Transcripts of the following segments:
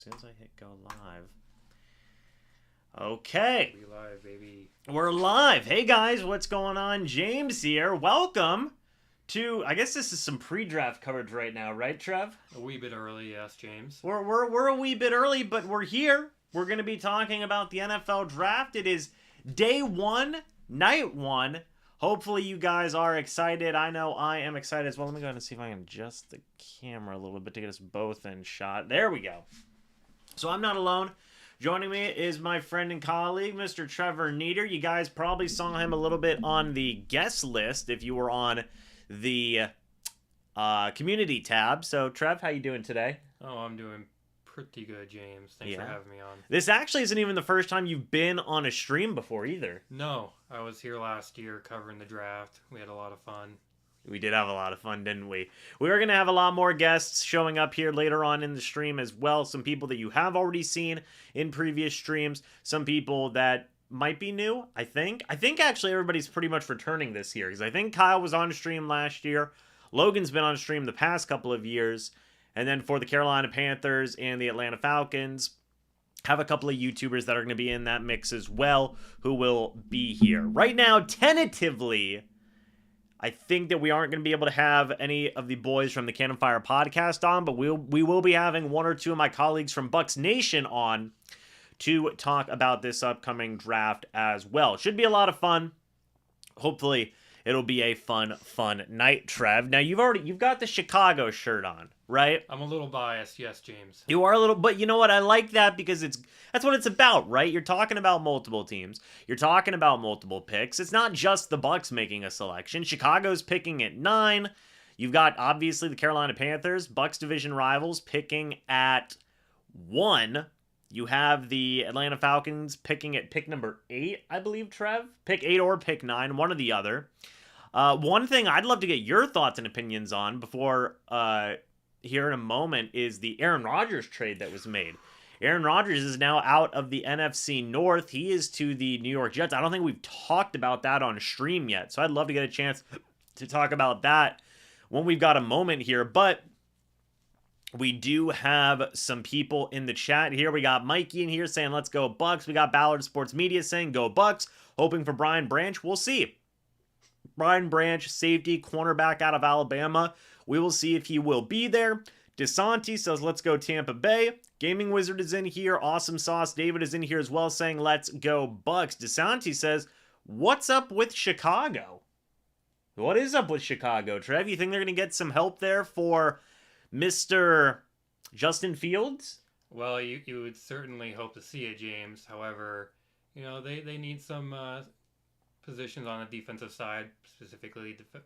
As soon as I hit go live. Okay. We live, baby. We're live. Hey guys, what's going on? James here. Welcome to, I guess this is some pre-draft coverage right now, right, Trev? A wee bit early, yes, James. We're a wee bit early, but we're here. We're going to be talking about the NFL draft. It is day one, night one. Hopefully you guys are excited. I know I am excited as well. Let me go ahead and see if I can adjust the camera a little bit to get us both in shot. There we go. So I'm not alone. Joining me is my friend and colleague, Mr. Trevor Nieder. You guys probably saw him a little bit on the guest list if you were on the community tab. So, Trev, how you doing today? Oh, I'm doing pretty good, James. Thanks for having me on. This actually isn't even the first time you've been on a stream before either. No, I was here last year covering the draft. We had a lot of fun. We did have a lot of fun, didn't we? We are going to have a lot more guests showing up here later on in the stream as well. Some people that you have already seen in previous streams. Some people that might be new, I think. I think actually everybody's pretty much returning this year, because I think Kyle was on stream last year. Logan's been on stream the past couple of years. And then for the Carolina Panthers and the Atlanta Falcons, have a couple of YouTubers that are going to be in that mix as well who will be here. Right now, tentatively, I think that we aren't going to be able to have any of the boys from the Cannon Fire podcast on, but we will be having one or two of my colleagues from MrBucsNation on to talk about this upcoming draft as well. Should be a lot of fun. Hopefully, it'll be a fun night, Trev. Now, you've got the Chicago shirt on, right? I'm a little biased, yes, James. You are a little, but you know what? I like that because that's what it's about, right? You're talking about multiple teams. You're talking about multiple picks. It's not just the Bucs making a selection. Chicago's picking at 9. You've got, obviously, the Carolina Panthers, Bucs division rivals, picking at 1. You have the Atlanta Falcons picking at pick number 8, I believe, Trev. Pick 8 or pick 9, one or the other. One thing I'd love to get your thoughts and opinions on before here in a moment is the Aaron Rodgers trade that was made. Aaron Rodgers is now out of the NFC North. He is to the New York Jets. I don't think we've talked about that on stream yet, so I'd love to get a chance to talk about that when we've got a moment here. But we do have some people in the chat here. We got Mikey in here saying, let's go Bucs. We got Ballard Sports Media saying, go Bucs. Hoping for Brian Branch. We'll see. Brian Branch, safety, cornerback out of Alabama. We will see if he will be there. DeSanti says, let's go Tampa Bay. Gaming Wizard is in here. Awesome Sauce David is in here as well saying, let's go Bucs. DeSanti says, what's up with Chicago? What is up with Chicago, Trev? You think they're going to get some help there for Mr. Justin Fields? Well, you would certainly hope to see it, James. However, you know, they need some positions on the defensive side, specifically the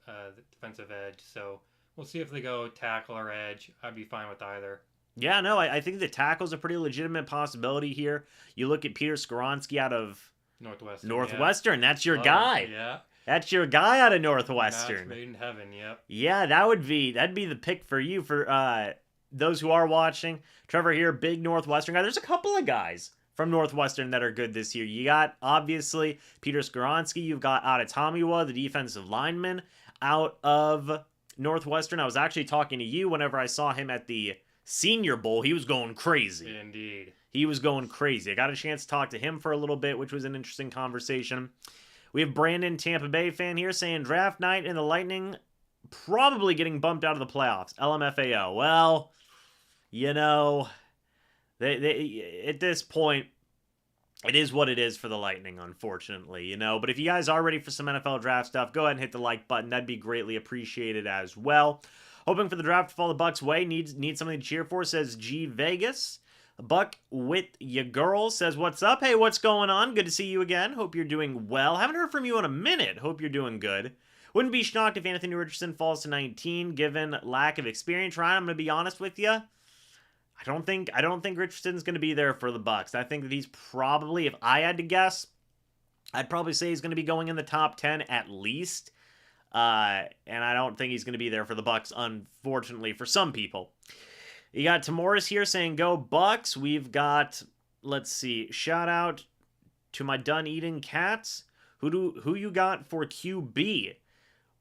defensive edge. So we'll see if they go tackle or edge. I'd be fine with either. Yeah, no, I think the tackle's a pretty legitimate possibility here. You look at Peter Skoronski out of Northwestern. Yeah. That's your guy. Yeah. That's your guy out of Northwestern. Match made in heaven, yep. Yeah, that'd be the pick for you. For those who are watching, Trevor here, big Northwestern guy. There's a couple of guys from Northwestern that are good this year. You got, obviously, Peter Skoronski. You've got Adetomiwa, the defensive lineman, out of Northwestern. I was actually talking to you whenever I saw him at the Senior Bowl. He was going crazy. Indeed. He was going crazy. I got a chance to talk to him for a little bit, which was an interesting conversation. We have Brandon, Tampa Bay fan here, saying draft night and the Lightning probably getting bumped out of the playoffs. LMFAO. Well, you know, they at this point, it is what it is for the Lightning, unfortunately, you know. But if you guys are ready for some NFL draft stuff, go ahead and hit the like button. That'd be greatly appreciated as well. Hoping for the draft to fall the Bucs' way. Need something to cheer for, says G Vegas. Buck with ya girl says, what's up? Hey, what's going on? Good to see you again. Hope you're doing well. Haven't heard from you in a minute. Hope you're doing good. Wouldn't be shocked if Anthony Richardson falls to 19, given lack of experience. Ryan, I'm going to be honest with you. I don't think Richardson's going to be there for the Bucs. I think that he's probably, if I had to guess, I'd probably say he's going to be going in the top 10 at least. And I don't think he's going to be there for the Bucs, unfortunately, for some people. You got Tamoris here saying, go Bucs. We've got, let's see, shout out to my done eating cats. Who you got for QB?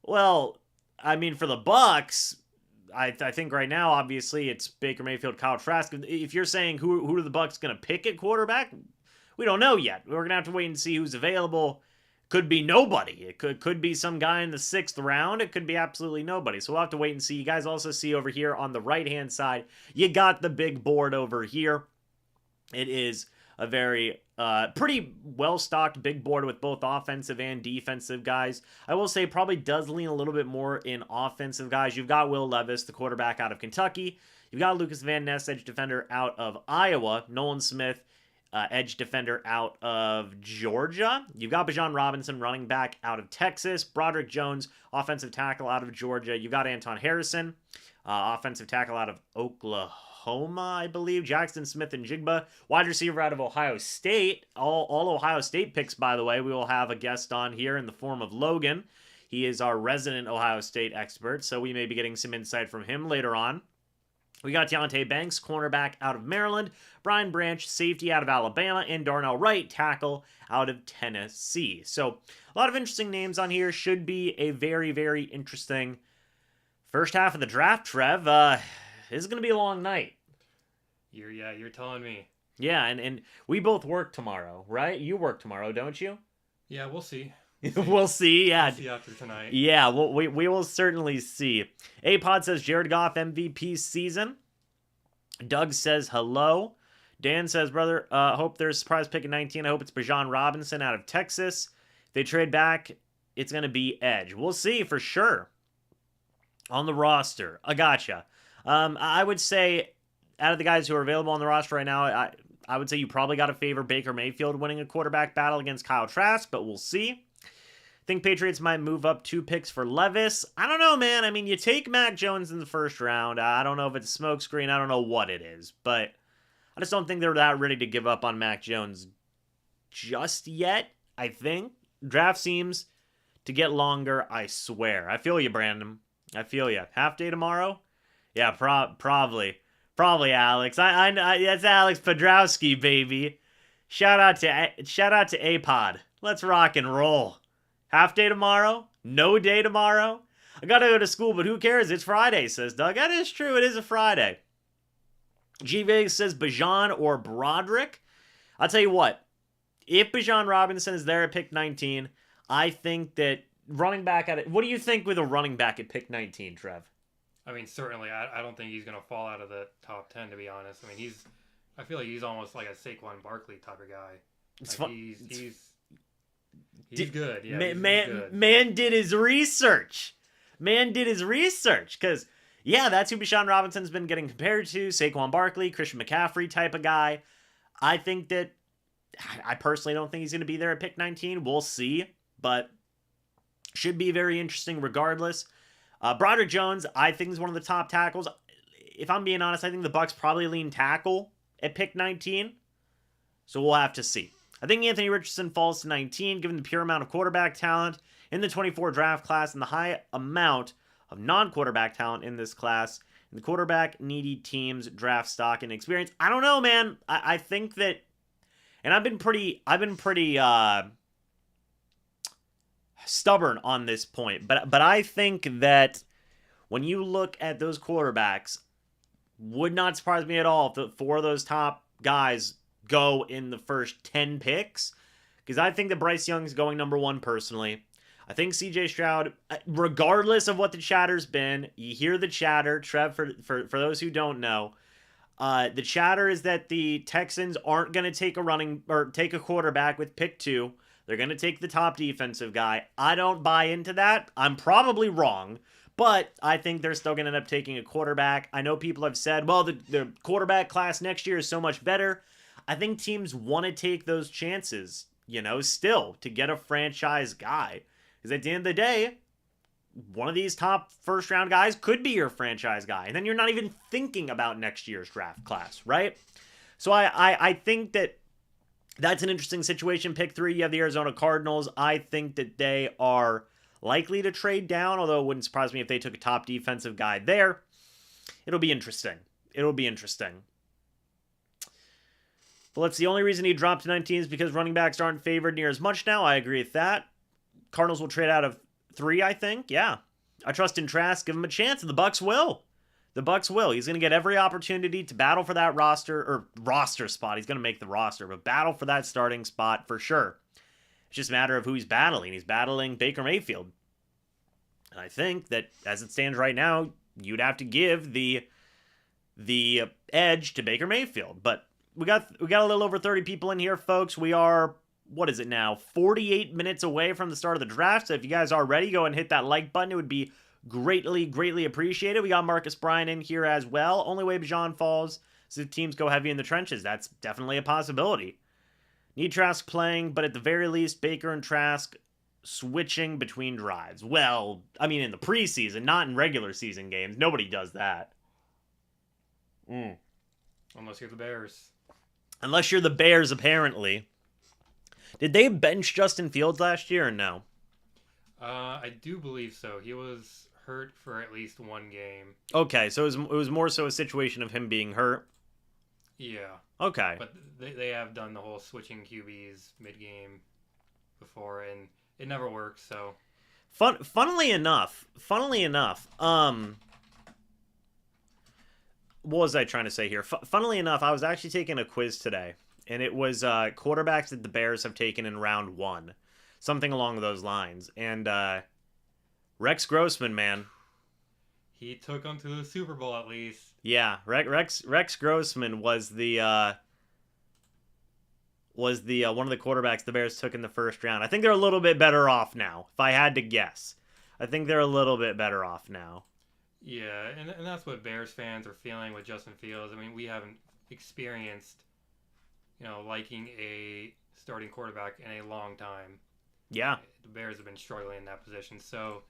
Well, I mean, for the Bucs, I think right now, obviously, it's Baker Mayfield, Kyle Trask. If you're saying who are the Bucs going to pick at quarterback, we don't know yet. We're going to have to wait and see who's available. Could be nobody. It could be some guy in the 6th round. It could be absolutely nobody. So we'll have to wait and see. You guys also see over here on the right-hand side, you got the big board over here. It is a very pretty well-stocked big board with both offensive and defensive guys. I will say probably does lean a little bit more in offensive guys. You've got Will Levis, the quarterback out of Kentucky. You've got Lucas Van Ness, edge defender out of Iowa. Nolan Smith, edge defender out of Georgia. You've got Bijan Robinson, running back out of Texas. Broderick Jones, offensive tackle out of Georgia. You've got Anton Harrison, offensive tackle out of Oklahoma, I believe. Jackson Smith and Jigba, wide receiver out of Ohio State. All Ohio State picks, by the way. We will have a guest on here in the form of Logan. He is our resident Ohio State expert, so we may be getting some insight from him later on. We got Deontay Banks, cornerback out of Maryland, Brian Branch, safety out of Alabama, and Darnell Wright, tackle out of Tennessee. So a lot of interesting names on here. Should be a very, very interesting first half of the draft, Trev. This is going to be a long night. You're telling me. Yeah, and we both work tomorrow, right? You work tomorrow, don't you? Yeah, we'll see. We'll see. Yeah. We'll see after tonight. Yeah, we will certainly see. A-Pod says Jared Goff MVP season. Doug says hello. Dan says, brother, hope there's a surprise pick at 19. I hope it's Bijan Robinson out of Texas. If they trade back, it's going to be edge. We'll see for sure. On the roster. I gotcha. I would say out of the guys who are available on the roster right now, I would say you probably got to favor Baker Mayfield winning a quarterback battle against Kyle Trask, but we'll see. Think Patriots might move up 2 picks for Levis. I don't know, man. I mean, you take Mac Jones in the first round. I don't know if it's a smokescreen. I don't know what it is. But I just don't think they're that ready to give up on Mac Jones just yet, I think. Draft seems to get longer, I swear. I feel you, Brandon. I feel you. Half day tomorrow? Yeah, probably. Probably Alex. I that's Alex Podrowski, baby. Shout out to A-Pod. Let's rock and roll. Half day tomorrow? No day tomorrow? I gotta go to school, but who cares? It's Friday, says Doug. That is true. It is a Friday. G-Vegas says Bijan or Broderick. I'll tell you what. If Bijan Robinson is there at pick 19, I think that running back at it. What do you think with a running back at pick 19, Trev? I mean, certainly, I don't think he's going to fall out of the top 10, to be honest. I mean, I feel like he's almost like a Saquon Barkley type of guy. It's like fun. He's good. Yeah, he's good. Man did his research. Because, yeah, that's who Bijan Robinson's been getting compared to. Saquon Barkley, Christian McCaffrey type of guy. I think that, I personally don't think he's going to be there at pick 19. We'll see. But should be very interesting regardless. Broderick Jones, I think, is one of the top tackles. If I'm being honest, I think the Bucs probably lean tackle at pick 19. So we'll have to see. I think Anthony Richardson falls to 19, given the pure amount of quarterback talent in the 24 draft class and the high amount of non-quarterback talent in this class. And the quarterback-needy teams' draft stock and experience. I don't know, man. I think that, and I've been pretty stubborn on this point, but I think that when you look at those quarterbacks, would not surprise me at all if 4 of those top guys go in the first 10 picks, because I think that Bryce Young's going number 1 personally. I think CJ Stroud, regardless of what the chatter's been, you hear the chatter, Trev, for those who don't know, the chatter is that the Texans aren't going to take a quarterback with pick 2. They're going to take the top defensive guy. I don't buy into that. I'm probably wrong, but I think they're still going to end up taking a quarterback. I know people have said, well, the quarterback class next year is so much better. I think teams want to take those chances, still, to get a franchise guy. Because at the end of the day, one of these top first-round guys could be your franchise guy. And then you're not even thinking about next year's draft class, right? So I think that that's an interesting situation. Pick 3, you have the Arizona Cardinals. I think that they are likely to trade down, although it wouldn't surprise me if they took a top defensive guy there. It'll be interesting. But the only reason he dropped to 19 is because running backs aren't favored near as much now. I agree with that. Cardinals will trade out of 3, I think. Yeah. I trust in Trask. Give him a chance, and the Bucs will. The Bucs will. He's going to get every opportunity to battle for that roster spot. He's going to make the roster, but battle for that starting spot for sure. It's just a matter of who he's battling. He's battling Baker Mayfield. And I think that as it stands right now, you'd have to give the edge to Baker Mayfield. But we got a little over 30 people in here, folks. We are, what is it now, 48 minutes away from the start of the draft. So if you guys are ready, go and hit that like button. It would be greatly appreciated. We got Marcus Bryan in here as well. Only way Bijan falls is if teams go heavy in the trenches. That's definitely a possibility. Need Trask playing, but at the very least, Baker and Trask switching between drives. Well, I mean, in the preseason, not in regular season games. Nobody does that. Unless you're the Bears. Unless you're the Bears, apparently. Did they bench Justin Fields last year or no? I do believe so. He was hurt for at least one game. Okay, so it was more so a situation of him being hurt. Yeah. Okay. But they have done the whole switching QBs mid-game before, and it never works, so... Funnily enough, what was I trying to say here? Funnily enough, I was actually taking a quiz today, and it was quarterbacks that the Bears have taken in round 1. Something along those lines. And Rex Grossman, man. He took them to the Super Bowl at least. Yeah, Rex Grossman was the one of the quarterbacks the Bears took in the first round. I think they're a little bit better off now, if I had to guess. I think they're a little bit better off now. Yeah, and that's what Bears fans are feeling with Justin Fields. I mean, we haven't experienced, liking a starting quarterback in a long time. Yeah. The Bears have been struggling in that position. So,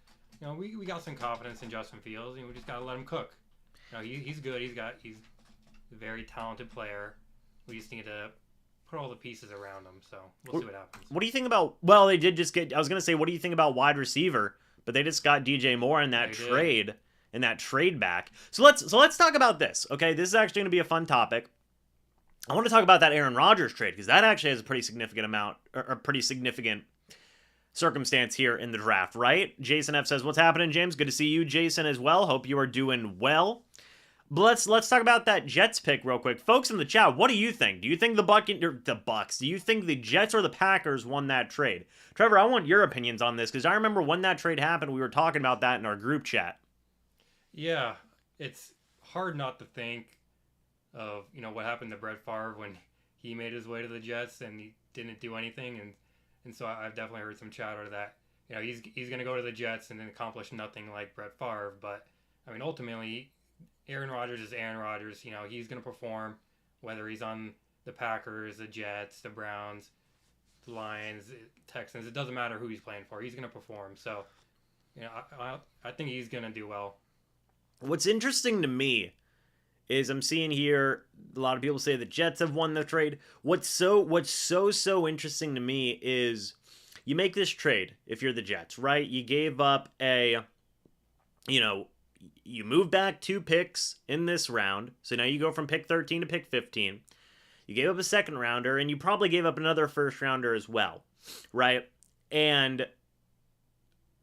we got some confidence in Justin Fields, and we just got to let him cook. He's good. He's a very talented player. We just need to put all the pieces around him. So, we'll see what happens. What do you think about, well, they did just get, I was going to say, what do you think about wide receiver? But they just got DJ Moore in that trade back. So let's talk about this. Okay, this is actually going to be a fun topic. I want to talk about that Aaron Rodgers trade because that actually has a pretty significant amount, or pretty significant circumstance here in the draft, right? Jason F says, "What's happening, James? Good to see you, Jason, as well. Hope you are doing well." But let's talk about that Jets pick real quick, folks in the chat. What do you think? Do you think the Bucs? Do you think the Jets or the Packers won that trade? Trevor, I want your opinions on this because I remember when that trade happened, we were talking about that in our group chat. Yeah, it's hard not to think of what happened to Brett Favre when he made his way to the Jets and he didn't do anything, and so I've definitely heard some chatter that he's going to go to the Jets and then accomplish nothing like Brett Favre. But I mean, ultimately, Aaron Rodgers is Aaron Rodgers. He's going to perform whether he's on the Packers, the Jets, the Browns, the Lions, Texans. It doesn't matter who he's playing for. He's going to perform. So, I think he's going to do well. What's interesting to me is I'm seeing here a lot of people say the Jets have won the trade. What's so interesting to me is you make this trade if you're the Jets, right? You gave up you move back 2 picks in this round. So now you go from pick 13 to pick 15. You gave up a second rounder and you probably gave up another first rounder as well, right? And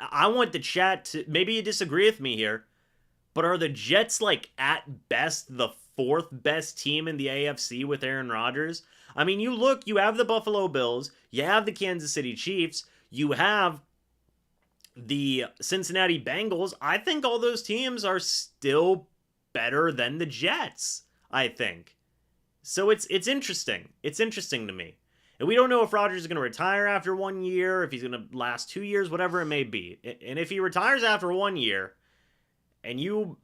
I want the chat to, maybe you disagree with me here, but are the Jets, at best, the 4th best team in the AFC with Aaron Rodgers? I mean, you have the Buffalo Bills, you have the Kansas City Chiefs, you have the Cincinnati Bengals. I think all those teams are still better than the Jets, I think. So it's interesting. It's interesting to me. And we don't know if Rodgers is going to retire after 1 year, if he's going to last 2 years, whatever it may be. And if he retires after 1 year, and you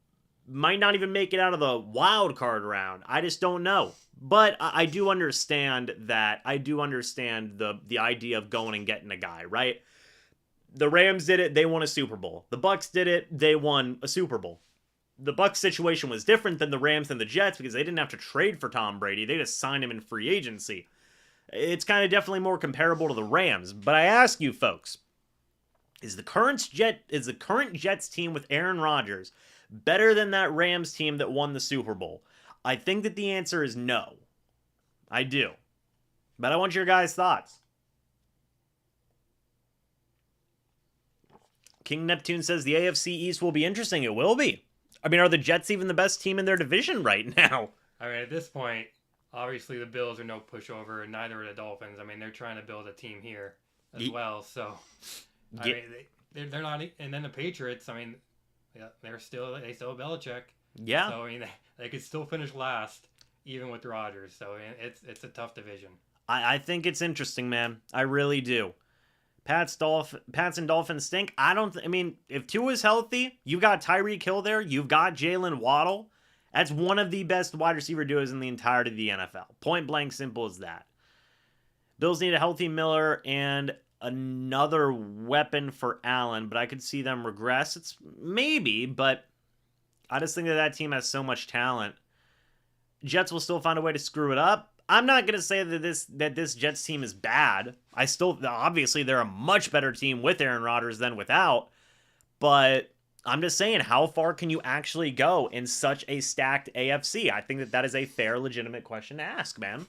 might not even make it out of the wild card round. I just don't know. But I do understand that. I do understand the idea of going and getting a guy, right? The Rams did it. They won a Super Bowl. The Bucs did it. They won a Super Bowl. The Bucs situation was different than the Rams and the Jets because they didn't have to trade for Tom Brady. They just signed him in free agency. It's kind of definitely more comparable to the Rams. But I ask you folks, is the current Jets team with Aaron Rodgers better than that Rams team that won the Super Bowl? I think that the answer is no. I do. But I want your guys' thoughts. King Neptune says the AFC East will be interesting. It will be. I mean, are the Jets even the best team in their division right now? I mean, at this point, obviously the Bills are no pushover, and neither are the Dolphins. I mean, they're trying to build a team here as well. So, I mean, they're not. And then the Patriots. I mean, yeah, they still have Belichick. Yeah. So I mean, they could still finish last even with Rodgers. So it's a tough division. I think it's interesting, man. I really do. Pats and Dolphins stink. I mean, if Tua's healthy, you've got Tyreek Hill there. You've got Jalen Waddle. That's one of the best wide receiver duos in the entirety of the NFL. Point blank, simple as that. Bills need a healthy Miller and another weapon for Allen, but I could see them regress. It's maybe, but I just think that team has so much talent. Jets will still find a way to screw it up. I'm not going to say that this Jets team is bad. Obviously they're a much better team with Aaron Rodgers than without, but I'm just saying, how far can you actually go in such a stacked AFC? I think that is a fair, legitimate question to ask, man.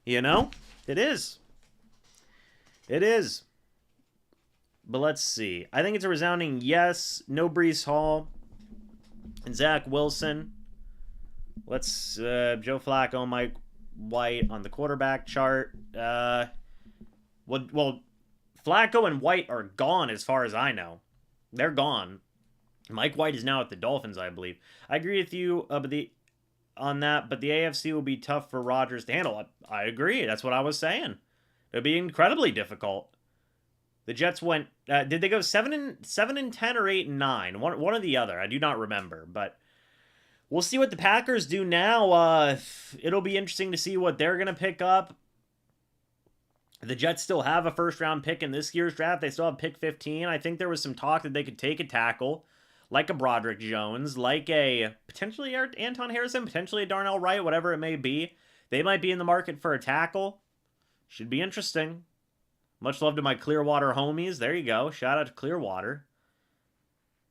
You know? It is. It is. But let's see. I think it's a resounding yes. No Breece Hall. And Zach Wilson. Let's Joe Flacco, Mike White on the quarterback chart. Well, Flacco and White are gone as far as I know. They're gone. Mike White is now at the Dolphins, I believe. I agree with you on that, but the AFC will be tough for Rodgers to handle. I agree. That's what I was saying. It'll be incredibly difficult. The Jets went. Did they go 7-10 or 8-9? One or the other. I do not remember, but we'll see what the Packers do now. It'll be interesting to see what they're going to pick up. The Jets still have a first-round pick in this year's draft. They still have pick 15. I think there was some talk that they could take a tackle, like a Broderick Jones, like a potentially Anton Harrison, potentially a Darnell Wright, whatever it may be. They might be in the market for a tackle. Should be interesting. Much love to my Clearwater homies. There you go. Shout out to Clearwater.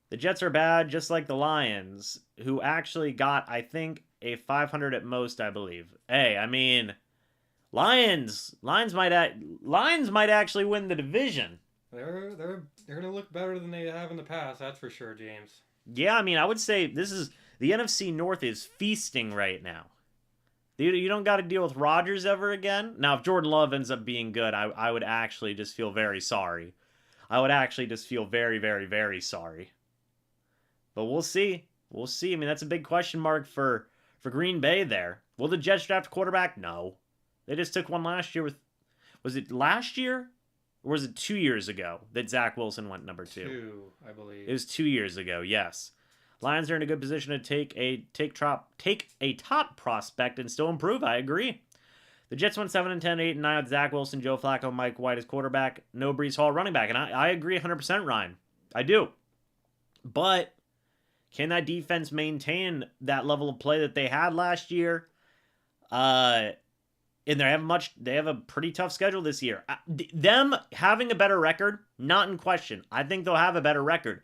The Jets are bad, just like the Lions, who actually got, I think, a 500 at most, I believe. Hey, I mean, Lions might actually win the division. They're gonna look better than they have in the past. That's for sure, James. Yeah, I mean, I would say the NFC North is feasting right now. You don't got to deal with Rodgers ever again. Now, if Jordan Love ends up being good, I would actually just feel very sorry. I would actually just feel very, very, very sorry. But we'll see. We'll see. I mean, that's a big question mark for Green Bay there. Will the Jets draft a quarterback? No. They just took one last year with... Was it last year? Or was it 2 years ago that Zach Wilson went number 2? 2, I believe. It was 2 years ago, yes. Lions are in a good position to take a top prospect and still improve. I agree. The Jets went 7-10, 8-9 with Zach Wilson, Joe Flacco, Mike White as quarterback, no Breece Hall running back. And I agree 100%, Ryan. I do. But can that defense maintain that level of play that they had last year? And they have a pretty tough schedule this year. Them having a better record, not in question. I think they'll have a better record.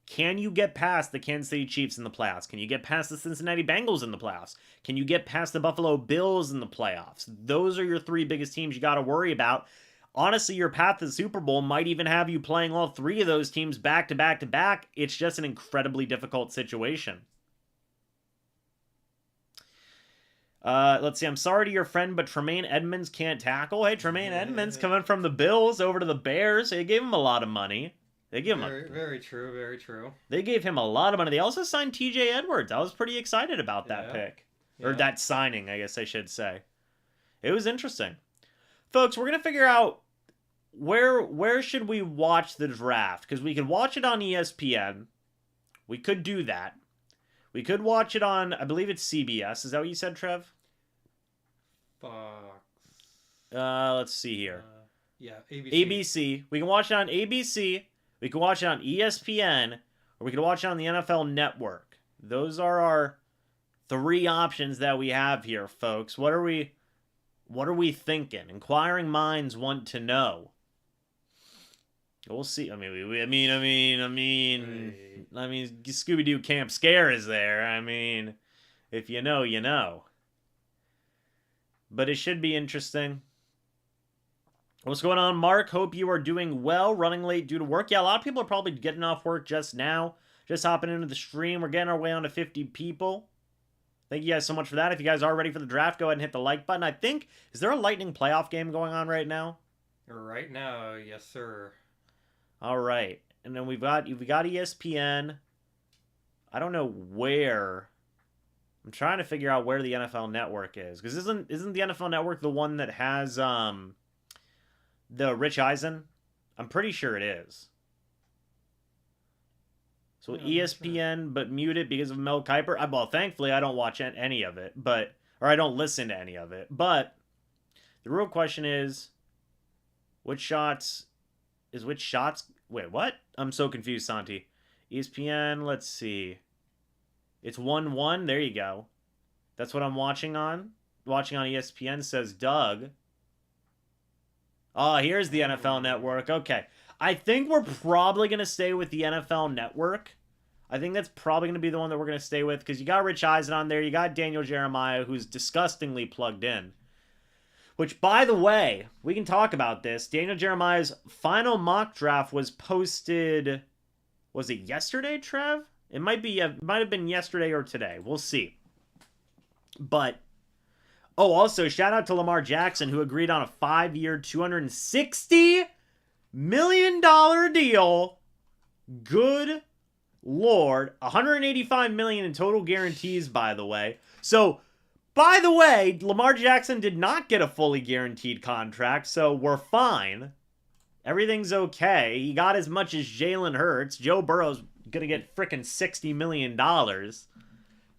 Can you get past the Kansas City Chiefs in the playoffs? Can you get past the Cincinnati Bengals in the playoffs? Can you get past the Buffalo Bills in the playoffs? Those are your 3 biggest teams you got to worry about. Honestly, your path to the Super Bowl might even have you playing all 3 of those teams back to back to back. It's just an incredibly difficult situation. Let's see. I'm sorry to your friend, but Tremaine Edmonds can't tackle. Hey, Tremaine Edmonds coming from the Bills over to the Bears. They gave him a lot of money. They give him very true, very true. They gave him a lot of money. They also signed TJ Edwards. I was pretty excited about that pick. Or that signing, I guess I should say. It was interesting. Folks, we're going to figure out where should we watch the draft? Because we could watch it on ESPN. We could do that. We could watch it on, I believe it's CBS. Is that what you said, Trev? Fox. Let's see here. ABC. ABC. We can watch it on ABC. We can watch it on ESPN, or we can watch it on the NFL Network. Those are our 3 options that we have here, folks. What are we thinking? Inquiring minds want to know. We'll see. I mean, Scooby-Doo Camp Scare is there. I mean, if you know, you know. But it should be interesting. What's going on, Mark? Hope you are doing well. Running late due to work. Yeah, a lot of people are probably getting off work just now. Just hopping into the stream. We're getting our way on to 50 people. Thank you guys so much for that. If you guys are ready for the draft, go ahead and hit the like button. I think, is there a Lightning playoff game going on right now? Right now, yes, sir. All right. And then we got ESPN. I don't know where. I'm trying to figure out where the NFL Network is, because isn't the NFL Network the one that has the Rich Eisen? I'm pretty sure it is. So ESPN, but muted because of Mel Kiper. Well, thankfully I don't watch any of it, or I don't listen to any of it. But the real question is, which shots? Wait, what? I'm so confused, Santi. ESPN. Let's see. It's 1-1. There you go. That's what I'm watching on. Watching on ESPN, says Doug. Oh, here's the NFL Network. Okay. I think we're probably going to stay with the NFL Network. I think that's probably going to be the one that we're going to stay with, because you got Rich Eisen on there. You got Daniel Jeremiah, who's disgustingly plugged in. Which, by the way, we can talk about this. Daniel Jeremiah's final mock draft was posted... Was it yesterday, Trev? It might have been yesterday or today. We'll see. But... Oh, also, shout out to Lamar Jackson, who agreed on a 5-year, $260 million deal. Good Lord. $185 million in total guarantees, by the way. So, by the way, Lamar Jackson did not get a fully guaranteed contract, so we're fine. Everything's okay. He got as much as Jalen Hurts. Joe Burrow's gonna get frickin' $60 million.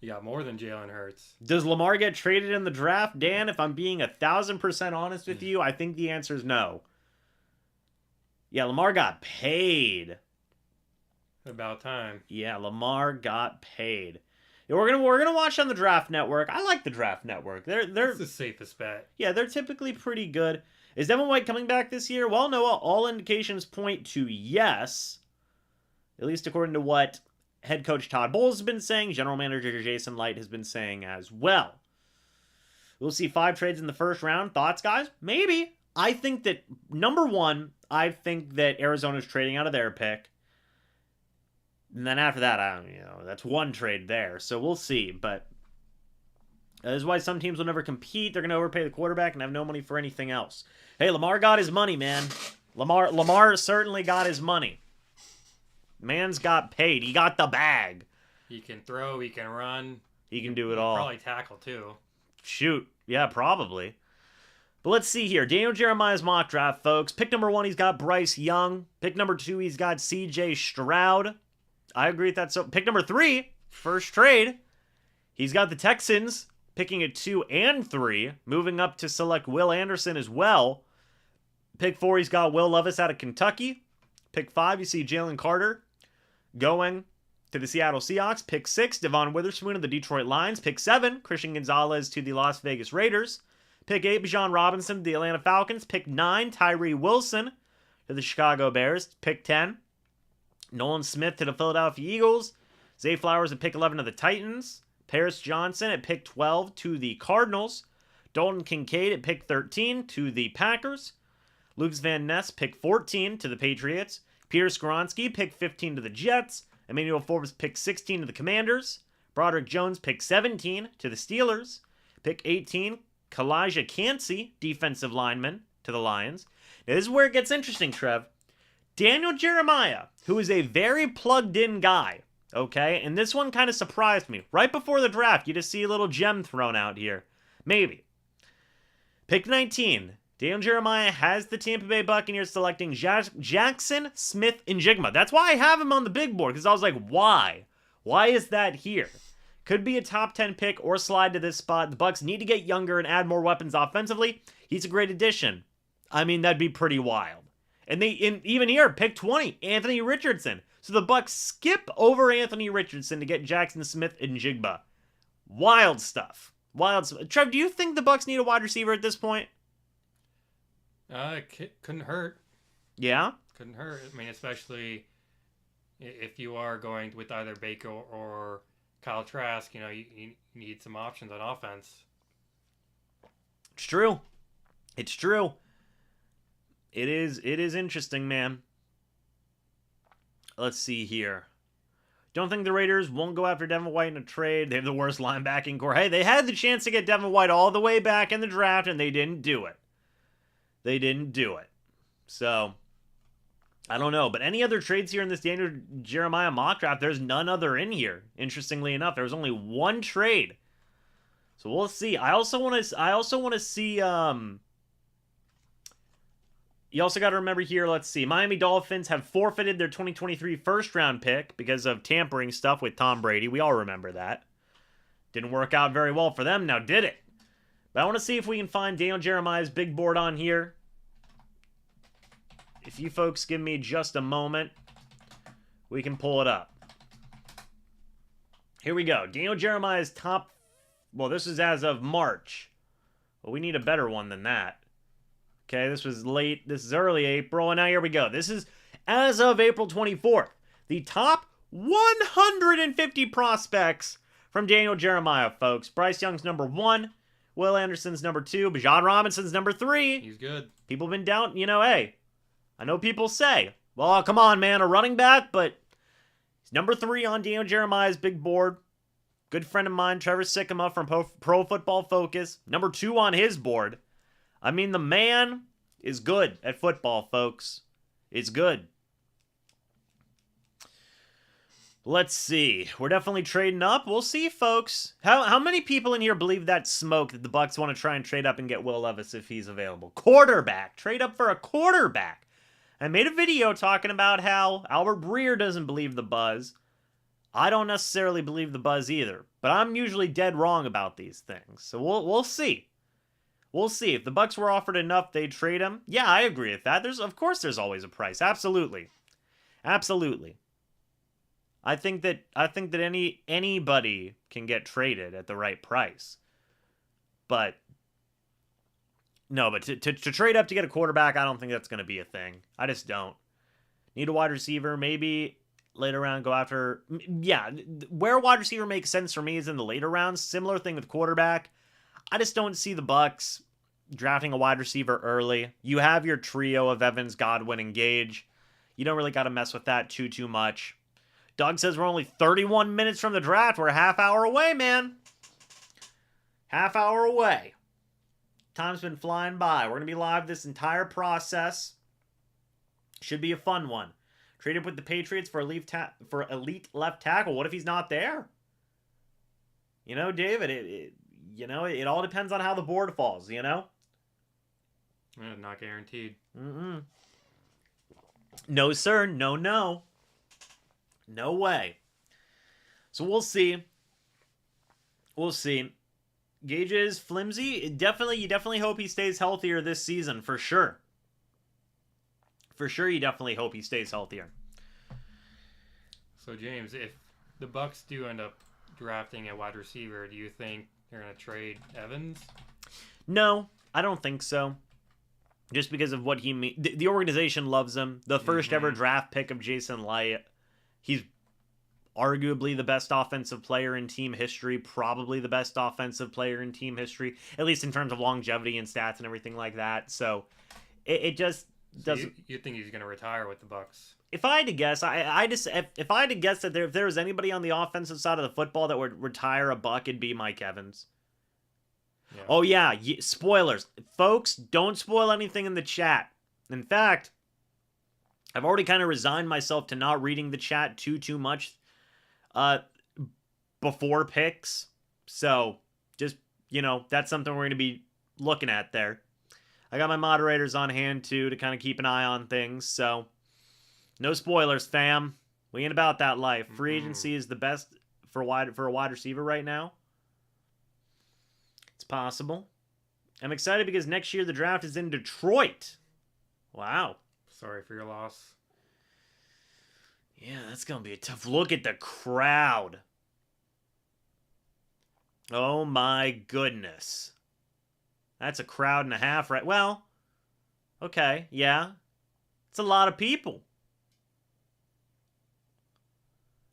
You got more than Jalen Hurts. Does Lamar get traded in the draft, Dan? If I'm being 1,000% honest with you, I think the answer is no. Yeah, Lamar got paid. About time. Yeah, Lamar got paid. Yeah, we're gonna watch on the Draft Network. I like the Draft Network. They're That's the safest bet. Yeah, they're typically pretty good. Is Devin White coming back this year? Well, no, all indications point to yes. At least according to what head coach Todd Bowles has been saying. General manager Jason Light has been saying as well. We'll see 5 trades in the first round. Thoughts, guys? Maybe. I think that, number one, I think that Arizona's trading out of their pick. And then after that, that's one trade there. So we'll see. But that is why some teams will never compete. They're going to overpay the quarterback and have no money for anything else. Hey, Lamar got his money, man. Lamar certainly got his money. Man's got paid. He got the bag. He can throw. He can run. He can do it all. Probably tackle, too. Shoot. Yeah, probably. But let's see here. Daniel Jeremiah's mock draft, folks. Pick number 1, he's got Bryce Young. Pick number 2, he's got C.J. Stroud. I agree with that. So, pick number 3, first trade, he's got the Texans picking at 2 and 3, moving up to select Will Anderson as well. Pick 4, he's got Will Levis out of Kentucky. Pick 5, you see Jalen Carter going to the Seattle Seahawks. Pick 6, Devon Witherspoon of the Detroit Lions. Pick 7, Christian Gonzalez to the Las Vegas Raiders. Pick 8, Bijan Robinson to the Atlanta Falcons. Pick 9, Tyree Wilson to the Chicago Bears. Pick 10, Nolan Smith to the Philadelphia Eagles. Zay Flowers at pick 11 to the Titans. Paris Johnson at pick 12 to the Cardinals. Dalton Kincaid at pick 13 to the Packers. Luke Van Ness, pick 14 to the Patriots. Peter Skoronski, pick 15 to the Jets. Emmanuel Forbes, pick 16 to the Commanders. Broderick Jones, pick 17 to the Steelers. Pick 18, Kalijah Cansey, defensive lineman, to the Lions. Now, this is where it gets interesting, Trev. Daniel Jeremiah, who is a very plugged-in guy, okay? And this one kind of surprised me. Right before the draft, you just see a little gem thrown out here. Maybe. Pick 19. Daniel Jeremiah has the Tampa Bay Buccaneers selecting Jackson Smith-Njigba. That's why I have him on the big board, because I was like, why? Why is that here? Could be a top 10 pick or slide to this spot. The Bucs need to get younger and add more weapons offensively. He's a great addition. I mean, that'd be pretty wild. And even here, pick 20, Anthony Richardson. So the Bucs skip over Anthony Richardson to get Jackson Smith-Njigba. Wild stuff. Wild stuff. Trev, do you think the Bucs need a wide receiver at this point? Couldn't hurt. Yeah? Couldn't hurt. I mean, especially if you are going with either Baker or Kyle Trask, you need some options on offense. It's true. It's true. It is interesting, man. Let's see here. Don't think the Raiders won't go after Devin White in a trade. They have the worst linebacking core. Hey, they had the chance to get Devin White all the way back in the draft, and they didn't do it. They didn't do it. So, I don't know. But any other trades here in this Daniel Jeremiah mock draft, there's none other in here. Interestingly enough, there was only one trade. So we'll see. I also want to see you also got to remember here, let's see. Miami Dolphins have forfeited their 2023 first round pick because of tampering stuff with Tom Brady. We all remember that. Didn't work out very well for them, now did it? But I want to see if we can find Daniel Jeremiah's big board on here. If you folks give me just a moment, we can pull it up. Here we go. Daniel Jeremiah's top... Well, this is as of March. Well, we need a better one than that. Okay, this was late. This is early April. And now here we go. This is as of April 24th. The top 150 prospects from Daniel Jeremiah, folks. Bryce Young's number 1. Will Anderson's number 2. Bijan Robinson's number 3. He's good. People have been down. You know, hey, I know people say, well, come on, man, a running back. But he's number 3 on Daniel Jeremiah's big board. Good friend of mine, Trevor Sikkema from Pro Football Focus. Number 2 on his board. I mean, the man is good at football, folks. It's good. Let's see. We're definitely trading up. We'll see, folks. How many people in here believe that smoke that the Bucs want to try and trade up and get Will Levis if he's available? Quarterback. Trade up for a quarterback. I made a video talking about how Albert Breer doesn't believe the buzz. I don't necessarily believe the buzz either, but I'm usually dead wrong about these things. So we'll see. We'll see. If the Bucs were offered enough, they'd trade him. Yeah, I agree with that. Of course there's always a price. Absolutely. Absolutely. I think that anybody can get traded at the right price. But no, but to trade up to get a quarterback, I don't think that's going to be a thing. I just don't. Need a wide receiver, maybe later round go after. Yeah, where a wide receiver makes sense for me is in the later rounds. Similar thing with quarterback. I just don't see the Bucs drafting a wide receiver early. You have your trio of Evans, Godwin, and Gage. You don't really got to mess with that too much. Doug says we're only 31 minutes from the draft. We're a half hour away, man. Half hour away. Time's been flying by. We're going to be live this entire process. Should be a fun one. Traded with the Patriots for elite left tackle. What if he's not there? You know, David, it all depends on how the board falls, you know? Not guaranteed. No, sir. No. No way. So we'll see. We'll see. Gage is flimsy. You definitely hope he stays healthier this season, for sure. For sure, you definitely hope he stays healthier. So, James, if the Bucs do end up drafting a wide receiver, do you think they're going to trade Evans? No, I don't think so. Just because of what he means. The organization loves him. The first ever draft pick of Jason Light. He's arguably the best offensive player in team history. Probably the best offensive player in team history. At least in terms of longevity and stats and everything like that. So, it just doesn't... You think he's going to retire with the Bucs? If I had to guess, if I had to guess that if there was anybody on the offensive side of the football that would retire a Buck, it'd be Mike Evans. Yeah. Oh yeah, spoilers. Folks, don't spoil anything in the chat. In fact, I've already kind of resigned myself to not reading the chat too much before picks. So, just, that's something we're going to be looking at there. I got my moderators on hand too to kind of keep an eye on things, so no spoilers, fam. We ain't about that life. Free agency is the best for a wide receiver right now. It's possible. I'm excited because next year the draft is in Detroit. Wow. Sorry for your loss. Yeah, that's going to be a tough look at the crowd. Oh my goodness. That's a crowd and a half, right? Well, okay, yeah. It's a lot of people.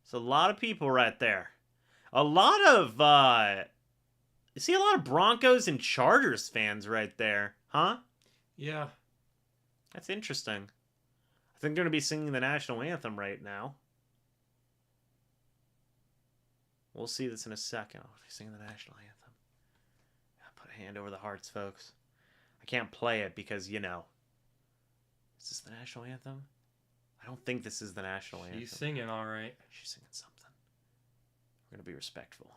It's a lot of people right there. A lot of, you see a lot of Broncos and Chargers fans right there, huh? Yeah. That's interesting. I think they're going to be singing the national anthem right now. We'll see this in a second. Oh, they're singing the national anthem. Put a hand over the hearts, folks. I can't play it because, you know. Is this the national anthem? I don't think this is the national anthem. She's singing all right. She's singing something. We're going to be respectful.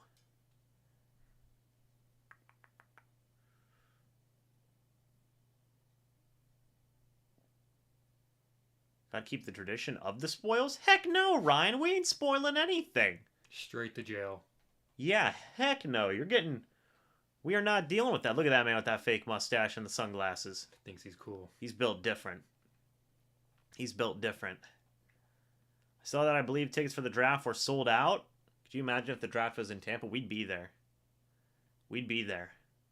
Gotta keep the tradition of the spoils? Heck no, Ryan. We ain't spoiling anything. Straight to jail. Yeah, heck no. We are not dealing with that. Look at that man with that fake mustache and the sunglasses. Thinks he's cool. He's built different. He's built different. I saw that I believe tickets for the draft were sold out. Could you imagine if the draft was in Tampa? We'd be there. We'd be there.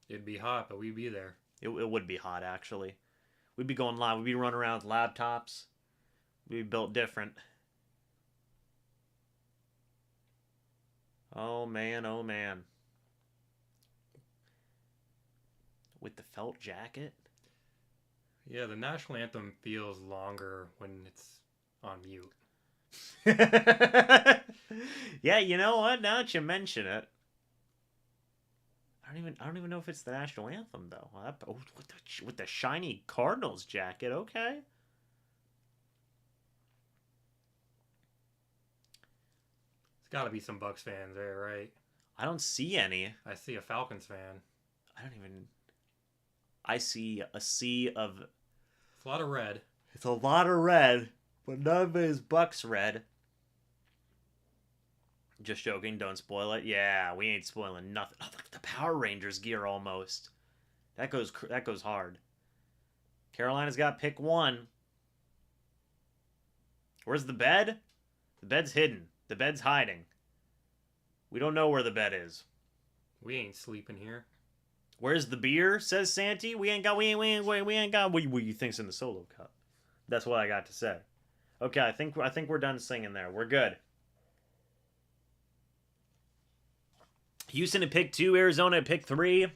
It'd be hot, but we'd be there. It would be hot, actually. We'd be going live. We'd be running around with laptops. We'd be built different. Oh, man. Oh, man. With the felt jacket? Yeah, the national anthem feels longer when it's on mute. Yeah, you know what? Now that you mention it, I don't even know if it's the national anthem though. With the shiny Cardinals jacket, okay. There's got to be some Bucs fans there, right? I don't see any. I see a Falcons fan. I see a sea of. It's a lot of red. It's a lot of red, but none of it is Bucs red. Just joking, don't spoil it. Yeah, we ain't spoiling nothing. Oh, look at the Power Rangers gear almost. That goes hard. Carolina's got pick 1. Where's the bed? The bed's hidden. The bed's hiding. We don't know where the bed is. We ain't sleeping here. Where's the beer? Says Santy. We ain't got what you think's in the solo cup. That's what I got to say. Okay, I think we're done singing there. We're good. Houston at pick 2, Arizona at pick 3,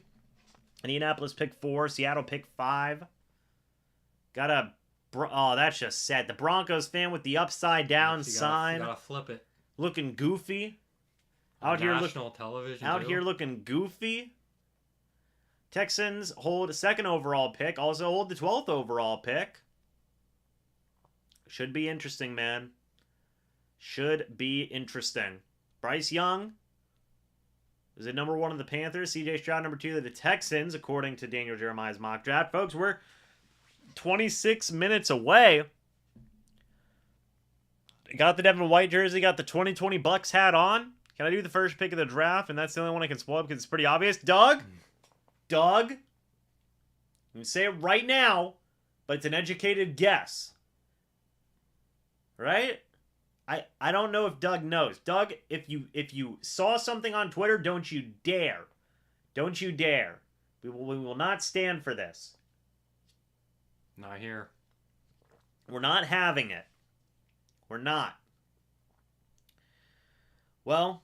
Indianapolis pick 4, Seattle pick 5. Oh, that's just sad. The Broncos fan with the upside down sign. You gotta flip it. Looking goofy. National television. Out here looking goofy. Texans hold a 2nd overall pick. Also hold the 12th overall pick. Should be interesting, man. Should be interesting. Bryce Young is it number 1 of the Panthers. CJ Stroud number 2 of the Texans, according to Daniel Jeremiah's mock draft. Folks, we're 26 minutes away. Got the Devin White jersey. Got the 2020 Bucs hat on. Can I do the first pick of the draft? And that's the only one I can spoil because it's pretty obvious. Doug, you can say it right now, but it's an educated guess. Right? I don't know if Doug knows. Doug, if you saw something on Twitter, don't you dare. Don't you dare. We will not stand for this. Not here. We're not having it. We're not. Well,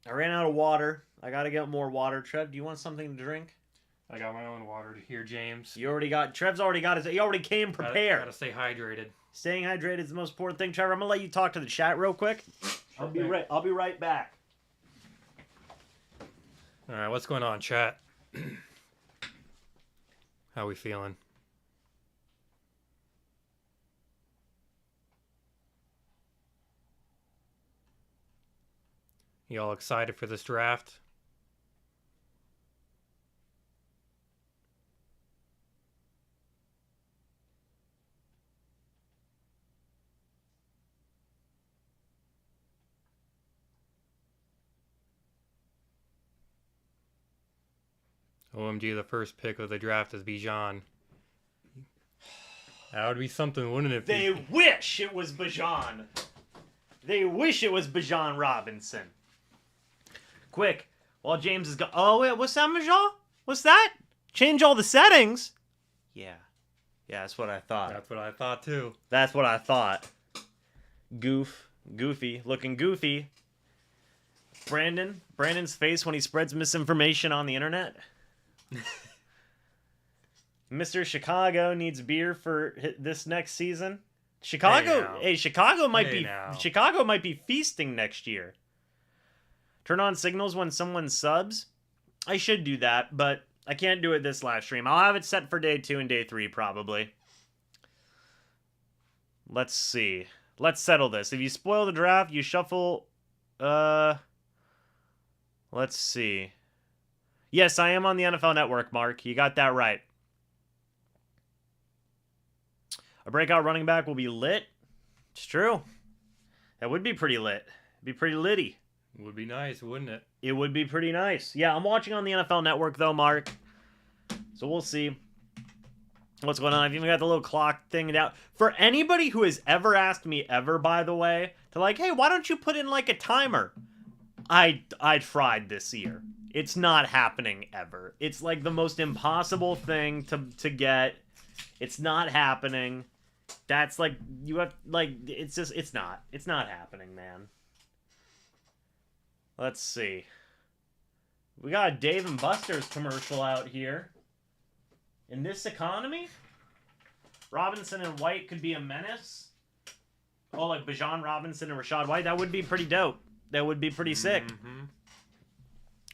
I ran out of water. I got to get more water. Trev, do you want something to drink? I got my own water here, James. Trev's already got his. He already came prepared. Gotta stay hydrated. Staying hydrated is the most important thing. Trevor, I'm gonna let you talk to the chat real quick. I'll be right back. All right, what's going on, chat? How we feeling? You all excited for this draft? OMG, the first pick of the draft is Bijan. That would be something, wouldn't it? They wish it was Bijan. They wish it was Bijan Robinson. Quick, while James is oh, wait, what's that, Bijan? What's that? Change all the settings? Yeah, that's what I thought. That's what I thought, too. That's what I thought. Goofy, looking goofy. Brandon's face when he spreads misinformation on the internet. Mr. Chicago needs beer for this next season. Chicago might be feasting next year. Turn on signals when someone subs. I should do that, but I can't do it this live stream. I'll have it set for day 2 and day 3 probably. Let's see. Let's settle this. If you spoil the draft, you shuffle... Let's see. Yes, I am on the NFL Network, Mark. You got that right. A breakout running back will be lit. It's true. That would be pretty lit. It'd be pretty litty. Would be nice, wouldn't it? It would be pretty nice. Yeah, I'm watching on the NFL Network, though, Mark. So we'll see what's going on. I've even got the little clock thing down. For anybody who has ever asked me ever, by the way, to like, hey, why don't you put in like a timer? I tried this year. It's not happening ever. It's like the most impossible thing to get. It's not happening. That's like, you have, like, it's not happening, man. Let's see. We got a Dave and Buster's commercial out here. In this economy, Robinson and White could be a menace. Oh, like Bijan Robinson and Rashad White. That would be pretty dope. That would be pretty sick. Mm-hmm.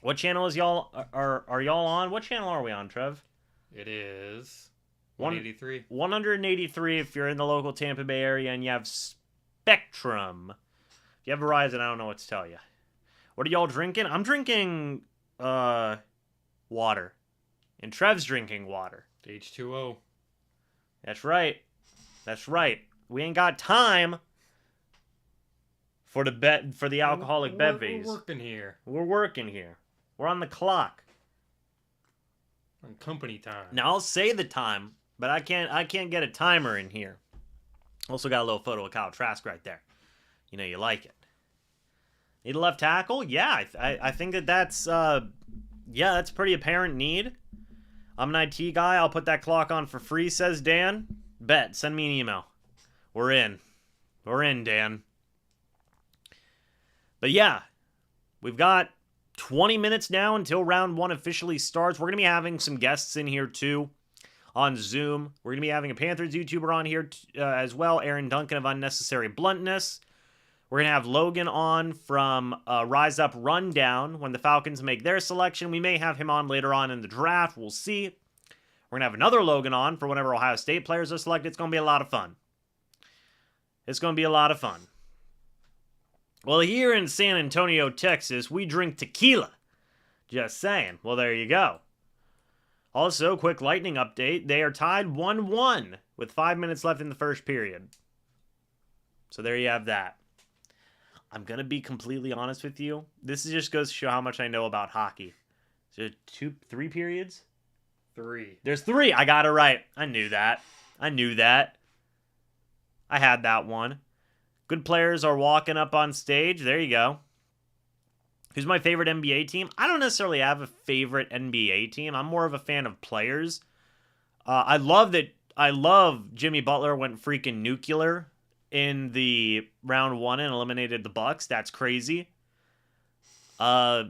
What channel is y'all are y'all on? What channel are we on, Trev? It is 183. 183 if you're in the local Tampa Bay area and you have Spectrum. If you have Verizon, I don't know what to tell you. What are y'all drinking? I'm drinking water. And Trev's drinking water. H2O. That's right. That's right. We ain't got time for the alcoholic bevies. We're working here. We're working here. We're on the clock. On company time. Now I'll say the time, but I can't get a timer in here. Also got a little photo of Kyle Trask right there. You know you like it. Need a left tackle? Yeah, I think that's that's pretty apparent need. I'm an IT guy. I'll put that clock on for free, says Dan. Bet. Send me an email. We're in. We're in, Dan. But yeah, we've got 20 minutes now until round 1 officially starts. We're going to be having some guests in here too on Zoom. We're going to be having a Panthers YouTuber on here as well, Aaron Duncan of Unnecessary Bluntness. We're going to have Logan on from Rise Up Rundown when the Falcons make their selection. We may have him on later on in the draft. We'll see. We're going to have another Logan on for whenever Ohio State players are selected. It's going to be a lot of fun. It's going to be a lot of fun. Well, here in San Antonio, Texas, we drink tequila. Just saying. Well, there you go. Also, quick lightning update. They are tied 1-1 with 5 minutes left in the first period. So there you have that. I'm going to be completely honest with you. This just goes to show how much I know about hockey. Is there 3 periods? 3. There's 3. I got it right. I knew that. I had that one. Good players are walking up on stage. There you go. Who's my favorite NBA team? I don't necessarily have a favorite NBA team. I'm more of a fan of players. I love Jimmy Butler went freaking nuclear in the round 1 and eliminated the Bucs. That's crazy. So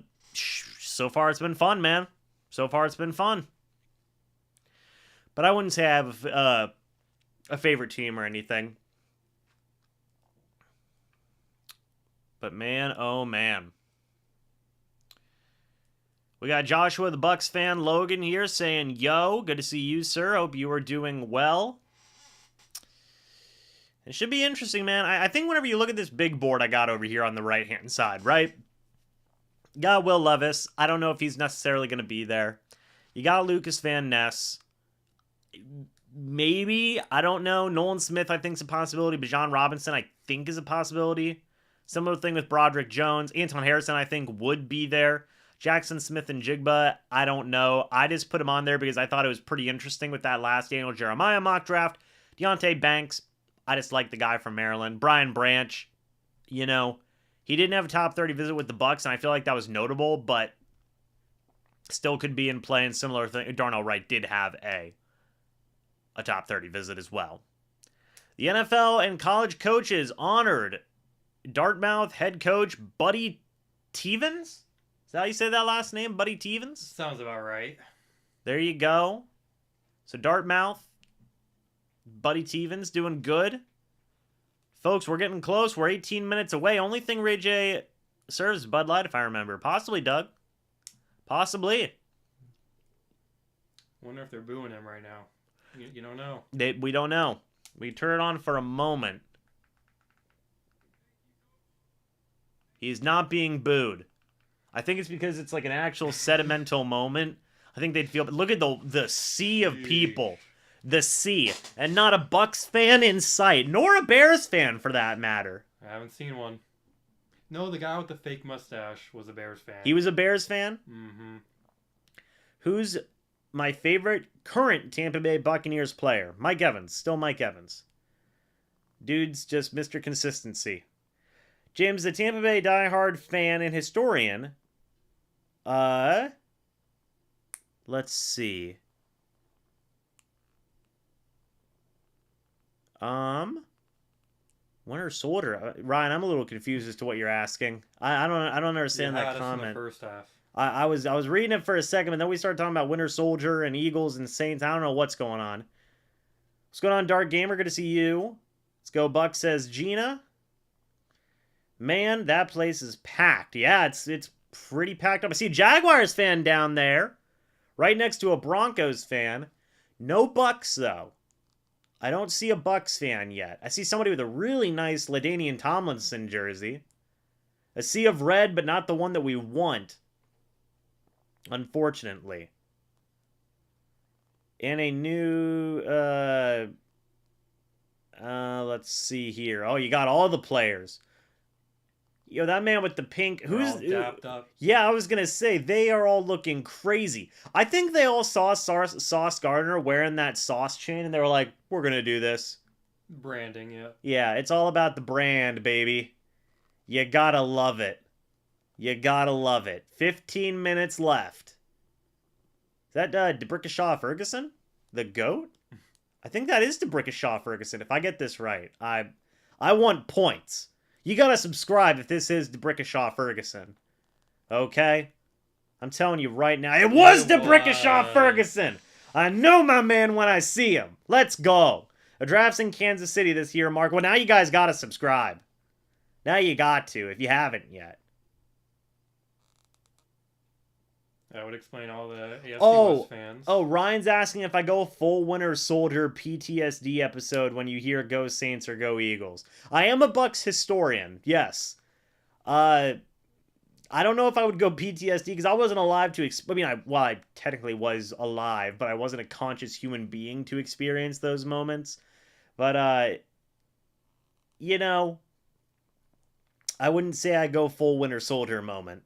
far it's been fun, man. So far it's been fun. But I wouldn't say I have a favorite team or anything. But man, oh man. We got Joshua, the Bucs fan, Logan here saying, yo, good to see you, sir. Hope you are doing well. It should be interesting, man. I think whenever you look at this big board I got over here on the right-hand side, right? You got Will Levis. I don't know if he's necessarily going to be there. You got Lucas Van Ness. Maybe. I don't know. Nolan Smith, I think, is a possibility. Bijan Robinson, I think, is a possibility. Similar thing with Broderick Jones. Anton Harrison, I think, would be there. Jackson Smith and Jigba, I don't know. I just put him on there because I thought it was pretty interesting with that last Daniel Jeremiah mock draft. Deontay Banks, I just like the guy from Maryland. Brian Branch, you know, he didn't have a top 30 visit with the Bucs, and I feel like that was notable, but still could be in play. And similar thing, Darnell Wright did have a top 30 visit as well. The NFL and college coaches honored Dartmouth head coach Buddy Tevens. Is that how you say that last name, Buddy Tevens? Sounds about right. There you go. So Dartmouth, Buddy Tevens doing good. Folks, we're getting close. We're 18 minutes away. Only thing Ray J serves Bud Light, if I remember. Possibly, Doug. Possibly. Wonder if they're booing him right now. You don't know. We don't know. We turn it on for a moment. He's not being booed. I think it's because it's like an actual sentimental moment. I think they'd feel... Look at the sea of people. The sea. And not a Bucs fan in sight. Nor a Bears fan, for that matter. I haven't seen one. No, the guy with the fake mustache was a Bears fan. He was a Bears fan? Mm-hmm. Who's my favorite current Tampa Bay Buccaneers player? Mike Evans. Still Mike Evans. Dude's just Mr. Consistency. James, the Tampa Bay diehard fan and historian. Let's see. Winter Soldier. Ryan, I'm a little confused as to what you're asking. I don't understand that comment. In the first half. I was reading it for a second, and then we started talking about Winter Soldier and Eagles and Saints. I don't know what's going on. What's going on, Dark Gamer? Good to see you. Let's go. Buck says Gina. Man, that place is packed. Yeah, it's pretty packed up. I see a Jaguars fan down there, right next to a Broncos fan. No Bucks though. I don't see a Bucks fan yet. I see somebody with a really nice LaDainian Tomlinson jersey. A sea of red, but not the one that we want. Unfortunately. And a new, let's see here. Oh, you got all the players. Yo, that man with the pink, They're all dapped up. Yeah, I was gonna say, they are all looking crazy. I think they all saw Sauce Gardner wearing that sauce chain, and they were like, we're gonna do this. Branding, yeah. Yeah, it's all about the brand, baby. You gotta love it. You gotta love it. 15 minutes left. Is that DeBrickashaw Ferguson? The GOAT? I think that is DeBrickashaw Ferguson, if I get this right. I want points. You gotta subscribe if this is DeBrickashaw Ferguson. Okay? I'm telling you right now, it was DeBrickashaw Ferguson! I know my man when I see him. Let's go. A draft's in Kansas City this year, Mark. Well, now you guys gotta subscribe. Now you got to, if you haven't yet. That would explain all the AFC West fans. Oh, Ryan's asking if I go full Winter Soldier PTSD episode when you hear Go Saints or Go Eagles. I am a Bucs historian, yes. I don't know if I would go PTSD because I wasn't alive to... I technically was alive, but I wasn't a conscious human being to experience those moments. But, you know, I wouldn't say I go full Winter Soldier moment.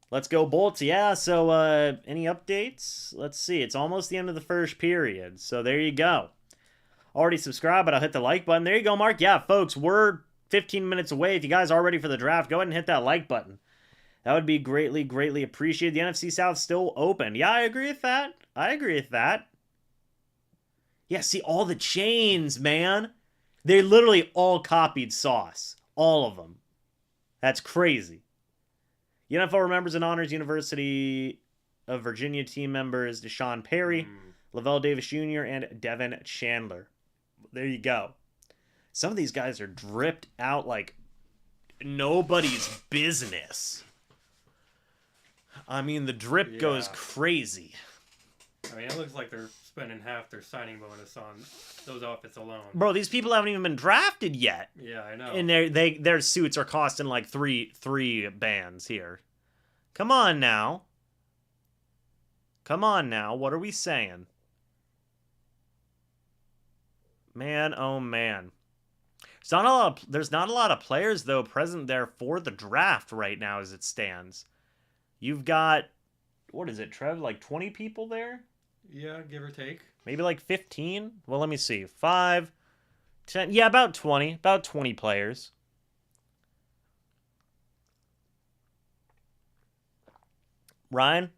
Let's go Bolts. Yeah, so any updates? Let's see. It's almost the end of the first period. So there you go. Already subscribed, but I'll hit the like button. There you go, Mark. Yeah, folks, we're 15 minutes away. If you guys are ready for the draft, go ahead and hit that like button. That would be greatly, greatly appreciated. The NFC South still open. Yeah, I agree with that. Yeah, see, all the chains, man. They literally all copied Sauce. All of them. That's crazy. The NFL remembers and honors University of Virginia team members Deshaun Perry, Lavelle Davis Jr., and Devin Chandler. There you go. Some of these guys are dripped out like nobody's business. I mean, the drip goes crazy. I mean, it looks like they're spending half their signing bonus on those outfits alone. Bro, these people haven't even been drafted yet. Yeah, I know. And their suits are costing like three bands here. Come on now. What are we saying? Man, oh man. There's not a lot of players though present there for the draft right now as it stands. You've got, what is it, Trev? Like 20 people there? Yeah, give or take. Maybe like 15? Well, let me see. 5, 10. Yeah, about 20. About 20 players. Ryan,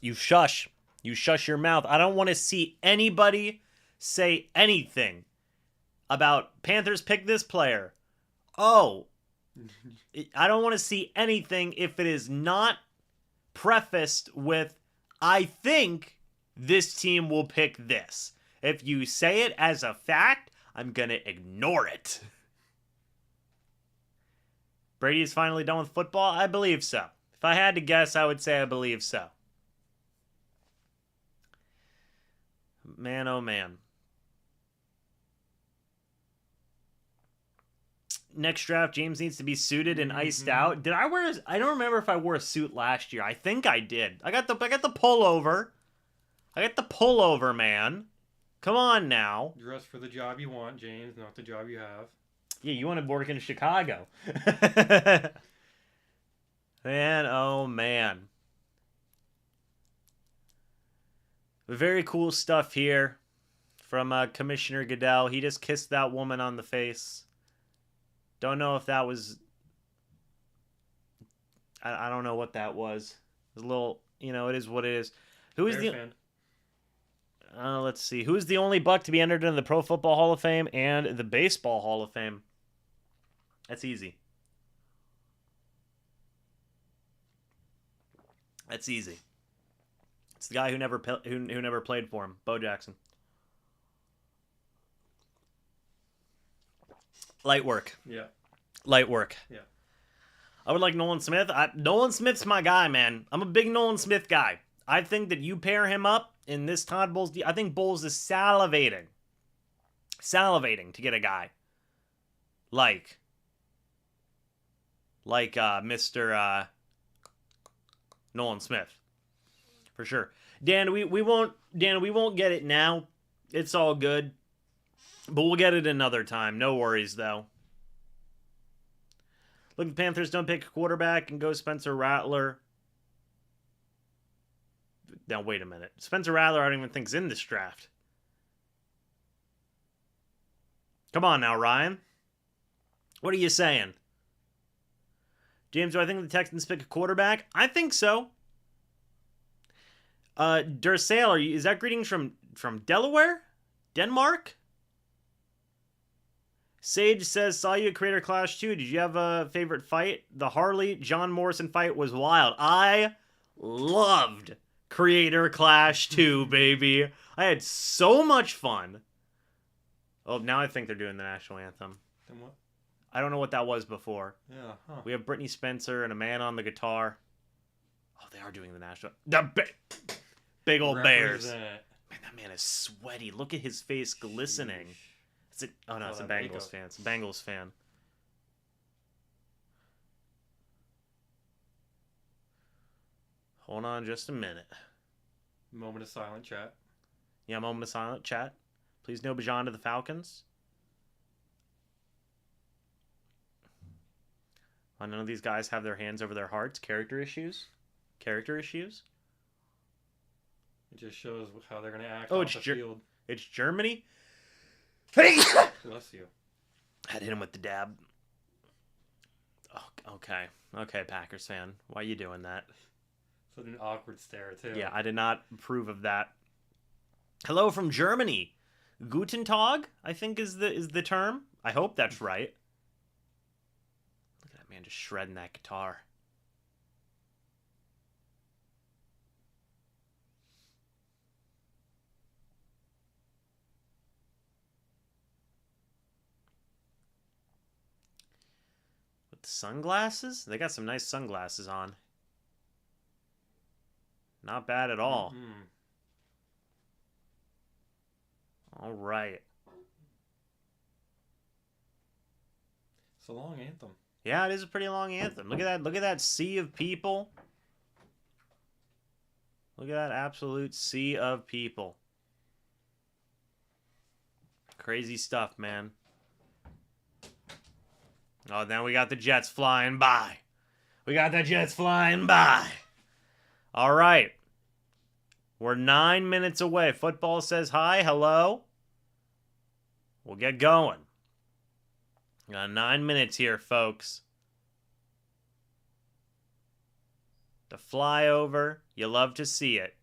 you shush. You shush your mouth. I don't want to see anybody say anything about Panthers pick this player. Oh, I don't want to see anything if it is not prefaced with, I think this team will pick this. If you say it as a fact, I'm going to ignore it. Brady is finally done with football? I believe so. If I had to guess, I would say I believe so. Man, oh man. Next draft, James needs to be suited and iced out. Did I wear? I don't remember if I wore a suit last year. I think I did. I got the pullover. I got the pullover, man. Come on now. Dress for the job you want, James, not the job you have. Yeah, you want to work in Chicago. Man, oh man. Very cool stuff here from Commissioner Goodell. He just kissed that woman on the face. Don't know if that was... I don't know what that was. It was a little... it is what it is. Who is Bears the... fan. Let's see. Who's the only Buck to be entered into the Pro Football Hall of Fame and the Baseball Hall of Fame? That's easy. That's easy. It's the guy who never played for him, Bo Jackson. Light work. Yeah. Light work. Yeah. I would like Nolan Smith. Nolan Smith's my guy, man. I'm a big Nolan Smith guy. I think that you pair him up in this Todd Bowles. I think Bowles is salivating to get a guy like Mr. Nolan Smith, for sure. Dan, we won't get it now. It's all good, but we'll get it another time. No worries though. Look, the Panthers don't pick a quarterback and go Spencer Rattler. Now, wait a minute. Spencer Rattler, I don't even think is in this draft. Come on now, Ryan. What are you saying? James, do I think the Texans pick a quarterback? I think so. Dursale, is that greetings from Delaware? Denmark? Sage says, saw you at Creator Clash 2. Did you have a favorite fight? The Harley-John Morrison fight was wild. I loved Creator Clash 2, baby. I had so much fun. Oh, now I think they're doing the national anthem. Then what? I don't know what that was before. Yeah, huh. We have Brittany Spencer and a man on the guitar. Oh, they are doing the national... Big old Bears. Man, that man is sweaty. Look at his face glistening. It's a, oh, no, it's a Bengals fan. It's a Bengals fan. Hold on just a minute. Moment of silent chat. Yeah, moment of silent chat. Please no Bajan to the Falcons. None of these guys have their hands over their hearts. Character issues. Character issues. It just shows how they're going to act off the field. It's Germany. Bless you. I'd hit him with the dab. Oh, okay. Okay, Packers fan. Why are you doing that? Such an awkward stare, too. Yeah, I did not approve of that. Hello from Germany. Guten Tag, I think is the term. I hope that's right. Look at that man just shredding that guitar. With the sunglasses? They got some nice sunglasses on. Not bad at all. Mm-hmm. All right. It's a long anthem. Yeah, it is a pretty long anthem. Look at that. Look at that sea of people. Look at that absolute sea of people. Crazy stuff, man. Oh, now we got the jets flying by. We got the jets flying by. All right. We're 9 minutes away. Football says hi. Hello. We'll get going. Got 9 minutes here, folks. The flyover. You love to see it.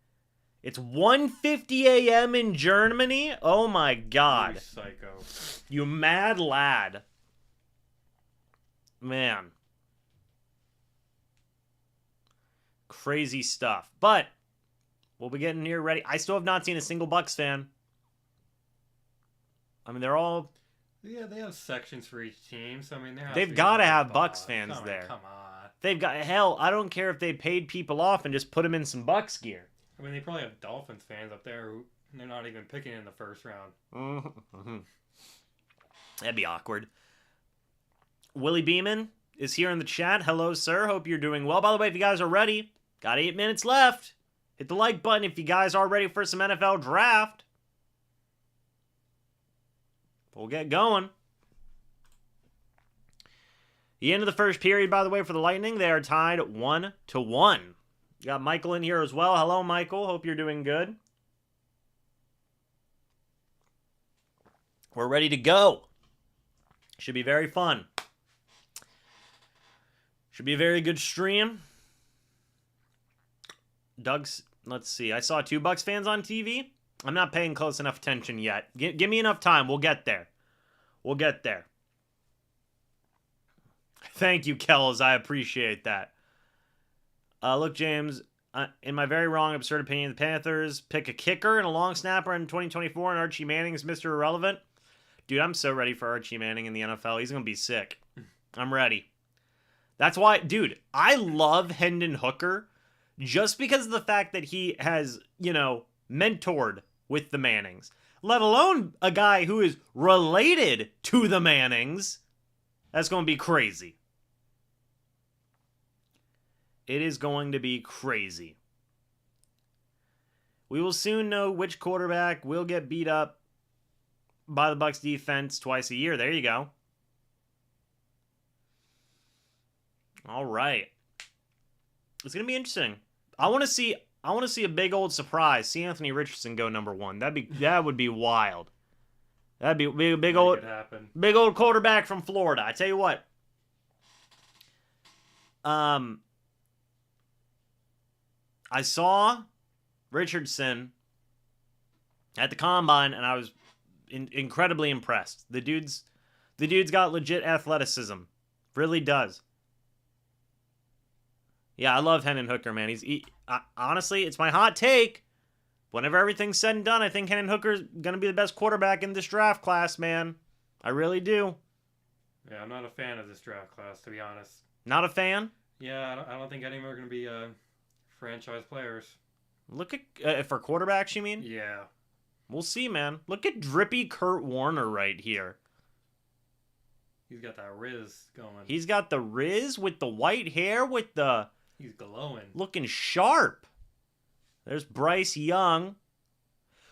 It's 1:50 a.m. in Germany. Oh, my God. You psycho. You mad lad. Man. Crazy stuff. But we'll be getting here ready. I still have not seen a single Bucs fan. I mean, they're all... Yeah, they have sections for each team, so I mean, there has to They've be got to enough have to Bucks buy. fans there. Come on. They've got, hell, I don't care if they paid people off and just put them in some Bucks gear. I mean, they probably have Dolphins fans up there who they're not even picking in the first round. Mm-hmm. That'd be awkward. Willie Beeman is here in the chat. Hello, sir. Hope you're doing well. By the way, if you guys are ready, got 8 minutes left. Hit the like button if you guys are ready for some NFL draft. We'll get going. The end of the first period, by the way, for the Lightning, they are tied 1-1. You got Michael in here as well. Hello, Michael. Hope you're doing good. We're ready to go. Should be very fun. Should be a very good stream. Doug's, let's see. I saw 2 Bucks fans on TV. I'm not paying close enough attention yet. Give me enough time. We'll get there. We'll get there. Thank you, Kells. I appreciate that. Look, James, in my very wrong, absurd opinion, the Panthers pick a kicker and a long snapper in 2024, and Archie Manning is Mr. Irrelevant. Dude, I'm so ready for Archie Manning in the NFL. He's going to be sick. I'm ready. That's why, dude, I love Hendon Hooker just because of the fact that he has, mentored with the Mannings, let alone a guy who is related to the Mannings. That's going to be crazy. It is going to be crazy. We will soon know which quarterback will get beat up by the Bucs defense twice a year. There you go. All right. It's going to be interesting. I want to see a big old surprise. See Anthony Richardson go number 1. That would be wild. That'd be a big old quarterback from Florida. I tell you what. I saw Richardson at the combine, and I was incredibly impressed. The dude's got legit athleticism. Really does. Yeah, I love Hendon Hooker, man. Honestly, it's my hot take. Whenever everything's said and done, I think Hendon Hooker's going to be the best quarterback in this draft class, man. I really do. Yeah, I'm not a fan of this draft class, to be honest. Not a fan? Yeah, I don't think any of them are going to be franchise players. Look at, for quarterbacks, you mean? Yeah. We'll see, man. Look at drippy Kurt Warner right here. He's got that Riz going. He's got the Riz with the white hair, with the... He's glowing. Looking sharp. There's Bryce Young.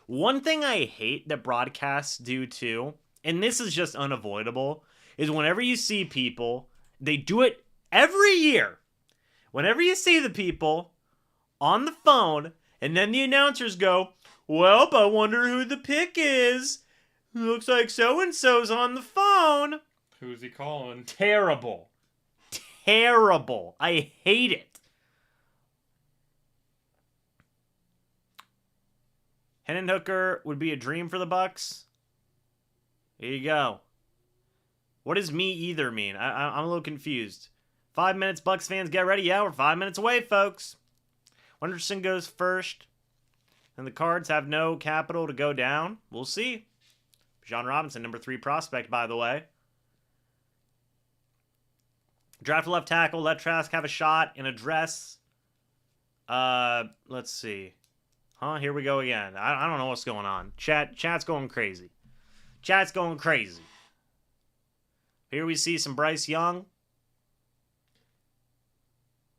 One thing I hate that broadcasts do too, and this is just unavoidable, is whenever you see people, they do it every year. Whenever you see the people on the phone, and then the announcers go, well, I wonder who the pick is. Looks like so-and-so's on the phone. Who's he calling? Terrible. Terrible. I hate it. Hendon Hooker would be a dream for the Bucs. Here you go. What does me either mean? I'm a little confused. 5 minutes, Bucs fans, get ready. Yeah, we're 5 minutes away, folks. Wenderson goes first. And the Cards have no capital to go down. We'll see. John Robinson, number 3 prospect, by the way. Draft left tackle. Let Trask have a shot in a dress. Let's see. Here we go again. I don't know what's going on. Chat's going crazy. Chat's going crazy. Here we see some Bryce Young.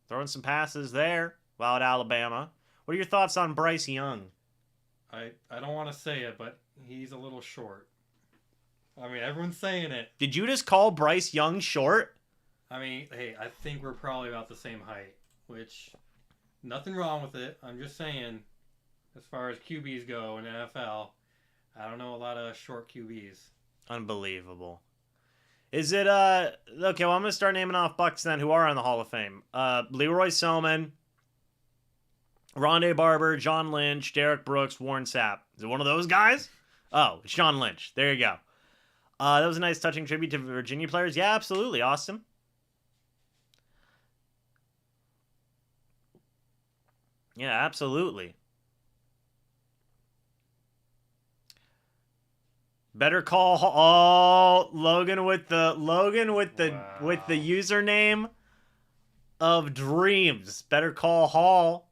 Throwing some passes there while at Alabama. What are your thoughts on Bryce Young? I don't want to say it, but he's a little short. I mean, everyone's saying it. Did you just call Bryce Young short? I mean, hey, I think we're probably about the same height, which, nothing wrong with it. I'm just saying, as far as QBs go in NFL, I don't know a lot of short QBs. Unbelievable. Is it, okay, well, I'm going to start naming off Bucs then who are in the Hall of Fame. Leroy Selman, Rondé Barber, John Lynch, Derek Brooks, Warren Sapp. Is it one of those guys? Oh, it's John Lynch. There you go. That was a nice touching tribute to Virginia players. Yeah, absolutely. Awesome. Yeah, absolutely. Better call. Logan with the Wow. username of dreams. Better call Hall.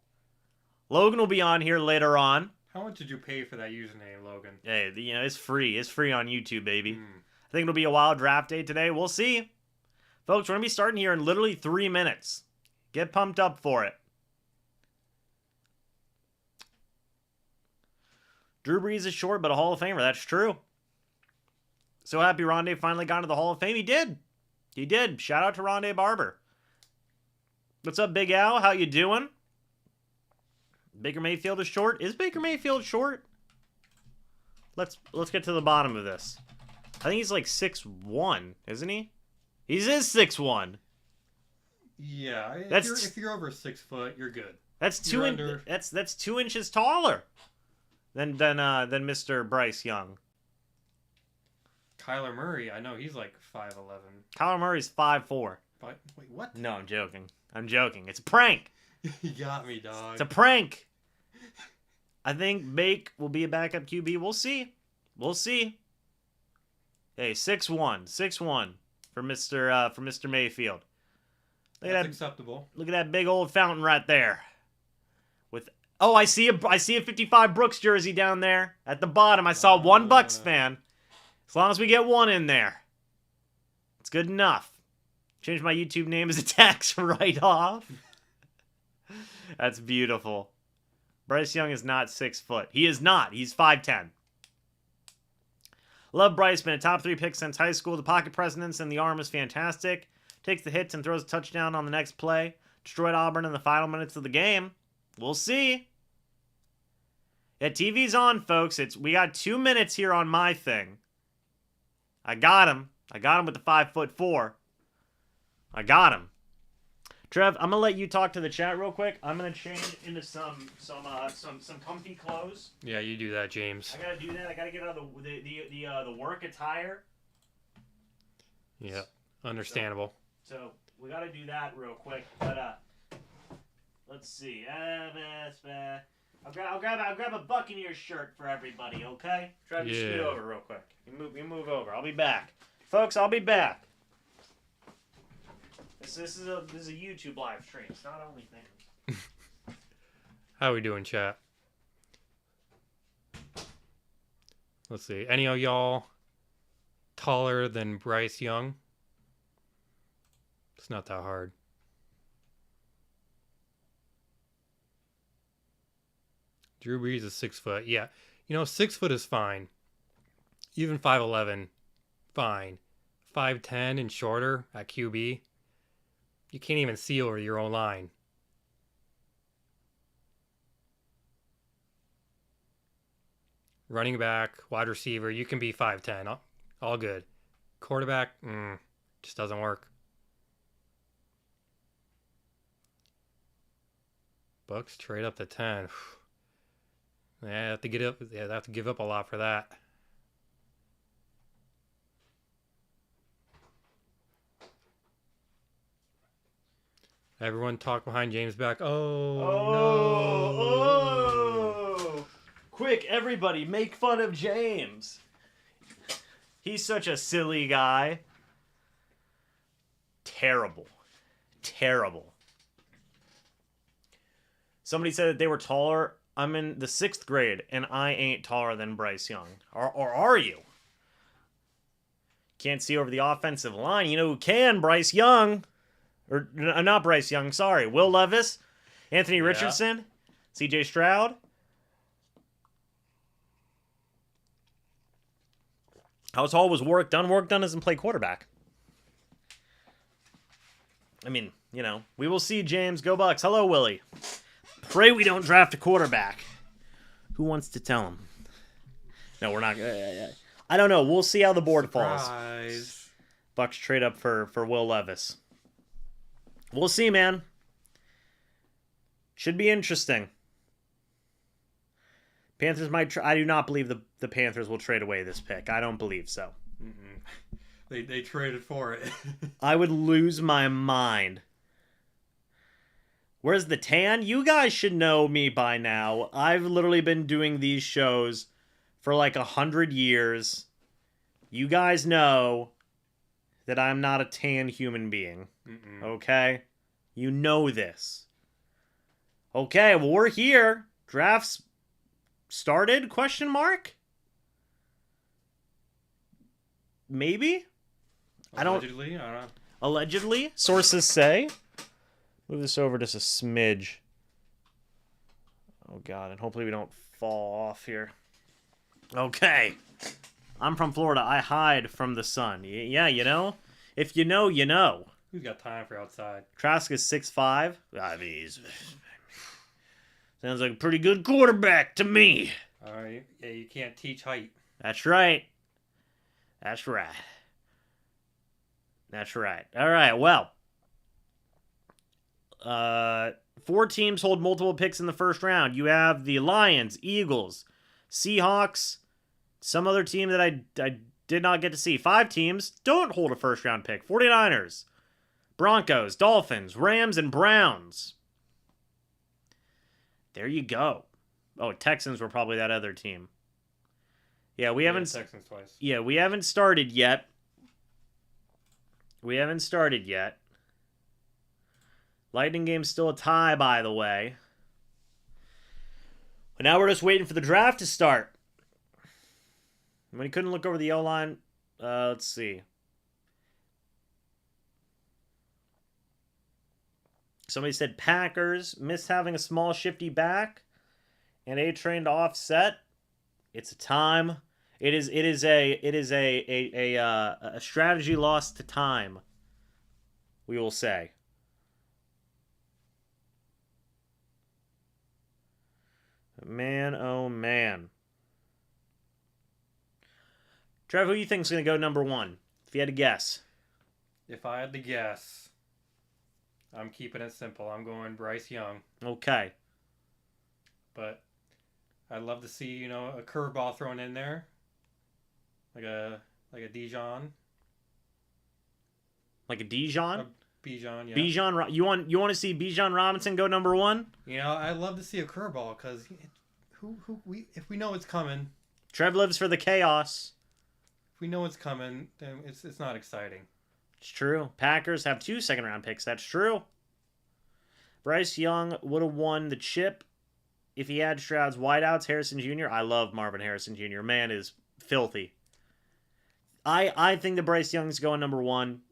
Logan will be on here later on. How much did you pay for that username, Logan? Hey, it's free. It's free on YouTube, baby. Hmm. I think it'll be a wild draft day today. We'll see. Folks, we're going to be starting here in literally 3 minutes. Get pumped up for it. Drew Brees is short, but a Hall of Famer. That's true. So happy Rondé finally got into the Hall of Fame. He did. He did. Shout out to Rondé Barber. What's up, Big Al? How you doing? Baker Mayfield is short. Is Baker Mayfield short? Let's get to the bottom of this. I think he's like 6'1", isn't he? He is 6'1". Yeah, That's if you're over 6 foot, you're good. That's 2 inches taller than Mr. Bryce Young. Kyler Murray, I know he's like 5'11". Kyler Murray's 5'4". But wait, what? No, I'm joking. I'm joking. It's a prank. You got me, dog. It's a prank. I think Bake will be a backup QB. We'll see. We'll see. Hey, 6'1", 6'1" for Mr. Mayfield. That's acceptable. Look at that big old fountain right there. I see a 55 Brooks jersey down there at the bottom. I saw one Bucs fan. As long as we get one in there, it's good enough. Change my YouTube name as a tax write-off. That's beautiful. Bryce Young is not 6 foot. He is not. He's 5'10". Love Bryce. Been a top 3 pick since high school. The pocket presence and the arm is fantastic. Takes the hits and throws a touchdown on the next play. Destroyed Auburn in the final minutes of the game. We'll see. Yeah, TV's on, folks. We got 2 minutes here on my thing. I got him. I got him with the 5'4". I got him. Trev, I'm gonna let you talk to the chat real quick. I'm gonna change into some comfy clothes. Yeah, you do that, James. I gotta do that. I gotta get out of the work attire. Yeah, understandable. So we gotta do that real quick. But let's see. I'll grab a Buccaneers shirt for everybody. Okay? Trev, you scoot over real quick. You move over. I'll be back, folks. I'll be back. This is a YouTube live stream. It's not OnlyFans. How we doing, chat? Let's see. Any of y'all taller than Bryce Young? It's not that hard. Drew Brees is 6 foot. Yeah. 6 foot is fine. Even 5'11", fine. 5'10" and shorter at QB. You can't even see over your own line. Running back, wide receiver, you can be 5'10". All good. Quarterback, just doesn't work. Bucs trade up to 10. They have to give up a lot for that. Everyone talk behind James' back. Oh. Quick, everybody, make fun of James. He's such a silly guy. Terrible. Somebody said that they were taller. I'm in the 6th grade, and I ain't taller than Bryce Young. Or are you? Can't see over the offensive line. You know who can? Bryce Young. Or, not Bryce Young, sorry. Will Levis, Anthony Richardson, C.J. Stroud. How tall was Warwick Dunn? Warwick Dunn doesn't play quarterback. I mean, we will see, James. Go Bucs. Hello, Willie. Pray we don't draft a quarterback. Who wants to tell him? No, we're not. I don't know. We'll see how the board falls. Bucs trade up for Will Levis. We'll see, man. Should be interesting. Panthers might. I do not believe the Panthers will trade away this pick. I don't believe so. They traded for it. I would lose my mind. Where's the tan? You guys should know me by now. I've literally been doing these shows for like 100 years. You guys know that I'm not a tan human being. Mm-mm. Okay? You know this. Okay, well, we're here. Drafts started? Question mark? Maybe? Allegedly, I don't know. Allegedly, sources say. Move this over just a smidge. Oh, God, and hopefully we don't fall off here. Okay. I'm from Florida. I hide from the sun. Yeah, you know? If you know, you know. Who's got time for outside? Trask is 6'5". I mean, he's... sounds like a pretty good quarterback to me. All right. Yeah, you can't teach height. That's right. That's right. That's right. All right, well. 4 teams hold multiple picks in the first round. You have the Lions, Eagles, Seahawks, some other team that I did not get to see. 5 teams don't hold a first round pick. 49ers, Broncos, Dolphins, Rams, and Browns. There you go. Oh, Texans were probably that other team. Yeah, we haven't... Texans twice. Yeah, we haven't started yet. We haven't started yet. Lightning game's still a tie, by the way. But now we're just waiting for the draft to start. When he couldn't look over the O-line, let's see. Somebody said Packers missed having a small shifty back and A-Train to offset. It's a time. It is a strategy lost to time. We will say. Man, oh man. Trev, who do you think is going to go number 1? If you had to guess. If I had to guess, I'm keeping it simple. I'm going Bryce Young. Okay. But I'd love to see, a curveball thrown in there. Like a Dijon. Like a Dijon? Bijan, yeah. Bijan, you want to see Bijan Robinson go number 1? I'd love to see a curveball because if we know it's coming. Trev lives for the chaos. If we know it's coming, then it's not exciting. It's true. Packers have 2 second-round picks. That's true. Bryce Young would have won the chip if he had Stroud's wideouts. Harrison Jr. I love Marvin Harrison Jr. Man is filthy. I think that Bryce Young's going number 1.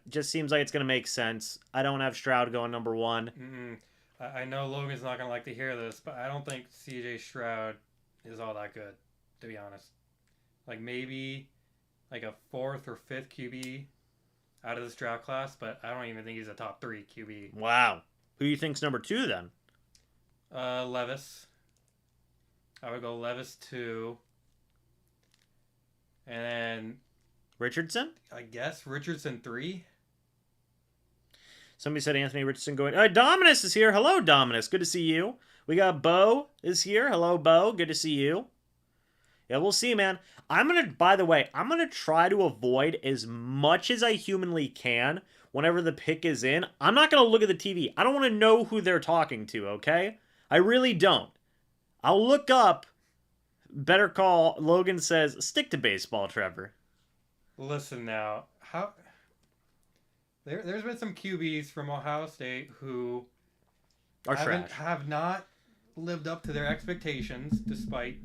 Just seems like it's going to make sense. I don't have Stroud going number 1. Mm-mm. I know Logan's not going to like to hear this, but I don't think CJ Stroud is all that good, to be honest. Like maybe like a 4th or 5th QB out of this draft class, but I don't even think he's a top 3 QB. Wow. Who do you think's number 2 then? Levis. I would go Levis 2. And then Richardson? I guess Richardson 3. Somebody said Anthony Richardson going. Dominus is here. Hello, Dominus. Good to see you. We got Bo is here. Hello, Bo. Good to see you. Yeah, we'll see, man. By the way, I'm going to try to avoid as much as I humanly can whenever the pick is in. I'm not going to look at the TV. I don't want to know who they're talking to, okay? I really don't. I'll look up. Better call. Logan says, stick to baseball, Trevor. Listen now. There's been some QBs from Ohio State who have not lived up to their expectations despite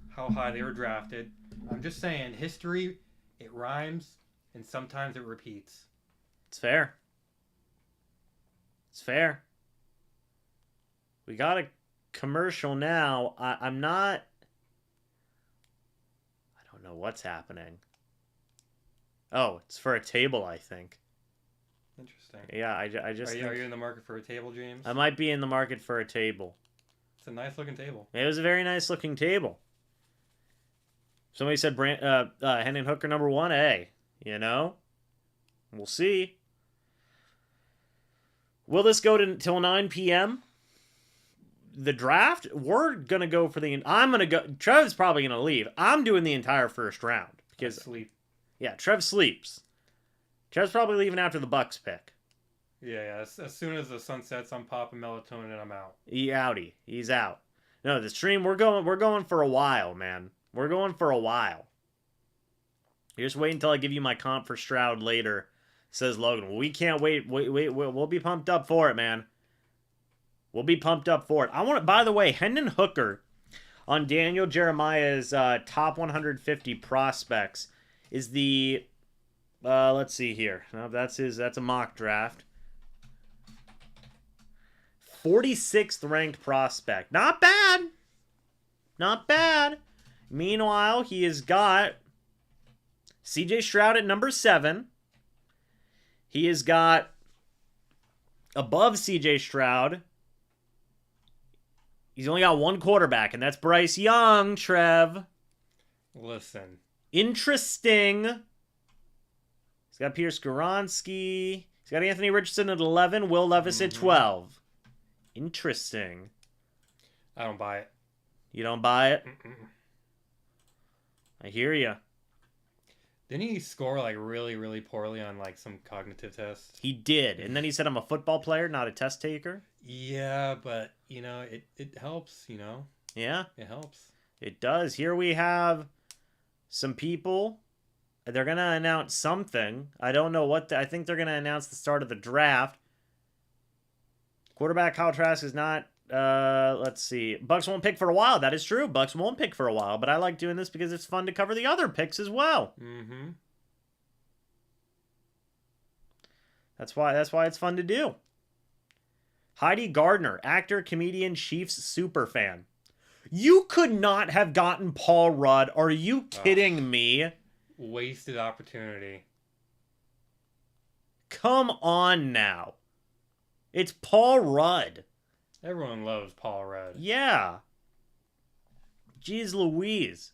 how high they were drafted. I'm just saying, history, it rhymes, and sometimes it repeats. It's fair. It's fair. We got a commercial now. I don't know what's happening. Oh, it's for a table, I think. Interesting. Yeah, I just. Are you in the market for a table, James? I might be in the market for a table. It's a nice looking table. It was a very nice looking table. Somebody said Hendon Hooker number 1. Hey, we'll see. Will this go till 9 p.m.? The draft? We're going to go for I'm going to go. Trev's probably going to leave. I'm doing the entire first round. Because sleep. Yeah, Trev sleeps. Trev's probably leaving after the Bucs pick. Yeah. As soon as the sun sets, I'm popping melatonin and I'm out. He's out. No, the stream, we're going for a while, man. We're going for a while. You're just waiting until I give you my comp for Stroud later, says Logan. Well, we can't wait. We'll be pumped up for it, man. We'll be pumped up for it. I want to, by the way, Hendon Hooker on Daniel Jeremiah's top 150 prospects is the, let's see here. No, that's a mock draft. 46th ranked prospect. Not bad. Not bad. Meanwhile, he has got CJ Stroud at number 7. He has got above CJ Stroud. He's only got one quarterback, and that's Bryce Young, Trev. Listen. Interesting. He's got Peter Skoronski. He's got Anthony Richardson at 11, Will Levis at 12. Interesting. I don't buy it. You don't buy it? Mm-mm. I hear you. Didn't he score like really, really poorly on like some cognitive test? He did. And then he said, I'm a football player, not a test taker. Yeah, but, you know, it helps, you know? Yeah? It helps. It does. Here we have some people. They're going to announce something. I don't know what. I think they're going to announce the start of the draft. Quarterback Kyle Trask is not. Let's see. Bucs won't pick for a while. That is true. Bucs won't pick for a while. But I like doing this because it's fun to cover the other picks as well. Mm-hmm. That's why it's fun to do. Heidi Gardner, actor, comedian, Chiefs superfan. You could not have gotten Paul Rudd. Are you kidding me? Wasted opportunity. Come on now. It's Paul Rudd. Everyone loves Paul Rudd. Yeah. Jeez Louise.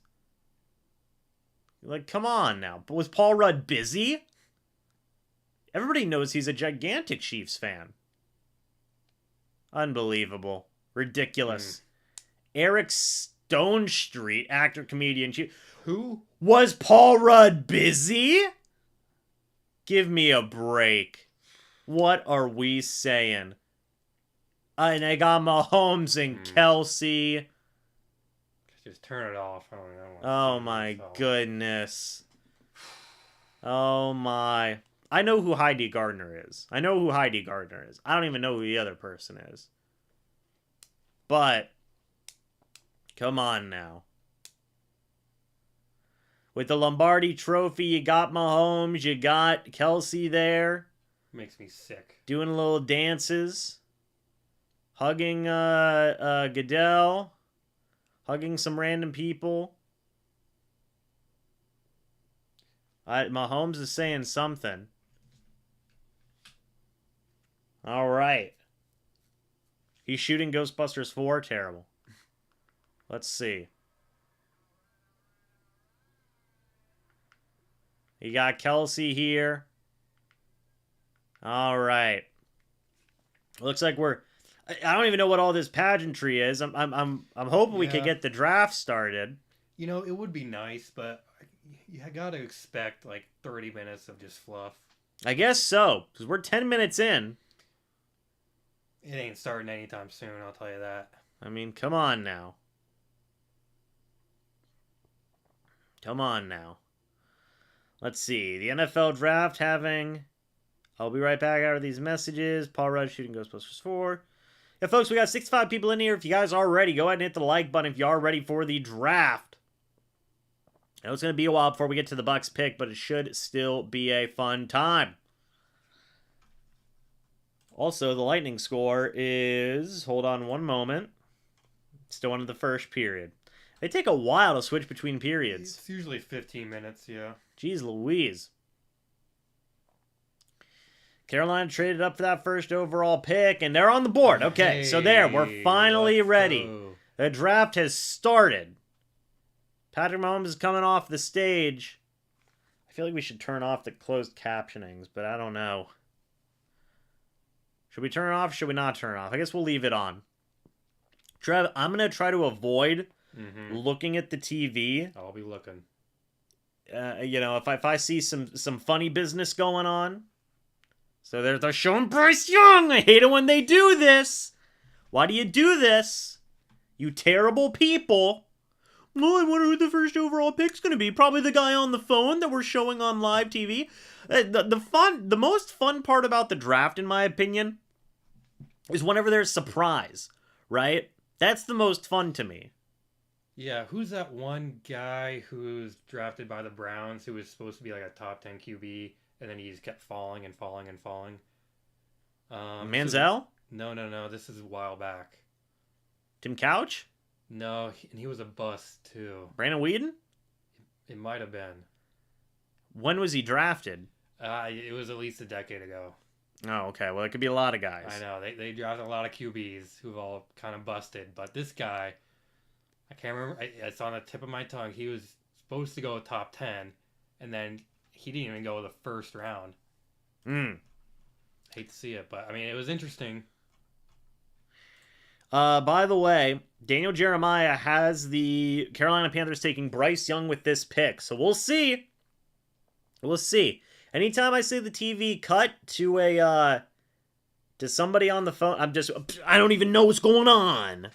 Like, come on now. But was Paul Rudd busy? Everybody knows he's a gigantic Chiefs fan. Unbelievable. Ridiculous. Eric Stonestreet, actor, comedian, Chief. Who? Was Paul Rudd busy? Give me a break. What are we saying? And I got Mahomes and Kelsey. Just turn it off. I don't know. Oh my goodness. Oh my. I know who Heidi Gardner is. I don't even know who the other person is. But, come on now. With the Lombardi Trophy, you got Mahomes, you got Kelsey there. Makes me sick. Doing little dances. Hugging Goodell. Hugging some random people. Mahomes is saying something. All right. He's shooting Ghostbusters 4. Terrible. Let's see. You got Kelsey here. All right. Looks like I don't even know what all this pageantry is. I'm hoping we could get the draft started. You know, it would be nice, but you got to expect like 30 minutes of just fluff. I guess so, because we're 10 minutes in. It ain't starting anytime soon, I'll tell you that. I mean, come on now. Come on now. Let's see. The NFL draft having... I'll be right back after these messages. Paul Rudd shooting Ghostbusters 4. Yeah, folks, we got 65 people in here. If you guys are ready, go ahead and hit the like button if you are ready for the draft. I know it's going to be a while before we get to the Bucs pick, but it should still be a fun time. Also, the Lightning score is... Hold on one moment. Still into the first period. They take a while to switch between periods. It's usually 15 minutes, yeah. Jeez Louise. Carolina traded up for that first overall pick, and they're on the board. Okay, hey, so there, we're finally ready. Go. The draft has started. Patrick Mahomes is coming off the stage. I feel like we should turn off the closed captionings, but I don't know. Should we turn it off or should we not turn it off? I guess we'll leave it on. Trev, I'm going to try to avoid looking at the TV. I'll be looking. You know, if I see some funny business going on. So they're showing Bryce Young. I hate it when they do this. Why do you do this? You terrible people. Well, I wonder who the first overall pick's going to be. Probably the guy on the phone that we're showing on live TV. The most fun part about the draft, in my opinion, is whenever there's surprise, right? That's the most fun to me. Yeah, who's that one guy who's drafted by the Browns who was supposed to be like a top 10 QB, and then he just kept falling and falling and falling? Manziel? No. This is a while back. Tim Couch? No, and he was a bust too. Brandon Whedon? It might have been. When was he drafted? It was at least a decade ago. Oh, okay. Well, it could be a lot of guys. I know. They drafted a lot of QBs who've all kind of busted. But this guy, I can't remember. It's on the tip of my tongue. He was supposed to go top 10, and then he didn't even go the first round. Hate to see it, but I mean, it was interesting. By the way, Daniel Jeremiah has the Carolina Panthers taking Bryce Young with this pick. So we'll see. We'll see. Anytime I see the TV cut to somebody on the phone, I don't even know what's going on.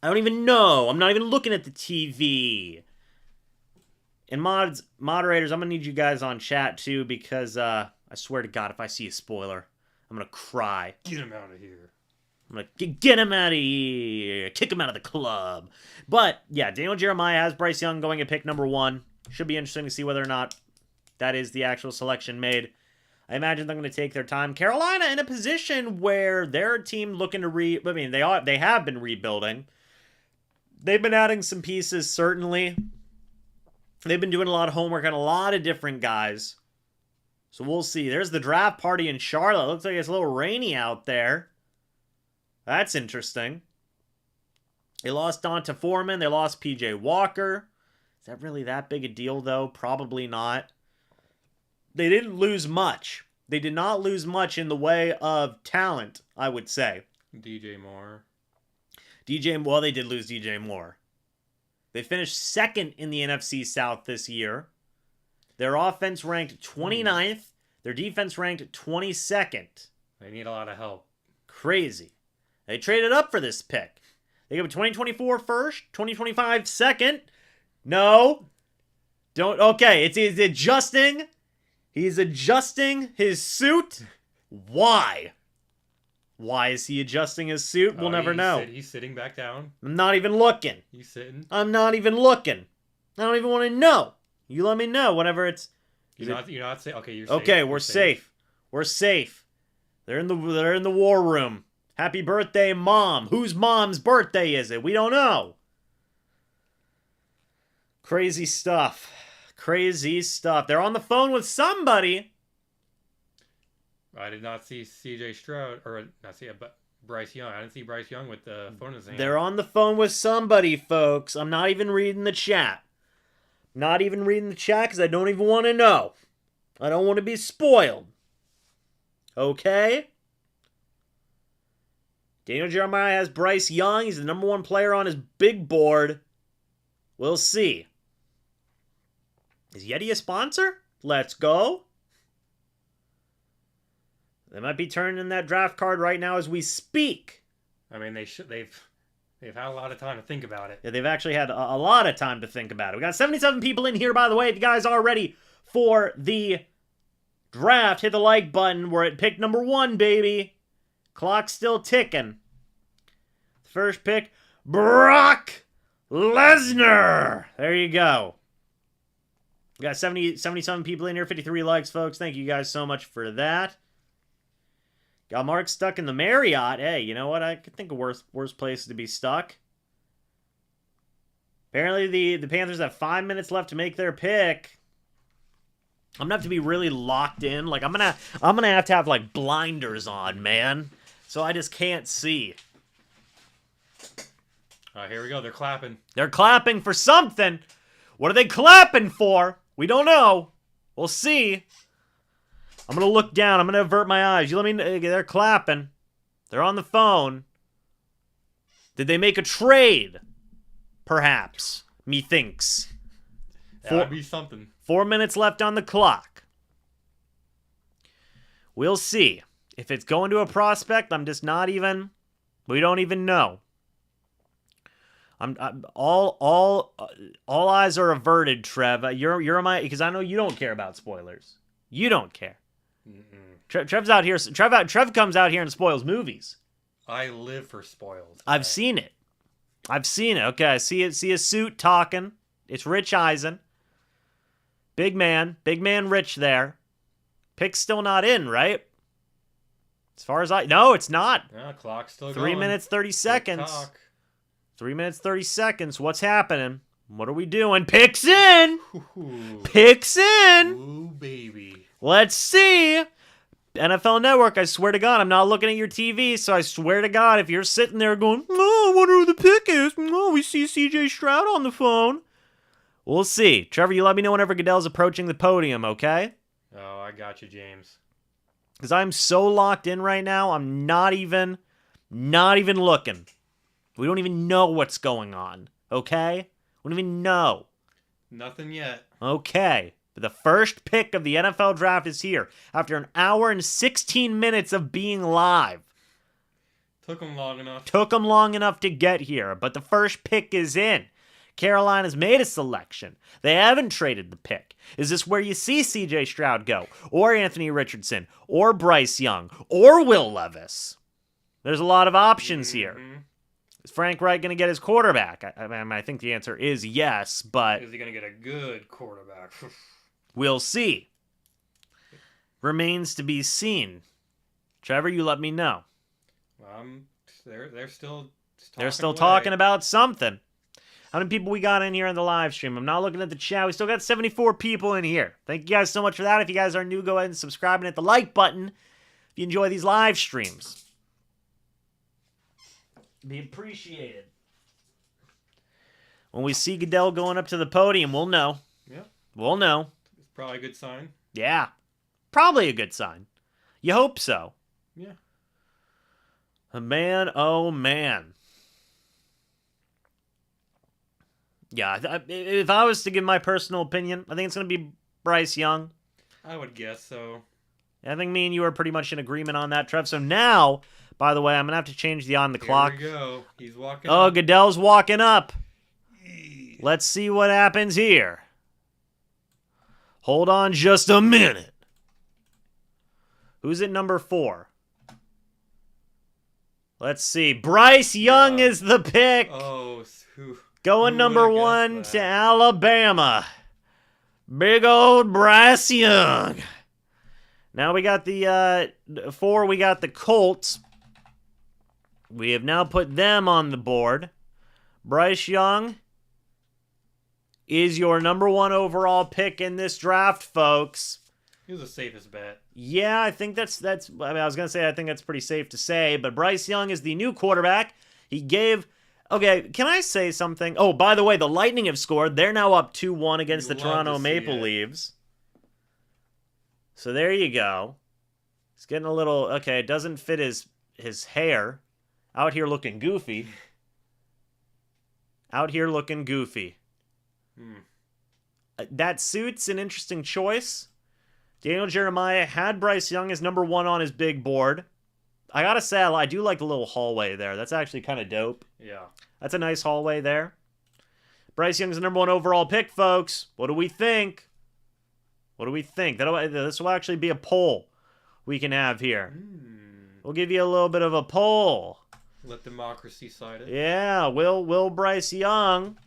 I don't even know. I'm not even looking at the TV. And moderators, I'm going to need you guys on chat too, because I swear to God, if I see a spoiler, I'm going to cry. Get him out of here. I'm going to get him out of here. Kick him out of the club. But, yeah, Daniel Jeremiah has Bryce Young going at pick number 1. Should be interesting to see whether or not that is the actual selection made. I imagine they're going to take their time. Carolina in a position where they're a team looking to they have been rebuilding. They've been adding some pieces, certainly. They've been doing a lot of homework on a lot of different guys. So we'll see. There's the draft party in Charlotte. Looks like it's a little rainy out there. That's interesting. They lost Donta Foreman. They lost PJ Walker. Is that really that big a deal, though? Probably not. They didn't lose much. They did not lose much in the way of talent, I would say. DJ Moore. Well, they did lose DJ Moore. They finished second in the NFC South this year. Their offense ranked 29th. Their defense ranked 22nd. They need a lot of help. Crazy. They traded up for this pick. They gave a 2024 first, 2025 second. No. Don't. Okay, it's adjusting. He's adjusting his suit. Why? Why is he adjusting his suit? We'll never know. He's sitting back down. I'm not even looking. He's sitting. I'm not even looking. I don't even want to know. You let me know whenever it's... You're not safe. Okay, you're safe. Okay, we're safe. We're safe. They're in the war room. Happy birthday, Mom. Whose mom's birthday is it? We don't know. Crazy stuff. Crazy stuff. They're on the phone with somebody. I did not see CJ Stroud, or not see it, but Bryce Young. I didn't see Bryce Young with the phone in his hand. They're on the phone with somebody, folks. I'm not even reading the chat. Not even reading the chat because I don't even want to know. I don't want to be spoiled. Okay? Daniel Jeremiah has Bryce Young. He's the number 1 player on his big board. We'll see. Is Yeti a sponsor? Let's go. They might be turning in that draft card right now as we speak. I mean, they've had a lot of time to think about it. Yeah, they've actually had a lot of time to think about it. We got 77 people in here, by the way. If you guys are ready for the draft, hit the like button. We're at pick number 1, baby. Clock's still ticking. First pick, Brock Lesnar. There you go. We got 77 people in here, 53 likes, folks. Thank you guys so much for that. Got Mark stuck in the Marriott. Hey, you know what? I could think of worse places to be stuck. Apparently, the Panthers have 5 minutes left to make their pick. I'm gonna have to be really locked in. Like I'm gonna have to have like blinders on, man. So I just can't see. Here we go. They're clapping. They're clapping for something. What are they clapping for? We don't know. We'll see. I'm going to look down. I'm going to avert my eyes. You let me know. They're clapping. They're on the phone. Did they make a trade? Perhaps. Methinks. That would be something. 4 minutes left on the clock. We'll see. If it's going to a prospect, I'm just not even... We don't even know. I'm all eyes are averted, Trev. You're my, because I know you don't care about spoilers. You don't care. Trev's out here. Trev comes out here and spoils movies. I live for spoils. I've seen it. Okay, I see it. See a suit talking. It's Rich Eisen. Big man Rich there. Pick's still not in, right? As far as no, it's not. Yeah, clock's still 3 going. minutes 30 seconds. 3 minutes 30 seconds. What's happening? What are we doing? Pick's in. Pick's in. Ooh, baby. Let's see. NFL Network, I swear to God, I'm not looking at your TV, so I swear to God, if you're sitting there going, oh, I wonder who the pick is. Oh, we see CJ Stroud on the phone. We'll see. Trevor, you let me know whenever Goodell's approaching the podium, okay? Oh, I got you, James. Because I'm so locked in right now, I'm not even looking. We don't even know what's going on, okay? We don't even know. Nothing yet. Okay. But the first pick of the NFL draft is here after an hour and 16 minutes of being live. Took them long enough to get here, but the first pick is in. Carolina's made a selection. They haven't traded the pick. Is this where you see CJ Stroud go? Or Anthony Richardson? Or Bryce Young? Or Will Levis? There's a lot of options here. Is Frank Reich going to get his quarterback? I think the answer is yes, but... Is he going to get a good quarterback? We'll see. Remains to be seen. Trevor, you let me know. They're still talking about something. How many people we got in here on the live stream? I'm not looking at the chat. We still got 74 people in here. Thank you guys so much for that. If you guys are new, go ahead and subscribe and hit the like button if you enjoy these live streams. Be appreciated. When we see Goodell going up to the podium, we'll know. Yeah. We'll know. It's probably a good sign. Yeah. Probably a good sign. You hope so. Yeah. Man, oh man. Yeah, if I was to give my personal opinion, I think it's going to be Bryce Young. I would guess so. I think me and you are pretty much in agreement on that, Trev. So now, by the way, I'm going to have to change the on the clock. Here we go. He's walking up. Oh, Goodell's walking up. Let's see what happens here. Hold on just a minute. Who's at number 4? Let's see. Bryce Young is the pick. Oh, Going number 1 to Alabama. Big old Bryce Young. Now we got the 4. We got the Colts. We have now put them on the board. Bryce Young is your number 1 overall pick in this draft, folks. He was the safest bet. Yeah, I think that's. I mean, I was gonna say I think that's pretty safe to say. But Bryce Young is the new quarterback. He gave. Okay, can I say something? Oh, by the way, the Lightning have scored. They're now up 2-1 against the Toronto Maple Leafs. So there you go. He's getting a little... Okay, it doesn't fit his hair. Out here looking goofy. That suit's an interesting choice. Daniel Jeremiah had Bryce Young as number 1 on his big board. I gotta say, I do like the little hallway there. That's actually kind of dope. Yeah. That's a nice hallway there. Bryce Young's the number 1 overall pick, folks. What do we think? This will actually be a poll we can have here. We'll give you a little bit of a poll. Let democracy side it. Yeah, will Bryce Young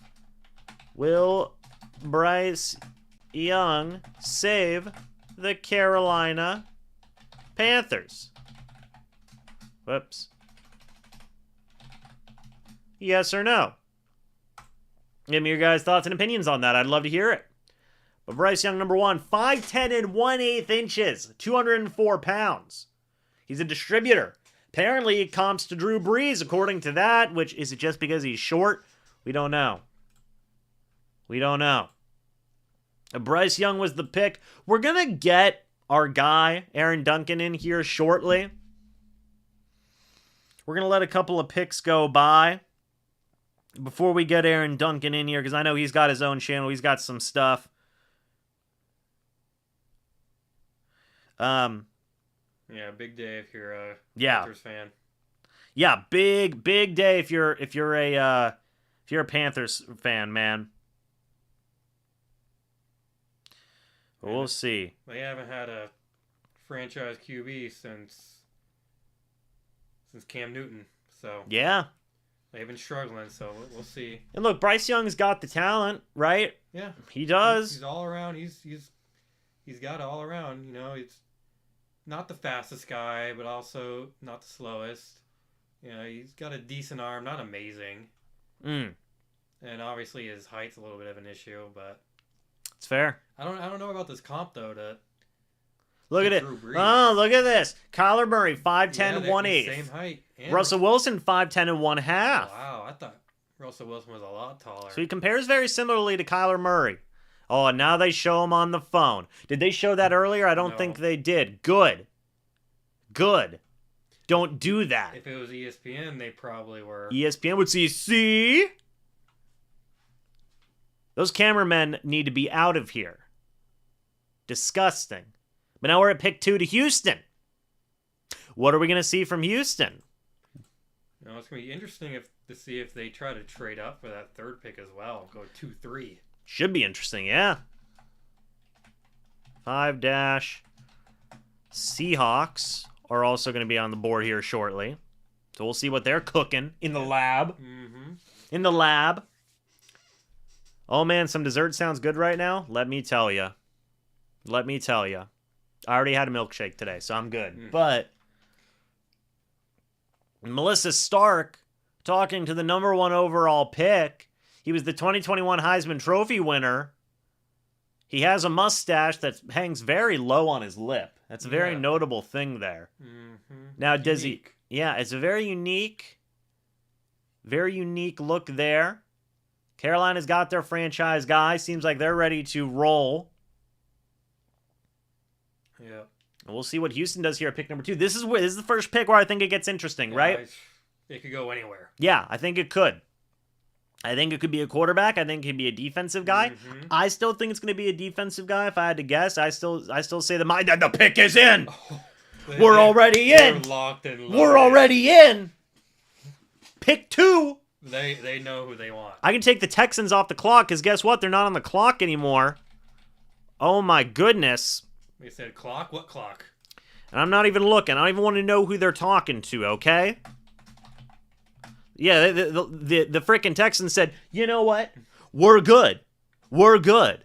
save the Carolina Panthers? Whoops. Yes or no? Give me your guys' thoughts and opinions on that. I'd love to hear it. But Bryce Young, number 1, 5'10 and 1/8 inches, 204 pounds. He's a distributor. Apparently, he comps to Drew Brees, according to that, which is it just because he's short? We don't know. Bryce Young was the pick. We're going to get our guy, Aaron Duncan, in here shortly. We're going to let a couple of picks go by before we get Aaron Duncan in here, because I know he's got his own channel. He's got some stuff. Yeah, big day if you're a Panthers fan. Yeah, big day if you're If you're a Panthers fan, man. We'll see. They haven't had a franchise QB since Cam Newton. So Yeah. they've been struggling, so we'll see. And look, Bryce Young's got the talent, right? Yeah. He does. He's all around. He's got it all around. You know, he's not the fastest guy, but also not the slowest. You know, he's got a decent arm, not amazing. And obviously his height's a little bit of an issue, but It's fair. I don't know about this comp though. Look at it. Oh, look at this. Kyler Murray, 5'10", Yeah, 1/8. same height. And Russell Wilson, 5'10" and 1/2. Wow, I thought Russell Wilson was a lot taller. So he compares very similarly to Kyler Murray. Oh, and now they show him on the phone. Did they show that earlier? I don't No. think they did. Good. Good. Don't do that. If it was ESPN, they probably were. ESPN would see, those cameramen need to be out of here. Disgusting. But now we're at pick 2 to Houston. What are we going to see from Houston? You know, it's going to be interesting to see if they try to trade up for that third pick as well. Go 2-3. Should be interesting, yeah. 5- Seahawks are also going to be on the board here shortly. So we'll see what they're cooking in the lab. Mm-hmm. In the lab. Oh, man, some dessert sounds good right now. Let me tell you. Let me tell you. I already had a milkshake today, so I'm good. But Melissa Stark talking to the number 1 overall pick. He was the 2021 Heisman Trophy winner. He has a mustache that hangs very low on his lip. That's a very notable thing there. Mm-hmm. Now, does he... Yeah, it's a very unique look there. Carolina's got their franchise guy. Seems like they're ready to roll. Yeah. And we'll see what Houston does here at pick number 2. This is the first pick where I think it gets interesting, right? It could go anywhere. Yeah, I think it could. I think it could be a quarterback. I think it could be a defensive guy. Mm-hmm. I still think it's going to be a defensive guy. If I had to guess, I still say that the pick is in. We're already in. Locked and loaded. We're already in. Pick 2. They know who they want. I can take the Texans off the clock because guess what? They're not on the clock anymore. Oh my goodness. They said clock? What clock? And I'm not even looking. I don't even want to know who they're talking to, okay? Yeah, the frickin' Texans said, you know what? We're good. We're good.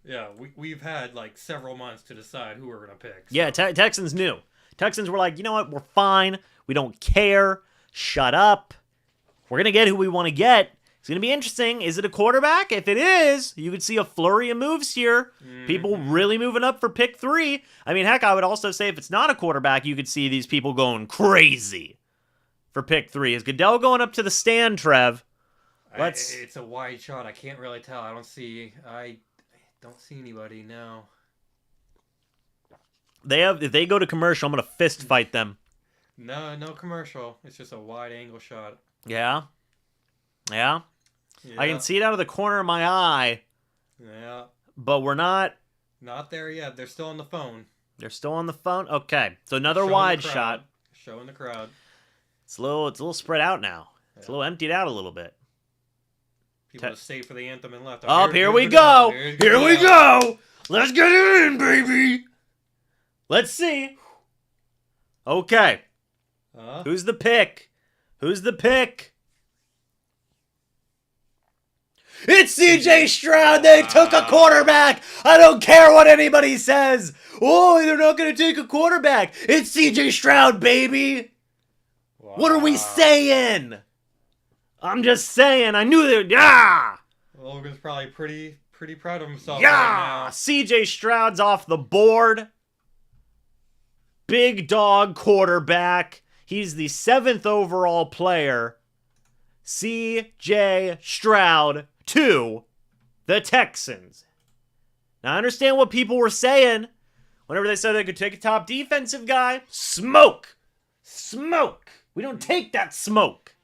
Yeah, we've had like several months to decide who we're going to pick. So. Yeah, Texans knew. Texans were like, you know what? We're fine. We don't care. Shut up. We're going to get who we want to get. It's going to be interesting. Is it a quarterback? If it is, you could see a flurry of moves here. Mm-hmm. People really moving up for pick 3. I mean, heck, I would also say if it's not a quarterback, you could see these people going crazy for pick 3. Is Goodell going up to the stand, Trev? It's a wide shot. I can't really tell. I don't see anybody, no. If they go to commercial, I'm going to fist fight them. No commercial. It's just a wide angle shot. Yeah? I can see it out of the corner of my eye. Yeah. But we're not there yet. They're still on the phone. They're still on the phone? Okay. So another wide shot. Showing the crowd. It's a little spread out now. It's a little emptied out a little bit. People to stay for the anthem and left. Here we go. Here we go. Let's get it in, baby. Let's see. Okay. Who's the pick? It's CJ Stroud. They took a quarterback. I don't care what anybody says. Oh, they're not going to take a quarterback. It's CJ Stroud, baby. Wow. What are we saying? I'm just saying. I knew they would. Yeah. Logan's probably pretty proud of himself right now. CJ Stroud's off the board. Big dog quarterback. He's the 7th overall player. CJ Stroud to the Texans. Now, I understand what people were saying whenever they said they could take a top defensive guy. Smoke. We don't take that smoke.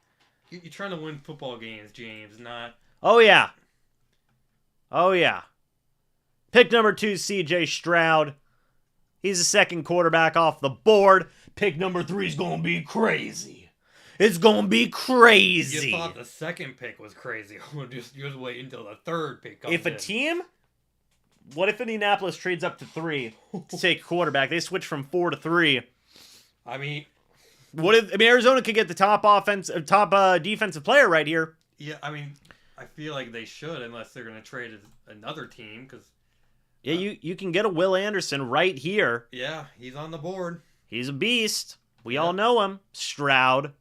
You're trying to win football games, James, not... Oh, yeah. Pick number 2, CJ Stroud. He's the 2nd quarterback off the board. Pick number 3 is going to be crazy. It's gonna be crazy. You thought the second pick was crazy. Just wait until the third pick comes If a team, what if Indianapolis trades up to 3 to take quarterback? They switch from 4 to 3. I mean, Arizona could get the top defensive player right here. yeah, I mean, I feel like they should, unless they're gonna trade another team, because yeah, you can get a Will Anderson right here. yeah, he's on the board. He's a beast. We all know him. Stroud.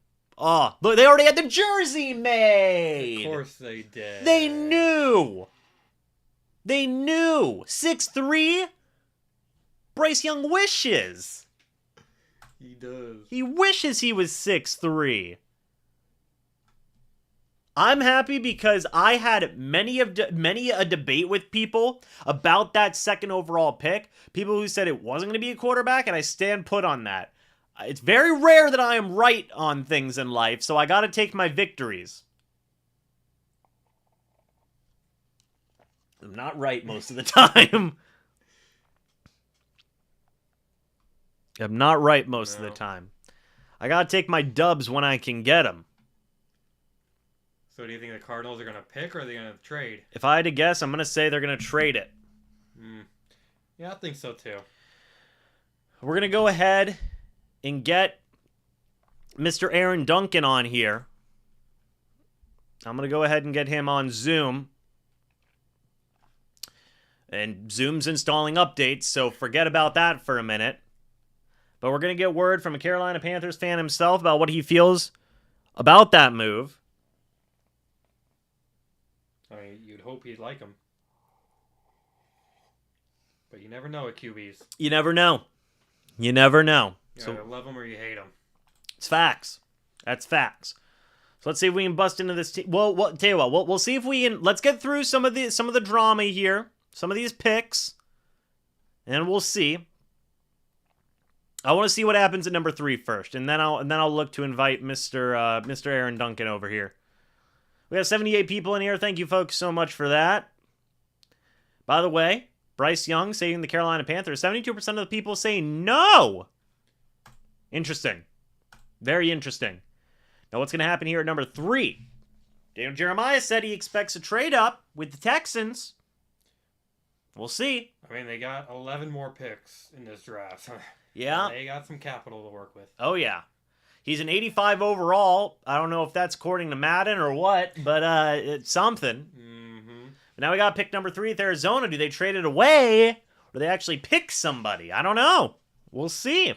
Oh, look, they already had the jersey made. Of course they did. They knew. 6'3". Bryce Young wishes. He does. He wishes he was 6'3". I'm happy because I had many a debate with people about that second overall pick. People who said it wasn't going to be a quarterback, and I stand put on that. It's very rare that I am right on things in life, so I got to take my victories. I'm not right most of the time. I'm not right most of the time. I got to take my dubs when I can get them. So do you think the Cardinals are going to pick, or are they going to trade? If I had to guess, I'm going to say they're going to trade it. Yeah, I think so too. We're going to go ahead and get Mr. Aaron Duncan on here. I'm going to go ahead and get him on Zoom. And Zoom's installing updates, so forget about that for a minute. But we're going to get word from a Carolina Panthers fan himself about what he feels about that move. I mean, you'd hope he'd like him. But you never know with QBs. You never know. You never know. You either love him or you hate him. It's facts. That's facts. So let's see if we can bust into this team. Well, tell you what, we'll see if we can. Let's get through some of the drama here, some of these picks, and we'll see. I want to see what happens at number 3 first, and then I'll look to invite Mr. Aaron Duncan over here. We have 78 people in here. Thank you, folks, so much for that. By the way, Bryce Young saving the Carolina Panthers. 72% of the people say no. Interesting. Very interesting. Now, what's going to happen here at number 3? Daniel Jeremiah said he expects a trade up with the Texans. We'll see. I mean, they got 11 more picks in this draft. Yeah. They got some capital to work with. Oh, yeah. He's an 85 overall. I don't know if that's according to Madden or what, but it's something. Mm-hmm. But now we got pick number 3 at Arizona. Do they trade it away, or do they actually pick somebody? I don't know. We'll see.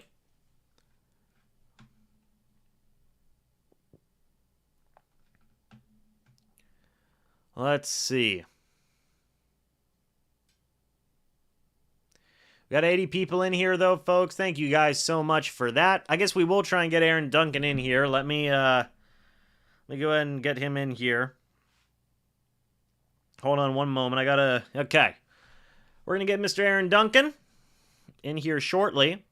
Let's see. We got 80 people in here, though, folks. Thank you guys so much for that. I guess we will try and get Aaron Duncan in here. Let me go ahead and get him in here. Hold on one moment. Okay. We're going to get Mr. Aaron Duncan in here shortly.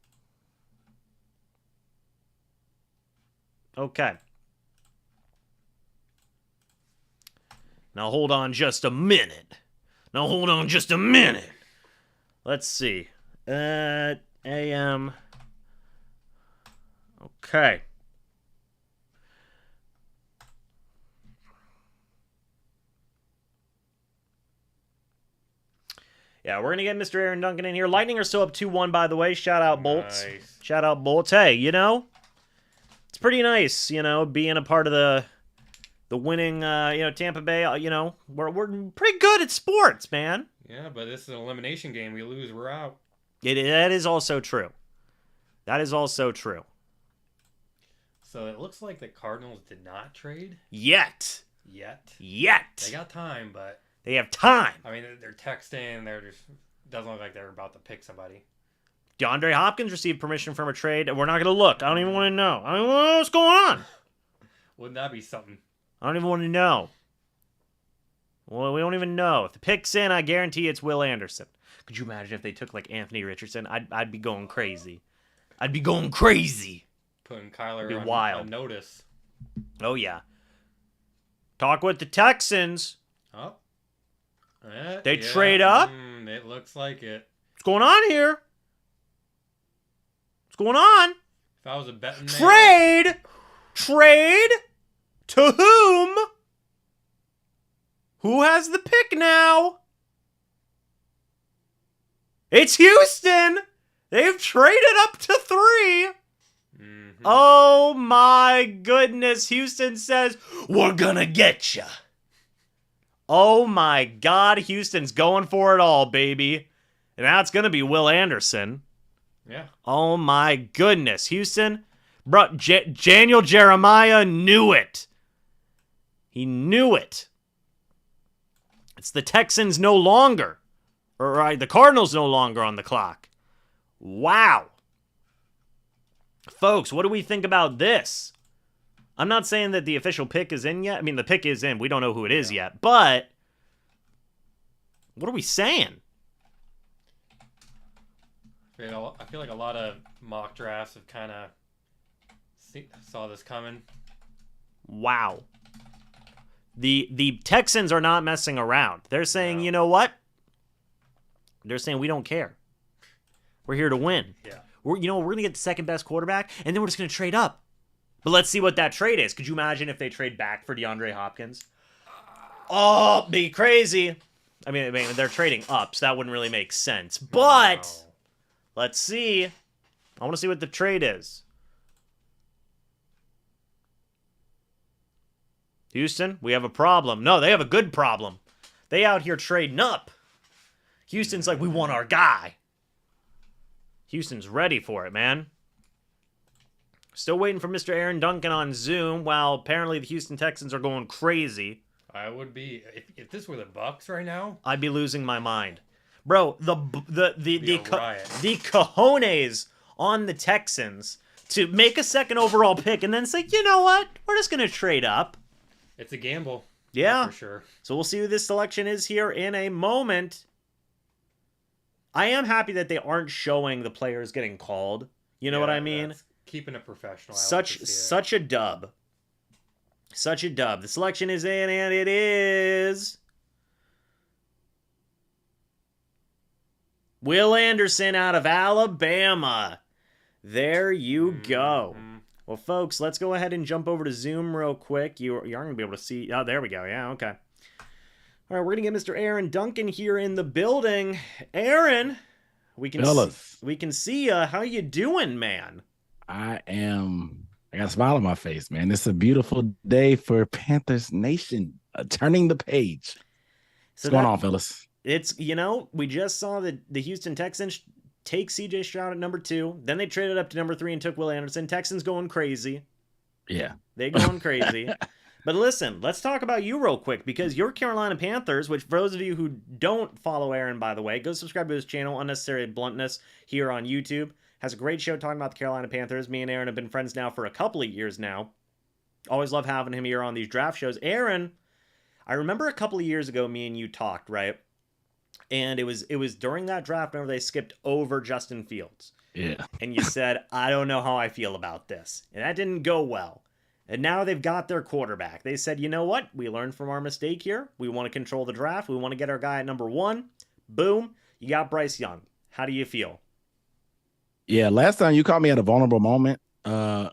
Okay. Now, hold on just a minute. Let's see. AM. Okay. Yeah, we're going to get Mr. Aaron Duncan in here. Lightning are still up 2-1, by the way. Shout out, Bolts. Nice. Shout out, Bolts. Hey, it's pretty nice, being a part of the winning, Tampa Bay. We're pretty good at sports, man. Yeah, but this is an elimination game. We lose, we're out. That is also true. So it looks like the Cardinals did not trade Yet. They got time, but They have time. I mean, they're texting. They're just doesn't look like they're about to pick somebody. DeAndre Hopkins received permission from a trade. We're not going to look. I don't even want to know. I don't even want to know what's going on. Wouldn't that be something? I don't even want to know. Well, we don't even know. If the pick's in, I guarantee it's Will Anderson. Could you imagine if they took like Anthony Richardson? I'd be going crazy. Putting Kyler on notice. Oh, yeah. Talk with the Texans. Oh. They trade up? It looks like it. What's going on here? What's going on? If I was a betting man. Trade! Trade to whom? Who has the pick now? It's Houston. They've traded up to 3. Mm-hmm. Oh my goodness. Houston says, we're gonna get ya. Oh my God. Houston's going for it all, baby. And now it's gonna be Will Anderson. Yeah. Oh my goodness. Houston, bro, Daniel Jeremiah knew it. He knew it. It's the Texans no longer. Or the Cardinals no longer on the clock. Wow. Folks, what do we think about this? I'm not saying that the official pick is in yet. I mean, the pick is in. We don't know who it is yet. But what are we saying? I feel like a lot of mock drafts have kind of saw this coming. Wow. The Texans are not messing around. They're saying, you know what? They're saying we don't care. We're here to win. Yeah. We're going to get the second best quarterback, and then we're just going to trade up. But let's see what that trade is. Could you imagine if they trade back for DeAndre Hopkins? Oh, be crazy. I mean, they're trading up, so that wouldn't really make sense. But let's see. I want to see what the trade is. Houston, we have a problem. No, they have a good problem. They out here trading up. Houston's like, we want our guy. Houston's ready for it, man. Still waiting for Mr. Aaron Duncan on Zoom, while apparently the Houston Texans are going crazy. I would be if this were the Bucs right now. I'd be losing my mind, bro. The cojones on the Texans to make a second overall pick and then say, you know what, we're just gonna trade up. It's a gamble. Yeah, for sure. So we'll see who this selection is here in a moment. I am happy that they aren't showing the players getting called. You know what I mean? Keeping it professional. Such a dub. Such a dub. The selection is in, and it is Will Anderson out of Alabama. There you go. Well, folks, let's go ahead and jump over to Zoom real quick. You aren't going to be able to see. Oh, there we go. Yeah, okay. All right, we're going to get Mr. Aaron Duncan here in the building. Aaron, we can see you. How you doing, man? I got a smile on my face, man. It's a beautiful day for Panthers Nation. Turning the page. What's going on, fellas? It's, we just saw the Houston Texans take CJ Stroud at number 2. Then they traded up to number 3 and took Will Anderson. Texans going crazy. Yeah. They going crazy. But listen, let's talk about you real quick, because your Carolina Panthers, which for those of you who don't follow Aaron, by the way, go subscribe to his channel, Unnecessary Bluntness, here on YouTube. Has a great show talking about the Carolina Panthers. Me and Aaron have been friends now for a couple of years now. Always love having him here on these draft shows. Aaron, I remember a couple of years ago, me and you talked, right? And it was during that draft, remember they skipped over Justin Fields. Yeah. And you said, I don't know how I feel about this. And that didn't go well. And now they've got their quarterback. They said, you know what? We learned from our mistake here. We want to control the draft. We want to get our guy at number 1. Boom. You got Bryce Young. How do you feel? Yeah, last time you caught me at a vulnerable moment. I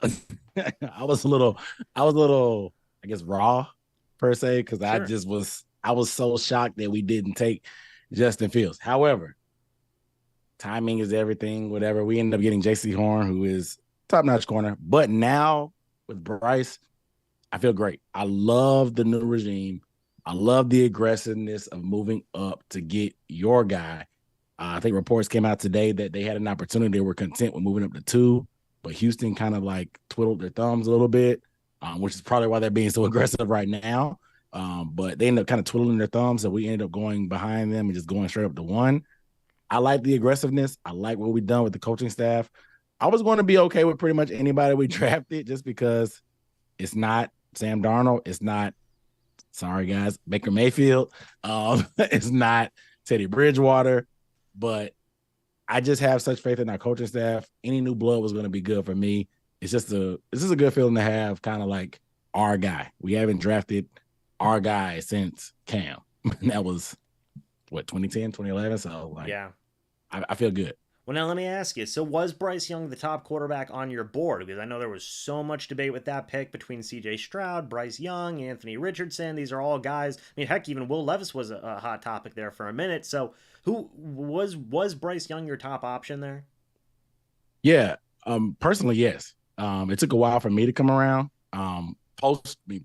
was a little, I guess, raw per se, because sure. I was so shocked that we didn't take Justin Fields. However, timing is everything, whatever. We ended up getting J.C. Horn, who is top-notch corner. But now with Bryce, I feel great. I love the new regime. I love the aggressiveness of moving up to get your guy. I think reports came out today that they had an opportunity. They were content with moving up to 2, but Houston kind of like twiddled their thumbs a little bit, which is probably why they're being so aggressive right now. But they ended up kind of twiddling their thumbs, so we ended up going behind them and just going straight up to 1. I like the aggressiveness. I like what we've done with the coaching staff. I was going to be okay with pretty much anybody we drafted, just because it's not Sam Darnold. It's not, sorry guys, Baker Mayfield. It's not Teddy Bridgewater. But I just have such faith in our coaching staff. Any new blood was going to be good for me. It's just a good feeling to have kind of like our guy. We haven't drafted our guy since Cam. That was, 2010, 2011? So, like, yeah, I feel good. Well, now let me ask you. So, was Bryce Young the top quarterback on your board? Because I know there was so much debate with that pick between C.J. Stroud, Bryce Young, Anthony Richardson. These are all guys. I mean, heck, even Will Levis was a hot topic there for a minute. So, who was Bryce Young your top option there? Yeah. Personally, yes. It took a while for me to come around.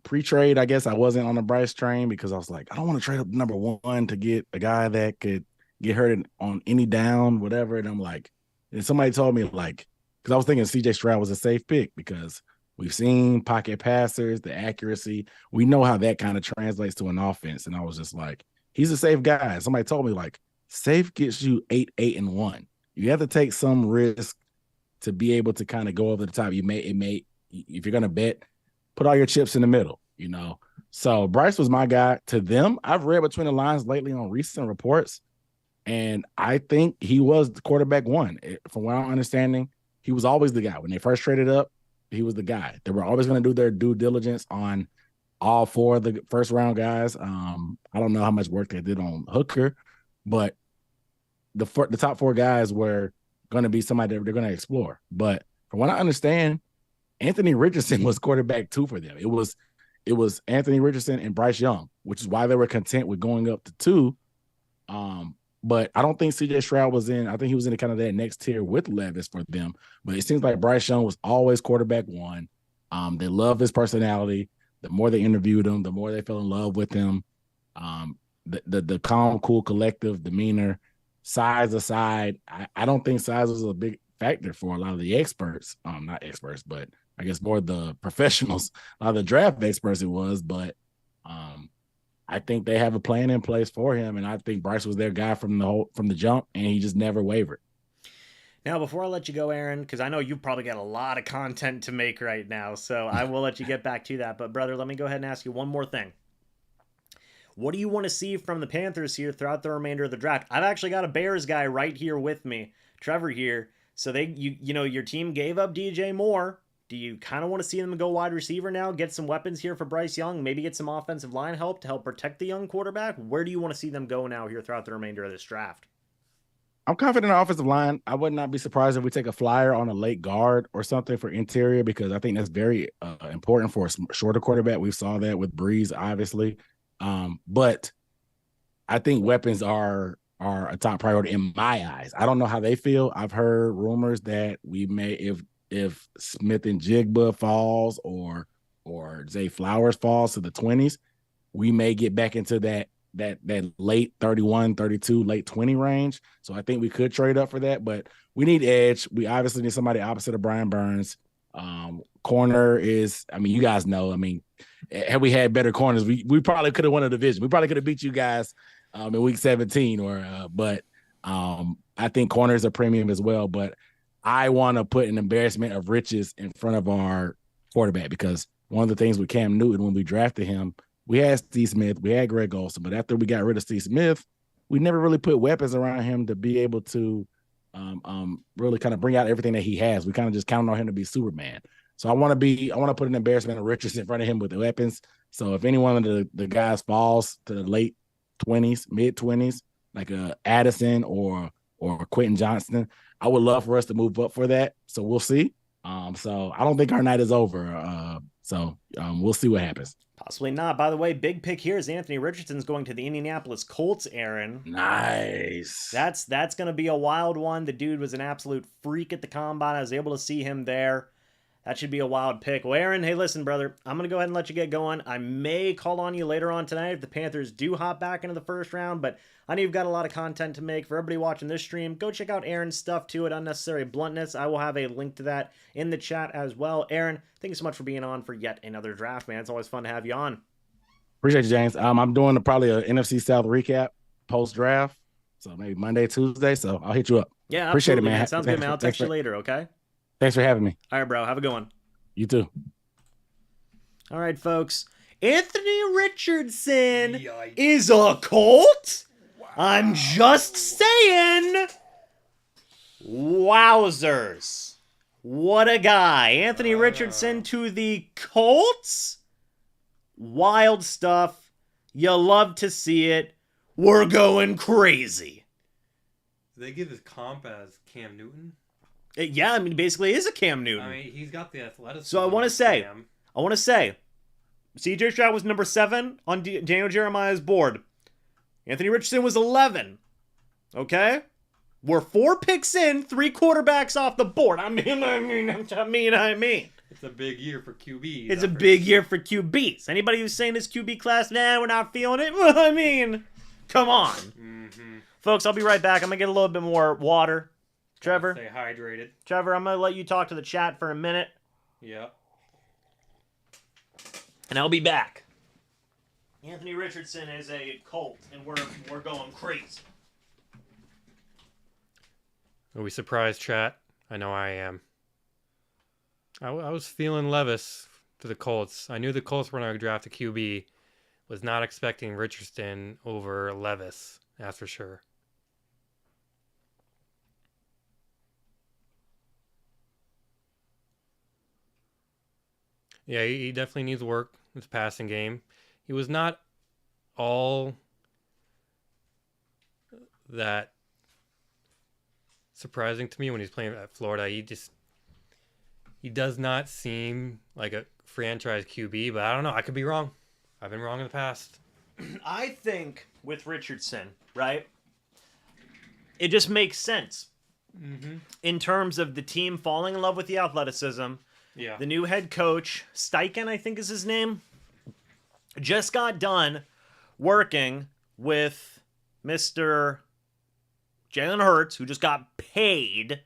Pre-trade, I guess I wasn't on the Bryce train because I was like, I don't want to trade up number one to get a guy that could get hurt on any down, whatever. And I'm like, and somebody told me like, because I was thinking CJ Stroud was a safe pick because we've seen pocket passers, the accuracy. We know how that kind of translates to an offense. And I was just like, he's a safe guy. And somebody told me like, safe gets you 8-1. You have to take some risk to be able to kind of go over the top. If you're gonna bet, put all your chips in the middle, you know. So Bryce was my guy. To them, I've read between the lines lately on recent reports, and I think he was the quarterback one. From what I'm understanding, he was always the guy. When they first traded up, he was the guy. They were always going to do their due diligence on all four of the first round guys. I don't know how much work they did on Hooker, but the top four guys were going to be somebody that they're going to explore. But from what I understand, Anthony Richardson was quarterback two for them. It was Anthony Richardson and Bryce Young, which is why they were content with going up to two. But I don't think CJ Stroud was in. I think he was in kind of that next tier with Levis for them. But it seems like Bryce Young was always quarterback one. They love his personality. The more they interviewed him, the more they fell in love with him. The calm, cool, collective demeanor. Size aside, I don't think size was a big factor for a lot of the experts. Not experts, but I guess more the professionals. A lot of the draft experts it was, but I think they have a plan in place for him, and I think Bryce was their guy from the jump, and he just never wavered. Now, before I let you go, Aaron, because I know you've probably got a lot of content to make right now, so I will let you get back to that. But brother, let me go ahead and ask you one more thing. What do you want to see from the Panthers here throughout the remainder of the draft? I've actually got a Bears guy right here with me, Trevor here. So your team gave up DJ Moore. Do you kind of want to see them go wide receiver now, get some weapons here for Bryce Young, maybe get some offensive line help to help protect the young quarterback? Where do you want to see them go now here throughout the remainder of this draft? I'm confident in the offensive line. I would not be surprised if we take a flyer on a late guard or something for interior because I think that's very important for a shorter quarterback. We saw that with Breeze, obviously. But I think weapons are a top priority in my eyes. I don't know how they feel. I've heard rumors that we may, if Smith and Jigba falls or Zay Flowers falls to the 20s, we may get back into that late 31, 32, late 20 range. So I think we could trade up for that, but we need edge. We obviously need somebody opposite of Brian Burns. Corner is, I mean, you guys know, I mean, had we had better corners, we probably could have won a division. We probably could have beat you guys in week 17 but I think corners are premium as well, but I want to put an embarrassment of riches in front of our quarterback because one of the things with Cam Newton when we drafted him, we had Steve Smith, we had Greg Olsen, but after we got rid of Steve Smith, we never really put weapons around him to be able to really kind of bring out everything that he has. We kind of just counted on him to be Superman. So I want to put an embarrassment of riches in front of him with the weapons. So if any one of the guys falls to the late 20s, mid 20s, like Addison or Quentin Johnston, I would love for us to move up for that. So we'll see. So I don't think our night is over. We'll see what happens. Possibly not. By the way, big pick here is Anthony Richardson's going to the Indianapolis Colts, Aaron. Nice. That's going to be a wild one. The dude was an absolute freak at the combine. I was able to see him there. That should be a wild pick. Well, Aaron, hey, listen, brother. I'm going to go ahead and let you get going. I may call on you later on tonight if the Panthers do hop back into the first round, but I know you've got a lot of content to make. For everybody watching this stream, go check out Aaron's stuff too at Unnecessary Bluntness. I will have a link to that in the chat as well. Aaron, thank you so much for being on for yet another draft, man. It's always fun to have you on. Appreciate you, James. I'm doing probably a NFC South recap post-draft, so maybe Monday, Tuesday, so I'll hit you up. Yeah, appreciate it, man. Sounds good, man. I'll text you later, okay? Thanks for having me. All right, bro. Have a good one. You too. All right, folks. Anthony Richardson is a Colt? Wow. I'm just saying. Wowzers. What a guy. Anthony Richardson to the Colts? Wild stuff. You love to see it. We're going crazy. They give his comp as Cam Newton. Yeah, I mean, basically is a Cam Newton. I mean, he's got the athleticism. So I want to say, C.J. Stroud was number 7 on Daniel Jeremiah's board. Anthony Richardson was 11. Okay? We're 4 picks in, 3 quarterbacks off the board. I mean. It's a big year for QBs. It's a big year for QBs. Anybody who's saying this QB class, we're not feeling it. Well, I mean, come on. Mm-hmm. Folks, I'll be right back. I'm going to get a little bit more water. Trevor. Stay hydrated. Trevor, I'm going to let you talk to the chat for a minute. Yeah. And I'll be back. Anthony Richardson is a cult, and we're going crazy. Are we surprised, chat? I know I am. I was feeling Levis to the Colts. I knew the Colts were going to draft a QB. Was not expecting Richardson over Levis. That's for sure. Yeah, he definitely needs work in his passing game. He was not all that surprising to me when he's playing at Florida. He does not seem like a franchise QB, but I don't know. I could be wrong. I've been wrong in the past. I think with Richardson, right, it just makes sense in terms of the team falling in love with the athleticism. Yeah. The new head coach, Steichen, I think is his name, just got done working with Mr. Jalen Hurts, who just got paid.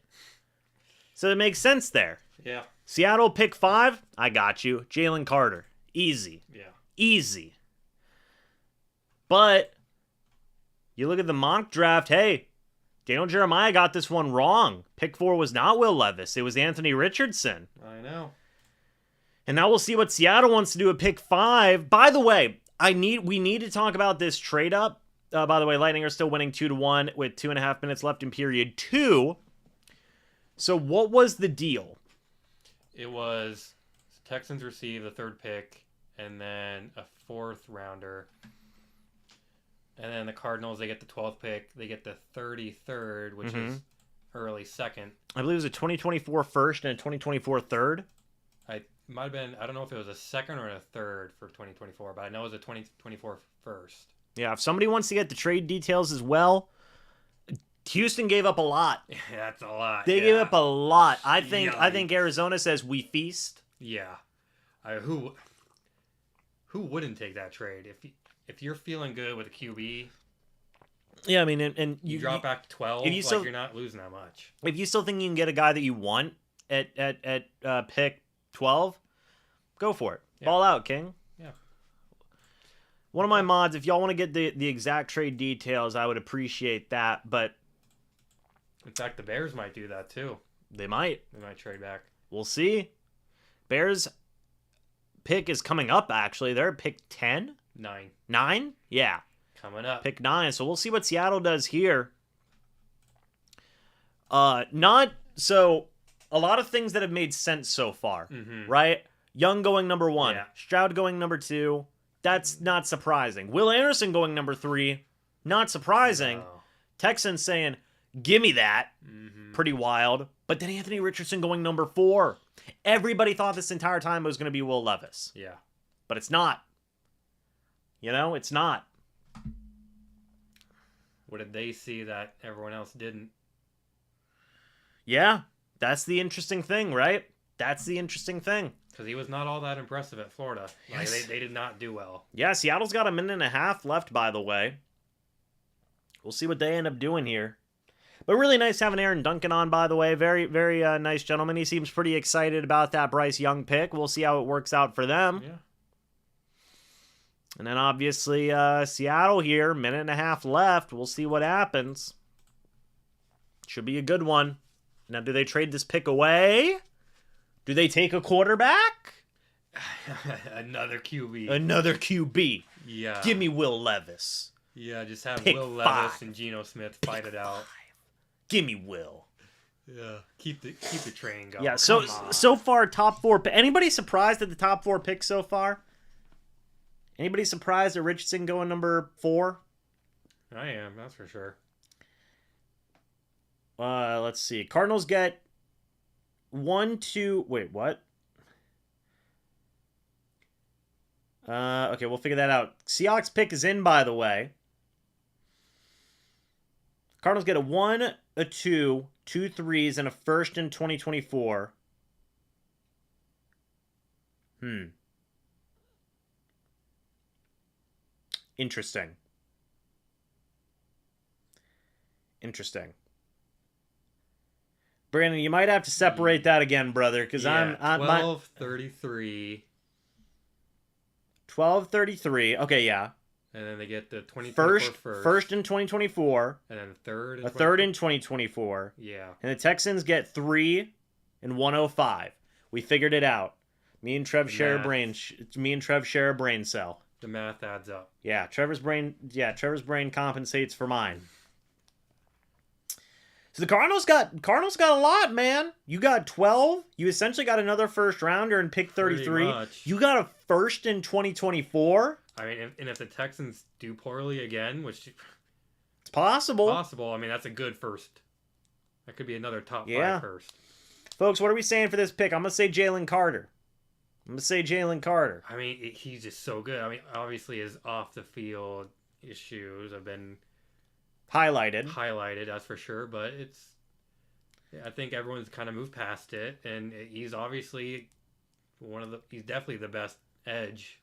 So it makes sense there. Yeah. Seattle pick 5, I got you. Jalen Carter. Easy. Yeah. Easy. But you look at the mock draft, hey, Daniel Jeremiah got this one wrong. Pick 4 was not Will Levis. It was Anthony Richardson. I know. And now we'll see what Seattle wants to do at pick 5. By the way, we need to talk about this trade up. By the way, Lightning are still winning 2-1 with 2.5 minutes left in period 2. So what was the deal? It was Texans receive the 3rd pick and then a 4th rounder. And then the Cardinals, they get the 12th pick. They get the 33rd, which is early 2nd. I believe it was a 2024 first and a 2024 third. I might have been, I don't know if it was a 2nd or a 3rd for 2024, but I know it was a 2024 first. Yeah, if somebody wants to get the trade details as well, Houston gave up a lot. Yeah, that's a lot. They gave up a lot. I think Arizona says we feast. Yeah. Who wouldn't take that trade? If you're feeling good with a QB, yeah, I mean, and you drop back to 12, you're not losing that much. If you still think you can get a guy that you want at pick 12, go for it. Yeah. Ball out, King. Yeah. One of my mods, if y'all want to get the exact trade details, I would appreciate that. But in fact, the Bears might do that too. They might. They might trade back. We'll see. Bears pick is coming up, actually. They're at pick 10. 9? Yeah. Coming up. Pick 9. So we'll see what Seattle does here. A lot of things that have made sense so far, right? Young going number 1. Yeah. Stroud going number 2. That's not surprising. Will Anderson going number 3. Not surprising. No. Texans saying, give me that. Pretty wild. But then Anthony Richardson going number 4. Everybody thought this entire time it was going to be Will Levis. Yeah. But it's not. It's not. What did they see that everyone else didn't? Yeah, that's the interesting thing, right? That's the interesting thing. Because he was not all that impressive at Florida. Yes. Like, they did not do well. Yeah, Seattle's got a minute and a half left, by the way. We'll see what they end up doing here. But really nice having Aaron Duncan on, by the way. Very, very nice gentleman. He seems pretty excited about that Bryce Young pick. We'll see how it works out for them. Yeah. And then obviously Seattle here, minute and a half left. We'll see what happens. Should be a good one. Now, do they trade this pick away? Do they take a quarterback? Another QB. Another QB. Yeah. Give me Will Levis. Yeah, just have pick Will 5. Levis and Geno Smith fight it out. 5. Give me Will. Yeah. Keep the train going. Yeah, so far, top 4. Anybody surprised at the top 4 picks so far? Anybody surprised at Richardson going number 4? I am, that's for sure. Let's see. Cardinals get 1, 2. Wait, what? Okay, we'll figure that out. Seahawks pick is in, by the way. Cardinals get a 1, a 2, 2 threes, and a first in 2024. Interesting. Brandon, you might have to separate that again, brother, because I'm 1233. 1233. Okay, yeah. And then they get the 2024 first in 2024, and then third in 2024. Yeah. And the Texans get 3 and 105. We figured it out. Me and Trev share a brain cell. The math adds up. Yeah, Trevor's brain compensates for mine. So the Cardinals got a lot, man. You got 12. You essentially got another first rounder in pick 33. You got a first in 2024. I mean, and if the Texans do poorly again, which it's possible. I mean, that's a good first. That could be another top 5 first. Folks, what are we saying for this pick? I'm gonna say Jalen Carter. I mean, he's just so good. I mean, obviously his off the field issues have been highlighted, that's for sure. But I think everyone's kind of moved past it, and he's obviously he's definitely the best edge.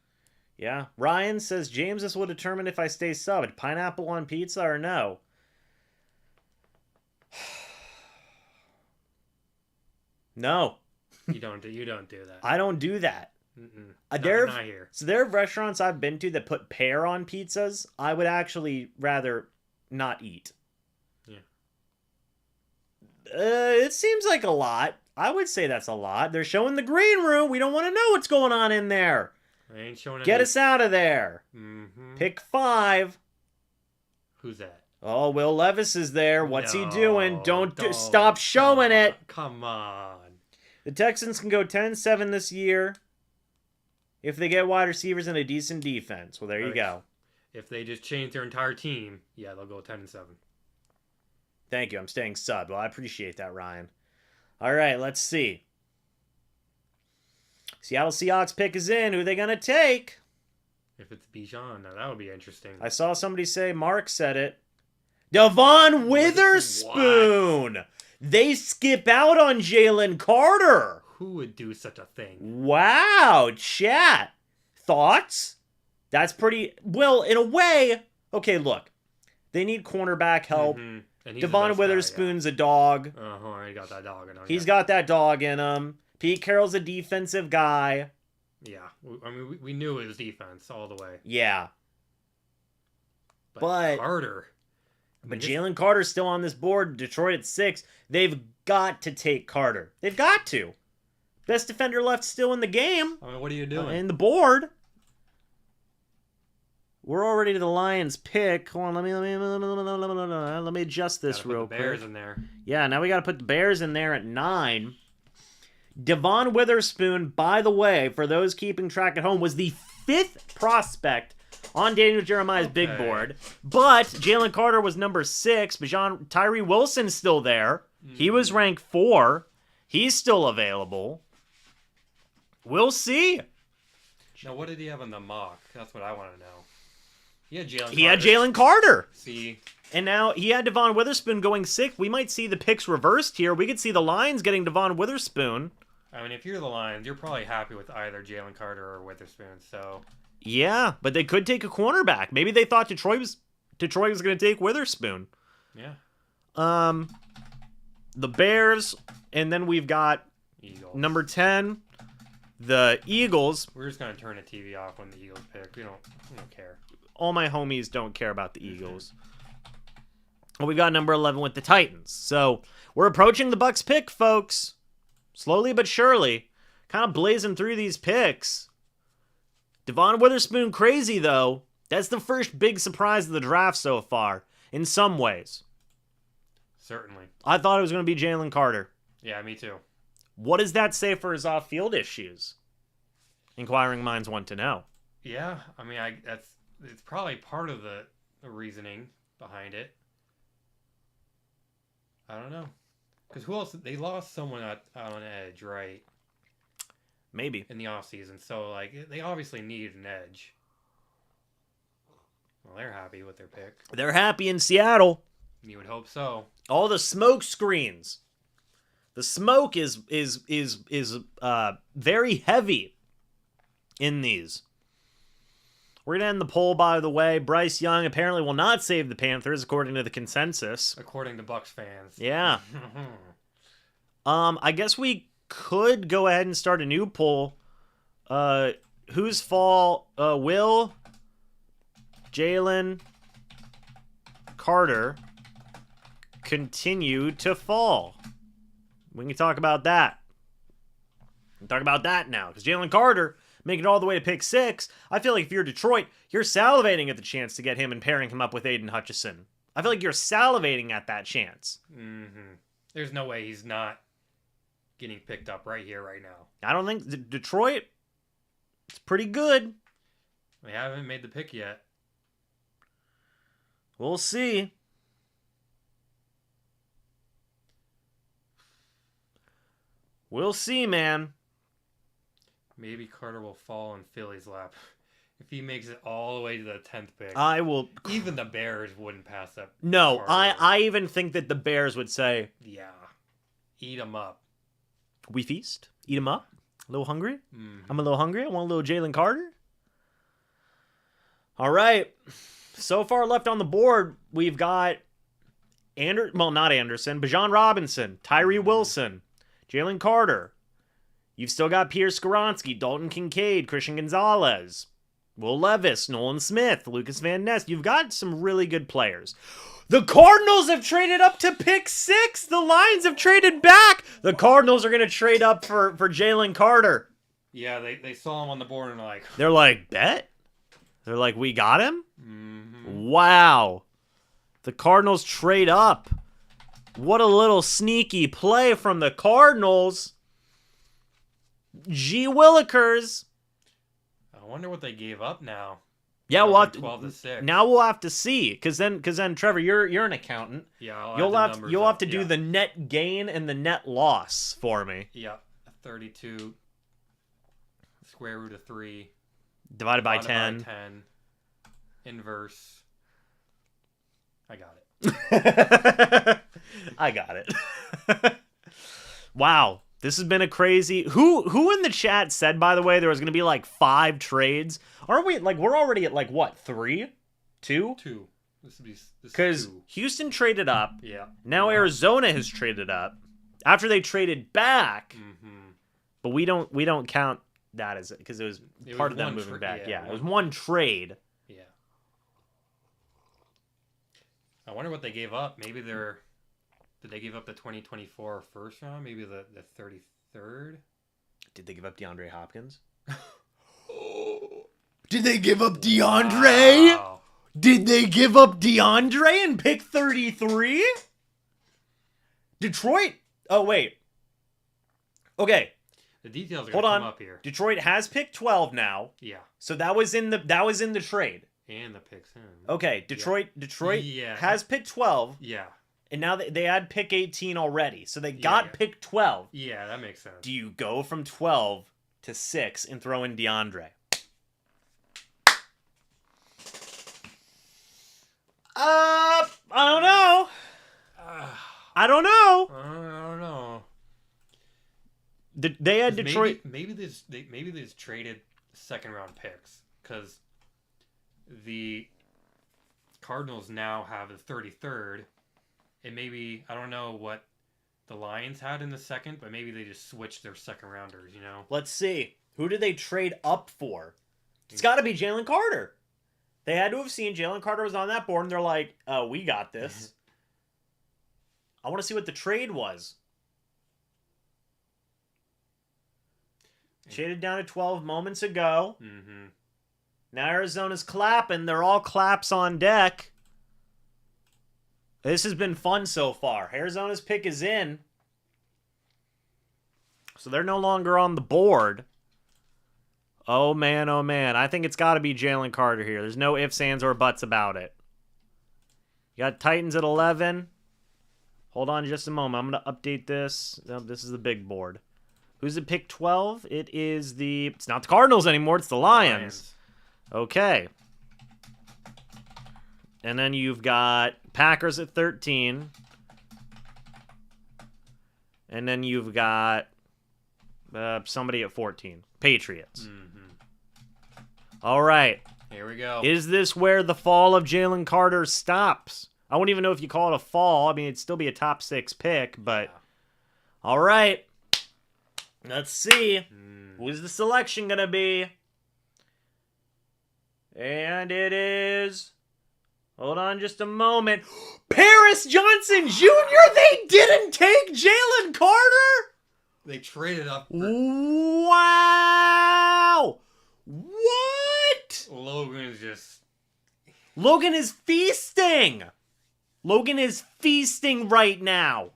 Yeah. Ryan says, James, this will determine if I stay subbed. Pineapple on pizza or no? No. You don't do that. I don't do that. Not here. So there are restaurants I've been to that put pear on pizzas. I would actually rather not eat. Yeah. It seems like a lot. I would say that's a lot. They're showing the green room. We don't want to know what's going on in there. I ain't showing Get us out of there. Mm-hmm. Pick 5. Who's that? Oh, Will Levis is there. What's he doing? Stop showing it. Come on. The Texans can go 10-7 this year if they get wide receivers and a decent defense. Well, there you go. If they just change their entire team, yeah, they'll go 10-7. Thank you. I'm staying sub. Well, I appreciate that, Ryan. All right, let's see. Seattle Seahawks pick is in. Who are they going to take? If it's Bijan, now that would be interesting. I saw somebody say, Mark said it. Devon Witherspoon. What? They skip out on Jalen Carter. Who would do such a thing? Wow, chat. Thoughts? That's pretty... Well, in a way... Okay, look. They need cornerback help. Mm-hmm. Devon Witherspoon's a dog. He got that dog in him. He's got that dog in him. Pete Carroll's a defensive guy. Yeah. I mean, we knew it was defense all the way. Yeah. But Carter... But Jalen Carter's still on this board. Detroit at 6. They've got to take Carter. They've got to. Best defender left still in the game. I mean, what are you doing? In the board. We're already to the Lions pick. Hold on, let me adjust this real quick. Bears in there. Yeah, now we got to put the Bears in there at 9. Devon Witherspoon, by the way, for those keeping track at home, was the 5th prospect on Daniel Jeremiah's big board. But Jalen Carter was number 6. Tyree Wilson's still there. He was ranked 4. He's still available. We'll see. Now, what did he have on the mock? That's what I want to know. He had Jalen Carter. See. And now he had Devon Witherspoon going 6th. We might see the picks reversed here. We could see the Lions getting Devon Witherspoon. I mean, if you're the Lions, you're probably happy with either Jalen Carter or Witherspoon, so... Yeah, but they could take a cornerback. Maybe they thought Detroit was going to take Witherspoon. Yeah. The Bears, and then we've got Eagles. Number 10, the Eagles. We're just going to turn the TV off when the Eagles pick. We don't care. All my homies don't care about the Eagles. Well, we've got number 11 with the Titans. So we're approaching the Bucs pick, folks. Slowly but surely. Kind of blazing through these picks. Devon Witherspoon crazy, though. That's the first big surprise of the draft so far, in some ways. Certainly. I thought it was going to be Jalen Carter. Yeah, me too. What does that say for his off-field issues? Inquiring minds want to know. Yeah, I mean, it's probably part of the reasoning behind it. I don't know. Because who else? They lost someone out on edge, right? Maybe. In the offseason. So, like, they obviously needed an edge. Well, they're happy with their pick. They're happy in Seattle. You would hope so. All the smoke screens. The smoke is very heavy in these. We're going to end the poll, by the way. Bryce Young apparently will not save the Panthers, according to the consensus. According to Bucs fans. Yeah. I guess we could go ahead and start a new poll. Whose fall will Jalen Carter continue to fall? We can talk about that. We can talk about that now, because Jalen Carter making it all the way to pick 6. I feel like if you're Detroit, you're salivating at the chance to get him and pairing him up with Aiden Hutchinson. I feel like you're salivating at that chance. Mm-hmm. There's no way he's not getting picked up right here, right now. I don't think Detroit, it's pretty good. They haven't made the pick yet. We'll see. We'll see, man. Maybe Carter will fall in Philly's lap. If he makes it all the way to the 10th pick. I will. Even the Bears wouldn't pass up. No, Carter. I even think that the Bears would say, yeah. Eat him up. we feast? Eat him up? A little hungry? Mm-hmm. I'm a little hungry. I want a little Jalen Carter. All right. So far left on the board, we've got not Anderson, Bijan Robinson, Tyree Wilson, Jalen Carter. You've still got Pierre Skoronski, Dalton Kincaid, Christian Gonzalez, Will Levis, Nolan Smith, Lucas Van Ness. You've got some really good players. The Cardinals have traded up to pick 6. The Lions have traded back. The Cardinals are going to trade up for Jalen Carter. Yeah, they saw him on the board and they're like, bet? They're like, we got him? Mm-hmm. Wow. The Cardinals trade up. What a little sneaky play from the Cardinals. G. Willikers. I wonder what they gave up now. Yeah, we'll have 12 to 6. Now we'll have to see, because then Trevor, you're an accountant. Yeah, you'll have to do the net gain and the net loss for me. Yeah, 32 square root of 3 divided by 10. By 10 inverse. I got it. I got it. Wow. This has been a crazy. Who in the chat said, by the way, there was going to be like 5 trades? Aren't we we're already at what, 3? 2? 2. This because Houston traded up. Yeah. Now Arizona has traded up after they traded back. Mm-hmm. But we don't count that as it, because it was part of them moving back. Yeah, it was one trade. Yeah. I wonder what they gave up. Maybe did they give up the 2024 first round? Maybe the 33rd? Did they give up DeAndre Hopkins? Did they give up DeAndre? Wow. Did they give up DeAndre and pick 33? Detroit. Oh, wait. Okay. The details are Hold going to on. come up here. Detroit has picked 12 now. Yeah. So that was in the trade. And the picks in. Okay, Detroit Yeah. has picked 12. Yeah. And now they had pick 18 already. So they got pick 12. Yeah, that makes sense. Do you go from 12 to 6 and throw in DeAndre? I don't know. I don't know. I don't know. They had Detroit. Maybe they just traded second round picks because the Cardinals now have the 33rd, and maybe I don't know what the Lions had in the second, but maybe they just switched their second rounders. You know. Let's see. Who did they trade up for? It's got to be Jalen Carter. They had to have seen Jalen Carter was on that board, and they're like, we got this. I want to see what the trade was. Shaded down to 12 moments ago. Mm-hmm. Now Arizona's clapping. They're all claps on deck. This has been fun so far. Arizona's pick is in. So they're no longer on the board. Oh, man, oh, man. I think it's got to be Jalen Carter here. There's no ifs, ands, or buts about it. You got Titans at 11. Hold on just a moment. I'm going to update this. No, this is the big board. Who's at pick 12? It's not the Cardinals anymore. It's the Lions. Okay. And then you've got Packers at 13. And then you've got somebody at 14. Patriots. All right. Here we go. Is this where the fall of Jalen Carter stops? I wouldn't even know if you call it a fall. I mean, it'd still be a top 6 pick, but... Yeah. All right. Let's see. Who's the selection going to be? And it is... Hold on just a moment. Paris Johnson Jr.! They didn't take Jalen Carter?! They traded up. Wow! What? Logan is feasting! Logan is feasting right now.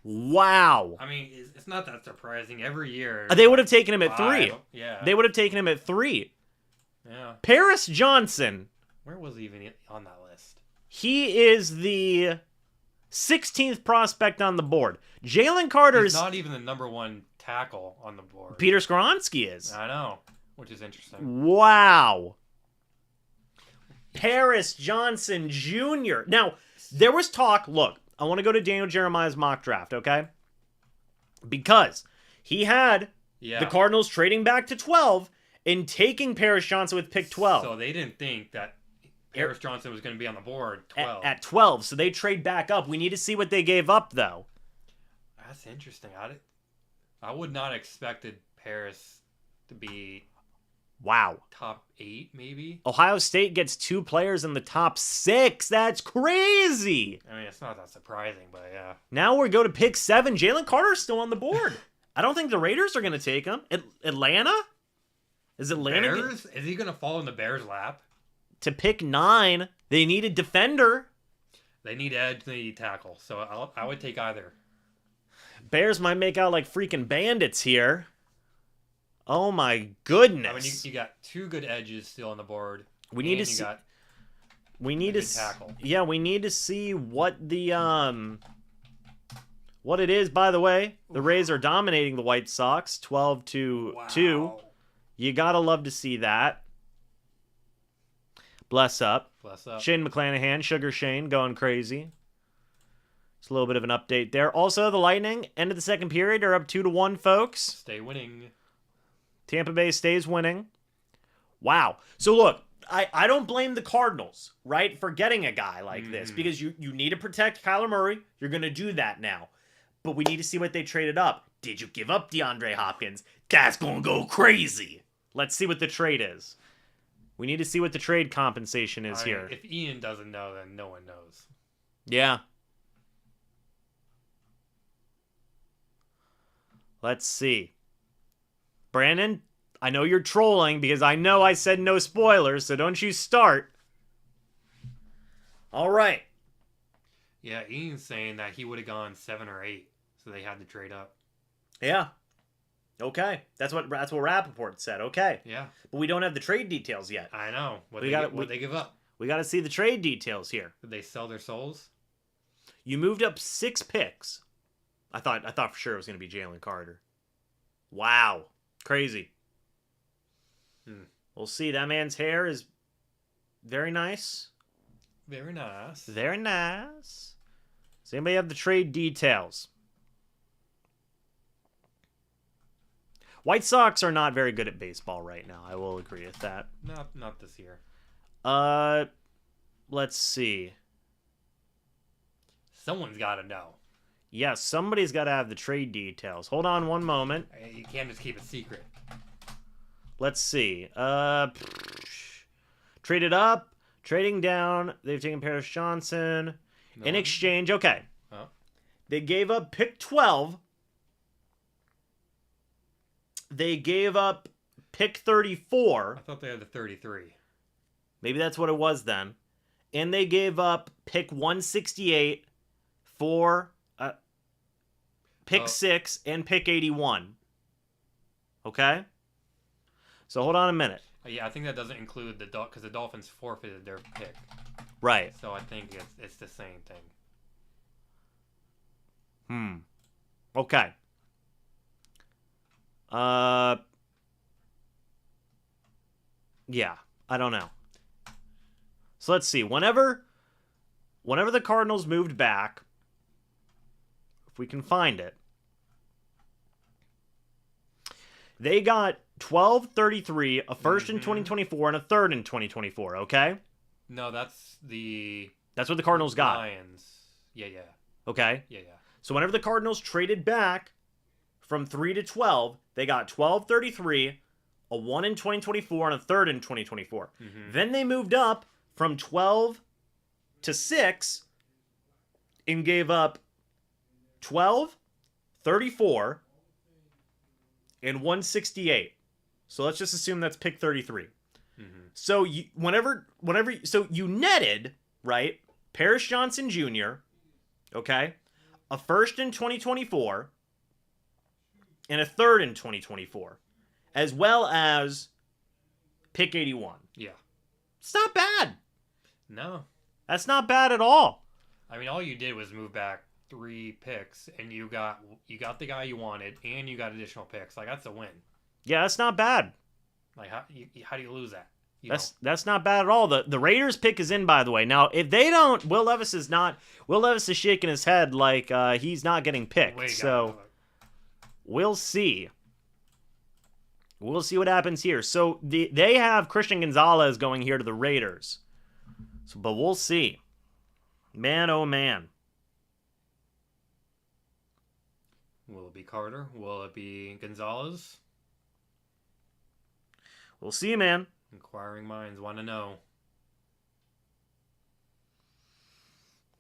Wow. I mean, it's not that surprising. Every year... They would have taken him at 3. Yeah. They would have taken him at 3. Yeah. Paris Johnson... Where was he even on that list? He is the 16th prospect on the board. Jalen Carter is not even the number 1 tackle on the board. Peter Skoronski is. I know, which is interesting. Wow. Paris Johnson Jr. Now, there was talk. Look, I want to go to Daniel Jeremiah's mock draft, okay? Because he had the Cardinals trading back to 12 and taking Paris Johnson with pick 12. So they didn't think that Paris Johnson was going to be on the board 12. At 12, so they trade back up. We need to see what they gave up, though. That's interesting. I would not expected Paris to be top 8, maybe. Ohio State gets 2 players in the top 6. That's crazy. I mean, it's not that surprising, but yeah. Now we go to pick 7. Jalen Carter's still on the board. I don't think the Raiders are going to take him. Atlanta? Is Atlanta? Bears? Is he going to fall in the Bears' lap? To pick 9, they need a defender. They need edge, they need tackle. So I would take either. Bears might make out like freaking bandits here. Oh my goodness. I mean, you got 2 good edges still on the board. We need to see. We need to tackle. Yeah, we need to see what the what it is. By the way, the Rays are dominating the White Sox, 12-2. You gotta love to see that. Bless up. Bless up. Shane McClanahan, Sugar Shane, going crazy. It's a little bit of an update there. Also, the Lightning, end of the second period, are up 2-1, folks. Stay winning. Tampa Bay stays winning. Wow. So, look, I don't blame the Cardinals, right, for getting a guy like this. Because you need to protect Kyler Murray. You're going to do that now. But we need to see what they traded up. Did you give up DeAndre Hopkins? That's going to go crazy. Let's see what the trade is. We need to see what the trade compensation is here. If Ian doesn't know, then no one knows. Yeah. Let's see. Brandon, I know you're trolling because I know I said no spoilers, so don't you start. All right. Yeah, Ian's saying that he would have gone 7 or 8, so they had to trade up. Yeah. Okay. That's what Rappaport said. Okay. Yeah. But we don't have the trade details yet. I know. What they give up? We got to see the trade details here. Did they sell their souls? You moved up 6 picks. I thought for sure it was going to be Jalen Carter. Wow. Crazy. We'll see. That man's hair is very nice. Very nice. Very nice. Does anybody have the trade details? White Sox are not very good at baseball right now. I will agree with that. Not this year. Let's see. Someone's got to know. Yes, somebody's got to have the trade details. Hold on one moment. You can't just keep it secret. Let's see. Traded up, trading down. They've taken Paris Johnson. No. In exchange, okay. Huh? They gave up pick 12. They gave up pick 34. I thought they had the 33. Maybe that's what it was then. And they gave up pick 168 for pick 6 and pick 81. Okay? So hold on a minute. Yeah, I think that doesn't include because the Dolphins forfeited their pick. Right. So I think it's the same thing. Okay. Yeah, I don't know. So let's see. Whenever the Cardinals moved back, if we can find it, they got 1233, a first in 2024, and a third in 2024, okay? No, that's what the Cardinals got. Lions. Yeah. Okay? Yeah. So whenever the Cardinals traded back from 3 to 12, they got 1233, a 1 in 2024, and a third in 2024. Then they moved up from 12 to 6 and gave up 12, 34, and 168. So let's just assume that's pick 33. So you netted, right? Paris Johnson Jr., okay? A first in 2024 and a third in 2024, as well as pick 81. Yeah. It's not bad. No. That's not bad at all. I mean, all you did was move back 3 picks, and you got the guy you wanted, and you got additional picks. Like, that's a win. Yeah, that's not bad. Like, how do you lose that? That's not bad at all. The Raiders pick is in, by the way. Now, if they don't, Will Levis is shaking his head like he's not getting picked. So we'll see. We'll see what happens here. So they have Christian Gonzalez going here to the Raiders. So, but we'll see. Man, oh man. Will it be Carter? Will it be Gonzalez? We'll see, man. Inquiring minds want to know.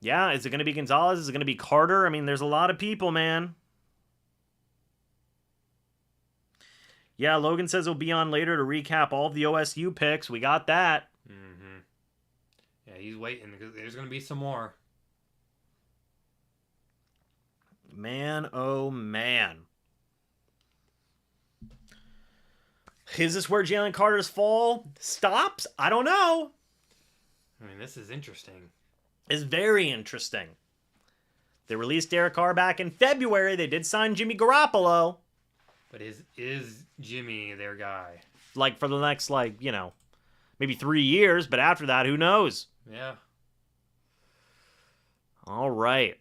Yeah, is it going to be Gonzalez? Is it going to be Carter? I mean, there's a lot of people, man. Yeah, Logan says he'll be on later to recap all of the OSU picks. We got that. Yeah, he's waiting because there's going to be some more. Man, oh man. Is this where Jalen Carter's fall stops? I don't know. I mean, this is interesting. It's very interesting. They released Derek Carr back in February. They did sign Jimmy Garoppolo. But is Jimmy their guy? Like, for the next, maybe 3 years. But after that, who knows? Yeah. All right.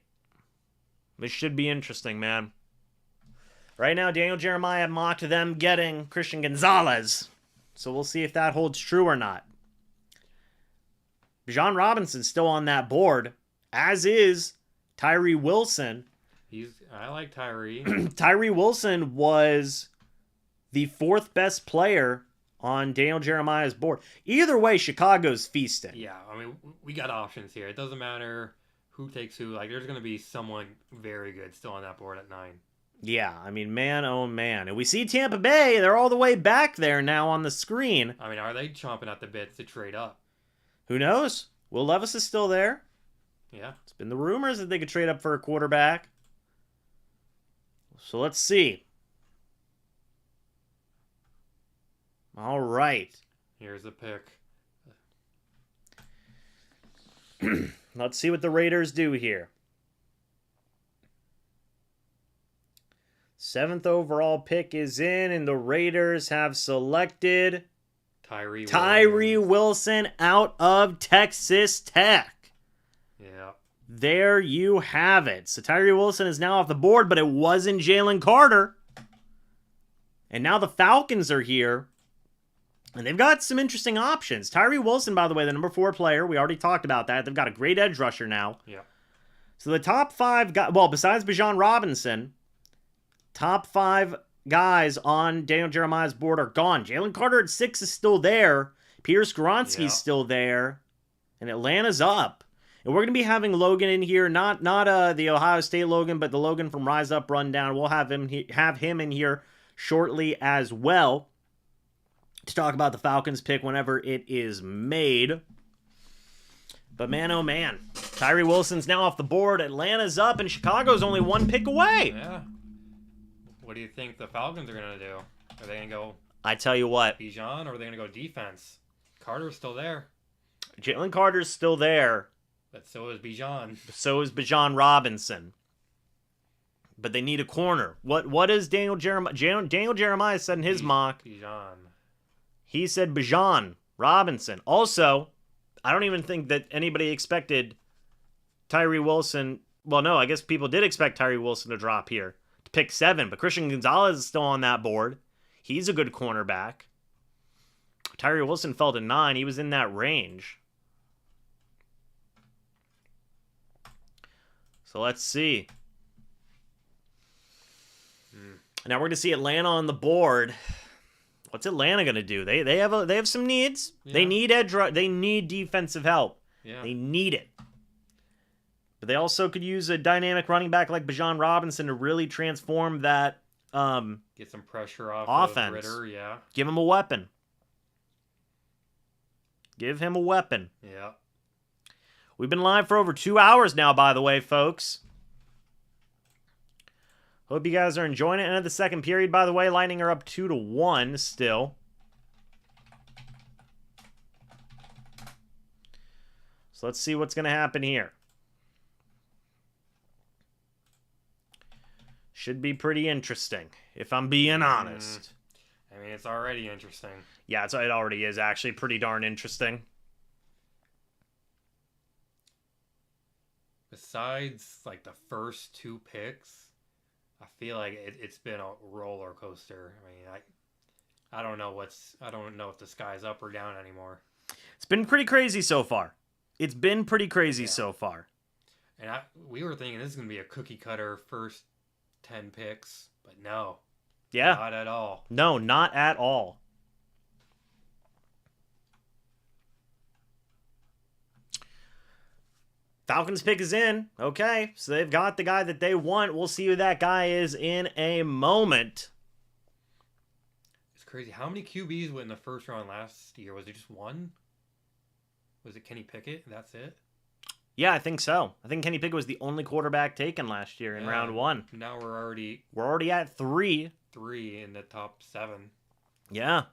This should be interesting, man. Right now, Daniel Jeremiah mocked them getting Christian Gonzalez. So we'll see if that holds true or not. Bijan Robinson's still on that board, as is Tyree Wilson. I like Tyree. Tyree Wilson was the 4th best player on Daniel Jeremiah's board. Either way, Chicago's feasting. Yeah, I mean, we got options here. It doesn't matter who takes who. Like, there's going to be someone very good still on that board at 9. Yeah, I mean, man, oh man. And we see Tampa Bay, they're all the way back there now on the screen. I mean, are they chomping at the bits to trade up? Who knows? Will Levis is still there. Yeah. It's been the rumors that they could trade up for a quarterback. So let's see. All right. Here's a pick. Let's see what the Raiders do here. 7th overall pick is in, and the Raiders have selected Tyree Wilson out of Texas Tech. Yeah. There you have it. So Tyree Wilson is now off the board, but it wasn't Jalen Carter. And now the Falcons are here, and they've got some interesting options. Tyree Wilson, by the way, the number 4 player. We already talked about that. They've got a great edge rusher now. Yeah. So the top 5 guys, well, besides Bijan Robinson, top 5 guys on Daniel Jeremiah's board are gone. Jalen Carter at 6 is still there. Peter Skoronski's still there. And Atlanta's up. And we're going to be having Logan in here, not the Ohio State Logan, but the Logan from Rise Up Rundown. We'll have him in here shortly as well to talk about the Falcons pick whenever it is made. But man, oh man, Tyree Wilson's now off the board. Atlanta's up, and Chicago's only 1 pick away. Yeah. What do you think the Falcons are going to do? Are they going to go I tell you what, Bijan, or are they going to go defense? Carter's still there. Jalen Carter's still there. But so is Bijan. So is Bijan Robinson. But they need a corner. What is Daniel Jeremiah? Daniel Jeremiah said in his mock. Bijan. He said Bijan Robinson. Also, I don't even think that anybody expected Tyree Wilson. Well, no, I guess people did expect Tyree Wilson to drop here to pick 7, but Christian Gonzalez is still on that board. He's a good cornerback. Tyree Wilson fell to 9. He was in that range. So let's see. Now we're going to see Atlanta on the board. What's Atlanta going to do? They have some needs. Yeah. They need they need defensive help. Yeah. They need it. But they also could use a dynamic running back like Bijan Robinson to really transform that get some pressure off offense. Of Ritter, yeah. Give him a weapon. Give him a weapon. Yeah. We've been live for over 2 hours now, by the way, folks. Hope you guys are enjoying it. End of the second period, by the way. Lightning are up 2-1 still. So let's see what's going to happen here. Should be pretty interesting, if I'm being honest. I mean, it's already interesting. Yeah, it already is actually pretty darn interesting. Besides, like, the first 2 picks, I feel like it's been a roller coaster. I mean, I don't know if the sky's up or down anymore. It's been pretty crazy so far. So far. And we were thinking this is going to be a cookie cutter first 10 picks, but no. Yeah. Not at all. No, not at all. Falcons pick is in. Okay, so they've got the guy that they want. We'll see who that guy is in a moment. It's crazy. How many QBs went in the first round last year? Was it just one? Was it Kenny Pickett? That's it? Yeah, I think so. I think Kenny Pickett was the only quarterback taken last year in round 1. Now we're already at 3. 3 in the top 7. Yeah.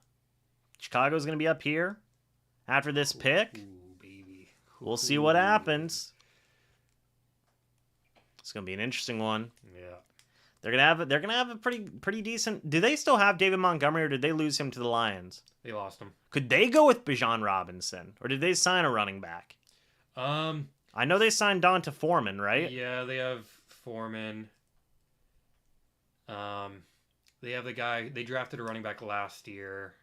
Chicago's going to be up here after this pick. Ooh, baby. We'll see what happens. It's gonna be an interesting one. Yeah, they're gonna have a pretty decent. Do they still have David Montgomery, or did they lose him to the Lions? They lost him. Could they go with Bijan Robinson, or did they sign a running back? I know they signed Donta Foreman, right? Yeah, they have Foreman. They have the guy they drafted a running back last year.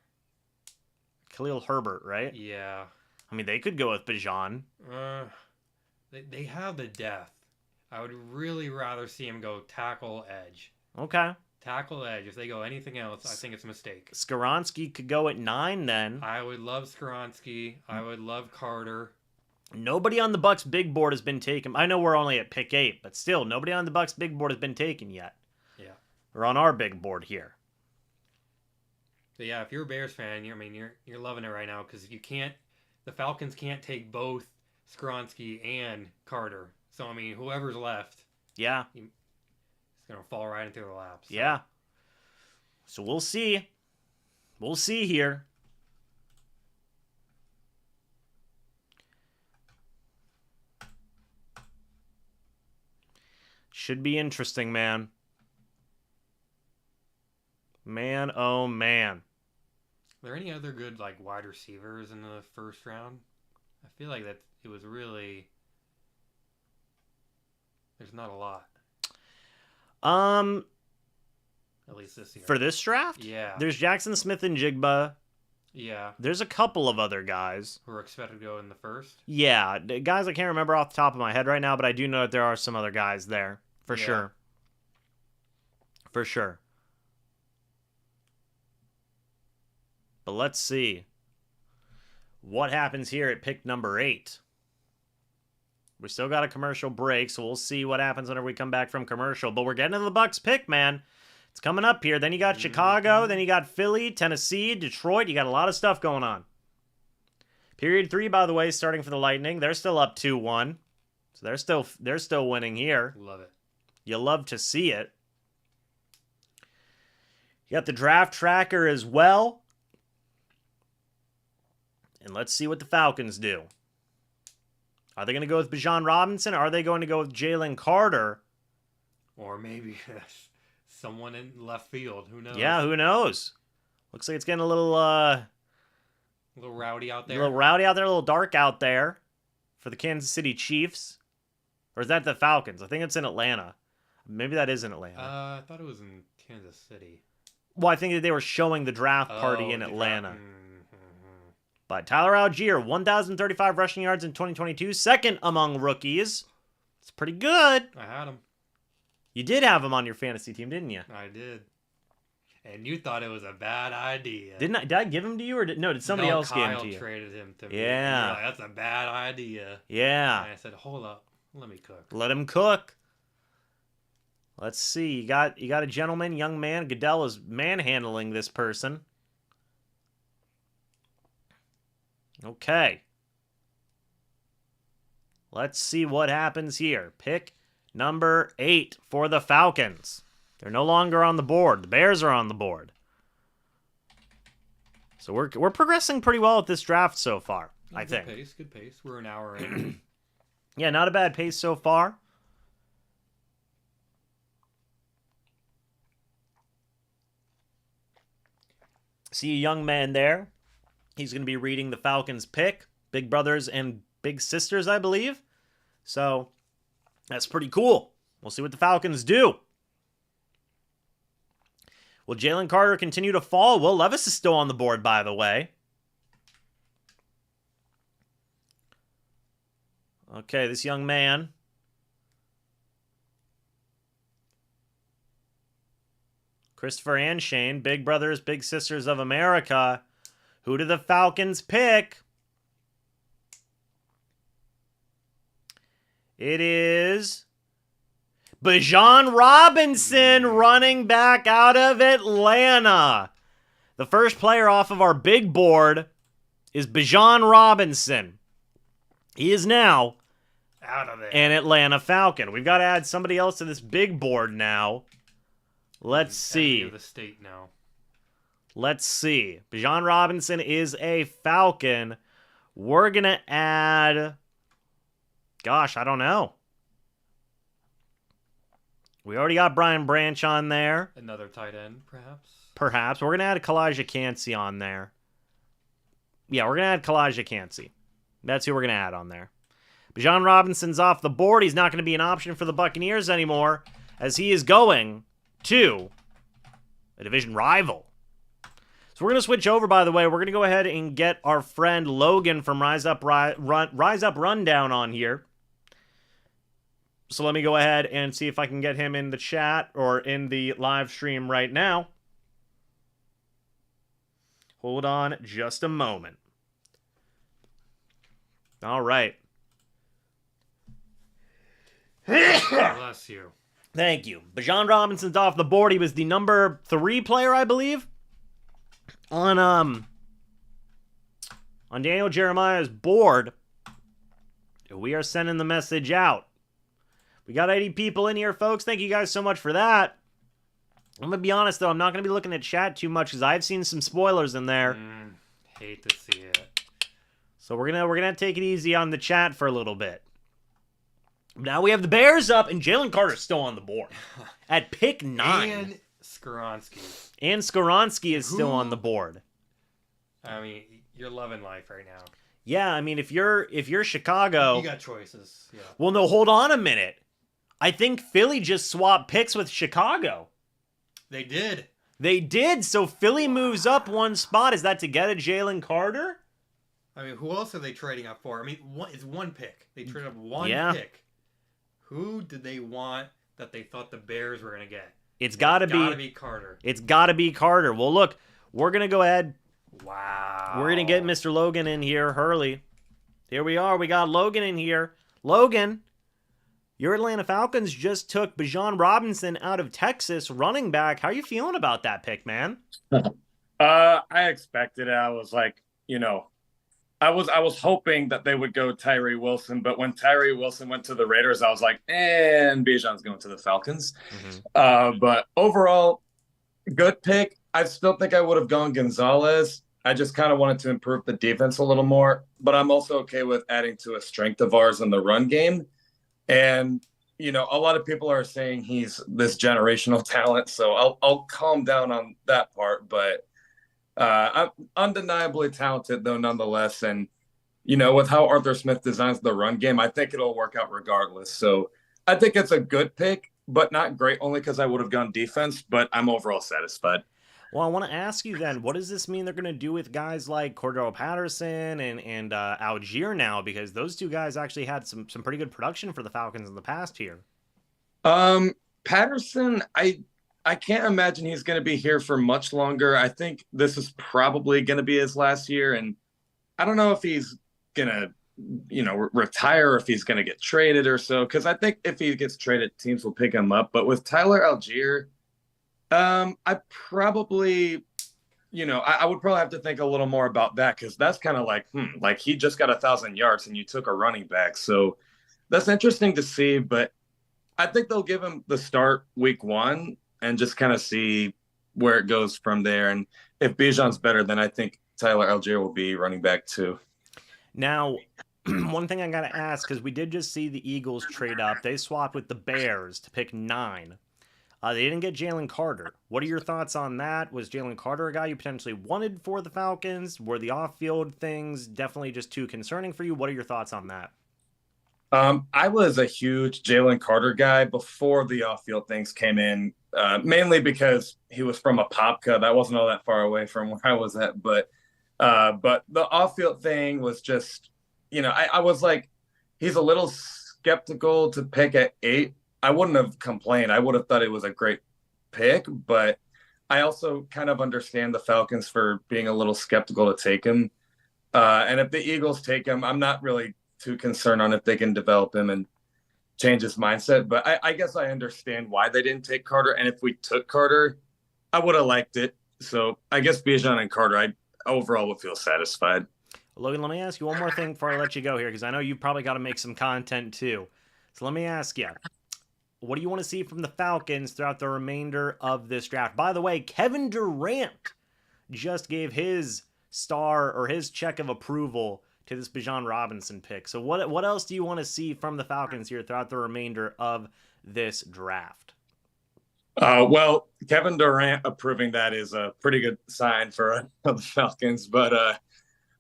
Khalil Herbert, right? Yeah. I mean, they could go with Bijan. They have the depth. I would really rather see him go tackle edge. Okay. Tackle edge. If they go anything else, I think it's a mistake. Skoronski could go at 9 then. I would love Skoronski. I would love Carter. Nobody on the Bucs big board has been taken. I know we're only at pick 8, but still, nobody on the Bucs big board has been taken yet. Yeah. We're on our big board here. So yeah, if you're a Bears fan, you're loving it right now because the Falcons can't take both Skoronski and Carter. So, I mean, whoever's left, yeah, it's going to fall right into their laps. So. Yeah. So we'll see. We'll see here. Should be interesting, man. Man, oh man. Are there any other good, like, wide receivers in the first round? I feel like that it was really... There's not a lot. At least this year. For this draft? Yeah. There's Jackson Smith and Jigba. Yeah. There's a couple of other guys who are expected to go in the first. Yeah. Guys I can't remember off the top of my head right now, but I do know that there are some other guys there. For sure. For sure. But let's see what happens here at pick number 8. We still got a commercial break, so we'll see what happens whenever we come back from commercial. But we're getting to the Bucs pick, man. It's coming up here. Then you got Chicago. Then you got Philly, Tennessee, Detroit. You got a lot of stuff going on. Period 3, by the way, starting for the Lightning. They're still up 2-1. So they're still winning here. Love it. You love to see it. You got the draft tracker as well. And let's see what the Falcons do. Are they going to go with Bijan Robinson? Or are they going to go with Jalen Carter? Or maybe someone in left field. Who knows? Yeah, who knows? Looks like it's getting a little rowdy out there. A little dark out there for the Kansas City Chiefs. Or is that the Falcons? I think it's in Atlanta. Maybe that is in Atlanta. I thought it was in Kansas City. Well, I think that they were showing the draft party in Atlanta. Mm-hmm. But Tyler Algier, 1,035 rushing yards in 2022, second among rookies. It's pretty good. I had him. You did have him on your fantasy team, didn't you? I did. And you thought it was a bad idea. Did I give him to you, or did somebody else give him to you? Kyle traded him to me. Yeah. Like, that's a bad idea. Yeah. And I said, hold up. Let me cook. Let him cook. Let's see. You got a gentleman, young man. Goodell is manhandling this person. Okay. Let's see what happens here. Pick number 8 for the Falcons. They're no longer on the board. The Bears are on the board. So we're progressing pretty well at this draft so far, I think. Good pace. We're an hour in. Yeah, not a bad pace so far. See a young man there. He's going to be reading the Falcons pick. Big brothers and big sisters, I believe. So that's pretty cool. We'll see what the Falcons do. Will Jalen Carter continue to fall? Will Levis is still on the board, by the way. Okay, this young man. Christopher and Shane, Big Brothers, Big Sisters of America. Who do the Falcons pick? It is Bijan Robinson, running back out of Atlanta. The first player off of our big board is Bijan Robinson. He is now out of there. An Atlanta Falcon. We've got to add somebody else to this big board now. Let's see. The state now. Let's see. Bijan Robinson is a Falcon. We're going to add... Gosh, I don't know. We already got Brian Branch on there. Another tight end, perhaps? Perhaps. We're going to add Kalijah Cansey on there. Yeah, we're going to add Kalijah Cansey. That's who we're going to add on there. Bijan Robinson's off the board. He's not going to be an option for the Buccaneers anymore, as he is going to a division rival. So we're going to switch over, by the way. We're going to go ahead and get our friend Logan from Rise Up Rundown on here. So let me go ahead and see if I can get him in the chat or in the live stream right now. Hold on just a moment. All right. Bless you. Thank you. Bijan Robinson's off the board. He was the number 3 player, I believe, on Daniel Jeremiah's board. We are sending the message out. We got 80 people in here, folks. Thank you guys so much for that. I'm going to be honest, though. I'm not going to be looking at chat too much because I've seen some spoilers in there. Hate to see it. So we're gonna take it easy on the chat for a little bit. Now we have the Bears up, and Jalen Carter's still on the board at pick 9. And Skoronski. And Skoronski is still on the board. I mean, you're loving life right now. Yeah, I mean, if you're Chicago, you got choices. Yeah. Well, no, hold on a minute. I think Philly just swapped picks with Chicago. They did. They did. So Philly moves up one spot. Is that to get a Jalen Carter? I mean, who else are they trading up for? I mean, it's one pick. They traded up one pick. Who did they want that they thought the Bears were going to get? It's got to be Carter. It's got to be Carter. Well, look, we're going to go ahead. Wow. We're going to get Mr. Logan in here, Hurley. Here we are. We got Logan in here. Logan, your Atlanta Falcons just took Bijan Robinson out of Texas, running back. How are you feeling about that pick, man? I expected it. I was like, I was hoping that they would go Tyree Wilson, but when Tyree Wilson went to the Raiders, I was like, and Bijan's going to the Falcons. But overall, good pick. I still think I would have gone Gonzalez. I just kind of wanted to improve the defense a little more, but I'm also okay with adding to a strength of ours in the run game. And, a lot of people are saying he's this generational talent, so I'll calm down on that part. But I'm undeniably talented, though, nonetheless. And with how Arthur Smith designs the run game, I think it'll work out regardless. So I think it's a good pick, but not great, only because I would have gone defense. But I'm overall satisfied. Well, I want to ask you then, what does this mean they're going to do with guys like Cordero Patterson and Algier now? Because those two guys actually had some pretty good production for the Falcons in the past here. Patterson, I can't imagine he's going to be here for much longer. I think this is probably going to be his last year, and I don't know if he's going to, retire, or if he's going to get traded or so. Because I think if he gets traded, teams will pick him up. But with Tyler Algier, I probably, I would probably have to think a little more about that, because that's kind of like he just got 1,000 yards and you took a running back. So that's interesting to see, but I think they'll give him the start week 1 and just kind of see where it goes from there. And if Bijan's better, then I think Tyler Algier will be running back too. Now, one thing I got to ask, because we did just see the Eagles trade up. They swapped with the Bears to pick 9. They didn't get Jalen Carter. What are your thoughts on that? Was Jalen Carter a guy you potentially wanted for the Falcons? Were the off-field things definitely just too concerning for you? What are your thoughts on that? I was a huge Jalen Carter guy before the off-field things came in, mainly because he was from Apopka. That wasn't all that far away from where I was at. But the off-field thing was just, I was like, he's a little skeptical to pick at 8. I wouldn't have complained. I would have thought it was a great pick, but I also kind of understand the Falcons for being a little skeptical to take him. And if the Eagles take him, I'm not really too concerned on if they can develop him and change his mindset. But I guess I understand why they didn't take Carter. And if we took Carter, I would have liked it. So I guess Bijan and Carter, I overall would feel satisfied. Logan, let me ask you one more thing before I let you go here, because I know you've probably got to make some content too. So let me ask you, what do you want to see from the Falcons throughout the remainder of this draft? By the way, Kevin Durant just gave his star or his check of approval to this Bijan Robinson pick. So what else do you want to see from the Falcons here throughout the remainder of this draft? Well, Kevin Durant approving that is a pretty good sign for the Falcons. But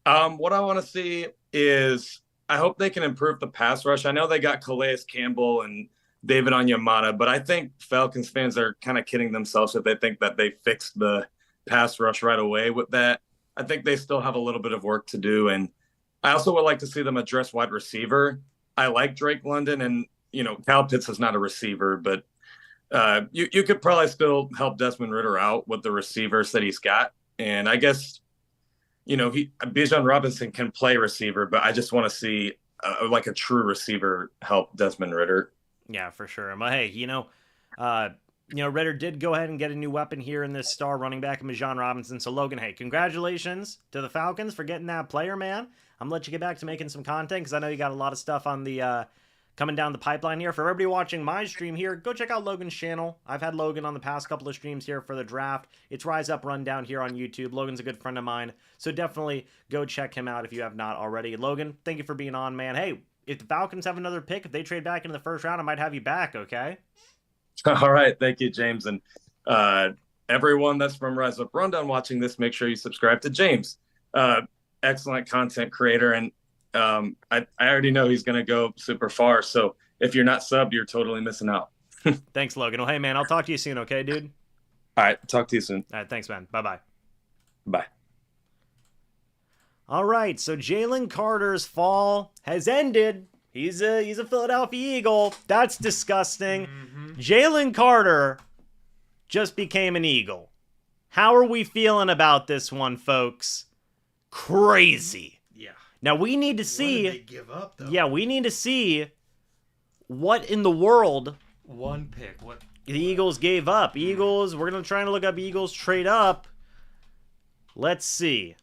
what I want to see is, I hope they can improve the pass rush. I know they got Calais Campbell and David Onyemata, but I think Falcons fans are kind of kidding themselves if they think that they fixed the pass rush right away with that. I think they still have a little bit of work to do. And I also would like to see them address wide receiver. I like Drake London, and, Kyle Pitts is not a receiver, but you could probably still help Desmond Ridder out with the receivers that he's got. And I guess, Bijan Robinson can play receiver, but I just want to see like a true receiver help Desmond Ridder. Yeah, for sure. But hey, Ridder did go ahead and get a new weapon here in this star running back, Bijan Robinson. So Logan, hey, congratulations to the Falcons for getting that player, man. I'm gonna let you get back to making some content, because I know you got a lot of stuff on the coming down the pipeline here. For everybody watching my stream here, go check out Logan's channel. I've had Logan on the past couple of streams here for the draft. It's Rise Up Rundown here on YouTube. Logan's a good friend of mine, so definitely go check him out if you have not already. Logan, thank you for being on, man. Hey, if the Falcons have another pick, if they trade back into the first round, I might have you back, okay? All right. Thank you, James. And everyone that's from Rise Up Rundown watching this, make sure you subscribe to James. Excellent content creator. And I already know he's going to go super far. So if you're not subbed, you're totally missing out. Thanks, Logan. Well, hey, man, I'll talk to you soon, okay, dude? All right. Talk to you soon. All right. Thanks, man. Bye-bye. Bye. All right, so Jalen Carter's fall has ended. He's a Philadelphia Eagle. That's disgusting. Jalen Carter just became an Eagle. How are we feeling about this one, folks? Crazy. Yeah. Now we need to see. What did they give up, though? Yeah, we need to see what in the world one pick. What the Eagles gave up. Eagles. We're gonna try to look up Eagles trade up. Let's see.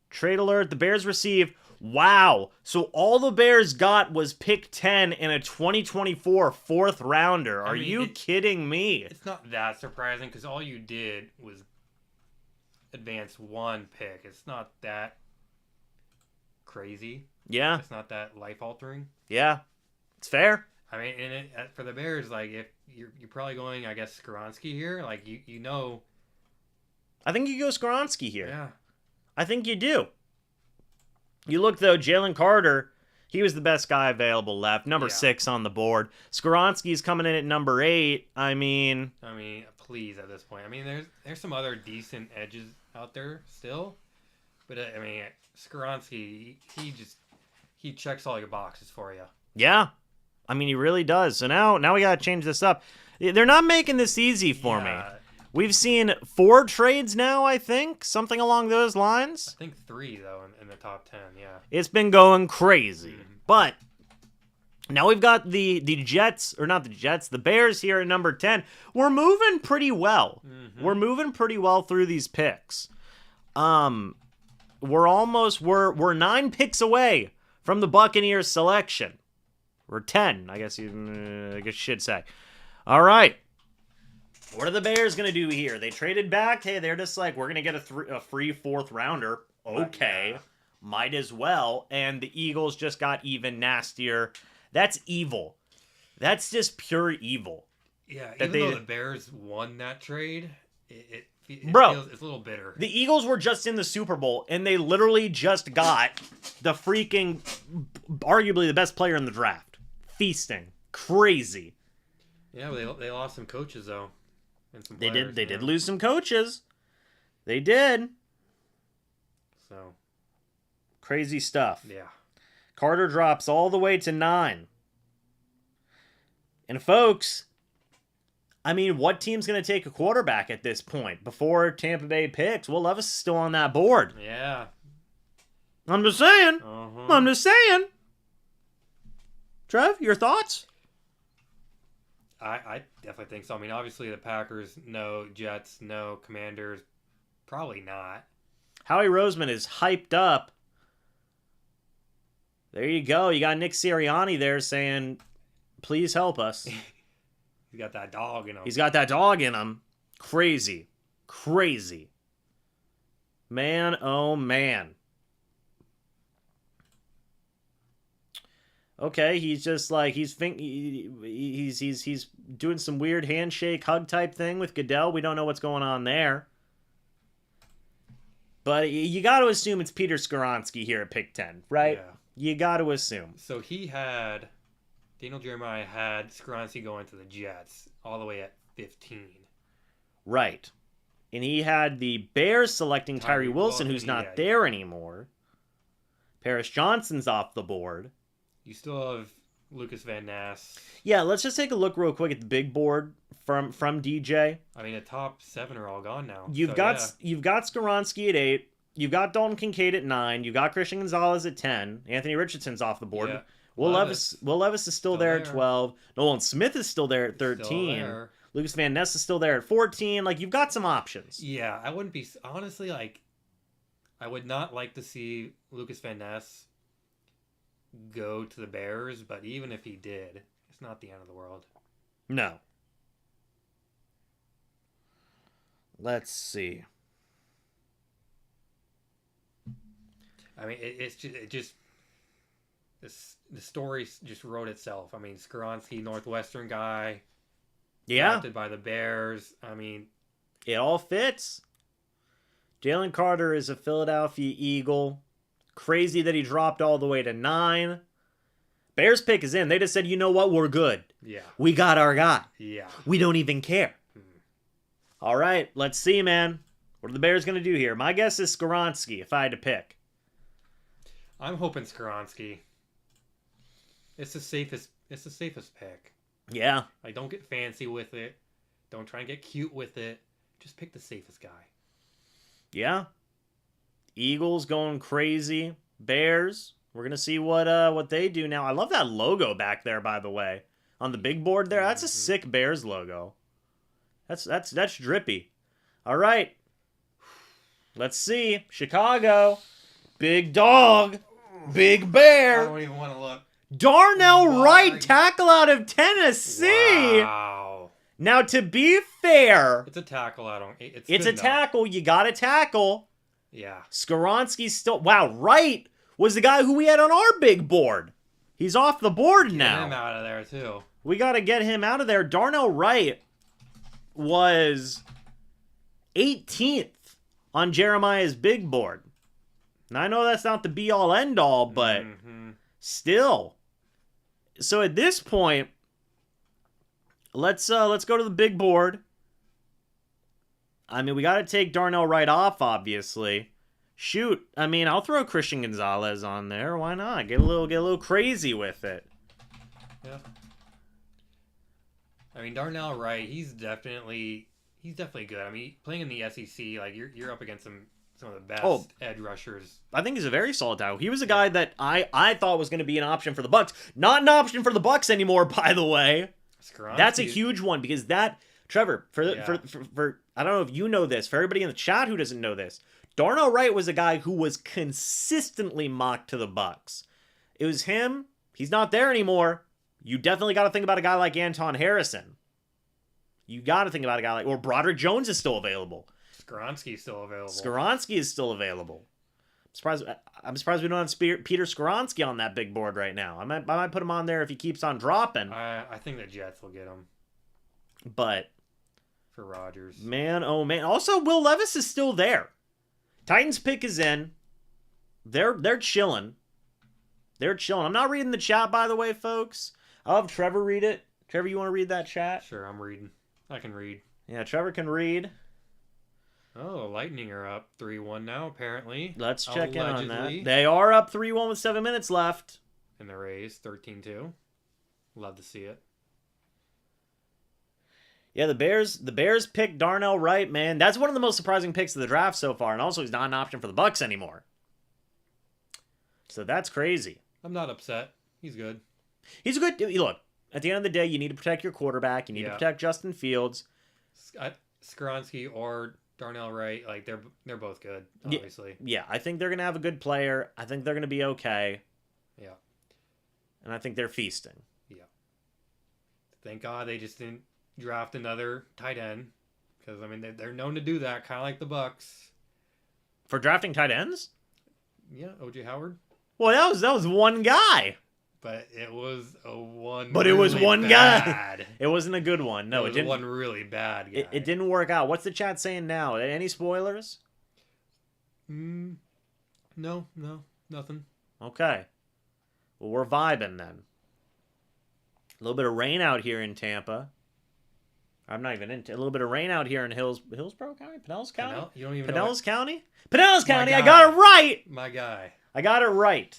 Trade alert. The Bears receive. Wow. So all the Bears got was pick 10 in a 2024 fourth rounder. Are you kidding me? It's not that surprising, because all you did was advance one pick. It's not that crazy. Yeah. It's not that life altering. Yeah. It's fair. I mean, for the Bears, like if you're probably going, I guess Skoronski here. Like you know. I think you go Skoronski here. Yeah. I think you do. You look, though, Jalen Carter, he was the best guy available left. Number 6 on the board. Skoronski's coming in at number 8. I mean, please at this point. I mean, there's some other decent edges out there still. But, I mean, Skoronski, he checks all your boxes for you. Yeah. I mean, he really does. So now we got to change this up. They're not making this easy for me. We've seen 4 trades now, I think. Something along those lines. I think 3, though, in the top 10, yeah. It's been going crazy. But now we've got the Jets, or not the Jets, the Bears here at number 10. We're moving pretty well. We're moving pretty well through these picks. We're 9 picks away from the Buccaneers selection. We're 10, I guess you should say. All right. What are the Bears going to do here? They traded back. Hey, they're just like, we're going to get a free 4th rounder. Okay. Might as well. And the Eagles just got even nastier. That's evil. That's just pure evil. Yeah, even though the Bears won that trade, it's a little bitter. The Eagles were just in the Super Bowl, and they literally just got the freaking, arguably the best player in the draft. Feasting. Crazy. Yeah, but they lost some coaches, though. They did lose some coaches. They did. So crazy stuff. Yeah. Carter drops all the way to 9. And folks, I mean, what team's going to take a quarterback at this point before Tampa Bay picks? Will Levis is still on that board. Yeah. I'm just saying. I'm just saying. Trev, your thoughts? I definitely think so. I mean, obviously the Packers, no. Jets, no. Commanders, probably not. Howie Roseman is hyped up. There you go. You got Nick Sirianni there saying, please help us. He's got that dog in him. He's got that dog in him. Crazy. Crazy. Man, oh man. Okay, he's just like he's doing some weird handshake hug type thing with Goodell. We don't know what's going on there. But you got to assume it's Peter Skoronski here at pick 10, right? Yeah. You got to assume. So Daniel Jeremiah had Skoronski going to the Jets all the way at 15. Right. And he had the Bears selecting Tyree Wilson, who's not there anymore. Paris Johnson's off the board. You still have Lucas Van Ness. Yeah, let's just take a look real quick at the big board from DJ. I mean, the top 7 are all gone now. You've got Skoronski at 8. You've got Dalton Kincaid at 9. You've got Christian Gonzalez at 10. Anthony Richardson's off the board. Yeah. Will Levis is still there at 12. Nolan Smith is still there at 13. Lucas Van Ness is still there at 14. Like, you've got some options. Yeah, I wouldn't be... Honestly, like, I would not like to see Lucas Van Ness go to the Bears, but even if he did, it's not the end of the world. No. Let's see. I mean, the story just wrote itself. I mean, Skoronski, Northwestern guy, drafted by the Bears. I mean, it all fits. Jalen Carter is a Philadelphia Eagle. Crazy that he dropped all the way to 9. Bears pick is in. They just said, you know what? We're good. Yeah. We got our guy. Yeah. We don't even care. All right. Let's see, man. What are the Bears going to do here? My guess is Skoronski, if I had to pick. I'm hoping Skoronski. It's the safest pick. Yeah. Like, don't get fancy with it. Don't try and get cute with it. Just pick the safest guy. Yeah. Eagles going crazy. Bears. We're going to see what they do now. I love that logo back there, by the way. On the big board there. That's a sick Bears logo. That's drippy. All right. Let's see. Chicago. Big dog. Big bear. I don't even want to look. Darnell Wright, tackle out of Tennessee. Wow. Now, to be fair, it's a tackle. It's a tackle. You got to tackle. Yeah. Skoronski's still... Wow, Wright was the guy who we had on our big board. He's off the board Get now. him out of there too. We got to get him out of there. Darnell Wright was 18th on Jeremiah's big board. Now, I know that's not the be-all, end-all, but still. So at this point, let's go to the big board. I mean, we got to take Darnell Wright off, obviously. Shoot, I mean, I'll throw Christian Gonzalez on there. Why not? Get a little crazy with it. Yeah. I mean, Darnell Wright, he's definitely good. I mean, playing in the SEC, like you're up against some of the best edge rushers. I think he's a very solid tackle. He was a guy that I thought was going to be an option for the Bucs. Not an option for the Bucs anymore, by the way. That's a huge one because that Trevor for I don't know if you know this. For everybody in the chat who doesn't know this, Darnell Wright was a guy who was consistently mocked to the Bucs. It was him. He's not there anymore. You definitely got to think about a guy like Anton Harrison. You got to think about a guy like, or Broderick Jones is still available. Skoronski's still available. Skoronski is still available. I'm surprised we don't have Peter Skoronski on that big board right now. I might put him on there if he keeps on dropping. I think the Jets will get him. But for Rodgers, man, oh man. Also, Will Levis is still there. Titans pick is in. They're chilling. They're chilling. I'm not reading the chat, by the way, folks. I'll have Trevor read it. Trevor, you want to read that chat? Sure, I'm reading. I can read. Yeah, Trevor can read. Oh, Lightning are up 3-1 now, apparently. Let's check in on that. They are up 3-1 with 7 minutes left. And the Rays 13-2. Love to see it. Yeah, the Bears picked Darnell Wright, man. That's one of the most surprising picks of the draft so far, and also he's not an option for the Bucs anymore. So that's crazy. I'm not upset. He's good. He's a good... Look, at the end of the day, you need to protect your quarterback. You need to protect Justin Fields. Skoronski or Darnell Wright, like they're both good, obviously. Yeah, I think they're going to have a good player. I think they're going to be okay. Yeah. And I think they're feasting. Yeah. Thank God they just didn't draft another tight end, because I mean they're known to do that, kind of like the Bucs. For drafting tight ends? Yeah, O.J. Howard. Well, that was one guy. But it was one. But it was one guy. It wasn't a good one. No, it didn't. One really bad guy. It didn't work out. What's the chat saying now? Any spoilers? No, nothing. Okay. Well, we're vibing then. A little bit of rain out here in Tampa. I'm not even into a little bit of rain out here in Hillsborough County, Pinellas County. You don't even Pinellas County. Pinellas County. I got it right. My guy. I got it right.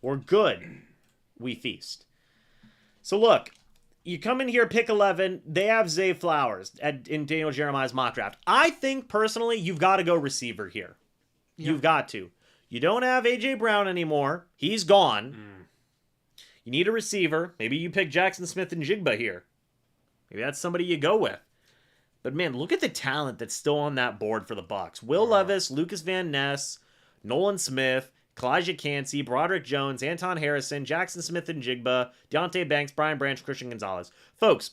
We're good. We feast. So look, you come in here, pick 11. They have Zay Flowers in Daniel Jeremiah's mock draft. I think personally, you've got to go receiver here. Yeah. You've got to. You don't have AJ Brown anymore. He's gone. You need a receiver. Maybe you pick Jackson Smith and Jigba here. Maybe that's somebody you go with. But man, look at the talent that's still on that board for the Bucs. Will Levis, Lucas Van Ness, Nolan Smith, Kalijah Cansey, Broderick Jones, Anton Harrison, Jackson Smith and Jigba, Deontay Banks, Brian Branch, Christian Gonzalez. Folks,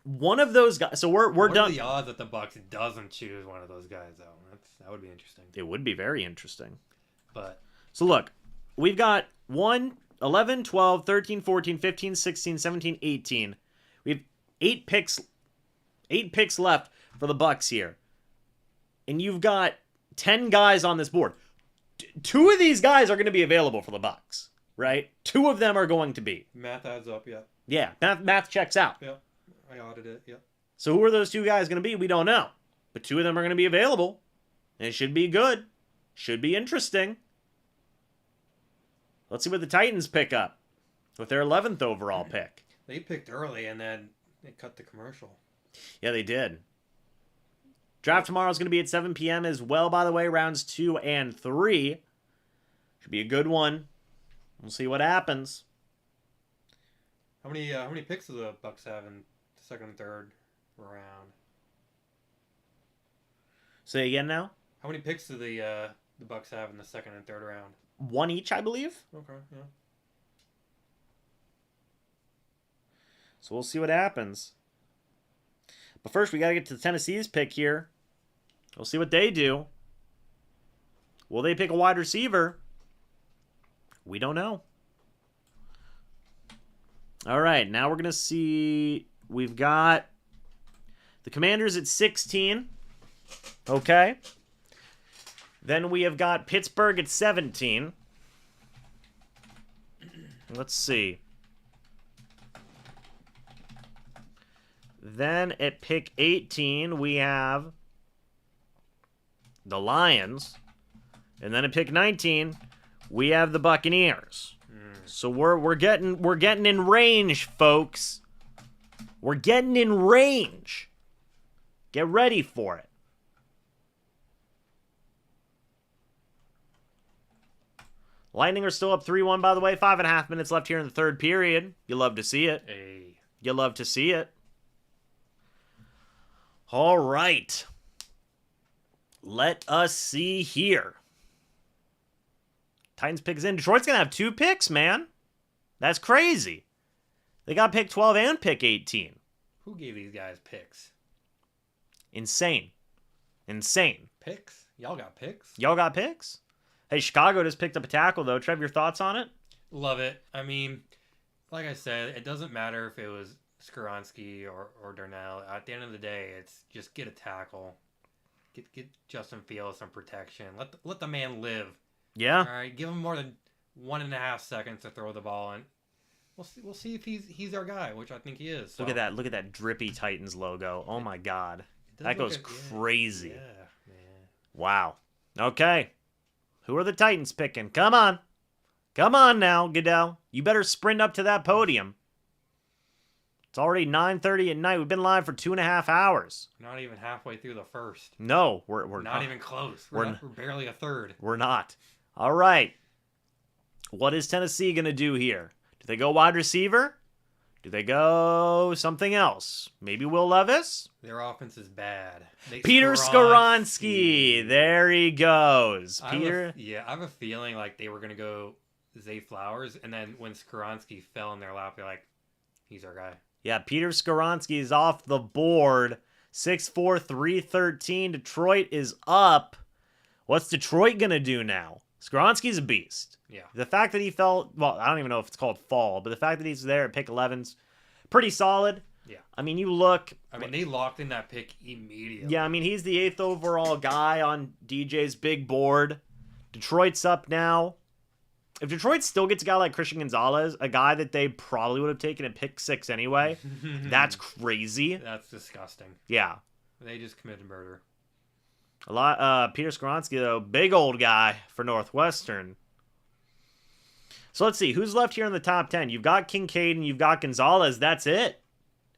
one of those guys. So we're done. What are the odds that the Bucs doesn't choose one of those guys, though? That would be interesting. It would be very interesting. But so look, we've got 11, 12, 13, 14, 15, 16, 17, 18. We have 8 picks left for the Bucs here. And you've got 10 guys on this board. 2 of these guys are going to be available for the Bucs, right? 2 of them are going to be. Math adds up, yeah. Yeah, math checks out. Yeah, I audited it, yeah. So who are those 2 guys going to be? We don't know. But 2 of them are going to be available. And it should be good. Should be interesting. Let's see what the Titans pick up with their 11th overall pick. They picked early and then they cut the commercial. Yeah, they did. Draft tomorrow is going to be at 7 p.m. as well, by the way, rounds 2 and 3. Should be a good one. We'll see what happens. How many picks do the Bucs have in the second and third round? Say again now? How many picks do the Bucs have in the second and third round? 1 each, I believe. Okay, yeah. So we'll see what happens. But first, we got to get to Tennessee's pick here. We'll see what they do. Will they pick a wide receiver? We don't know. All right, now we're going to see. We've got the Commanders at 16. Okay. Then we have got Pittsburgh at 17. Let's see. Then at pick 18, we have the Lions. And then at pick 19, we have the Buccaneers. So we're getting in range, folks. We're getting in range. Get ready for it. Lightning are still up 3-1, by the way. 5.5 minutes left here in the third period. You love to see it. Hey. You love to see it. All right. Let us see here. Titans picks in. Detroit's going to have 2 picks, man. That's crazy. They got pick 12 and pick 18. Who gave these guys picks? Insane. Insane. Picks? Y'all got picks? Y'all got picks? Hey, Chicago just picked up a tackle, though. Trev, your thoughts on it? Love it. I mean, like I said, it doesn't matter if it was Skoronski or Darnell. At the end of the day, it's just get a tackle. Get Justin Fields some protection. Let the man live. Yeah. All right, give him more than 1.5 seconds to throw the ball, and we'll see if he's our guy, which I think he is. So. Look at that drippy Titans logo. Oh my God, that look goes crazy. Yeah, man. Wow. Okay, who are the Titans picking? Come on now, Goodell. You better sprint up to that podium. It's already 9:30 at night. We've been live for 2.5 hours. Not even halfway through the first. No, we're not even close. We're barely a third. We're not. All right. What is Tennessee going to do here? Do they go wide receiver? Do they go something else? Maybe Will Levis? Their offense is bad. Peter Skoronski. There he goes. Peter. I have a feeling like they were going to go Zay Flowers, and then when Skoronski fell in their lap, they're like, he's our guy. Yeah, Peter Skoronski is off the board. 6'4", 313. Detroit is up. What's Detroit going to do now? Skoronski's a beast. Yeah. The fact that he fell, well, I don't even know if it's called fall, but the fact that he's there at pick 11's pretty solid. Yeah. I mean, you look. I mean, they locked in that pick immediately. Yeah, I mean, he's the 8th overall guy on DJ's big board. Detroit's up now. If Detroit still gets a guy like Christian Gonzalez, a guy that they probably would have taken at pick 6 anyway, that's crazy. That's disgusting. Yeah. They just committed murder. Peter Skoronski, though, big old guy for Northwestern. So let's see. Who's left here in the top 10? You've got Kincaid and you've got Gonzalez. That's it.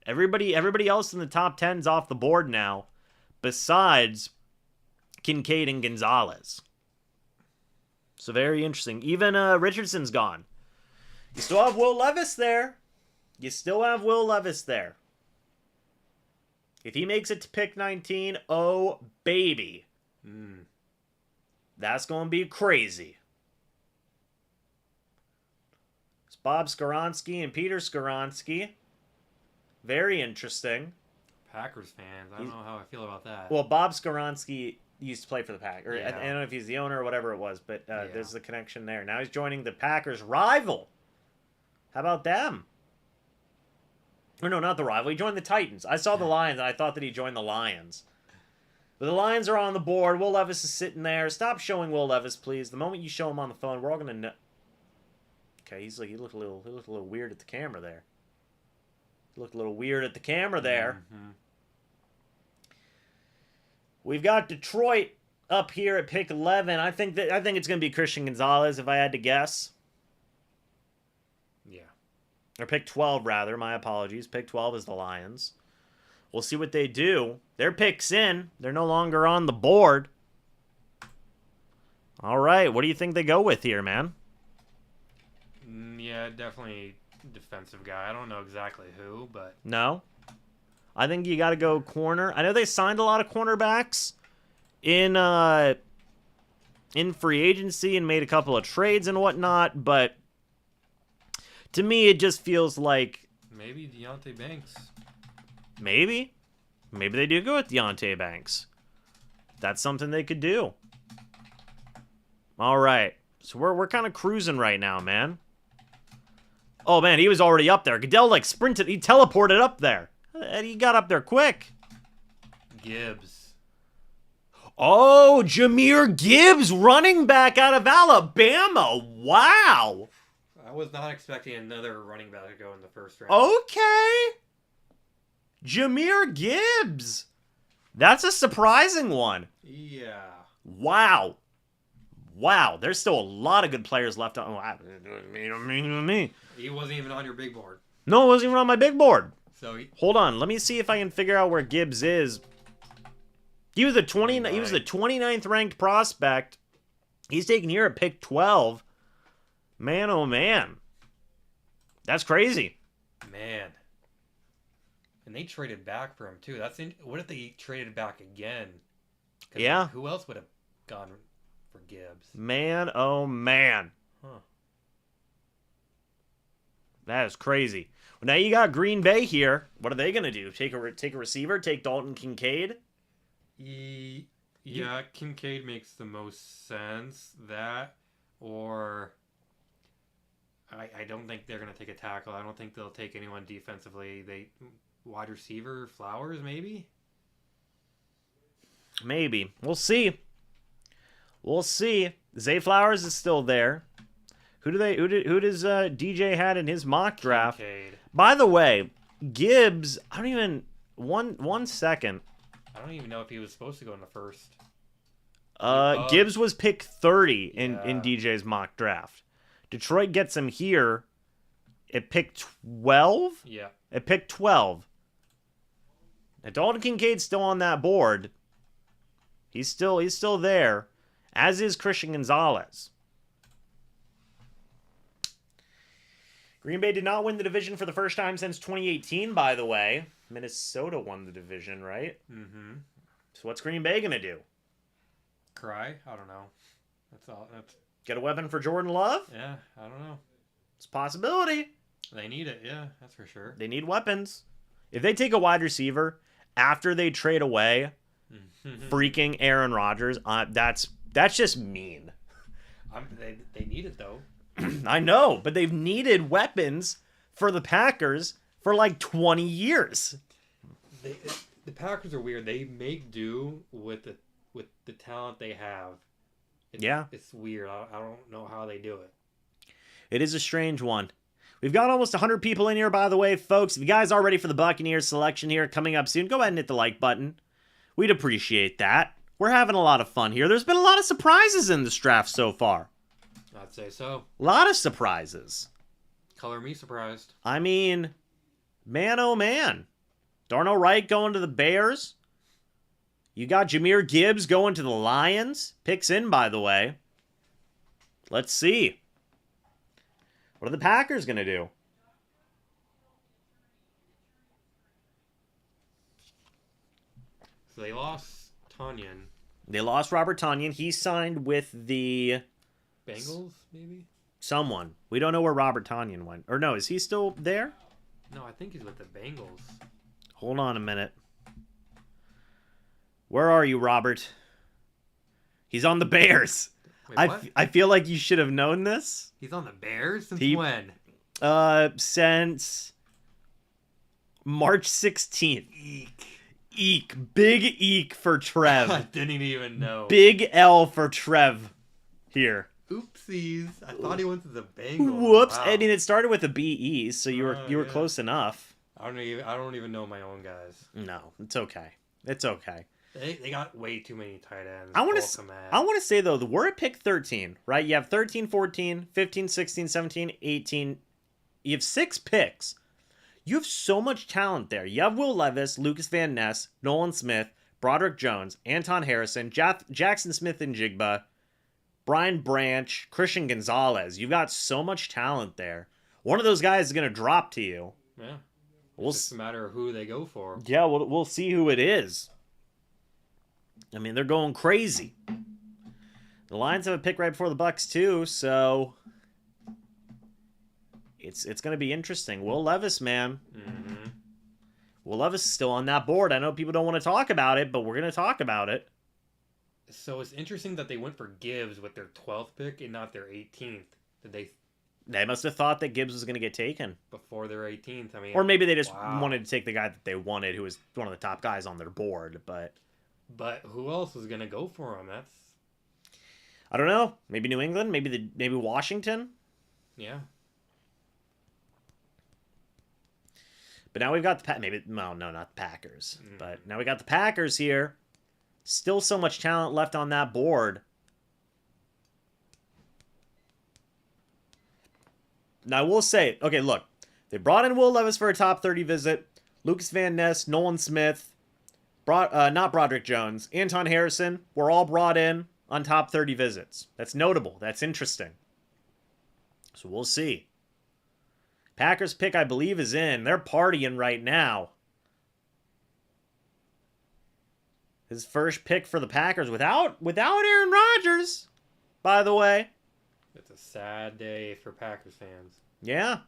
Everybody else in the top 10 is off the board now, besides Kincaid and Gonzalez. So very interesting. Even Richardson's gone. You still have Will Levis there. If he makes it to pick 19, oh, baby. That's going to be crazy. It's Bob Skoronski and Peter Skoronski. Very interesting. Packers fans. I don't know how I feel about that. Well, Bob Skoronski used to play for the Packers. Yeah. I don't know if he's the owner or whatever it was, but there's the connection there. Now he's joining the Packers' rival. How about them? Or no, not the rival. He joined the Titans. I saw the Lions, and I thought that he joined the Lions. But the Lions are on the board. Will Levis is sitting there. Stop showing Will Levis, please. The moment you show him on the phone, we're all going to know. Okay, he looked a little weird at the camera there. Mm-hmm. We've got Detroit up here at pick 11. I think it's going to be Christian Gonzalez if I had to guess. Yeah. Or pick 12 rather. My apologies. Pick 12 is the Lions. We'll see what they do. Their pick's in. They're no longer on the board. All right. What do you think they go with here, man? Yeah, definitely defensive guy. I don't know exactly who, but No? I think you got to go corner. I know they signed a lot of cornerbacks in free agency and made a couple of trades and whatnot, but to me it just feels like maybe Deontay Banks. Maybe they do go with Deontay Banks. That's something they could do. All right. So we're kind of cruising right now, man. Oh, man, he was already up there. Goodell, like, sprinted. He teleported up there. And he got up there quick. Gibbs. Oh, Jahmyr Gibbs, running back out of Alabama. Wow. I was not expecting another running back to go in the first round. Okay. Jahmyr Gibbs. That's a surprising one. Yeah. Wow. Wow. There's still a lot of good players left on. Me. He wasn't even on your big board. No, it wasn't even on my big board. So Hold on. Let me see if I can figure out where Gibbs is. He was the 29th ranked prospect. He's taken here at pick 12. Man, oh man. That's crazy. Man. And they traded back for him too. What if they traded back again? Yeah. Who else would have gone for Gibbs? Man, oh man. Huh. That is crazy. Well, now you got Green Bay here. What are they gonna do? Take a receiver? Take Dalton Kincaid? Yeah, Kincaid makes the most sense. That or I don't think they're gonna take a tackle. I don't think they'll take anyone defensively. Wide receiver Flowers maybe. Maybe. We'll see. We'll see. Zay Flowers is still there. Who does DJ had in his mock draft? Kincaid. By the way, Gibbs, I don't even one second. I don't even know if he was supposed to go in the first. Gibbs was pick 30 in Yeah. DJ's mock draft. Detroit gets him here at pick 12? Yeah. At pick 12. And Dalton Kincaid's still on that board. He's still there, as is Christian Gonzalez. Green Bay did not win the division for the first time since 2018, by the way. Minnesota won the division, right? Mm-hmm. So what's Green Bay going to do? Cry? I don't know. That's all. Get a weapon for Jordan Love? Yeah, I don't know. It's a possibility. They need it, yeah, that's for sure. They need weapons. If they take a wide receiver after they trade away freaking Aaron Rodgers, that's just mean. They need it, though. I know, but they've needed weapons for the Packers for like 20 years. The Packers are weird. They make do with the talent they have. It's weird. I don't know how they do it. It is a strange one. We've got almost 100 people in here, by the way, folks. If you guys are ready for the Buccaneers selection here coming up soon, go ahead and hit the like button. We'd appreciate that. We're having a lot of fun here. There's been a lot of surprises in this draft so far. I'd say so. A lot of surprises. Color me surprised. I mean, man, oh man. Darnell Wright going to the Bears. You got Jahmyr Gibbs going to the Lions. Picks in, by the way. Let's see. What are the Packers going to do? So they lost Tanyan. They lost Robert Tonyan. He signed with the Bengals, maybe? someone. We don't know where Robert Tonyan went. Or no, is he still there? No, I think he's with the Bengals. Hold on a minute. Where are you, Robert? He's on the Bears. Wait, what? I feel like you should have known this. He's on the Bears? Since He- when? Since March 16th. Eek. Eek. Big eek for I Trev. didn't even know. Big L for Trev here. Oopsies. I thought he went to the Bengals. Whoops. Wow. I mean, it started with a BE, so you were Yeah. close enough. I don't even know my own guys. No, it's okay. It's okay. They got way too many tight ends. I want Cole Kmet. to say, though, we're at pick 13, right? You have 13, 14, 15, 16, 17, 18. You have 6 picks. You have so much talent there. You have Will Levis, Lucas Van Ness, Nolan Smith, Broderick Jones, Anton Harrison, Jackson Smith and Jigba, Brian Branch, Christian Gonzalez. You've got so much talent there. One of those guys is going to drop to you. Yeah. We'll It's just a matter of who they go for. Yeah, we'll see who it is. I mean, they're going crazy. The Lions have a pick right before the Bucs too, so it's going to be interesting. Will Levis, man. Mm-hmm. Will Levis is still on that board. I know people don't want to talk about it, but we're going to talk about it. So it's interesting that they went for Gibbs with their 12th pick and not their 18th. Did They must have thought that Gibbs was going to get taken. before their 18th? I mean, Or maybe they just wow. wanted to take the guy that they wanted, who was one of the top guys on their board. But who else was gonna go for him? That's I don't know. Maybe New England. Maybe Washington. yeah. But now we've got the no, not the Packers. But now we got the Packers here. Still so much talent left on that board. Now, I will say, okay, look. They brought in Will Levis for a top 30 visit. Lucas Van Ness, Nolan Smith, not Broderick Jones, Anton Harrison were all brought in on top 30 visits. That's notable. That's interesting. So we'll see. Packers pick, I believe, is in. They're partying right now. His first pick for the Packers without Aaron Rodgers, by the way. It's a sad day for Packers fans. Yeah.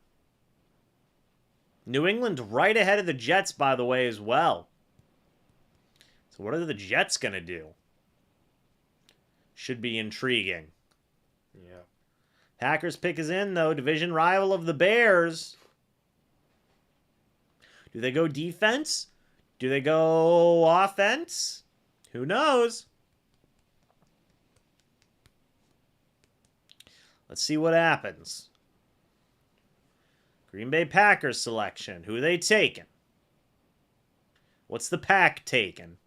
New England right ahead of the Jets, by the way, as well. So what are the Jets going to do? Should be intriguing. Yeah. Packers pick is in, though. Division rival of the Bears. Do they go defense? Do they go offense? Who knows? Let's see what happens. Green Bay Packers selection. Who are they taking? What's the pack taking?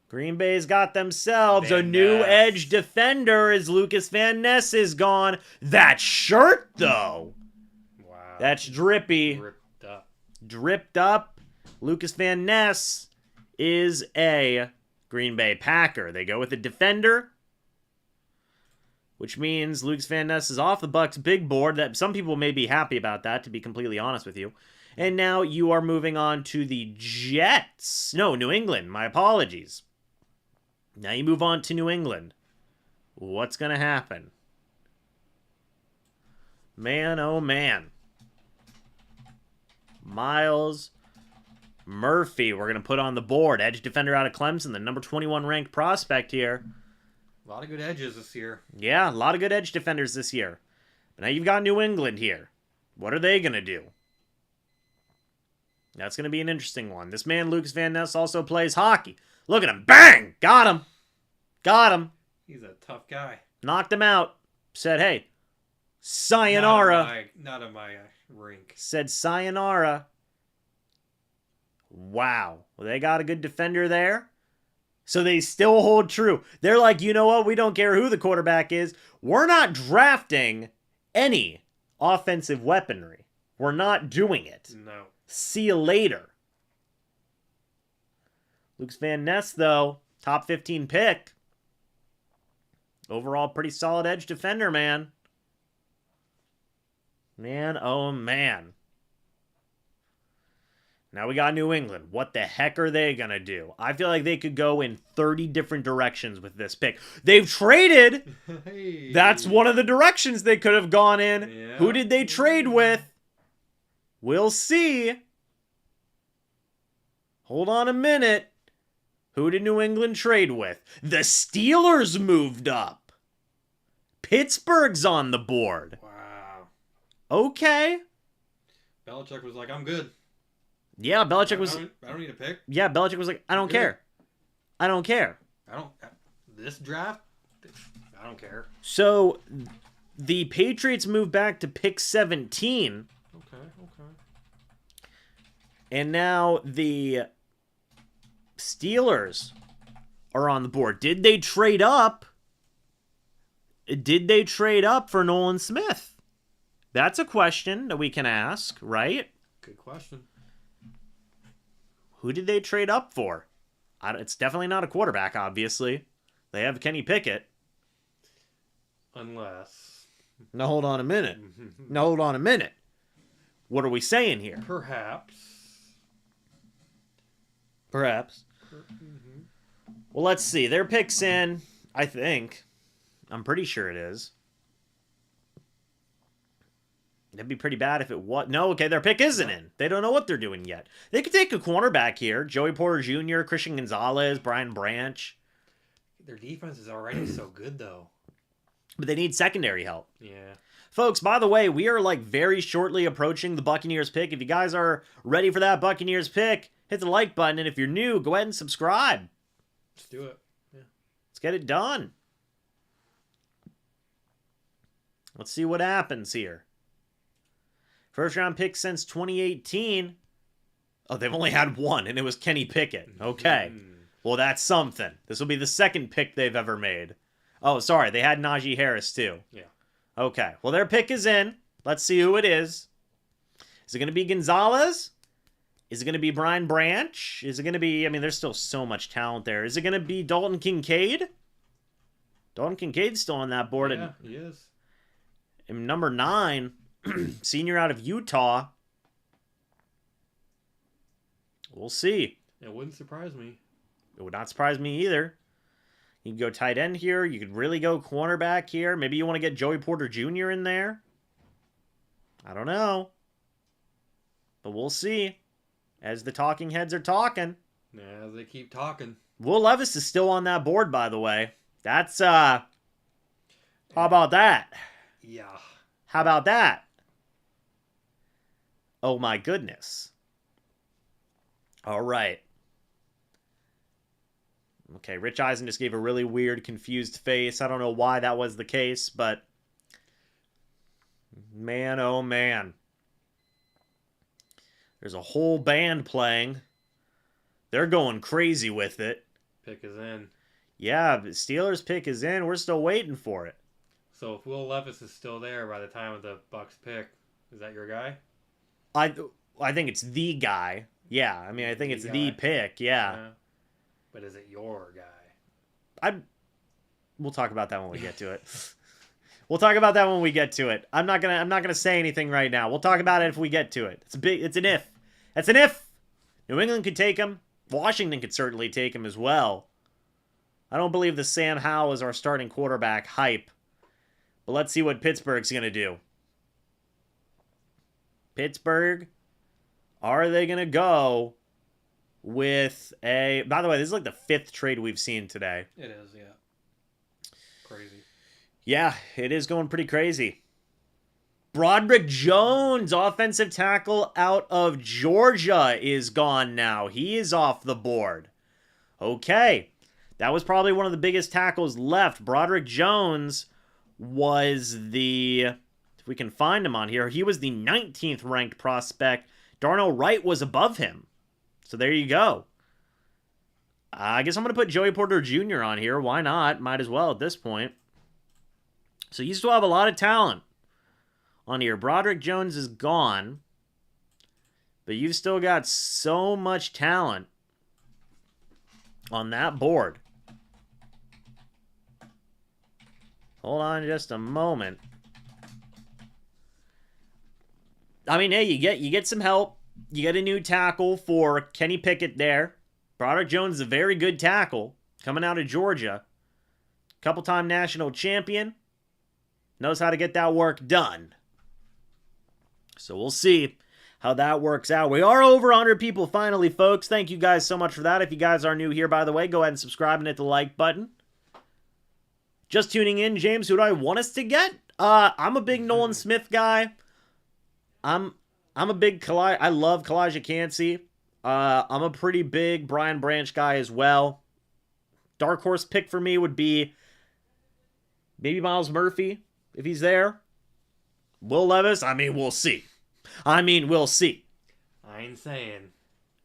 Green Bay's got themselves a new edge defender as Lucas Van Ness is gone. That shirt, though. Wow. That's drippy. Ripped up. Dripped up. Lucas Van Ness is a Green Bay Packer. They go with a defender, which means Lucas Van Ness is off the Bucs big board. That some people may be happy about that, to be completely honest with you. And now you are moving on to the Jets. No, New England. My apologies. Now you move on to New England. What's going to happen? Man, oh man. Miles Murphy, we're going to put on the board. Edge defender out of Clemson, the number 21 ranked prospect here. A lot of good edges this year. Yeah, a lot of good edge defenders this year. But now you've got New England here. What are they going to do? That's going to be an interesting one. This man, Lucas Van Ness, also plays hockey. Look at him. Bang! Got him. Got him. He's a tough guy. Knocked him out. Said, hey, sayonara. Not in my rink. Said sayonara. Wow. Well, they got a good defender there. So they still hold true. They're like, you know what? We don't care who the quarterback is. We're not drafting any offensive weaponry. We're not doing it. No. See you later. Lucas Van Ness, though, top 15 pick. Overall, pretty solid edge defender, man. Man, oh man. Now we got New England. What the heck are they going to do? I feel like they could go in 30 different directions with this pick. They've traded. Hey. That's one of the directions they could have gone in. Yeah. Who did they trade with? We'll see. Hold on a minute. Who did New England trade with? The Steelers moved up. Pittsburgh's on the board. Wow. Okay. Belichick was like, I'm good. Yeah, Belichick was... I don't need a pick. Yeah, Belichick was like, I don't care. I don't care. This draft, I don't care. So, the Patriots moved back to pick 17. Okay. And now the Steelers are on the board. Did they trade up? Did they trade up for Nolan Smith? That's a question that we can ask, right? Good question. Who did they trade up for? It's definitely not a quarterback, obviously. They have Kenny Pickett. Unless. Now, hold on a minute. What are we saying here? Perhaps. Well, let's see. Their pick's in, I think. I'm pretty sure it is. That'd be pretty bad if it was. No, okay, their pick isn't in. They don't know what they're doing yet. They could take a cornerback here. Joey Porter Jr., Christian Gonzalez, Brian Branch. Their defense is already so good, though. But they need secondary help. Yeah. Folks, by the way, we are like very shortly approaching the Buccaneers pick. If you guys are ready for that Buccaneers pick, hit the like button. And if you're new, go ahead and subscribe. Let's do it. Yeah. Let's get it done. Let's see what happens here. First round pick since 2018. Oh, they've only had one, and it was Kenny Pickett. Okay. Well, that's something. This will be the second pick they've ever made. Oh, sorry. They had Najee Harris, too. Yeah. Okay. Well, their pick is in. Let's see who it is. Is it going to be Gonzalez? Is it going to be Brian Branch? Is it going to be... I mean, there's still so much talent there. Is it going to be Dalton Kincaid? Dalton Kincaid's still on that board. Yeah, he is. And number 9, senior out of Utah. We'll see. It wouldn't surprise me. It would not surprise me either. You can go tight end here. You could really go cornerback here. Maybe you want to get Joey Porter Jr. in there. I don't know. But we'll see. As the talking heads are talking. Yeah, as they keep talking. Will Levis is still on that board, by the way. That's, how about that? Yeah. How about that? Oh my goodness. All right. Okay, Rich Eisen just gave a really weird, confused face. I don't know why that was the case, but man, oh man. There's a whole band playing. They're going crazy with it. Pick is in. Yeah, but Steelers pick is in. We're still waiting for it. So if Will Levis is still there by the time of the Bucs pick, is that your guy? I think it's the guy. Yeah, I mean, I think it's the pick. Yeah. But is it your guy? We'll talk about that when we get to it. We'll talk about that when we get to it. I'm not gonna say anything right now. We'll talk about it if we get to it. It's an if. It's an if. New England could take him. Washington could certainly take him as well. I don't believe the Sam Howell is our starting quarterback hype. But let's see what Pittsburgh's gonna do. Pittsburgh, are they gonna go with a... By the way, this is like the 5th trade we've seen today. It is, yeah. Crazy. Yeah, it is going pretty crazy. Broderick Jones, offensive tackle out of Georgia, is gone now. He is off the board. Okay. That was probably one of the biggest tackles left. Broderick Jones was the... If we can find him on here, he was the 19th ranked prospect. Darnell Wright was above him. So there you go. I guess I'm going to put Joey Porter Jr. on here. Why not? Might as well at this point. So you still have a lot of talent on here. Broderick Jones is gone. But you've still got so much talent on that board. Hold on just a moment. I mean, hey, you get some help. You get a new tackle for Kenny Pickett there. Broderick Jones is a very good tackle coming out of Georgia. Couple-time national champion. Knows how to get that work done. So we'll see how that works out. We are over 100 people finally, folks. Thank you guys so much for that. If you guys are new here, by the way, go ahead and subscribe and hit the like button. Just tuning in, James, who do I want us to get? I'm a big Nolan Smith guy. I'm a big I love Kalijah Cansey. I'm a pretty big Brian Branch guy as well. Dark horse pick for me would be maybe Miles Murphy, if he's there. Will Levis, I mean, we'll see. We'll see. I ain't saying.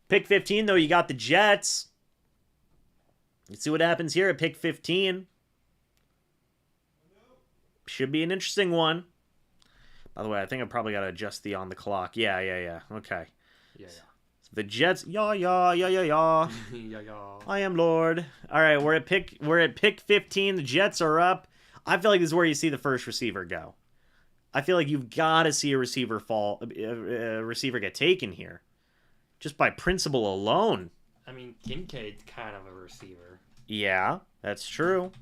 Pick 15, though, you got the Jets. Let's see what happens here at pick 15. Should be an interesting one. By the way, I think I probably got to adjust the on the clock. Yeah. Okay. Yeah. The Jets. Yeah. Yeah. I am Lord. All right, we're at pick 15. The Jets are up. I feel like this is where you see the first receiver go. I feel like you've got to see a receiver get taken here, just by principle alone. I mean, Kincaid's kind of a receiver. Yeah, that's true.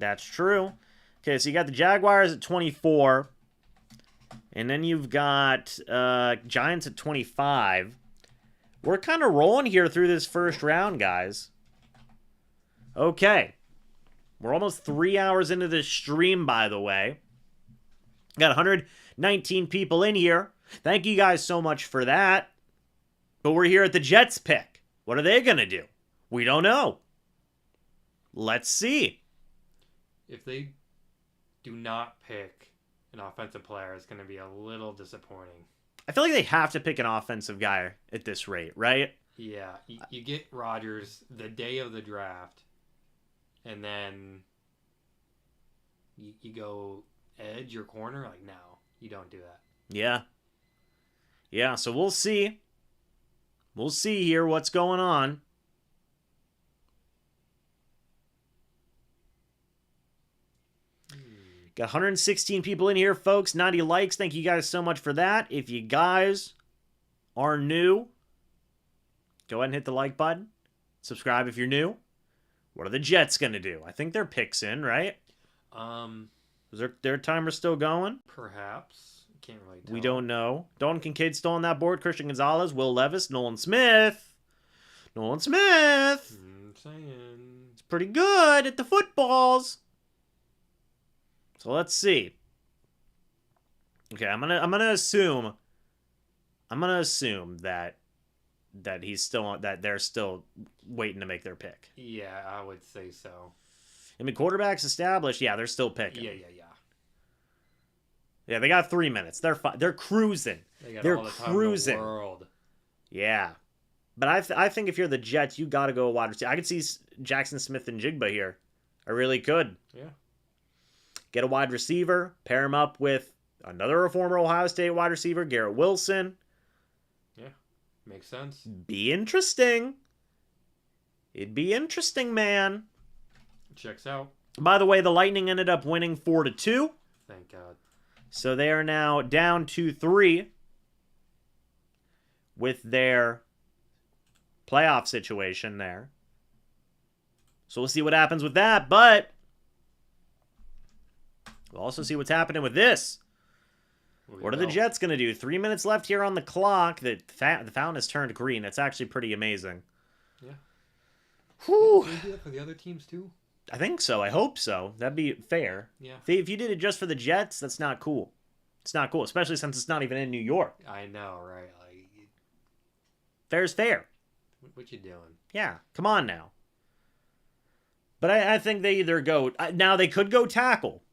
Okay, so you got the Jaguars at 24. And then you've got Giants at 25. We're kind of rolling here through this first round, guys. Okay. We're almost 3 hours into this stream, by the way. Got 119 people in here. Thank you guys so much for that. But we're here at the Jets pick. What are they going to do? We don't know. Let's see. If they do not pick an offensive player, it's going to be a little disappointing. I feel like they have to pick an offensive guy at this rate, right? Yeah, you get Rodgers the day of the draft, and then you go edge or corner. Like, no, you don't do that. Yeah. Yeah, so we'll see. We'll see here what's going on. Got 116 people in here, folks. 90 likes. Thank you guys so much for that. If you guys are new, go ahead and hit the like button. Subscribe if you're new. What are the Jets going to do? I think their pick's in, right? Is their timer still going? Perhaps. Can't really tell. We don't know. Dalton Kincaid still on that board. Christian Gonzalez, Will Levis, Nolan Smith. Nolan Smith. I'm saying. It's pretty good at the footballs. So let's see. Okay, I'm gonna assume that he's still on, that they're still waiting to make their pick. Yeah, I would say so. I mean, quarterback's established. Yeah, they're still picking. Yeah. Yeah, they got 3 minutes. They're fine. They're cruising. They're all the time cruising. in the world. Yeah, but I think if you're the Jets, you got to go wide receiver. I could see Jackson Smith and Jigba here. I really could. Yeah. Get a wide receiver, pair him up with another former Ohio State wide receiver, Garrett Wilson. Yeah, makes sense. Be interesting. It'd be interesting, man. Checks out. By the way, the Lightning ended up winning 4-2. Thank God. So they are now down 2-3 with their playoff situation there. So we'll see what happens with that, but we'll also see what's happening with this. What are the Jets going to do? 3 minutes left here on the clock. The fountain has turned green. It's actually pretty amazing. Yeah. Whew. Can we do that for the other teams too? I think so. I hope so. That'd be fair. Yeah. If you did it just for the Jets, that's not cool. It's not cool, especially since it's not even in New York. I know, right? Like, Fair's fair. what you doing? Yeah, come on now. But I think they either go... Now, they could go tackle.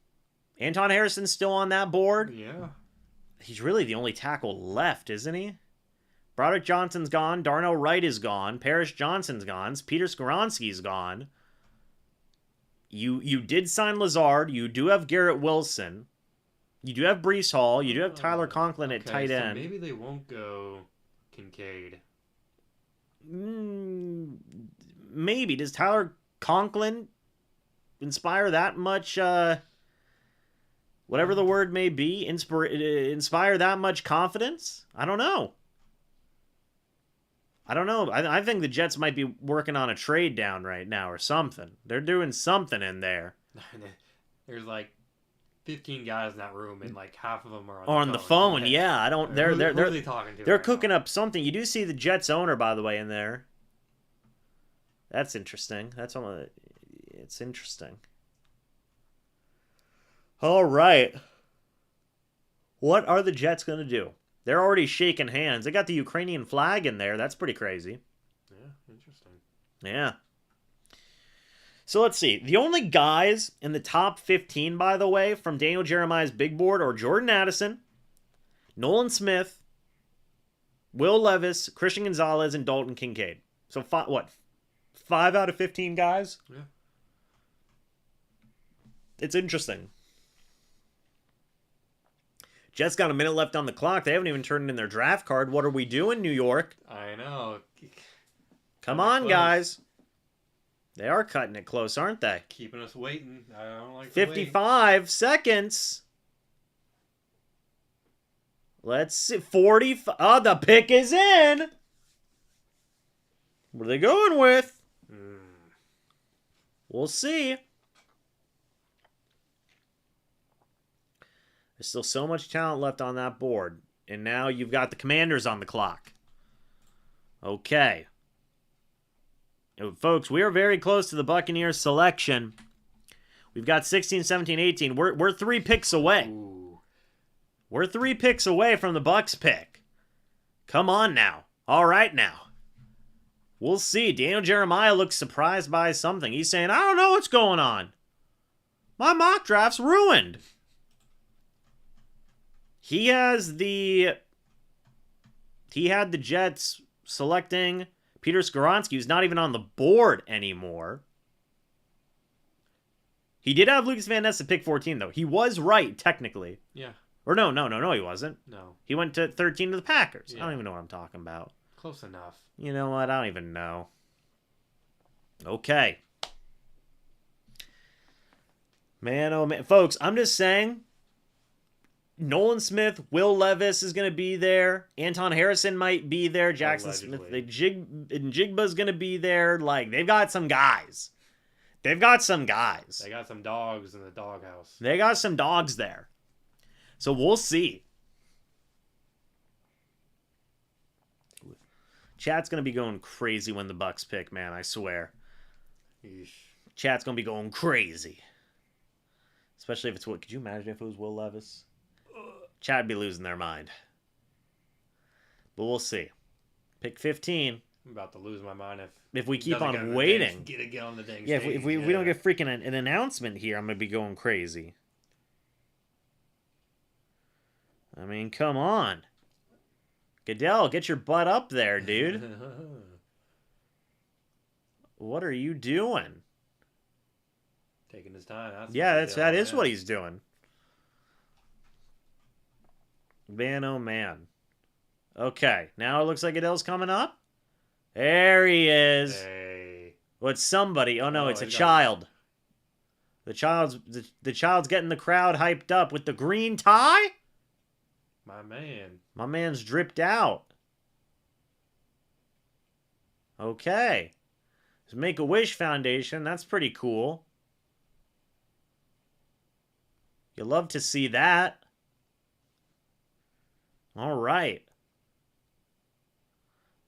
Anton Harrison's still on that board. Yeah. He's really the only tackle left, isn't he? Broderick Johnson's gone. Darnell Wright is gone. Parrish Johnson's gone. Peter Skoronski's gone. You did sign Lazard. You do have Garrett Wilson. You do have Breece Hall. You do have Tyler Conklin at tight end. So maybe they won't go Kincaid. Maybe. Does Tyler Conklin inspire that much, whatever the word may be, inspire that much confidence? I don't know. I think the Jets might be working on a trade down right now or something. They're doing something in there. There's like 15 guys in that room, and like half of them are on the phone. Yeah, I don't. They're who are they talking to? They're cooking up something. You do see the Jets owner, by the way, in there. That's interesting. That's one of the. It's interesting. All right. What are the Jets going to do? They're already shaking hands. They got the Ukrainian flag in there. That's pretty crazy. Yeah, interesting. Yeah. So let's see. The only guys in the top 15, by the way, from Daniel Jeremiah's big board are Jordan Addison, Nolan Smith, Will Levis, Christian Gonzalez, and Dalton Kincaid. So 5 out of 15 guys? Yeah. It's interesting. Jets got a minute left on the clock. They haven't even turned in their draft card. What are we doing, New York? I know. Come on, guys. They are cutting it close, aren't they? Keeping us waiting. I don't like 55 seconds. Let's see. 40. Oh, the pick is in. What are they going with? We'll see. There's still so much talent left on that board. And now you've got the Commanders on the clock. Okay. Folks, we are very close to the Buccaneers selection. We've got 16, 17, 18. We're 3 picks away. Ooh. We're 3 picks away from the Bucs pick. Come on now. All right now. We'll see. Daniel Jeremiah looks surprised by something. He's saying, I don't know what's going on. My mock draft's ruined. He had the Jets selecting Peter Skoronski, who's not even on the board anymore. He did have Lucas Van Ness at pick 14, though. He was right, technically. Yeah. Or no, he wasn't. No. He went to 13 to the Packers. Yeah. I don't even know what I'm talking about. Close enough. You know what? I don't even know. Okay. Man, oh man. Folks, I'm just saying, Nolan Smith, Will Levis is going to be there. Anton Harrison might be there. Jackson Allegedly. Smith. Njigba's going to be there. Like, they've got some guys. They got some dogs in the doghouse. They got some dogs there. So we'll see. Chat's going to be going crazy when the Bucs pick, man. I swear. Yeesh. Chat's going to be going crazy. Especially if it's what? Could you imagine if it was Will Levis? Chat would be losing their mind. But we'll see. Pick 15. I'm about to lose my mind If we he keep doesn't on waiting. Get on the dang Yeah, stage. if we don't get freaking an announcement here, I'm going to be going crazy. I mean, come on. Goodell, get your butt up there, dude. What are you doing? Taking his time. That is what he's doing. Man, oh man. Okay, now it looks like Goodell's coming up. There he is. Hey. Well, it's somebody. Oh no, Oh, it's a he's got child. The child's getting the crowd hyped up with the green tie. My man. My man's dripped out. Okay. It's Make-A-Wish Foundation. That's pretty cool. You love to see that. All right.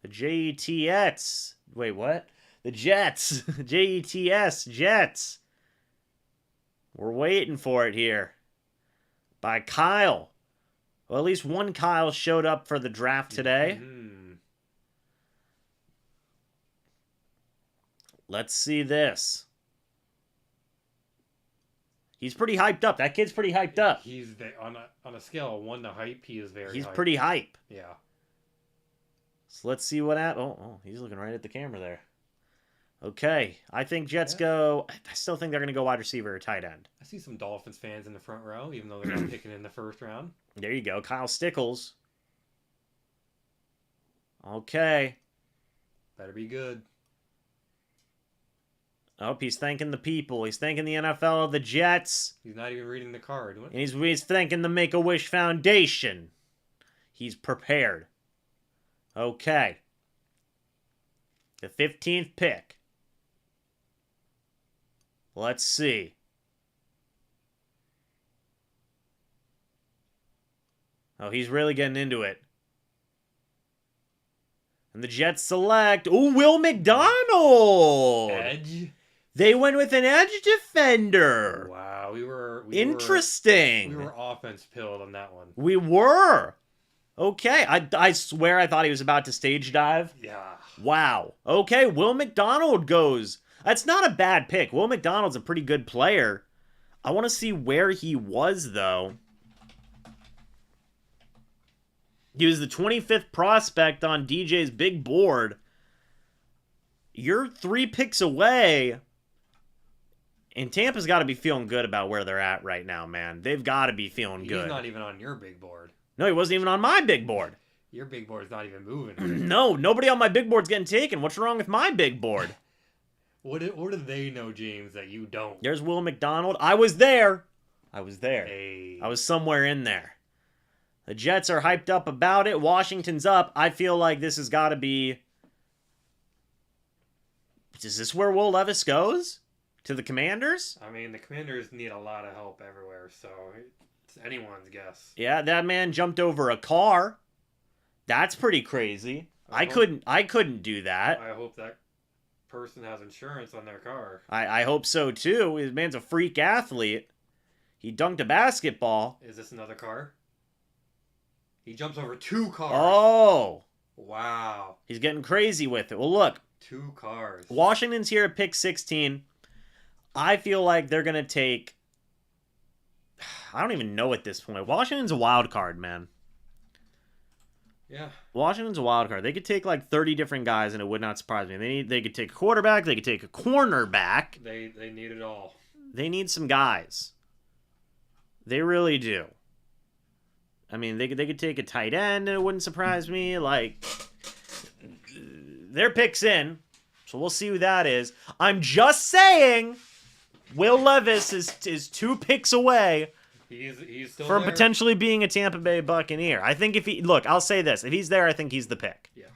The Jets. Wait, what? The Jets. Jets. Jets. We're waiting for it here. By Kyle. Well, at least one Kyle showed up for the draft today. Mm-hmm. Let's see this. He's pretty hyped up. That kid's pretty hyped up. He's on a scale of 1 to hype. He is very. He's hype. pretty hype. Yeah. So let's see what happens. Oh, he's looking right at the camera there. Okay, I think Jets go. I still think they're going to go wide receiver or tight end. I see some Dolphins fans in the front row, even though they're not picking in the first round. There you go, Kyle Stickles. Okay. Better be good. Oh, he's thanking the people. He's thanking the NFL, the Jets. He's not even reading the card. What? And he's thanking the Make-A-Wish Foundation. He's prepared. Okay. The 15th pick. Let's see. Oh, he's really getting into it. And the Jets select, Will McDonald. Edge. They went with an edge defender. Wow, Interesting. We were offense pilled on that one. We were. Okay, I swear I thought he was about to stage dive. Yeah. Wow. Okay, Will McDonald goes. That's not a bad pick. Will McDonald's a pretty good player. I want to see where he was, though. He was the 25th prospect on DJ's big board. You're 3 picks away. And Tampa's got to be feeling good about where they're at right now, man. They've got to be feeling good. He's not even on your big board. No, he wasn't even on my big board. Your big board's not even moving. No, nobody on my big board's getting taken. What's wrong with my big board? What do they know, James, that you don't? There's Will McDonald. I was there. Hey. I was somewhere in there. The Jets are hyped up about it. Washington's up. I feel like this has got to be... Is this where Will Levis goes? To the Commanders? I mean, the Commanders need a lot of help everywhere, so it's anyone's guess. Yeah, that man jumped over a car. That's pretty crazy. I couldn't do that. I hope that person has insurance on their car. I hope so too. His man's a freak athlete. He dunked a basketball. Is this another car? He jumps over 2 cars. Oh. Wow. He's getting crazy with it. Well, look. 2 cars. Washington's here at pick 16. I feel like they're going to take... I don't even know at this point. Washington's a wild card, man. Yeah. Washington's a wild card. They could take like 30 different guys, and it would not surprise me. They could take a quarterback. They could take a cornerback. They need it all. They need some guys. They really do. I mean, they could take a tight end, and it wouldn't surprise me. Like, their pick's in, so we'll see who that is. I'm just saying, Will Levis is 2 picks away. He's still from there. Potentially being a Tampa Bay Buccaneer. I think if he... Look, I'll say this. If he's there, I think he's the pick. Yeah.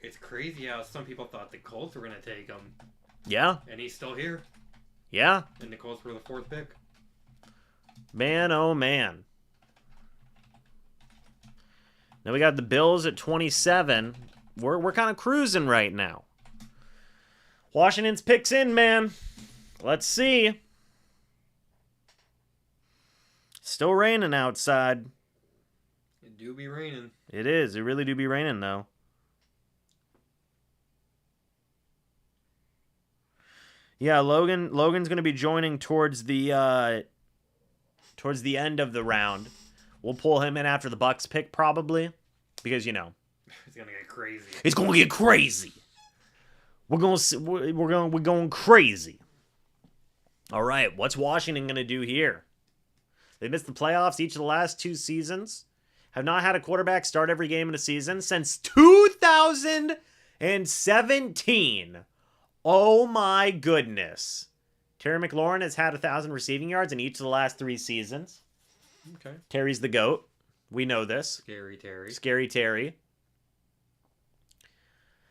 It's crazy how some people thought the Colts were going to take him. Yeah. And he's still here. Yeah. And the Colts were the 4th pick. Man, oh man. Now we got the Bills at 27. We're kind of cruising right now. Washington's picks in, man. Let's see. Still raining outside. It do be raining. It is. It really do be raining, though. Yeah, Logan's going to be joining towards the end of the round. We'll pull him in after the Bucs pick, probably, because you know it's gonna get crazy. It's gonna get crazy. We're going crazy. All right, what's Washington gonna do here? They missed the playoffs each of the last 2 seasons. Have not had a quarterback start every game in a season since 2017. Oh my goodness. Terry McLaurin has had 1,000 receiving yards in each of the last 3 seasons. Okay. Terry's the GOAT. We know this. Scary Terry. Scary Terry.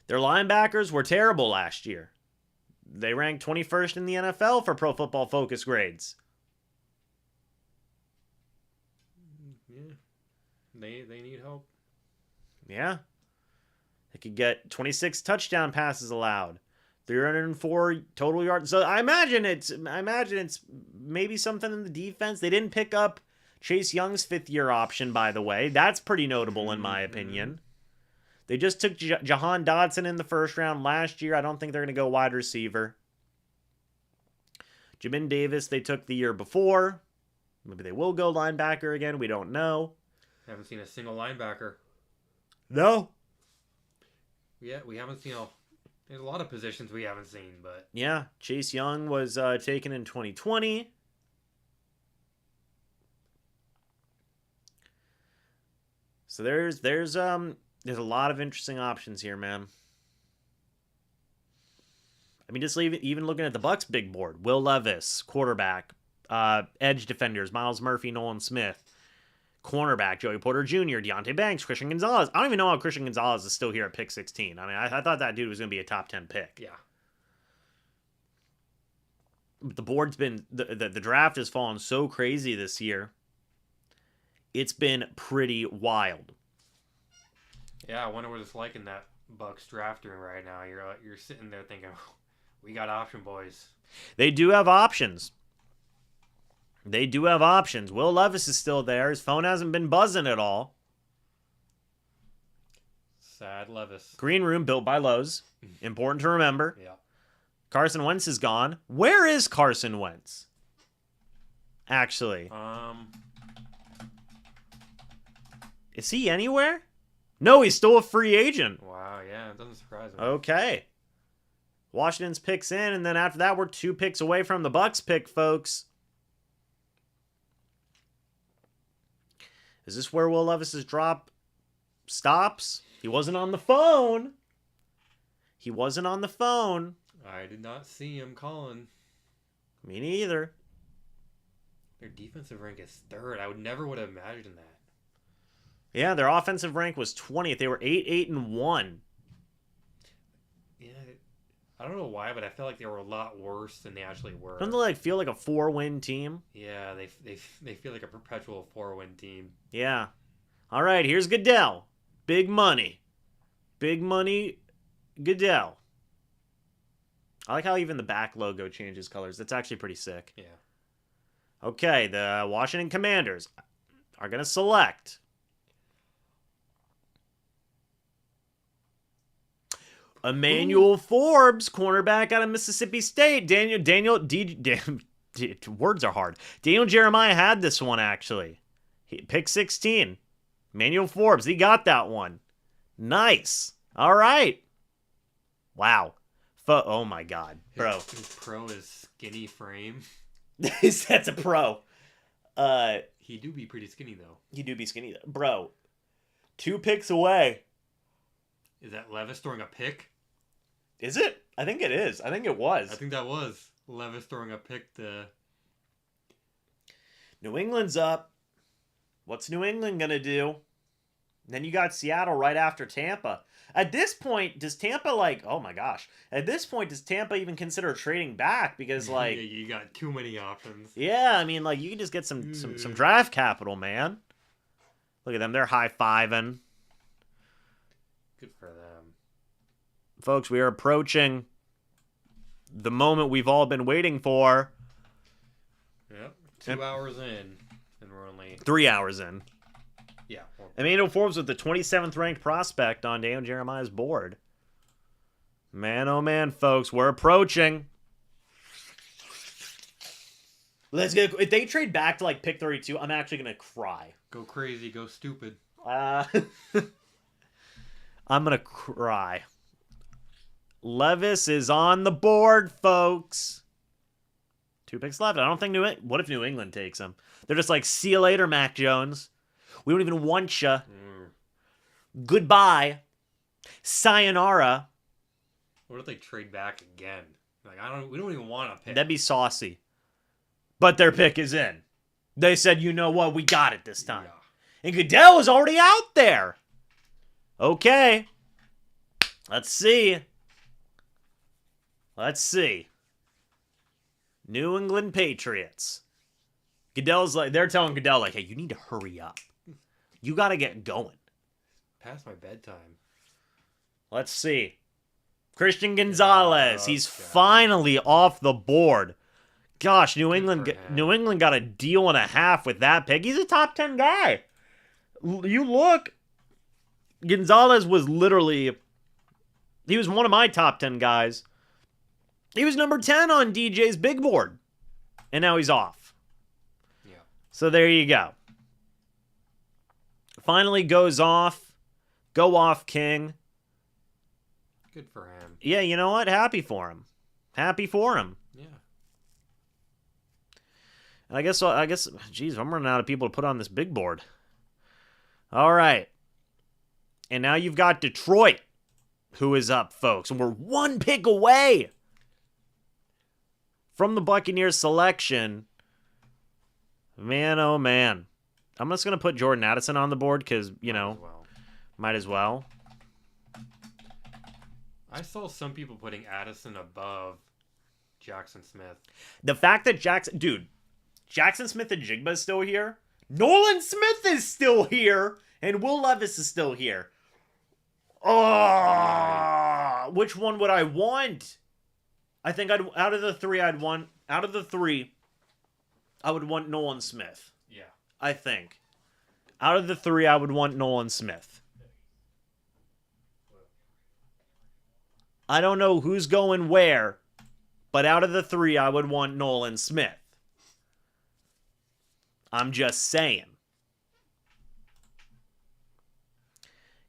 Their linebackers were terrible last year. They ranked 21st in the NFL for Pro Football Focus grades. Yeah. They need help. Yeah. They could get 26 touchdown passes allowed. 304 total yards. So I imagine it's maybe something in the defense. They didn't pick up Chase Young's 5th-year option, by the way. That's pretty notable in my opinion. They just took Jahan Dotson in the 1st round last year. I don't think they're going to go wide receiver. Jamin Davis they took the year before. Maybe they will go linebacker again. We don't know. Haven't seen a single linebacker. No. Yeah, we haven't seen there's a lot of positions we haven't seen, but yeah, Chase Young was taken in 2020. So there's a lot of interesting options here, man. I mean, just even looking at the Bucs big board, Will Levis, quarterback, edge defenders, Miles Murphy, Nolan Smith, cornerback, Joey Porter Jr., Deontay Banks, Christian Gonzalez. I don't even know how Christian Gonzalez is still here at pick 16. I mean, I thought that dude was going to be a top 10 pick. yeah. But the board's been... The draft has fallen so crazy this year. It's been pretty wild. Yeah, I wonder what it's like in that Bucs draft room right now. You're sitting there thinking, we got option boys. They do have options. They do have options. Will Levis is still there. His phone hasn't been buzzing at all. Sad Levis. Green room built by Lowe's. Important to remember. Yeah. Carson Wentz is gone. Where is Carson Wentz? Actually. Is he anywhere? No, he's still a free agent. Wow, yeah, it doesn't surprise me. Okay. Washington's picks in, and then after that, we're 2 picks away from the Bucs pick, folks. Is this where Will Levis's drop stops? He wasn't on the phone. He wasn't on the phone. I did not see him calling. Me neither. Their defensive rank is 3rd. I never would have imagined that. Yeah, their offensive rank was 20th. They were 8-1. Yeah, I don't know why, but I felt like they were a lot worse than they actually were. Doesn't they feel like a 4-win team? Yeah, they feel like a perpetual 4-win team. Yeah. All right, here's Goodell. Big money. Big money, Goodell. I like how even the back logo changes colors. That's actually pretty sick. Yeah. Okay, the Washington Commanders are going to select Emmanuel Forbes, cornerback out of Mississippi State. Words are hard. Daniel Jeremiah had this one, actually. Pick 16. Emmanuel Forbes, he got that one. Nice. All right. Wow. Oh, my God. Bro. His pro is skinny frame. That's a pro. He do be pretty skinny, though. He do be skinny, though. Bro. 2 picks away. Is that Levis throwing a pick? Is it? I think it is. I think it was. I think that was Levis throwing a pick to... New England's up. What's New England going to do? Then you got Seattle right after Tampa. At this point, does Tampa oh my gosh. At this point, does Tampa even consider trading back? Because yeah, you got too many options. Yeah, I mean, you can just get some draft capital, man. Look at them. They're high-fiving. Good for them. Folks, we are approaching the moment we've all been waiting for. Yep. 2 hours in, and we're only 3 hours in. Yeah. Emmanuel Forbes with the 27th ranked prospect on Daniel Jeremiah's board. Man, oh man, folks, we're approaching. Let's go. If they trade back to pick 32, I'm actually gonna cry. Go crazy, go stupid. I'm gonna cry. Levis is on the board, folks. 2 picks left. I don't think what if New England takes him? They're just see you later, Mac Jones. We don't even want you. Goodbye. Sayonara. What if they trade back again? We don't even want to pick. That'd be saucy. But their pick is in. They said, you know what? We got it this time. Yeah. And Goodell is already out there. Okay. Let's see. New England Patriots. Goodell's they're telling Goodell, hey, you need to hurry up. You got to get going. Past my bedtime. Let's see. Christian Gonzalez. He's finally off the board. Gosh, New England got a deal and a half with that pick. He's a top 10 guy. You look. Gonzalez was he was one of my top 10 guys. He was number 10 on DJ's big board. And now he's off. Yeah. So there you go. Finally goes off. Go off, King. Good for him. Yeah, you know what? Happy for him. Yeah. And I guess, geez, I'm running out of people to put on this big board. All right. And now you've got Detroit, who is up, folks. And we're 1 pick away from the Buccaneers selection. Man, oh man. I'm just going to put Jordan Addison on the board because, might as well. I saw some people putting Addison above Jackson Smith. The fact that Jackson Smith and Jigba is still here. Nolan Smith is still here. And Will Levis is still here. Oh, which one would I want? I think out of the three, I would want Nolan Smith. Yeah. I think. Out of the 3, I would want Nolan Smith. I don't know who's going where, but out of the 3, I would want Nolan Smith. I'm just saying.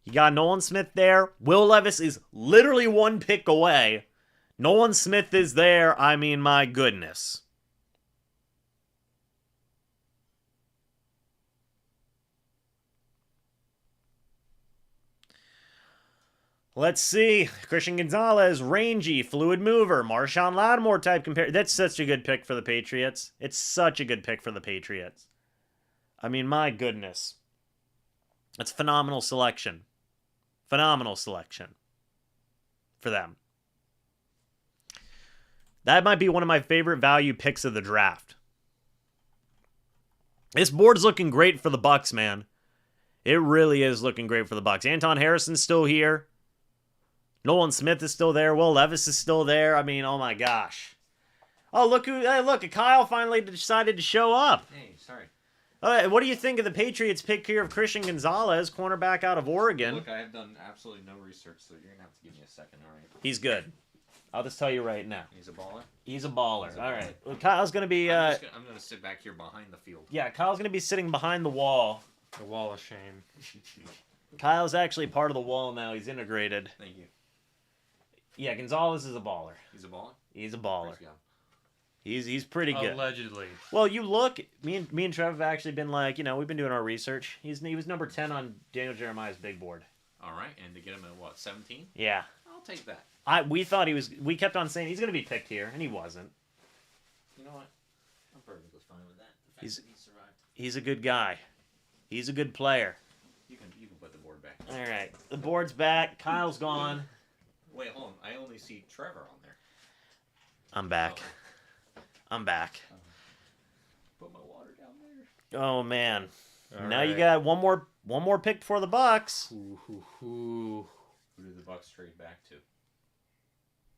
You got Nolan Smith there. Will Levis is literally 1 pick away. Nolan Smith is there. I mean, my goodness. Let's see. Christian Gonzalez, rangy, fluid mover, Marshawn Lattimore type compare. That's such a good pick for the Patriots. It's such a good pick for the Patriots. I mean, my goodness. That's phenomenal selection. Phenomenal selection for them. That might be one of my favorite value picks of the draft. This board's looking great for the Bucs, man. It really is looking great for the Bucs. Anton Harrison's still here. Nolan Smith is still there. Will Levis is still there. I mean, oh my gosh. Oh, look who! Hey, look, Kyle finally decided to show up. Hey, sorry. What do you think of the Patriots pick here of Christian Gonzalez, cornerback out of Oregon? Look, I have done absolutely no research, so you're gonna have to give me a second, all right? He's good. I'll just tell you right now. He's a baller. He's a baller. He's a All baller. right. Well, Kyle's gonna be. I'm gonna sit back here behind the field. Yeah, Kyle's gonna be sitting behind the wall. The wall of shame. Kyle's actually part of the wall now. He's integrated. Thank you. Yeah, Gonzalez is a baller. He's a baller. He's a baller. Praise God. He's pretty good. Allegedly. Well, you look. Me and Trev have actually been like, we've been doing our research. He was number 10 on Daniel Jeremiah's big board. All right, and to get him at what, 17? Yeah. I'll take that. We thought he was. We kept on saying he's gonna be picked here, and he wasn't. You know what? I'm perfectly fine with that. The fact He's- that he survived. He's a good guy. He's a good player. You can put the board back. All right, the board's back. Kyle's gone. Wait, hold on. I only see Trevor on there. I'm back. I'm back. Put my water down there. Oh man. All Now you right. got one more pick for the Bucs. Ooh. Who did the Bucs trade back to?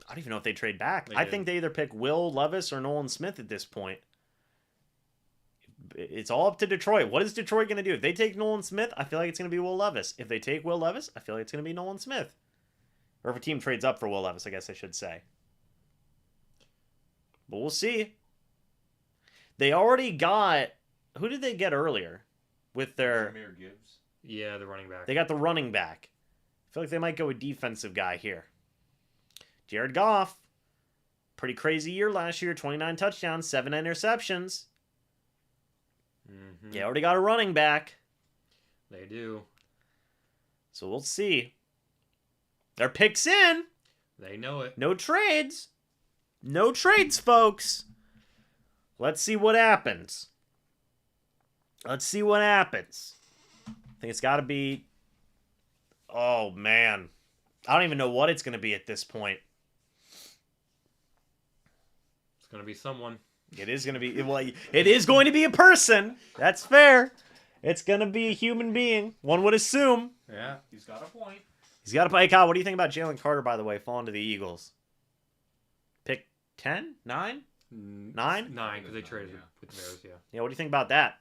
I don't even know if they trade back. They I did. think they either pick Will Levis or Nolan Smith at this point. It's all up to Detroit. What is Detroit going to do? If they take Nolan Smith, I feel like it's going to be Will Levis. If they take Will Levis, I feel like it's going to be Nolan Smith. Or if a team trades up for Will Levis, I guess I should say. But we'll see. They already got... Who did they get earlier? With their... Jameer Gibbs. Yeah, the running back. They got the running back. I feel like they might go a defensive guy here. Jared Goff. Pretty crazy year last year. 29 touchdowns, 7 interceptions. Mm-hmm. They already got a running back. They do. So we'll see. Their picks in. They know it. No trades. No trades, folks. Let's see what happens. Let's see what happens. I think it's got to be... Oh, man. I don't even know what it's going to be at this point. It's gonna be someone. It is going to be... Well, it is going to be a person. That's fair. It's going to be a human being. One would assume. Yeah. He's got a point. He's got to play. Kyle, what do you think about Jalen Carter, by the way, falling to the Eagles? Pick 10? 9? 9? 9, because they traded Yeah. with the Bears, yeah. Yeah, what do you think about that?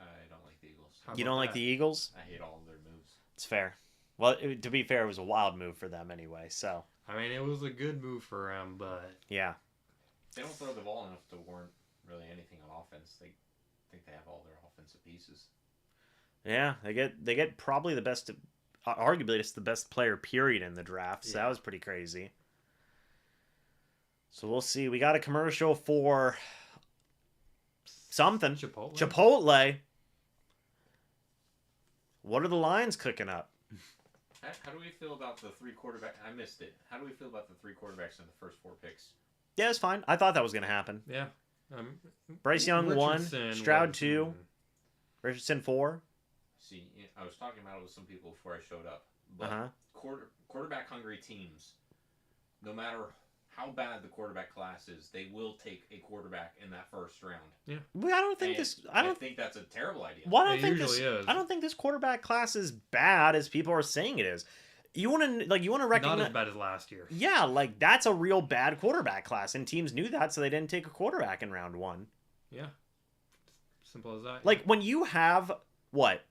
I don't like the Eagles. How You about don't like that? the Eagles? I hate all of their moves. It's fair. Well, to be fair, it was a wild move for them anyway, so, I mean, it was a good move for him, but yeah. They don't throw the ball enough to warrant really anything on offense. They think they have all their offensive pieces. Yeah, they get probably the best, arguably just the best player, period, in the draft, so that Yeah. was pretty crazy. So we'll see. We got a commercial for something. Chipotle. Chipotle. What are the Lions cooking up? How do we feel about the 3 quarterback? I missed it. How do we feel about the 3 quarterbacks in the first 4 picks? Yeah, it's fine. I thought that was going to happen. Yeah. Bryce Young 1, Richardson Stroud was- 2, Richardson 4. See, I was talking about it with some people before I showed up. But Uh-huh. quarterback hungry teams, no matter how bad the quarterback class is, they will take a quarterback in that first round. Well, I don't think And this. I don't. think that's a terrible idea. Well, I It don't think this. usually is. I don't think this quarterback class is bad as people are saying it is. You want to Not recognize. as bad as last year. Yeah, like that's a real bad quarterback class, and teams knew that, so they didn't take a quarterback in round 1. Yeah. Simple as that. Like when you have what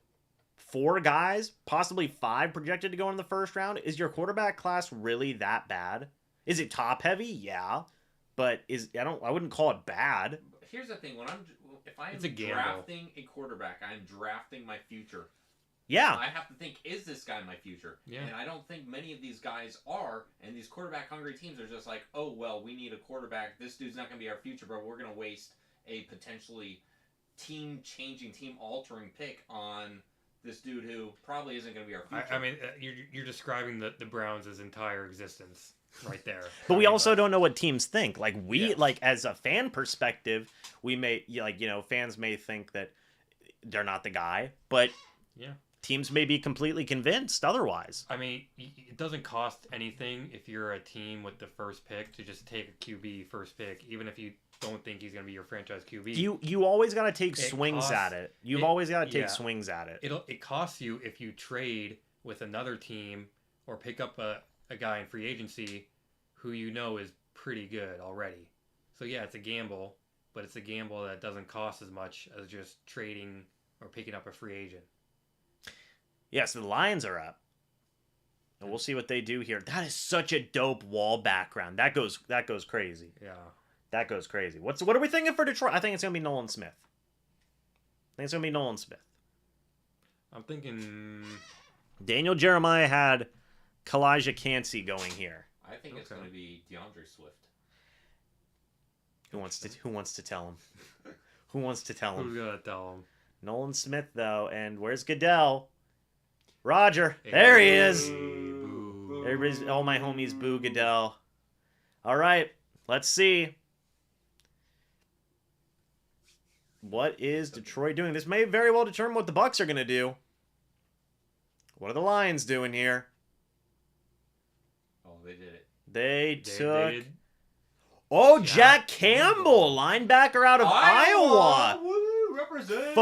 4 guys, possibly 5 projected to go in the first round, is your quarterback class really that bad? Is it top heavy? Yeah, but I wouldn't call it bad. Here's the thing: if I am It's a gamble. drafting a quarterback, I am drafting my future. Yeah, I have to think, is this guy my future? Yeah. And I don't think many of these guys are. And these quarterback hungry teams are just like, oh well, we need a quarterback. This dude's not going to be our future, but we're going to waste a potentially team-changing, team-altering pick on this dude who probably isn't going to be our future. I mean, you're describing the Browns' entire existence right there. but we I mean, also don't know what teams think. Like Yeah. like as a fan perspective, we may fans may think that they're not the guy, but Yeah. teams may be completely convinced otherwise. I mean, it doesn't cost anything if you're a team with the first pick to just take a QB first pick, even if you don't think he's going to be your franchise QB. You always got to take It swings costs- at it. You've it- always got to take yeah. swings at it. It costs you if you trade with another team or pick up a a guy in free agency who you know is pretty good already. So yeah, it's a gamble, but it's a gamble that doesn't cost as much as just trading or picking up a free agent. Yeah, so the Lions are up. And we'll see what they do here. That is such a dope wall background. That goes crazy. Yeah. That goes crazy. What are we thinking for Detroit? I think it's gonna be Nolan Smith. I'm thinking Daniel Jeremiah had Kalijah Cansey going here. I think it's going to be DeAndre Swift. Who wants to tell him? Who wants to tell him? Who's gonna tell him? Nolan Smith though, and where's Goodell? Roger, there he is. Boo. Everybody's, all my homies boo Goodell. All right, let's see. What is Detroit doing? This may very well determine what the Bucs are gonna do. What are the Lions doing here? Oh, they did it. They took. did. Oh, Jack Jack Campbell, linebacker out of Iowa. Woo, represent.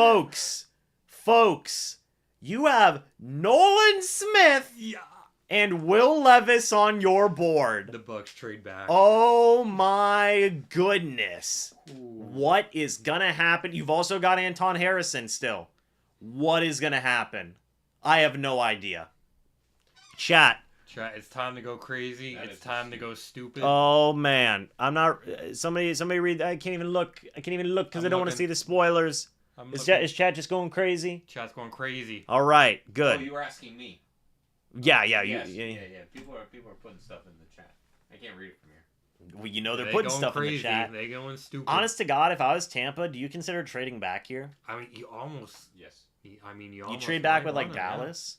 Folks, you have Nolan Smith Yeah. and Will Levis on your board. The Bucs trade back. Oh my goodness. Ooh. What is gonna happen? You've also got Anton Harrison still. What is gonna happen? I have no idea. Chat. Chat, it's time to go crazy. That It's is time to go stupid. Oh man, I'm not. Somebody read. I can't even look because I I'm don't want to looking. see the spoilers. I'm Is looking- chat just going crazy? Chat's going crazy. All right, Oh, good. you were asking me. Yeah. Yes, Yeah. yeah. People are putting stuff in the chat. I can't read it from here. Well, you know they're They putting going stuff crazy. in the chat. They going stupid. Honest to God, if I was Tampa, do you consider trading back here? I mean, you almost. Yes. I mean, you You almost trade back might with like want it, yeah. Dallas?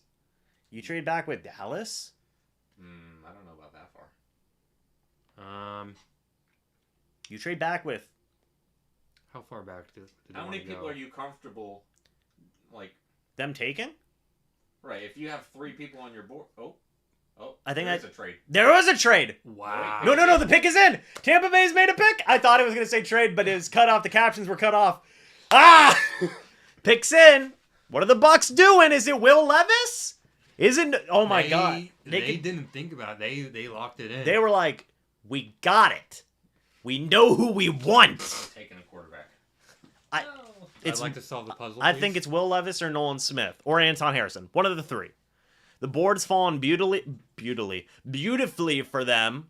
You trade back with Dallas? I don't know about that far. You trade back with How far back did How you many wanna people go? are you comfortable? Like, them taking? right? If you have 3 people on your board, I think there's a trade. There was a trade. Wow. No, the pick is in. Tampa Bay's made a pick. I thought it was going to say trade, but it was cut off. The captions were cut off. Ah! Pick's in. What are the Bucs doing? Is it Will Levis? Isn't? Oh my God. They didn't think about it. They locked it in. They were like, we got it. We know who we want. I'm taking a quarterback. I- No. I'd It's. like to solve the puzzle. I think it's Will Levis or Nolan Smith or Anton Harrison. One of the 3. The board's fallen beautifully for them.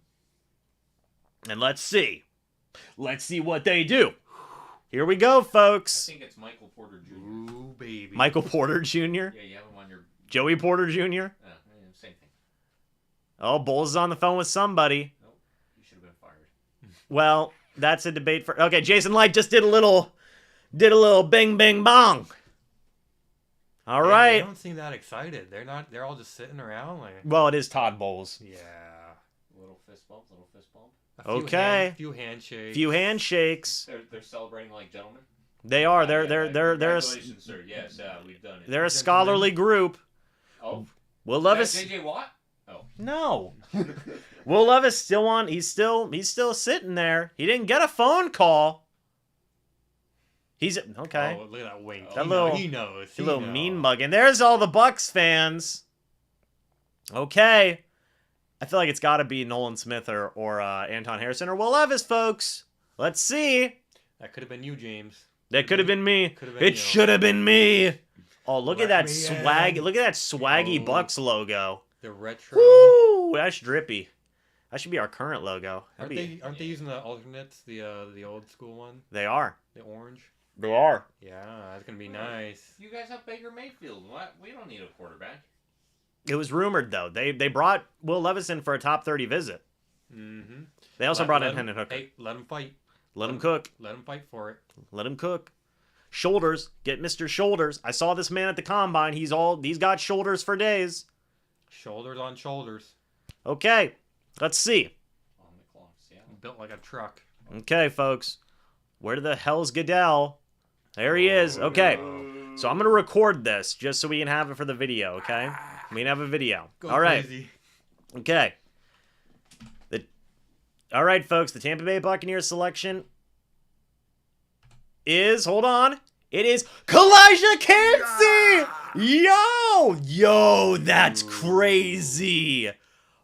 And let's see. Let's see what they do. Here we go, I folks. think it's Michael Porter Jr. Ooh, baby. Michael Porter Jr. Yeah, you have him on your. Joey Porter Jr. Same thing. Oh, Bulls is on the phone with somebody. Nope. You should have been fired. Well, that's a debate for. Okay, Jason Light just did a little bing bing bong. All They right. don't seem that excited. They're not. They're all just sitting around like. Well, it is Todd Bowles. Yeah. Little fist bump. A few Okay. few handshakes. Few handshakes. They're celebrating like gentlemen. They are. They're Congratulations, sir. Yes, we've done it. they're a scholarly group. Oh, Will is Levis. that JJ Watt? No. Will Levis still on. He's still sitting there. He didn't get a phone call. He's okay. Oh, look at that wink. That He knows. A little mean mugging. There's all the Bucs fans. Okay. I feel like it's got to be Nolan Smith or Anton Harrison or Will Levis, folks. Let's see. That could have been you, James. That could have been me. Could've been It you. should have been me. Oh, look at Let that me swag. in. Look at that swaggy Oh. Bucs logo. The retro. Woo! That's drippy. That should be our current logo. Aren't they using the alternates? The old school one? They are. The orange? They are. Yeah, that's gonna be nice. You guys have Baker Mayfield. What? We don't need a quarterback. It was rumored, though. They brought Will Levis in for a top 30 visit. Mm-hmm. They also brought in Hendon Hooker. Hey, let him fight. Let him cook. Let him fight for it. Let him cook. Shoulders. Get Mr. Shoulders. I saw this man at the combine. He's got shoulders for days. Shoulders on shoulders. Okay. Let's see. On the clock, yeah. Built like a truck. Okay, folks. Where the hell's Goodell? There he is. Okay. So I'm going to record this just so we can have it for the video, okay? We can have a video. Go All right. crazy. Okay. All right, folks. The Tampa Bay Buccaneers selection is, hold on. It is Kalijah Cansey. Yo, that's crazy.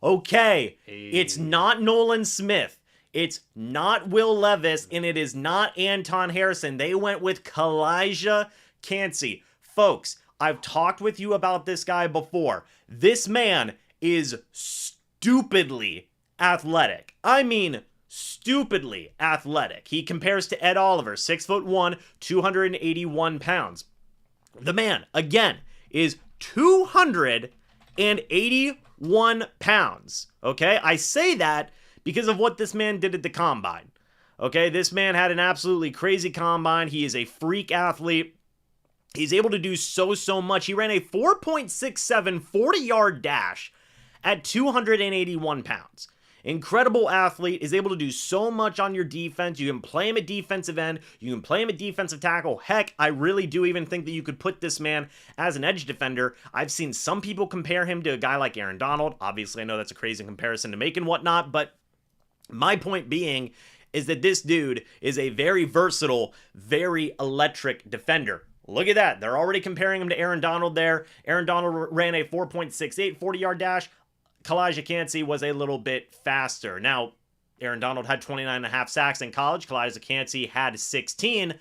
Okay, Hey. it's not Nolan Smith. It's not Will Levis, and it is not Anton Harrison. They went with Kalijah Cansey. Folks, I've talked with you about this guy before. This man is stupidly athletic. I mean, stupidly athletic. He compares to Ed Oliver, 6'1", 281 pounds. The man, again, is 281 pounds. Okay? I say that because of what this man did at the combine. Okay? This man had an absolutely crazy combine. He is a freak athlete. He's able to do so much. He ran a 4.67 40-yard dash at 281 pounds. Incredible athlete, is able to do so much on your defense. You can play him at defensive end. You can play him at defensive tackle. Heck, I really do even think that you could put this man as an edge defender. I've seen some people compare him to a guy like Aaron Donald. Obviously, I know that's a crazy comparison to make and whatnot, but my point being is that this dude is a very versatile, very electric defender. Look at that. They're already comparing him to Aaron Donald there. Aaron Donald ran a 4.68 40-yard dash. Kalijah Cansey was a little bit faster. Now, Aaron Donald had 29.5 sacks in college. Kalijah Cansey had 16.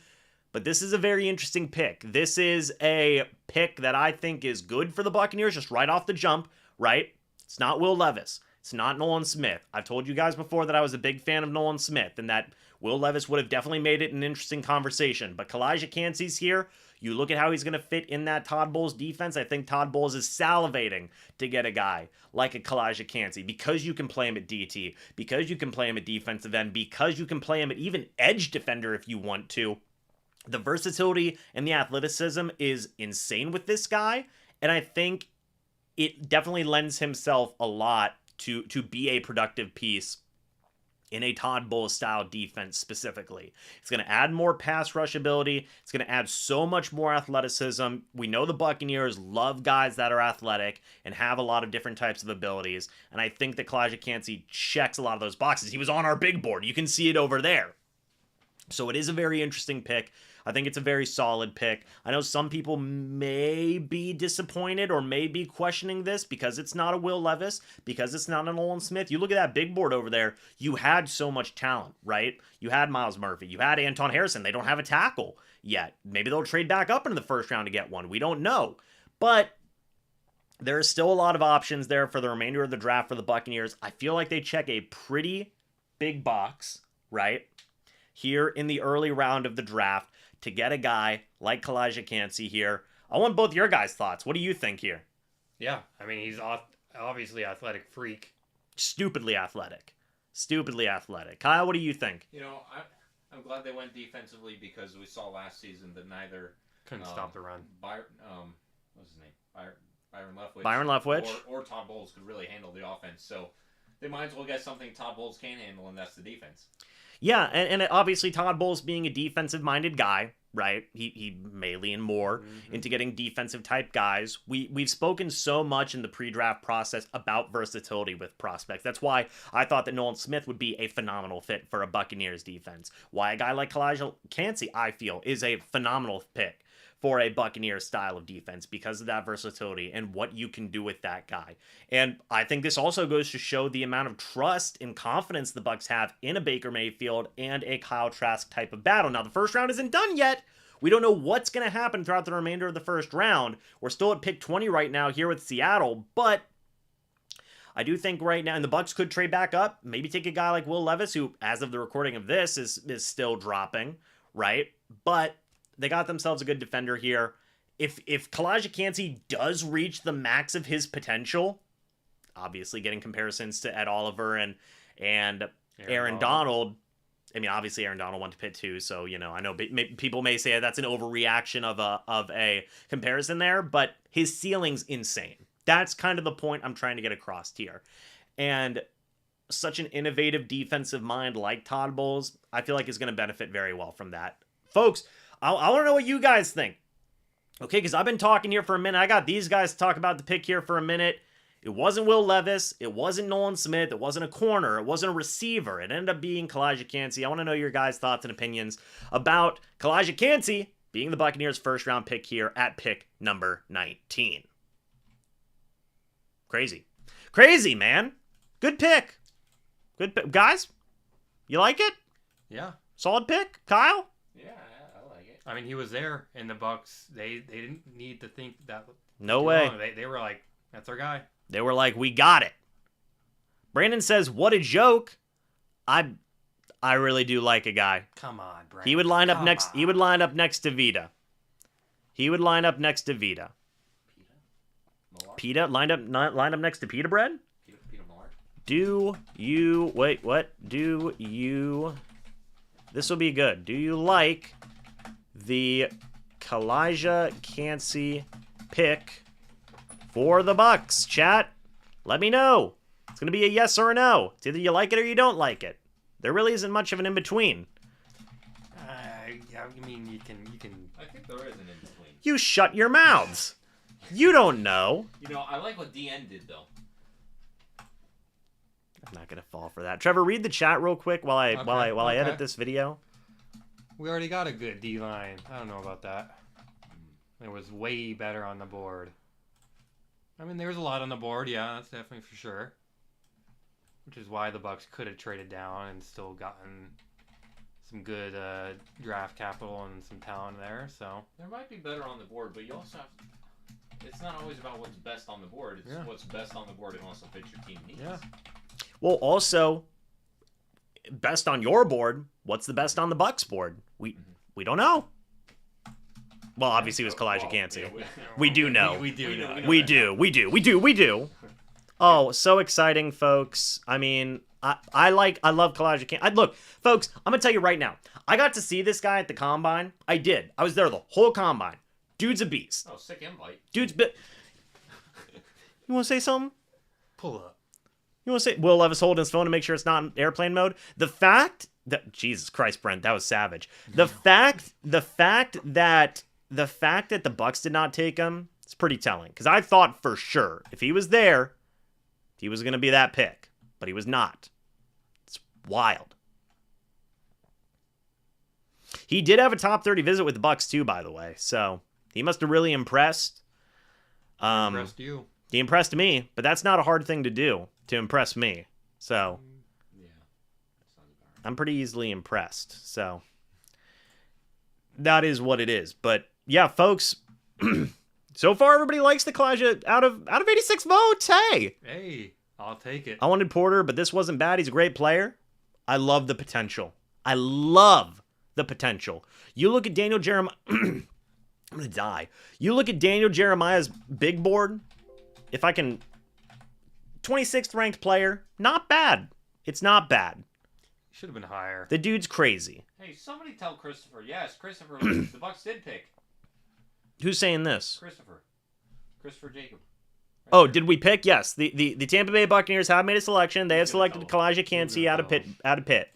But this is a very interesting pick. This is a pick that I think is good for the Buccaneers just right off the jump, right? It's not Will Levis. It's not Nolan Smith. I've told you guys before that I was a big fan of Nolan Smith and that Will Levis would have definitely made it an interesting conversation. But Kalijah Cansey's here. You look at how he's going to fit in that Todd Bowles defense. I think Todd Bowles is salivating to get a guy like a Kalijah Cansey because you can play him at DT, because you can play him at defensive end, because you can play him at even edge defender if you want to. The versatility and the athleticism is insane with this guy, and I think it definitely lends himself a lot to be a productive piece in a Todd Bowles style defense specifically. It's going to add more pass rush ability. It's going to add so much more athleticism. We know the Buccaneers love guys that are athletic and have a lot of different types of abilities, and I think that Kalijah Cansey checks a lot of those boxes. He was on our big board. You can see it over there. So it is a very interesting pick. I think it's a very solid pick. I know some people may be disappointed or may be questioning this because it's not a Will Levis, because it's not a Nolan Smith. You look at that big board over there, you had so much talent, right? You had Myles Murphy. You had Anton Harrison. They don't have a tackle yet. Maybe they'll trade back up into the first round to get one. We don't know. But there is still a lot of options there for the remainder of the draft for the Buccaneers. I feel like they check a pretty big box, right, here in the early round of the draft to get a guy like Kalijah Cansey here. I want both your guys' thoughts. What do you think here? Yeah, I mean, he's obviously an athletic freak. Stupidly athletic. Stupidly athletic. Kyle, what do you think? You know, I'm glad they went defensively because we saw last season that neither Couldn't stop the run. What's his name? Byron Leftwich. Byron Leftwich. Or Todd Bowles could really handle the offense. So they might as well get something Todd Bowles can handle, and that's the defense. Yeah, and obviously Todd Bowles being a defensive-minded guy, right? He may lean more into getting defensive-type guys. We've spoken so much in the pre-draft process about versatility with prospects. That's why I thought that Nolan Smith would be a phenomenal fit for a Buccaneers defense. Why a guy like Kalijah Cansey, I feel, is a phenomenal pick for a Buccaneers style of defense because of that versatility and what you can do with that guy. And I think this also goes to show the amount of trust and confidence the Bucs have in a Baker Mayfield and a Kyle Trask type of battle. Now, the first round isn't done yet. We don't know what's going to happen throughout the remainder of the first round. We're still at pick 20 right now here with Seattle, but I do think right now, and the Bucs could trade back up, maybe take a guy like Will Levis, who, as of the recording of this, is still dropping, right? But they got themselves a good defender here. If Kalijah Cansey does reach the max of his potential, obviously getting comparisons to Ed Oliver and Aaron Donald. I mean, obviously Aaron Donald went to Pitt too, so you know I know people may say that's an overreaction of a comparison there, but his ceiling's insane. That's kind of the point I'm trying to get across here, and such an innovative defensive mind like Todd Bowles, I feel like is going to benefit very well from that, folks. I want to know what you guys think. Okay, because I've been talking here for a minute. I got these guys to talk about the pick here for a minute. It wasn't Will Levis. It wasn't Nolan Smith. It wasn't a corner. It wasn't a receiver. It ended up being Kalijah Cansey. I want to know your guys' thoughts and opinions about Kalijah Cansey being the Buccaneers' first-round pick here at pick number 19. Crazy. Crazy, man. Good pick. Good pick. Guys, you like it? Yeah. Solid pick, Kyle? Yeah, I like it. I mean, he was there in the Bucs. They didn't need to think that. No too way. long. They were like, that's our guy. They were like, we got it. Brandon says, what a joke. I really do like a guy. Come on, Brandon. He would line up Come next. on. He would line up next to Vita. He would line up next to Vita. Pita lined up next to Pita bread. Peter Millar. Do you wait? What do you? This will be good. Do you like the Kalijah Cansey pick for the Bucs? Chat, let me know. It's gonna be a yes or a no. It's either you like it or you don't like it. There really isn't much of an in between. Yeah, I mean, you can. I think there is an in between. You shut your mouths. You don't know. You know, I like what DN did though. I'm not gonna fall for that. Trevor, read the chat real quick while I edit this video. We already got a good D line. I don't know about that. It was way better on the board. I mean, there was a lot on the board. Yeah, that's definitely for sure. Which is why the Bucs could have traded down and still gotten some good draft capital and some talent there. So There might be better on the board, but you also have. It's not always about what's best on the board. It's what's best on the board and also fits your team needs. yeah, Well, also, best on your board. What's the best on the Bucs board? We don't know. Well, obviously it was Kalijah Cansey. Yeah, We do know. we do know. We do. Oh, so exciting, folks. I mean, I love Kalijah Cansey. Look, folks, I'm going to tell you right now. I got to see this guy at the Combine. I did. I was there the whole Combine. Dude's a beast. Oh, sick invite. You want to say something? Pull up. You want to say Will Levis holding his phone to make sure it's not in airplane mode? The fact that Jesus Christ, Brent, that was savage. The fact that the Bucs did not take him, it's pretty telling. Because I thought for sure if he was there, he was going to be that pick, but he was not. It's wild. He did have a top 30 visit with the Bucs too, by the way. So he must have really impressed. Impressed you. He impressed me, but that's not a hard thing to do to impress me. So Yeah. Sounds about right. I'm pretty easily impressed. So that is what it is. But yeah, folks, so far everybody likes the Kalijah out of 86 votes. Hey, I'll take it. I wanted Porter, but this wasn't bad. He's a great player. I love the potential. I love the potential. You look at Daniel Jeremiah. I'm going to die. You look at Daniel Jeremiah's big board. If I can. 26th ranked player. Not bad. It's not bad. Should have been higher. The dude's crazy. Hey, somebody tell Christopher. Yes, Christopher. The Bucs did pick Who's saying this? Christopher Jacob. Right Oh, there. did we pick? Yes. The Tampa Bay Buccaneers have made a selection. They have selected Kalijah Cansey out of Pitt.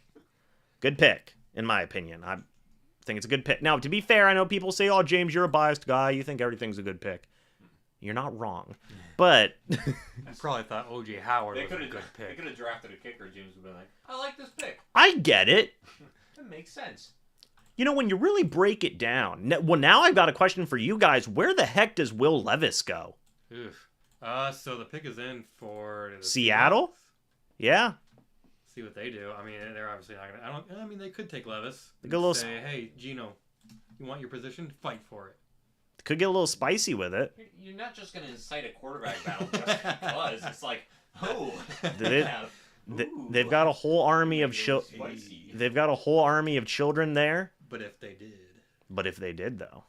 Good pick, in my opinion. I think it's a good pick. Now, to be fair, I know people say, "Oh, James, you're a biased guy. You think everything's a good pick." You're not wrong, but I probably thought O.J. Howard They was a could good have. They pick. could have drafted a kicker. James would have been like, "I like this pick. I get it. That makes sense." You know, when you really break it down. Well, now I've got a question for you guys. Where the heck does Will Levis go? Oof. So the pick is in for the Seattle? Seahawks. Yeah. See what they do. I mean, they're obviously not gonna. I mean, they could take Levis. They go a little Say, hey, Gino, you want your position? Fight for it. Could get a little spicy with it. You're not just going to incite a quarterback battle just because. It's like, oh, They- yeah. They've got a whole army of Spicy. They've got a whole army of children there. But if they did, But if they did, though,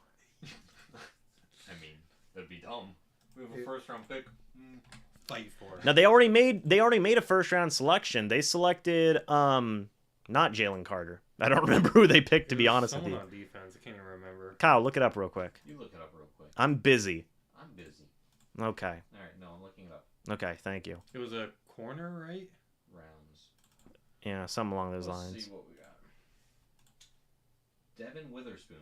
I mean, that'd be dumb. We have a first round pick. fight for it. now they already made a first round selection. They selected not Jalen Carter. I don't remember who they picked, to be honest with you. Someone on defense. I can't even remember. Kyle, look it up real quick. You look it up real quick. I'm busy. I'm busy. Okay. All right, no, I'm looking it up. Okay. Thank you. It was a corner, right? Rounds. Yeah, something along those Let's lines. see what we got. Devin Witherspoon.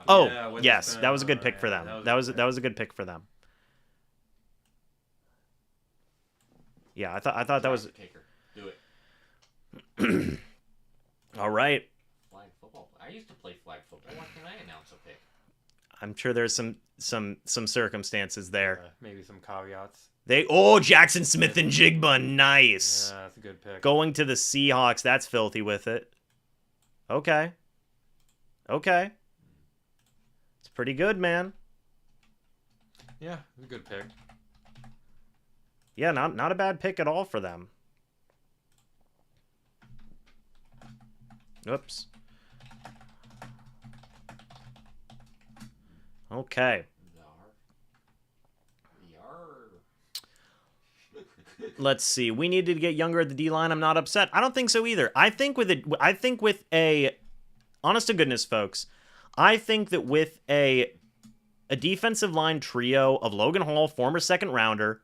Oh, Yeah, with yes, the that was a good spin. pick for them. Yeah, That was a good pick for them. Yeah, I thought that was kicker. Do it. all right. Flag football. I used to play flag football. Why can't I announce a pick? I'm sure there's some circumstances there. Maybe some caveats. Jackson Smith and Jigba, nice. Yeah, that's a good pick. Going to the Seahawks, that's filthy with it. Okay. It's pretty good, man. Yeah, it's a good pick. Yeah, not a bad pick at all for them. Oops. Okay. Let's see. We needed to get younger at the D-line. I'm not upset. I don't think so either. I think with a honest to goodness, folks, I think that with a defensive line trio of Logan Hall, former second rounder,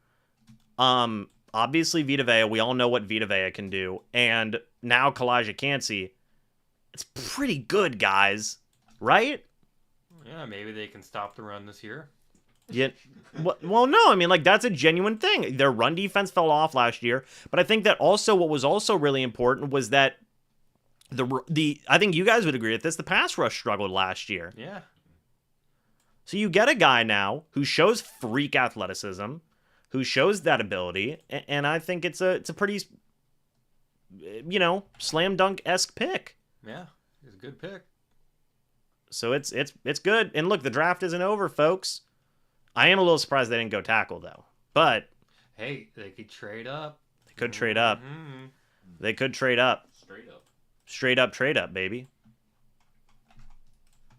obviously Vita Vea, we all know what Vita Vea can do, and now Kalijah Cansey, it's pretty good, guys. Right? Yeah, maybe they can stop the run this year. Yeah. Well, no, I mean, like, that's a genuine thing. Their run defense fell off last year, but I think that also what was also really important was that I think you guys would agree with this, the pass rush struggled last year. Yeah. So you get a guy now who shows freak athleticism, who shows that ability, and I think it's a pretty, slam dunk-esque pick. Yeah, it's a good pick. So it's good. And look, the draft isn't over, folks. I am a little surprised they didn't go tackle, though. But hey, they could trade up. They could trade up. Mm-hmm. They could trade up. Straight up. Straight up trade up, baby.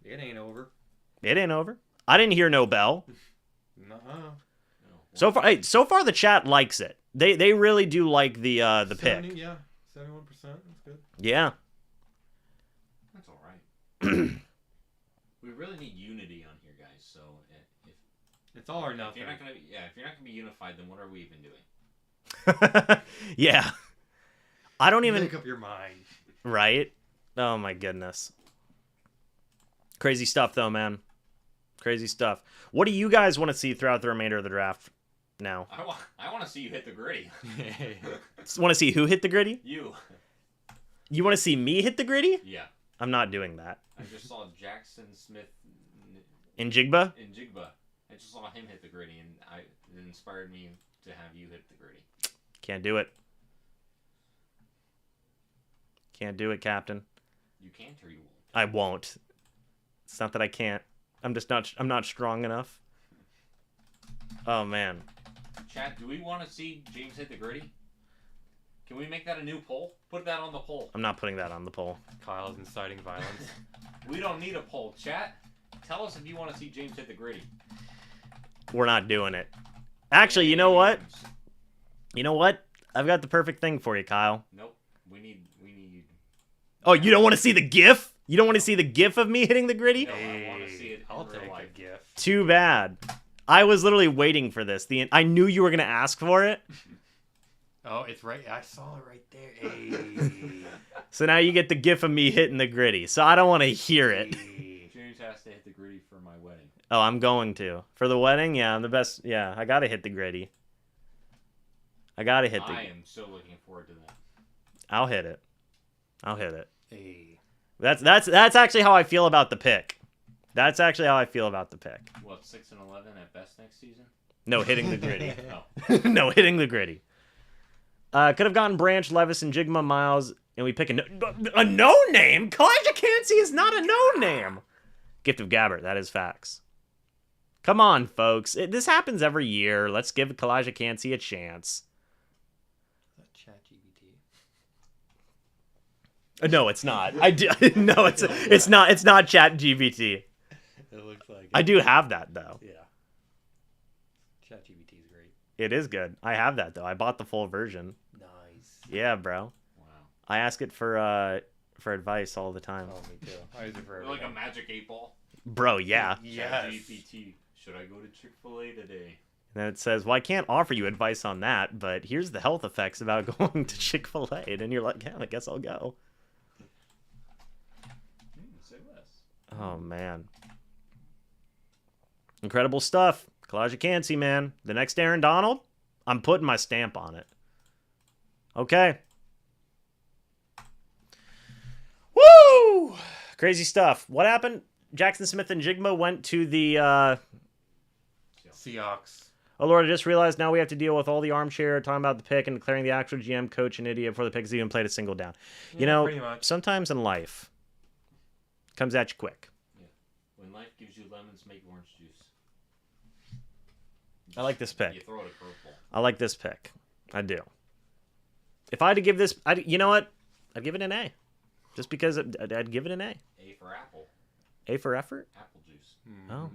It ain't over. It ain't over. I didn't hear no bell. Nuh-uh. So far the chat likes it. They really do like the 70, pick. Yeah, 71%. That's good. Yeah. That's all right. We really need unity on here, guys. So if It's all or if nothing. you're not gonna be unified, then what are we even doing? Yeah. I don't even make up your mind. Right? Oh my goodness. Crazy stuff though, man. Crazy stuff. What do you guys want to see throughout the remainder of the draft now? I want to see you hit the gritty. Want to see who hit the gritty? You. You want to see me hit the gritty? Yeah. I'm not doing that. I just saw Jackson Smith In Jigba? in Jigba. I just saw him hit the gritty, and it inspired me to have you hit the gritty. Can't do it. Can't do it, Captain. You can't or you won't. I won't. It's not that I can't. I'm not strong enough. Oh man. Chat, do we want to see James hit the gritty? Can we make that a new poll? Put that on the poll. I'm not putting that on the poll. Kyle's inciting violence. We don't need a poll. Chat, tell us if you want to see James hit the gritty. We're not doing it. Actually, you know what? You know what? I've got the perfect thing for you, Kyle. Nope. We need. Oh, you don't want to see the GIF? You don't want to see the GIF of me hitting the gritty? No, I want to see it. I'll in real take life. a gift. Too bad. I was literally waiting for this. I knew you were gonna ask for it. Oh, it's right. I saw it right there. Hey. So now you get the GIF of me hitting the gritty. So I don't want to hear it. Hey. James has to hit the gritty for my wedding. Oh, I'm going to. For the wedding? Yeah, I'm the best. Yeah, I gotta hit the gritty. I am so looking forward to that. I'll hit it. I'll hit it. Hey. That's actually how I feel about the pick. That's actually how I feel about the pick. What, 6-11 at best next season? No, hitting the gritty. Oh. No, hitting the gritty. Could have gotten Branch, Levis, and Jigma Miles, and we pick a no-name? Kalijah Cansey is not a no-name. Gift of Gabbert, that is facts. Come on, folks. This happens every year. Let's give Kalijah Cansey a chance. No, it's not. No, it's not. It's not ChatGPT. It looks like it. I do have that though. Yeah. ChatGPT is great. It is good. I have that though. I bought the full version. Nice. Yeah, bro. Wow. I ask it for advice all the time. Oh, me too. I use it for You're like a everything. magic 8-ball. Bro, yeah. Yes. GPT. Should I go to Chick-fil-A today? And then it says, well, I can't offer you advice on that, but here's the health effects about going to Chick-fil-A. And then you're like, yeah, I guess I'll go. Say less. Oh, man. Incredible stuff. Kalijah Cansey, man. The next Aaron Donald, I'm putting my stamp on it. Okay. Woo! Crazy stuff. What happened? Jackson Smith and Jigma went to the... Seahawks. Oh, Lord, I just realized now we have to deal with all the armchair talking about the pick and declaring the actual GM coach an idiot before the pick has even played a single down. You know, pretty much. sometimes in life, it comes at you quick. Yeah. When life gives you lemons, make orange juice. I like this pick. You throw it a curveball. I like this pick. I do. If I had to give this, you know what? I'd give it an A. Just because I'd give it an A. A for apple. A for effort? Apple juice. Oh.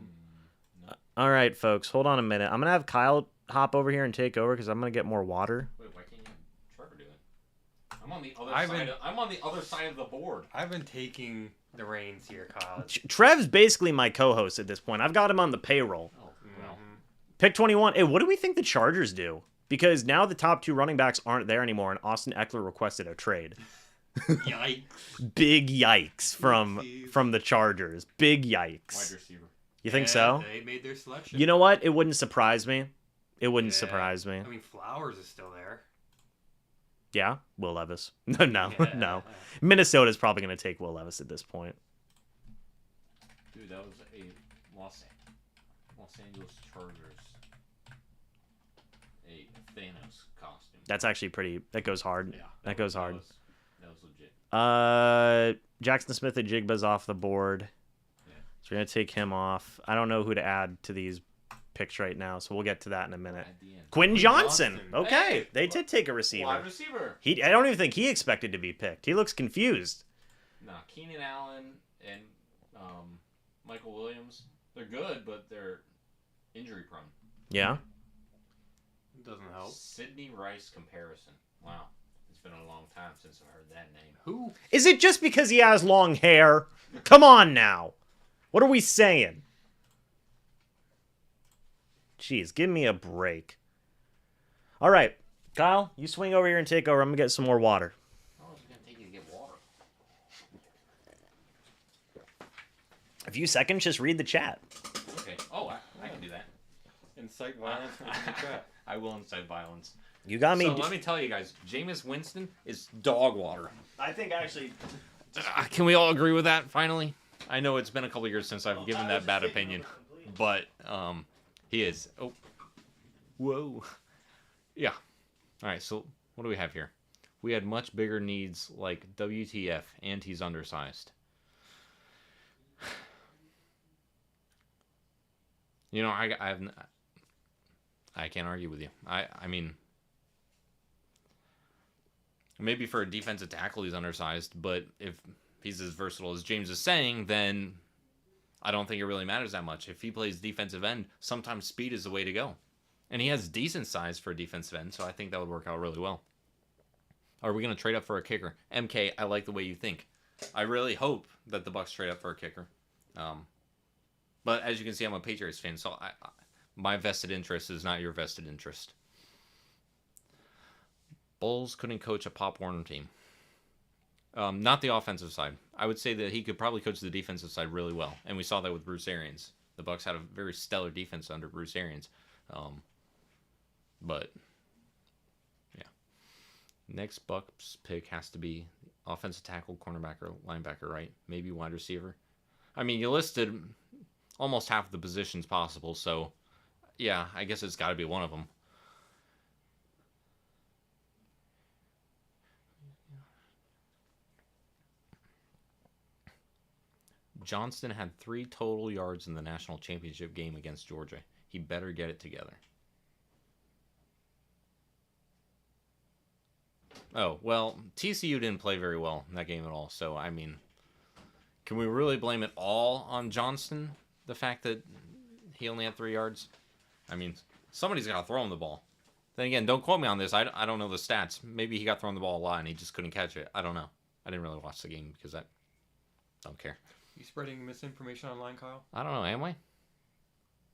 No. All right, folks. Hold on a minute. I'm going to have Kyle hop over here and take over because I'm going to get more water. Wait, why can't you have Trevor do it? I'm on the other side. I'm on the other side of the board. I've been taking the reins here, Kyle. Trev's basically my co-host at this point. I've got him on the payroll. Oh, well. Pick 21. Hey, what do we think the Chargers do? Because now the top 2 running backs aren't there anymore, and Austin Eckler requested a trade. Yikes. Big yikes from the Chargers. Big yikes. Wide receiver. You think so? They made their selection. You know what? It wouldn't surprise me. It wouldn't Yeah. surprise me. I mean, Flowers is still there. Yeah, Will Levis. No, Yeah. no. Minnesota's probably going to take Will Levis at this point. Dude, that was a Los Angeles Chargers. A Thanos costume. That's actually pretty. That goes hard. Yeah. That goes hard. That was legit. Jackson Smith and Jigba's off the board. Yeah. So we're going to take him off. I don't know who to add to these picks right now, so we'll get to that in a minute. At the end. Quinn Johnson. Johnson. Okay. Hey, They did take a receiver. Wide receiver. I don't even think he expected to be picked. He looks confused. Nah, Keenan Allen and Michael Williams. They're good, but they're injury prone. Yeah. Doesn't help. Sidney Rice comparison. Wow. It's been a long time since I've heard that name. Who? Is it just because he has long hair? Come on now. What are we saying? Jeez, give me a break. All right, Kyle, you swing over here and take over. I'm going to get some more water. How long is it going to take you to get water? A few seconds, just read the chat. Okay. Oh, I can do that. Incite violence in the chat. I will incite violence. You got me. So let me tell you guys, Jameis Winston is dog water. I think actually... Can we all agree with that, finally? I know it's been a couple years since I've given that bad opinion, but he is. Oh. Whoa. Yeah. All right, so what do we have here? We had much bigger needs like WTF, and he's undersized. You know, I can't argue with you. I mean, maybe for a defensive tackle he's undersized, but if he's as versatile as James is saying, then I don't think it really matters that much. If he plays defensive end, sometimes speed is the way to go. And he has decent size for a defensive end, so I think that would work out really well. Are we going to trade up for a kicker? MK, I like the way you think. I really hope that the Bucs trade up for a kicker. But as you can see, I'm a Patriots fan, so my vested interest is not your vested interest. Bulls couldn't coach a Pop Warner team. Not the offensive side. I would say that he could probably coach the defensive side really well, and we saw that with Bruce Arians. The Bucs had a very stellar defense under Bruce Arians. But yeah, next Bucs pick has to be offensive tackle, cornerback, or linebacker, right? Maybe wide receiver. I mean, you listed almost half of the positions possible, so yeah, I guess it's got to be one of them. Johnston had 3 total yards in the national championship game against Georgia. He better get it together. Oh, well, TCU didn't play very well in that game at all, so, I mean, can we really blame it all on Johnston? The fact that he only had 3 yards? I mean, somebody's got to throw him the ball. Then again, don't quote me on this. I don't know the stats. Maybe he got thrown the ball a lot and he just couldn't catch it. I don't know. I didn't really watch the game because I don't care. You spreading misinformation online, Kyle? I don't know, am I?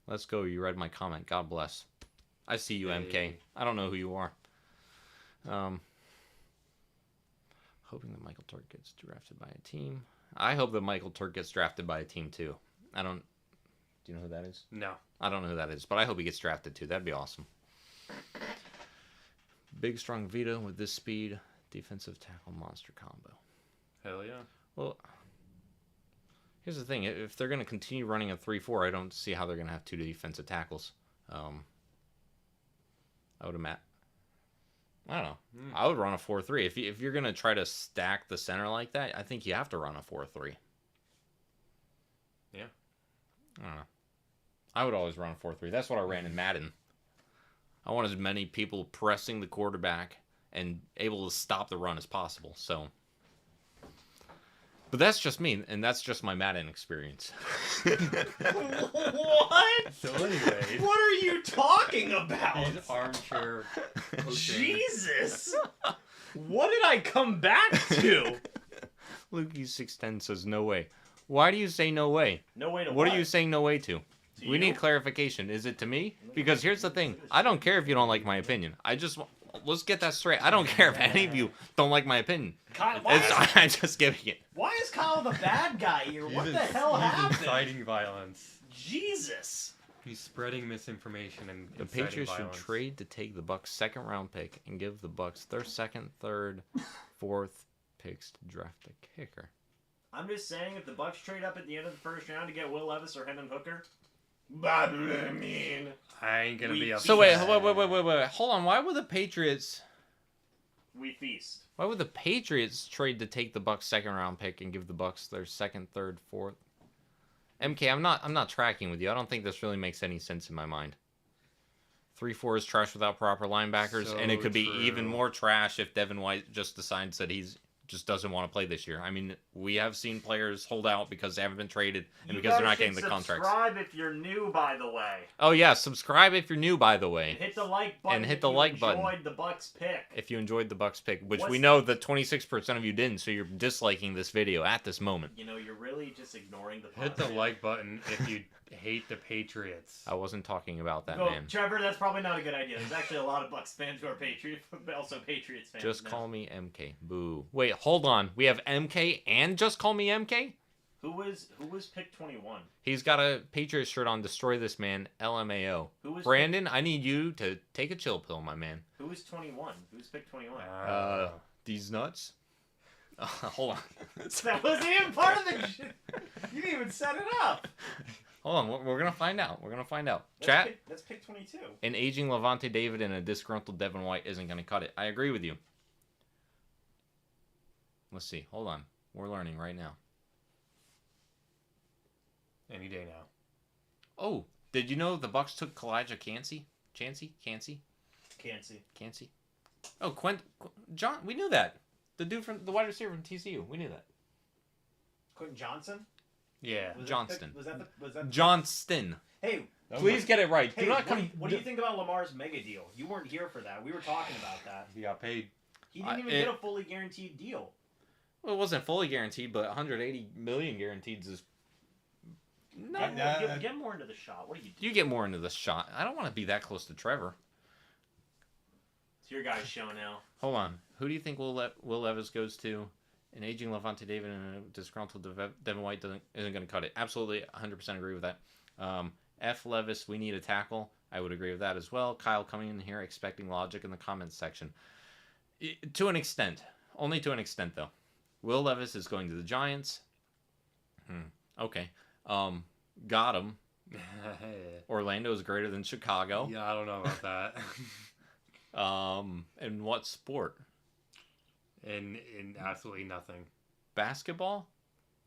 Let's go. You read my comment. God bless. I see you, MK. I don't know who you are. Hoping that Michael Turk gets drafted by a team. I hope that Michael Turk gets drafted by a team, too. Do you know who that is? No. I don't know who that is, but I hope he gets drafted, too. That'd be awesome. Big, strong Vito with this speed. Defensive tackle monster combo. Hell yeah. Well, here's the thing. If they're going to continue running a 3-4, I don't see how they're going to have 2 defensive tackles. I would imagine. I don't know. I would run a 4-3. If you're gonna try to stack the center like that, I think you have to run a 4-3. Yeah. I don't know. I would always run a 4-3. That's what I ran in Madden. I want as many people pressing the quarterback and able to stop the run as possible. So, but that's just me, and that's just my Madden experience. What? So anyway, What are you talking about? he's armchair coaching. Jesus! What did I come back to? Lukey610 says no way. Why do you say no way? No way to What are you saying no way to? To We you? need clarification. Is it to me? Because here's the thing. I don't care if you don't like my opinion. Let's get that straight. I don't care if any of you don't like my opinion. Kyle, I'm just giving it. why is Kyle the bad guy here? What the hell He's happened? inciting violence. Jesus. He's spreading misinformation and The inciting Patriots should violence. trade to take the Bucs' second-round pick and give the Bucs their second, third, fourth picks to draft a kicker. I'm just saying, if the Bucs trade up at the end of the first round to get Will Levis or Hendon Hooker, I mean, I ain't gonna be upset. So wait. Hold on. Why would the Patriots we feast. trade to take the Bucs' second-round pick and give the Bucs their second, third, fourth? MK, I'm not tracking with you. I don't think this really makes any sense in my mind. 3-4 is trash without proper linebackers, So and it could be true. even more trash if Devin White just decides that he's just doesn't want to play this year. I mean, we have seen players hold out because they haven't been traded and You because they're guys not getting should the contracts. Subscribe if you're new, by the way. Oh yeah, subscribe if you're new, by the And way. hit the like button. And hit if the you like button. enjoyed the Bucs pick. If you enjoyed the Bucs pick, which What's- we know that 26% of you didn't, so you're disliking this video at this moment. You know, you're really just ignoring the. Hit the positive. like button if you hate the Patriots. I wasn't talking about that, Go, man. Trevor, that's probably not a good idea. There's actually a lot of Bucs fans who are Patriots, but also Patriots fans. Just now. call me MK. Boo. Wait, hold on. We have MK and just call me MK? Who was pick 21? He's got a Patriots shirt on. Destroy this man. LMAO. Who was Brandon, I need you to take a chill pill, my man. Who was 21? Who's pick 21? These nuts? Hold on. That wasn't even part of the. You didn't even set it up. Hold on. We're going to find out. We're going to find out. That's Chat, That's pick 22. an aging Levante David and a disgruntled Devin White isn't going to cut it. I agree with you. Let's see. Hold on. We're learning right now. Any day now. Oh, did you know the Bucs took Kalijah Cansey? Can't see. Oh, John, we knew that. The dude from the wide receiver from TCU. We knew that. Quentin Johnson? Yeah. Was Johnston. Was that Johnston. Hey, Please get it right. hey, Do not come. what do you think about Lamar's mega deal? You weren't here for that. We were talking about that. He got paid. He didn't even get a fully guaranteed deal. Well, it wasn't fully guaranteed, but 180 million guaranteed is. No, Get more into the shot. What are you doing? you get more into the shot. I don't want to be that close to Trevor. It's your guy's show now. Hold on. Who do you think Will Levis goes to? An aging Levante David and a disgruntled Devin White isn't going to cut it. Absolutely, 100% agree with that. F. Levis, we need a tackle. I would agree with that as well. Kyle coming in here expecting logic in the comments section. To an extent. Only to an extent, though. Will Levis is going to the Giants. Okay. Got him. Orlando is greater than Chicago. Yeah, I don't know about that. In what sport? in absolutely nothing. Basketball?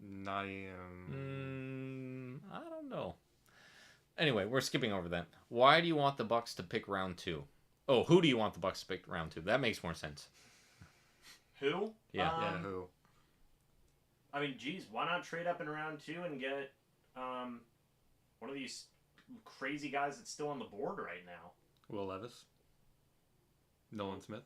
Not even. I don't know. Anyway, we're skipping over that. Why do you want the Bucs to pick round 2? Oh, who do you want the Bucs to pick round 2? That makes more sense. Who? Yeah. Yeah, who? I mean, geez, why not trade up in round 2 and get one of these crazy guys that's still on the board right now? Will Levis. Nolan Smith.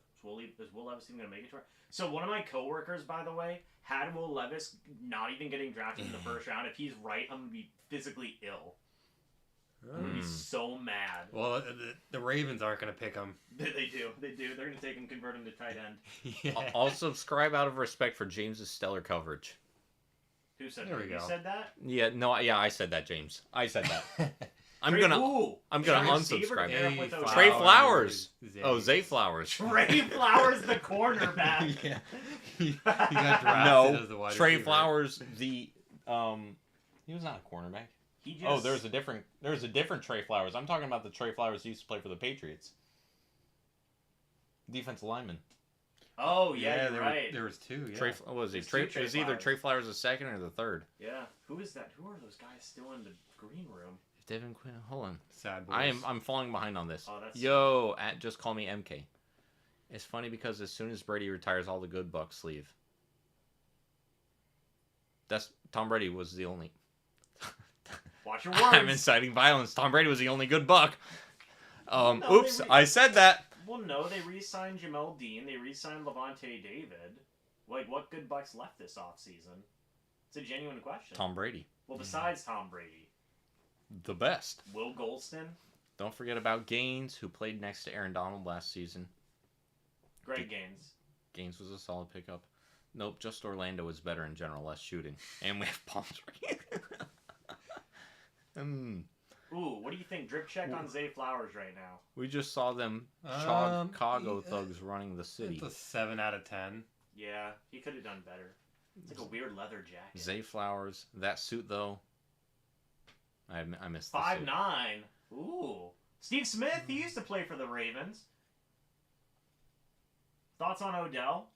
Is Will Levis even going to make it to? So one of my coworkers, by the way, had Will Levis not even getting drafted in the first round. If he's right, I'm going to be physically ill. I'm going to be so mad. Well, the Ravens aren't going to pick him. They do. They're going to take him, convert him to tight end. Yeah. I'll subscribe out of respect for James's stellar coverage. Who said There that? we You go. said that? Yeah, I said that, James. I said that. I'm Trey- gonna Ooh, unsubscribe. pair up with those- Trey Flowers. Zay. Oh, Zay Flowers. Trey Flowers, the cornerback. Yeah. He got drafted No, as the wide Trey receiver. Flowers. He was not a cornerback. He just, Oh, there's a different Trey Flowers. I'm talking about the Trey Flowers who used to play for the Patriots. Defensive lineman. Oh yeah, you're right. There was two. Yeah. What was he? There's two It was Trey either Flowers. Trey Flowers the second or the third. Yeah. Who is that? Who are those guys still in the green room? Devin Quinn. Hold on. Sad boys. I'm falling behind on this. Oh, that's Yo, just call me MK. It's funny because as soon as Brady retires, all the good Bucs leave. That's Tom Brady was the only. Watch your words. I'm inciting violence. Tom Brady was the only good Buck. No, Oops, they I said that. Well, no, they re-signed Jamel Dean. They re-signed Levante David. Like, what good Bucks left this offseason? It's a genuine question. Tom Brady, Well, besides Tom Brady, the best. Will Golston, Don't forget about Gaines, who played next to Aaron Donald last season. Greg Gaines. Gaines was a solid pickup. Nope, just Orlando is better in general, less shooting. And we have Palm Springs. Ooh, what do you think? Drip check on Zay Flowers right now. We just saw them Chicago thugs running the city. It's a 7 out of 10. Yeah, he could have done better. It's like a weird leather jacket. Zay Flowers, that suit though. I missed the 5'9". suit. Ooh. Steve Smith, he used to play for the Ravens. Thoughts on Odell?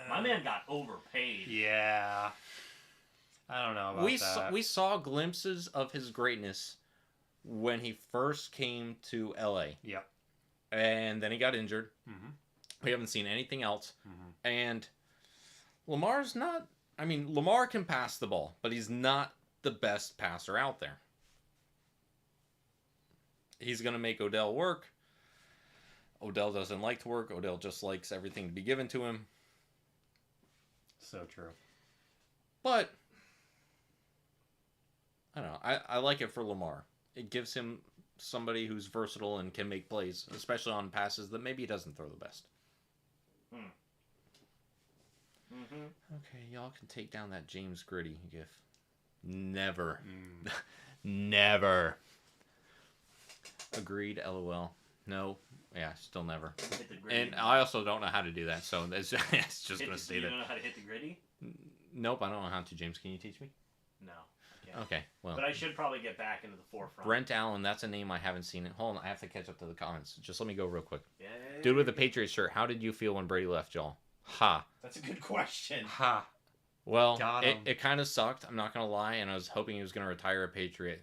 My man got overpaid. Yeah. I don't know about that. We saw glimpses of his greatness when he first came to LA. Yeah. And then he got injured. Mm-hmm. We haven't seen anything else. Mm-hmm. And Lamar's not... I mean, Lamar can pass the ball, but he's not the best passer out there. He's going to make Odell work. Odell doesn't like to work. Odell just likes everything to be given to him. So true. But... I don't know. I like it for Lamar. It gives him somebody who's versatile and can make plays, especially on passes that maybe he doesn't throw the best. Okay, y'all can take down that James Gritty gif. Never. Never. Agreed, LOL. No. Yeah, still never. Hit the gritty. And I also don't know how to do that, so it's just going to stay You there. don't know how to hit the gritty? Nope, I don't know how to. James, can you teach me? No. Okay, well. But I should probably get back into the forefront. Brent Allen, that's a name I haven't seen. Hold on, I have to catch up to the comments. Just let me go real quick. Yeah. Dude with the Patriots shirt, how did you feel when Brady left, y'all? Ha. That's a good question. Ha. Well, Got him. it kind of sucked, I'm not going to lie, and I was hoping he was going to retire a Patriot.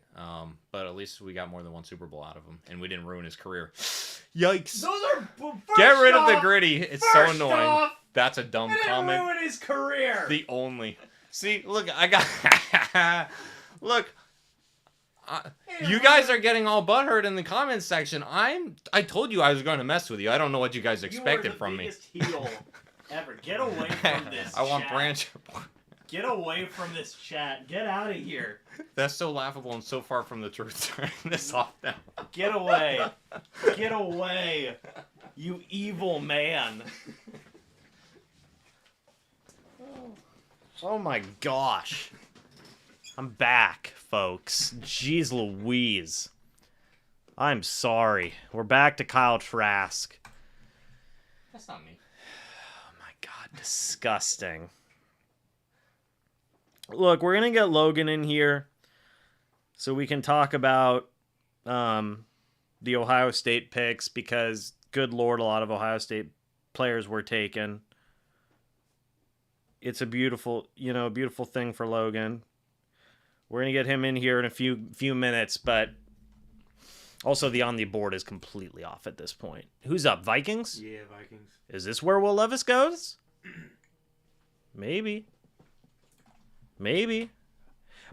But at least we got more than one Super Bowl out of him, and we didn't ruin his career. Yikes. Those are... Get rid of the gritty. It's so annoying. Off, That's a dumb it didn't comment. ruin his career. The only. See, look, I got... Look... you guys are getting all butthurt in the comments section. I told you I was going to mess with you. I don't know what you guys expected from me. You are the biggest heel ever. Get away from this I want chat. branch. Get away from this chat. Get out of here. That's so laughable and so far from the truth. Turn this off now. Get away. Get away. You evil man. Oh my gosh. I'm back, folks. Jeez Louise. I'm sorry. We're back to Kyle Trask. That's not me. Oh my god, disgusting. Look, we're going to get Logan in here so we can talk about the Ohio State picks because, good lord, a lot of Ohio State players were taken. It's a beautiful thing for Logan. We're going to get him in here in a few minutes, but also the on the board is completely off at this point. Who's up? Vikings? Yeah, Vikings. Is this where Will Levis goes? Maybe.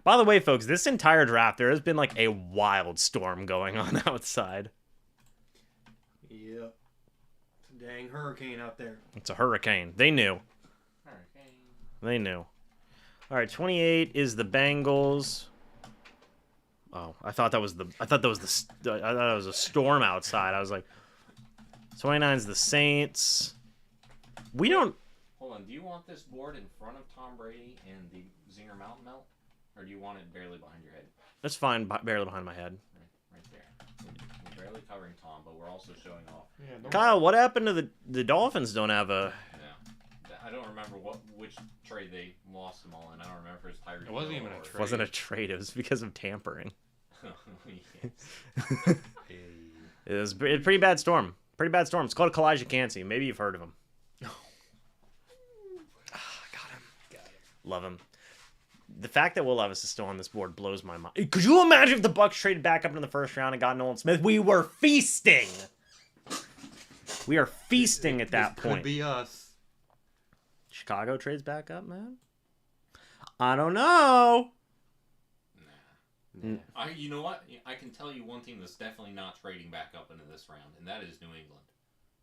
By the way, folks, this entire draft, there has been like a wild storm going on outside. Yep. It's a dang hurricane out there. It's a hurricane. They knew. They knew. All right, 28 is the Bengals. Oh, I thought that was a storm outside. I was like, 29 is the Saints. We don't. Hold on. Do you want this board in front of Tom Brady and the Zinger Mountain Melt, or do you want it barely behind your head? That's fine, barely behind my head. Right there. We're barely covering Tom, but we're also showing off. Yeah, Kyle, what happened to the Dolphins? Don't have a. Yeah. I don't remember which trade they lost them all in. I don't remember if it's Tyreek. It wasn't Hill even a or- trade. Wasn't a trade. It was because of tampering. Yes. It was a pretty bad storm. Pretty bad storm. It's called Kalijah Cansey. Maybe you've heard of him. Got him. Love him. The fact that Will Levis is still on this board blows my mind. Could you imagine if the Bucs traded back up in the first round and got Nolan Smith? We were feasting. We are feasting at that point. Could be us. Chicago trades back up, man. I don't know. You know what? I can tell you one team that's definitely not trading back up into this round, and that is New England.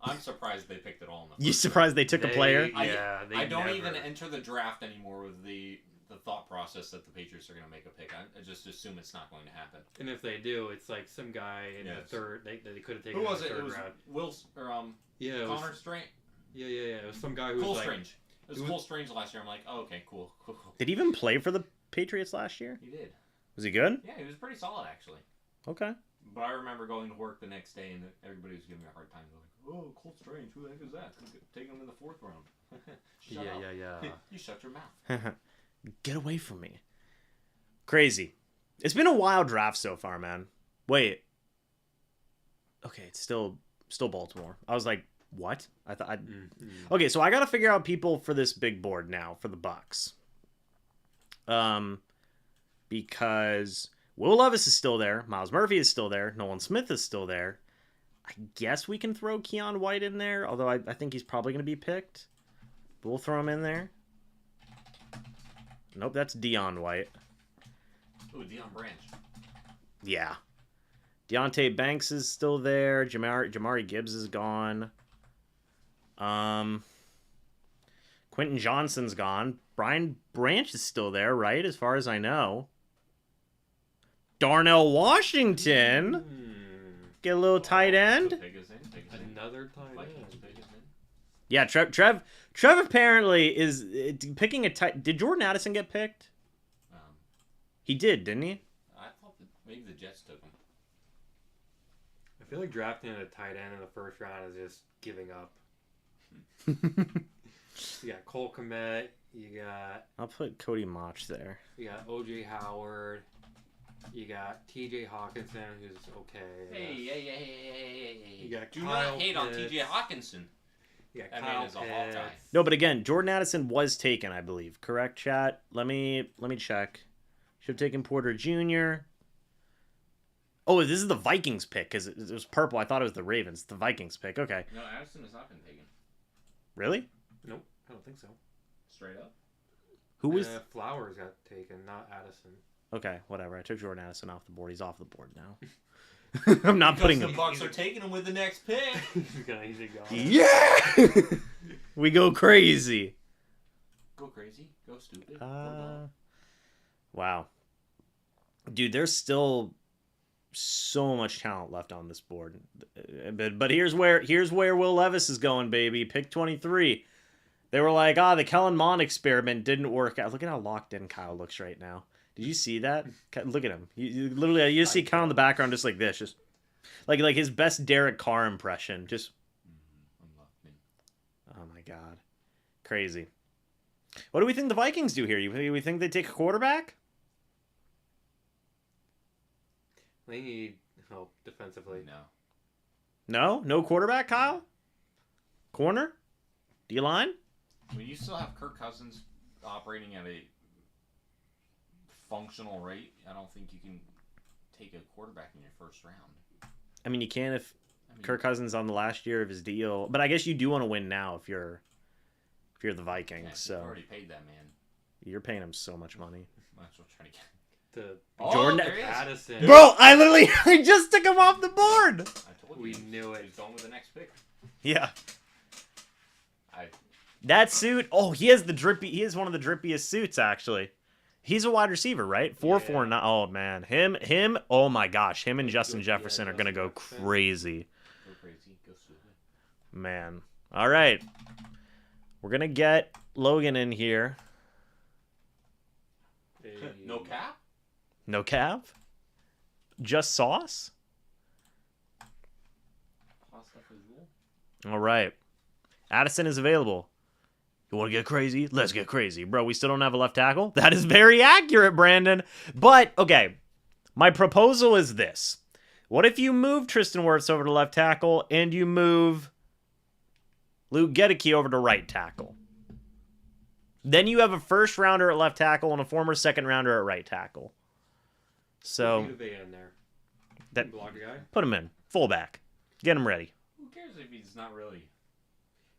I'm surprised they picked it all in the first You surprised they took a player? I don't even enter the draft anymore with the thought process that the Patriots are going to make a pick. I just assume it's not going to happen. And if they do, it's like some guy in the third. They could have taken. Who was in the it? third It was round. Will's or Yeah, it was, Connor Strange. Yeah. It was some guy who Cole was like. Strange. It was Cole Strange last year. I'm like, oh, okay, cool. Did he even play for the Patriots last year? He did. Was he good? Yeah, he was pretty solid actually. Okay. But I remember going to work the next day and everybody was giving me a hard time. They're like, oh, Cole Strange, who the heck is that? Taking him in the 4th round. Shut up. Yeah. You shut your mouth. Get away from me. Crazy. It's been a wild draft so far, man. Wait. Okay, it's still Baltimore. I was like, what? I thought Okay, so I got to figure out people for this big board now for the Bucs. Because Will Levis is still there, Miles Murphy is still there, Nolan Smith is still there. I guess we can throw Keon White in there, although I think he's probably going to be picked. But we'll throw him in there. Nope, that's Deion White. Ooh, Deion Branch. Yeah. Deontay Banks is still there. Jamari Gibbs is gone. Quentin Johnson's gone. Brian Branch is still there, right? As far as I know. Darnell Washington. Get a little tight end. Another tight end. Yeah, Trev apparently is picking a tight. Did Jordan Addison get picked? He did, didn't he? I thought that maybe the Jets took him. I feel like drafting a tight end in the first round is just giving up. You got Cole Kmet. You got. I'll put Cody Mach there. You got OJ Howard. You got TJ Hawkinson, who's okay. Hey. You got Do Kyle not hate on Pitts. TJ Hawkinson. You got That Kyle man is a Hawkeye. Pitts. No, but again, Jordan Addison was taken, I believe. Correct, chat? Let me check. Should have taken Porter Jr. Oh, this is the Vikings pick because it was purple. I thought it was the Ravens. The Vikings pick. Okay. No, Addison has not been taken. Really? Nope, I don't think so. Straight up. Who was? Flowers got taken, not Addison. Okay, whatever. I took Jordan Addison off the board. He's off the board now. I'm not putting the him. Bucs are taking him with the next pick. He's gonna easy go. Yeah. We go crazy. Go crazy. Go stupid. Wow. Dude, there's still so much talent left on this board. But here's where Will Levis is going, baby. Pick 23. They were like, the Kellen Mond experiment didn't work out. Look at how locked in Kyle looks right now. Did you see that? Look at him. You literally, you just see Kyle in the background just like this. Just like his best Derek Carr impression. Just. Oh my God. Crazy. What do we think the Vikings do here? We think they take a quarterback? They need help defensively. No. No quarterback, Kyle? Corner? D-line? When you still have Kirk Cousins operating at a functional rate, I don't think you can take a quarterback in your first round. I mean, you can if Kirk Cousins on the last year of his deal, but I guess you do want to win now if you're the Vikings. Yeah, so you've already paid that man. You're paying him so much money. Might as well try to get. Jordan there he is. Addison. Bro, I just took him off the board. I told you. We knew it. He's going with the next pick. Yeah. That suit. Oh, he has one of the drippiest suits actually. He's a wide receiver, right? 4.49. Oh man, him. Oh my gosh, him and Justin Jefferson are gonna go crazy. Go crazy. Go stupid. Man. All right. We're gonna get Logan in here. No cap? No cap? Just sauce? Pasta fazool? All right. Addison is available. You want to get crazy? Let's get crazy. Bro, we still don't have a left tackle? That is very accurate, Brandon. But, okay. My proposal is this. What if you move Tristan Wirfs over to left tackle and you move Luke Gedeke over to right tackle? Then you have a first rounder at left tackle and a former second rounder at right tackle. So Vita Vea in there. that Block a guy. put him in fullback. Get him ready. Who cares if he's not really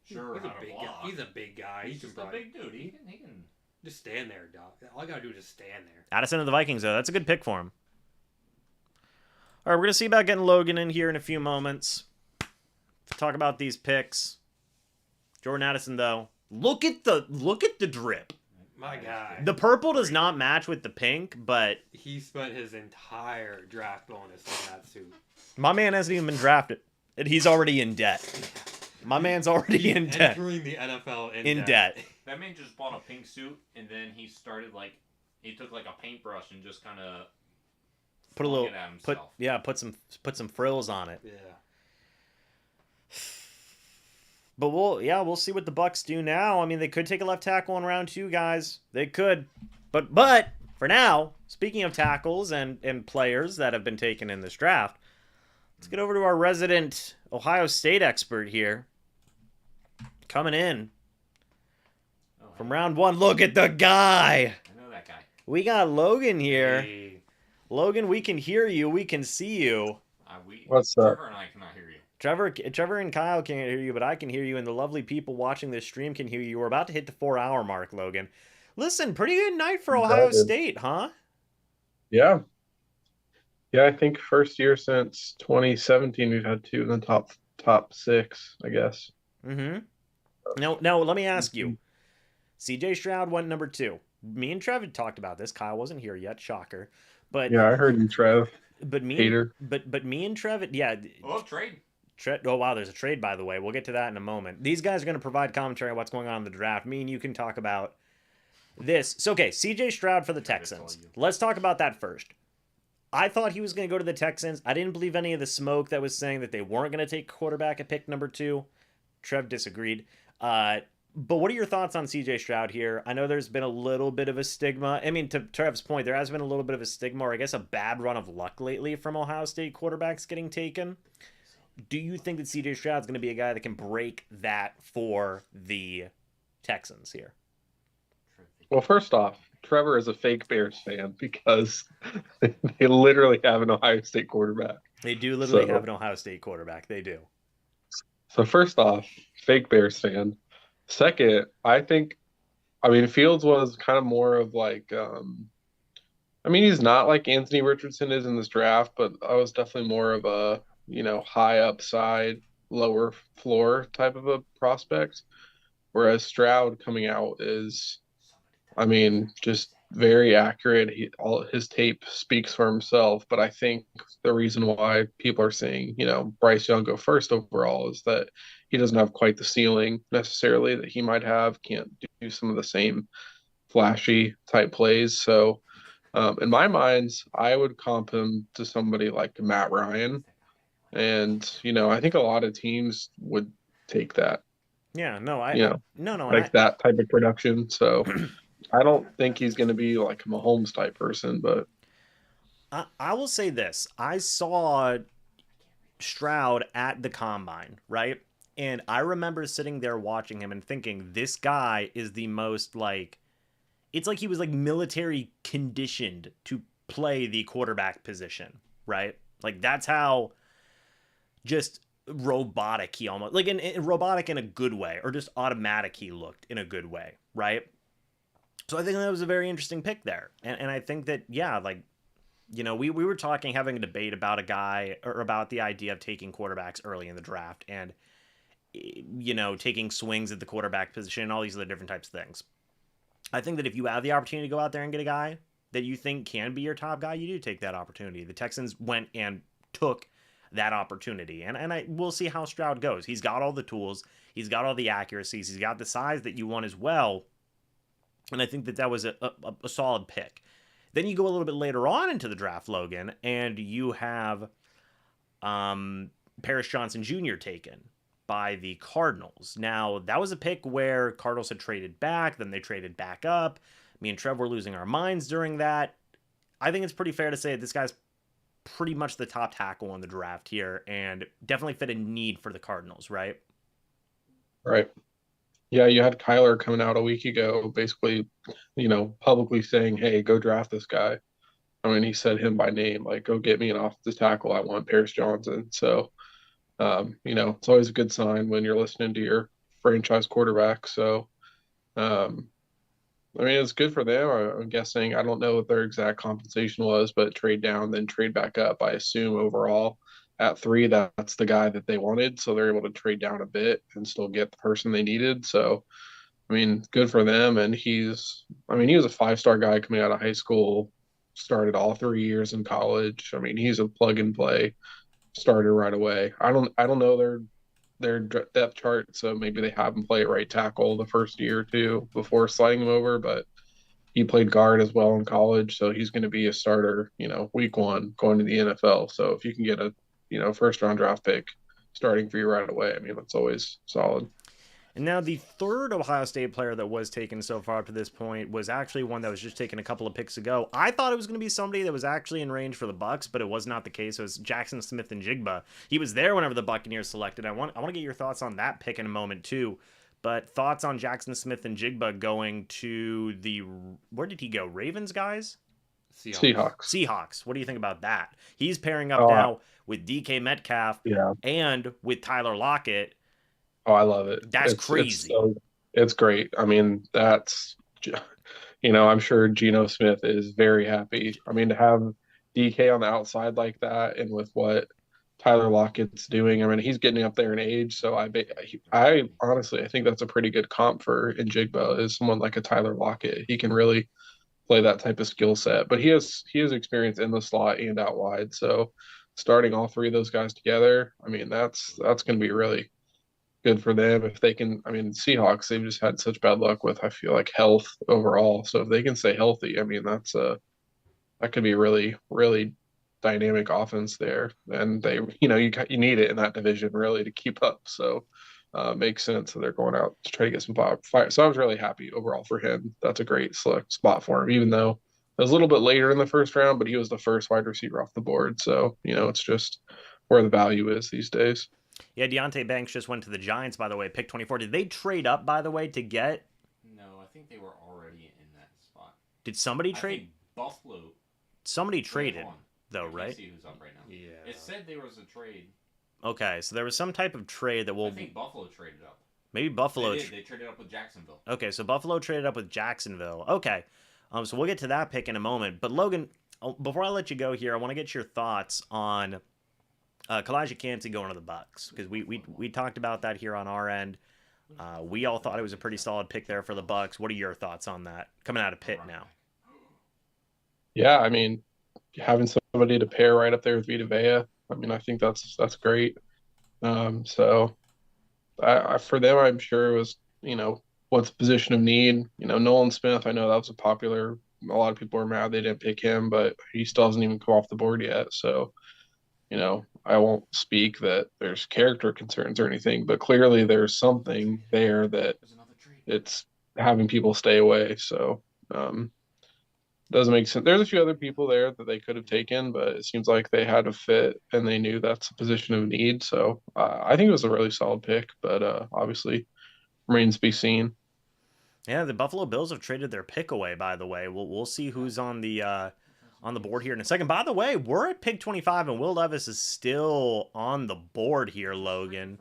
He's sure a how to big block? guy. He's a big guy. He's He can just a probably big dude. He can. just stand there, dog. All I gotta do is just stand there. Addison of the Vikings, though. That's a good pick for him. All right, we're going to see about getting Logan in here in a few moments. Talk about these picks. Jordan Addison, though. Look at the drip. My guy. The purple does not match with the pink, but He spent his entire draft bonus on that suit. my man hasn't even been drafted. And he's already in debt. My man's already in debt. Entering the NFL In debt. That man just bought a pink suit and then he started he took like a paintbrush and just kind of Put a little it at himself. put some frills on it. Yeah. But we'll see what the Bucs do now. I mean, they could take a left tackle in round 2, guys. They could. But for now, speaking of tackles and players that have been taken in this draft, let's get over to our resident Ohio State expert here. Coming in from round 1. Look at the guy. I know that guy. We got Logan here. Hey. Logan, we can hear you. We can see you. What's up? Trevor and I cannot hear you. Trevor and Kyle can't hear you, but I can hear you, and the lovely people watching this stream can hear you. We're about to hit the 4-hour mark, Logan. Listen, pretty good night for Ohio State, huh? Yeah. Yeah, I think first year since 2017 we've had 2 in the top 6, I guess. Mm-hmm. Now, let me ask you. CJ Stroud went number 2. Me and Trev had talked about this. Kyle wasn't here yet. Shocker. But Yeah, I heard you, Trev. But me, Hater. but me and Trev, yeah. Oh, trade. Oh wow, there's a trade, by the way. We'll get to that in a moment. These guys are going to provide commentary on what's going on in the draft. Me and you can talk about this. So okay, CJ Stroud for the Texans. Let's talk about that first. I thought he was going to go to the Texans. I didn't believe any of the smoke that was saying that they weren't going to take quarterback at pick number 2. Trev disagreed. But what are your thoughts on CJ Stroud here? I know there's been a little bit of a stigma. I mean, to Trev's point, there has been a little bit of a stigma, or I guess a bad run of luck lately from Ohio State quarterbacks getting taken. Do you think that CJ Stroud's going to be a guy that can break that for the Texans here? Well, first off, Trevor is a fake Bears fan because they literally have an Ohio State quarterback. They do literally have an Ohio State quarterback. They do. So first off, fake Bears fan. Second, I mean, Fields was kind of more of he's not like Anthony Richardson is in this draft, but I was definitely more of a, high upside, lower floor type of a prospect. Whereas Stroud coming out is, just very accurate. All his tape speaks for himself. But I think the reason why people are saying, Bryce Young go first overall is that he doesn't have quite the ceiling necessarily that he might have. Can't do some of the same flashy type plays. So in my mind, I would comp him to somebody like Matt Ryan. And, I think a lot of teams would take that. Yeah, no, that type of production. So I don't think he's going to be like a Mahomes type person, but I will say this. I saw Stroud at the combine, right? And I remember sitting there watching him and thinking, this guy is the most it's like he was military conditioned to play the quarterback position, right? That's how just robotic he almost, robotic in a good way, or just automatic he looked in a good way, right? So I think that was a very interesting pick there. And I think that, yeah, we were having a debate about a guy, or about the idea of taking quarterbacks early in the draft and, taking swings at the quarterback position and all these other different types of things. I think that if you have the opportunity to go out there and get a guy that you think can be your top guy, you do take that opportunity. The Texans went and took that opportunity. And we'll see how Stroud goes. He's got all the tools. He's got all the accuracies. He's got the size that you want as well. And I think that was a solid pick. Then you go a little bit later on into the draft, Logan, and you have Paris Johnson Jr. taken by the Cardinals. Now, that was a pick where Cardinals had traded back, then they traded back up. Me and Trev were losing our minds during that. I think it's pretty fair to say that this guy's pretty much the top tackle in the draft here, and definitely fit a need for the Cardinals, right? Right. Yeah, you had Kyler coming out a week ago, basically, publicly saying, "Hey, go draft this guy." I mean, he said him by name, like, "Go get me an offensive tackle. I want Paris Johnson." So, it's always a good sign when you're listening to your franchise quarterback. So, um, I mean, it's good for them. I'm guessing. I don't know what their exact compensation was, but trade down, then trade back up. I assume overall at 3, that's the guy that they wanted. So they're able to trade down a bit and still get the person they needed. So, I mean, good for them. And he was a 5-star guy coming out of high school, started all 3 years in college. I mean, he's a plug and play starter right away. I don't know their depth chart, so maybe they have him play at right tackle the first year or two before sliding him over, but he played guard as well in college, so he's going to be a starter, week 1 going to the NFL. So if you can get a, first round draft pick starting for you right away, I mean, that's always solid. And now the third Ohio State player that was taken so far up to this point was actually one that was just taken a couple of picks ago. I thought it was going to be somebody that was actually in range for the Bucs, but it was not the case. It was Jackson Smith-Njigba. He was there whenever the Buccaneers selected. I want to get your thoughts on that pick in a moment too. But thoughts on Jackson Smith-Njigba going to where did he go? Ravens, guys? Seahawks. What do you think about that? He's pairing up now with DK Metcalf and with Tyler Lockett. Oh, I love it. That's crazy. It's great. I mean, I'm sure Geno Smith is very happy. I mean, to have DK on the outside like that, and with what Tyler Lockett's doing, I mean, he's getting up there in age. So I honestly, I think that's a pretty good comp for Njigba, is someone like a Tyler Lockett. He can really play that type of skill set, but he has experience in the slot and out wide. So starting all 3 of those guys together, I mean, that's going to be really good for them if they can. I mean, Seahawks, they've just had such bad luck with, I feel like, health overall. So if they can stay healthy, I mean, that could be really, really dynamic offense there. And they, you need it in that division really to keep up. So makes sense that they're going out to try to get some fire. So I was really happy overall for him. That's a great select spot for him, even though it was a little bit later in the first round, but he was the first wide receiver off the board. So, it's just where the value is these days. Yeah, Deontay Banks just went to the Giants, by the way, pick 24. Did they trade up, by the way, to get? No, I think they were already in that spot. Did somebody trade? I think Buffalo. Somebody traded, though, right? I see who's up right now. Yeah. It said there was a trade. Okay, so there was some type of trade that I think Buffalo traded up. Maybe Buffalo. They traded up with Jacksonville. Okay, so Buffalo traded up with Jacksonville. Okay, so we'll get to that pick in a moment. But Logan, before I let you go here, I want to get your thoughts on Kalijah Kancey going to the Bucs, because we talked about that here on our end. We all thought it was a pretty solid pick there for the Bucs. What are your thoughts on that coming out of Pitt now? Yeah, I mean, having somebody to pair right up there with Vita Vea, I mean, I think that's great. So for them, I'm sure it was, what's the position of need. Nolan Smith, I know that was a lot of people are mad they didn't pick him, but he still hasn't even come off the board yet. So, I won't speak that there's character concerns or anything, but clearly there's something there that it's having people stay away. So, doesn't make sense. There's a few other people there that they could have taken, but it seems like they had a fit and they knew that's a position of need. So I think it was a really solid pick, but obviously remains to be seen. Yeah, the Buffalo Bills have traded their pick away, by the way. We'll see who's on the board here in a second. By the way, we're at pick 25 and Will Levis is still on the board here, Logan.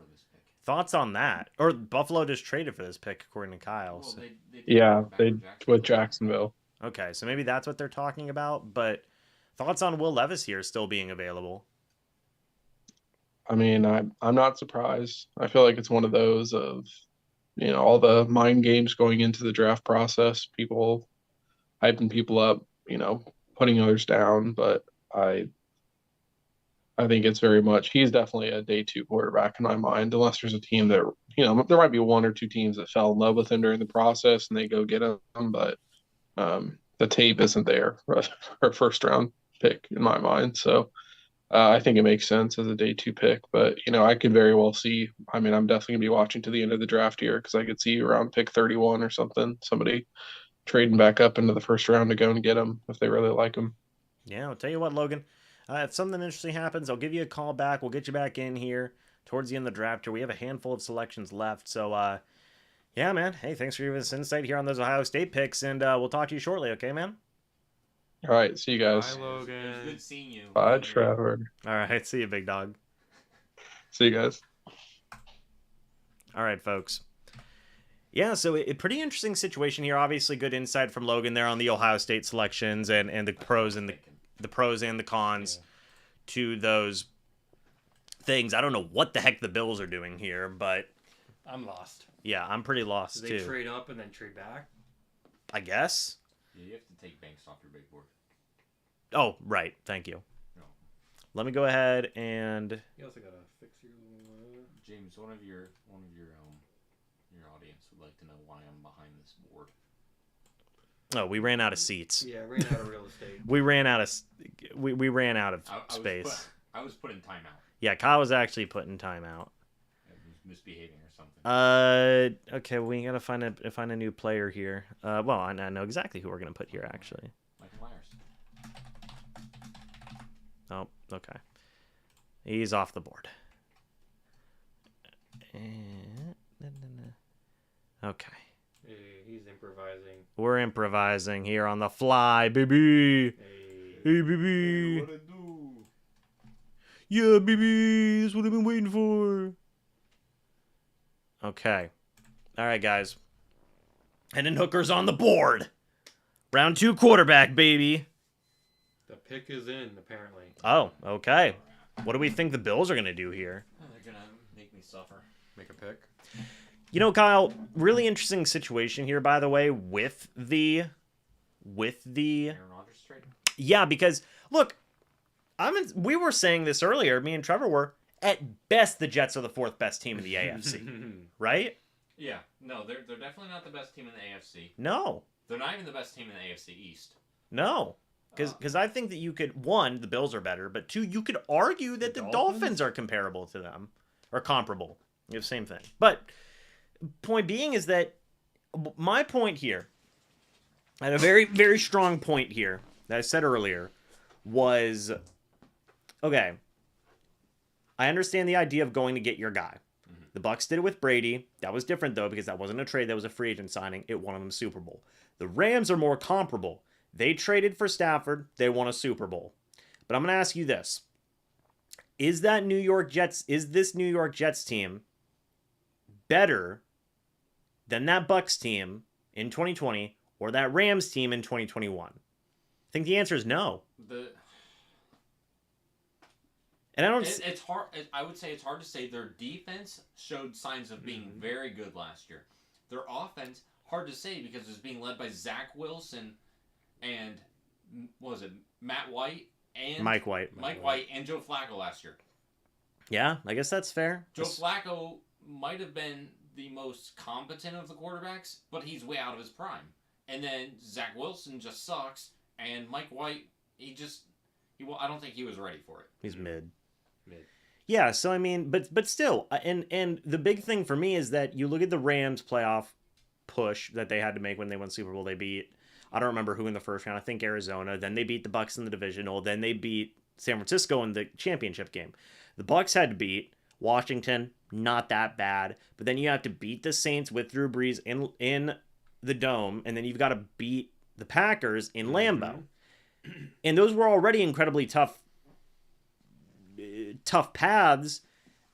Thoughts on that? Or Buffalo just traded for this pick, according to Kyle. So. They with Jacksonville. Okay, so maybe that's what they're talking about. But thoughts on Will Levis here still being available? I mean, I'm not surprised. I feel like it's one of those of, all the mind games going into the draft process, people hyping people up, putting others down. But I think it's very much, he's definitely a day 2 quarterback in my mind, unless there's a team that, there might be 1 or 2 teams that fell in love with him during the process and they go get him, but the tape isn't there for a first round pick in my mind. So I think it makes sense as a day 2 pick, but I could very well see, I mean, I'm definitely gonna be watching to the end of the draft here, because I could see around pick 31 or something, somebody trading back up into the first round to go and get him if they really like him. Yeah, I'll tell you what, Logan. If something interesting happens, I'll give you a call back. We'll get you back in here towards the end of the draft here. We have a handful of selections left. So, yeah, man. Hey, thanks for giving us insight here on those Ohio State picks, and we'll talk to you shortly, okay, man? All right, see you guys. Bye, It was Logan. good seeing you. Bye, Trevor. All right, see you, big dog. See you guys. All right, folks. Yeah, so a pretty interesting situation here. Obviously, good insight from Logan there on the Ohio State selections and the pros and the pros and the cons to those things. I don't know what the heck the Bills are doing here, but I'm lost. yeah, I'm pretty lost Do they too. trade up and then trade back? I guess. Yeah, you have to take Banks off your big board. Oh, right. Thank you. No. Let me go ahead and You also gotta fix your little. James, one of your audience would like to know why I'm behind this board. oh, we ran out of seats. Yeah, ran out of real estate. We ran out of we ran out of I space. I was put in timeout. Yeah, Kyle was actually put in timeout. I was misbehaving or something. Okay, we gotta find a new player here. Well, I know exactly who we're gonna put here actually. Michael Myers. Oh, okay. He's off the board. Okay. Hey, he's improvising. We're improvising here on the fly, baby. Hey. Hey, baby. What I do? Yeah, baby. That's what I've been waiting for. Okay. All right, guys. Hendon Hooker's on the board. Round 2 quarterback, baby. The pick is in, apparently. Oh, okay. What do we think the Bills are going to do here? They're gonna make me suffer. Make a pick. You know, Kyle, really interesting situation here, by the way, with the Aaron Rodgers trade. yeah, because look, we were saying this earlier, me and Trevor were, at best the Jets are the 4th best team in the AFC, right? Yeah, no, they're definitely not the best team in the AFC. No. They're not even the best team in the AFC East. No. Because I think that you could, one, the Bills are better, but two, you could argue that the Dolphins are comparable to them. Or comparable. You know, same thing. But point being is that my point here, and a very, very strong point here that I said earlier, was, okay, I understand the idea of going to get your guy. The Bucs did it with Brady. That was different, though, because that wasn't a trade. That was a free agent signing. It won them the Super Bowl. The Rams are more comparable. They traded for Stafford. They won a Super Bowl. But I'm going to ask you this. Is this New York Jets team better than that Bucs team in 2020 or that Rams team in 2021? I think the answer is no. And I don't. It's hard. I would say it's hard to say. Their defense showed signs of being very good last year. Their offense, hard to say because it's being led by Zach Wilson and what was it, Matt White and Mike White and Joe Flacco last year. Yeah, I guess that's fair. Joe Flacco might have been the most competent of the quarterbacks, but he's way out of his prime. And then Zach Wilson just sucks, and Mike White, I don't think he was ready for it. He's mid. Yeah, so I mean, but still, and the big thing for me is that you look at the Rams playoff push that they had to make when they won Super Bowl. They beat, I don't remember who in the first round. I think Arizona. Then they beat the Bucs in the divisional. Then they beat San Francisco in the championship game. The Bucs had to beat Washington, not that bad. But then you have to beat the Saints with Drew Brees in the Dome, and then you've got to beat the Packers in Lambeau. And those were already incredibly tough paths,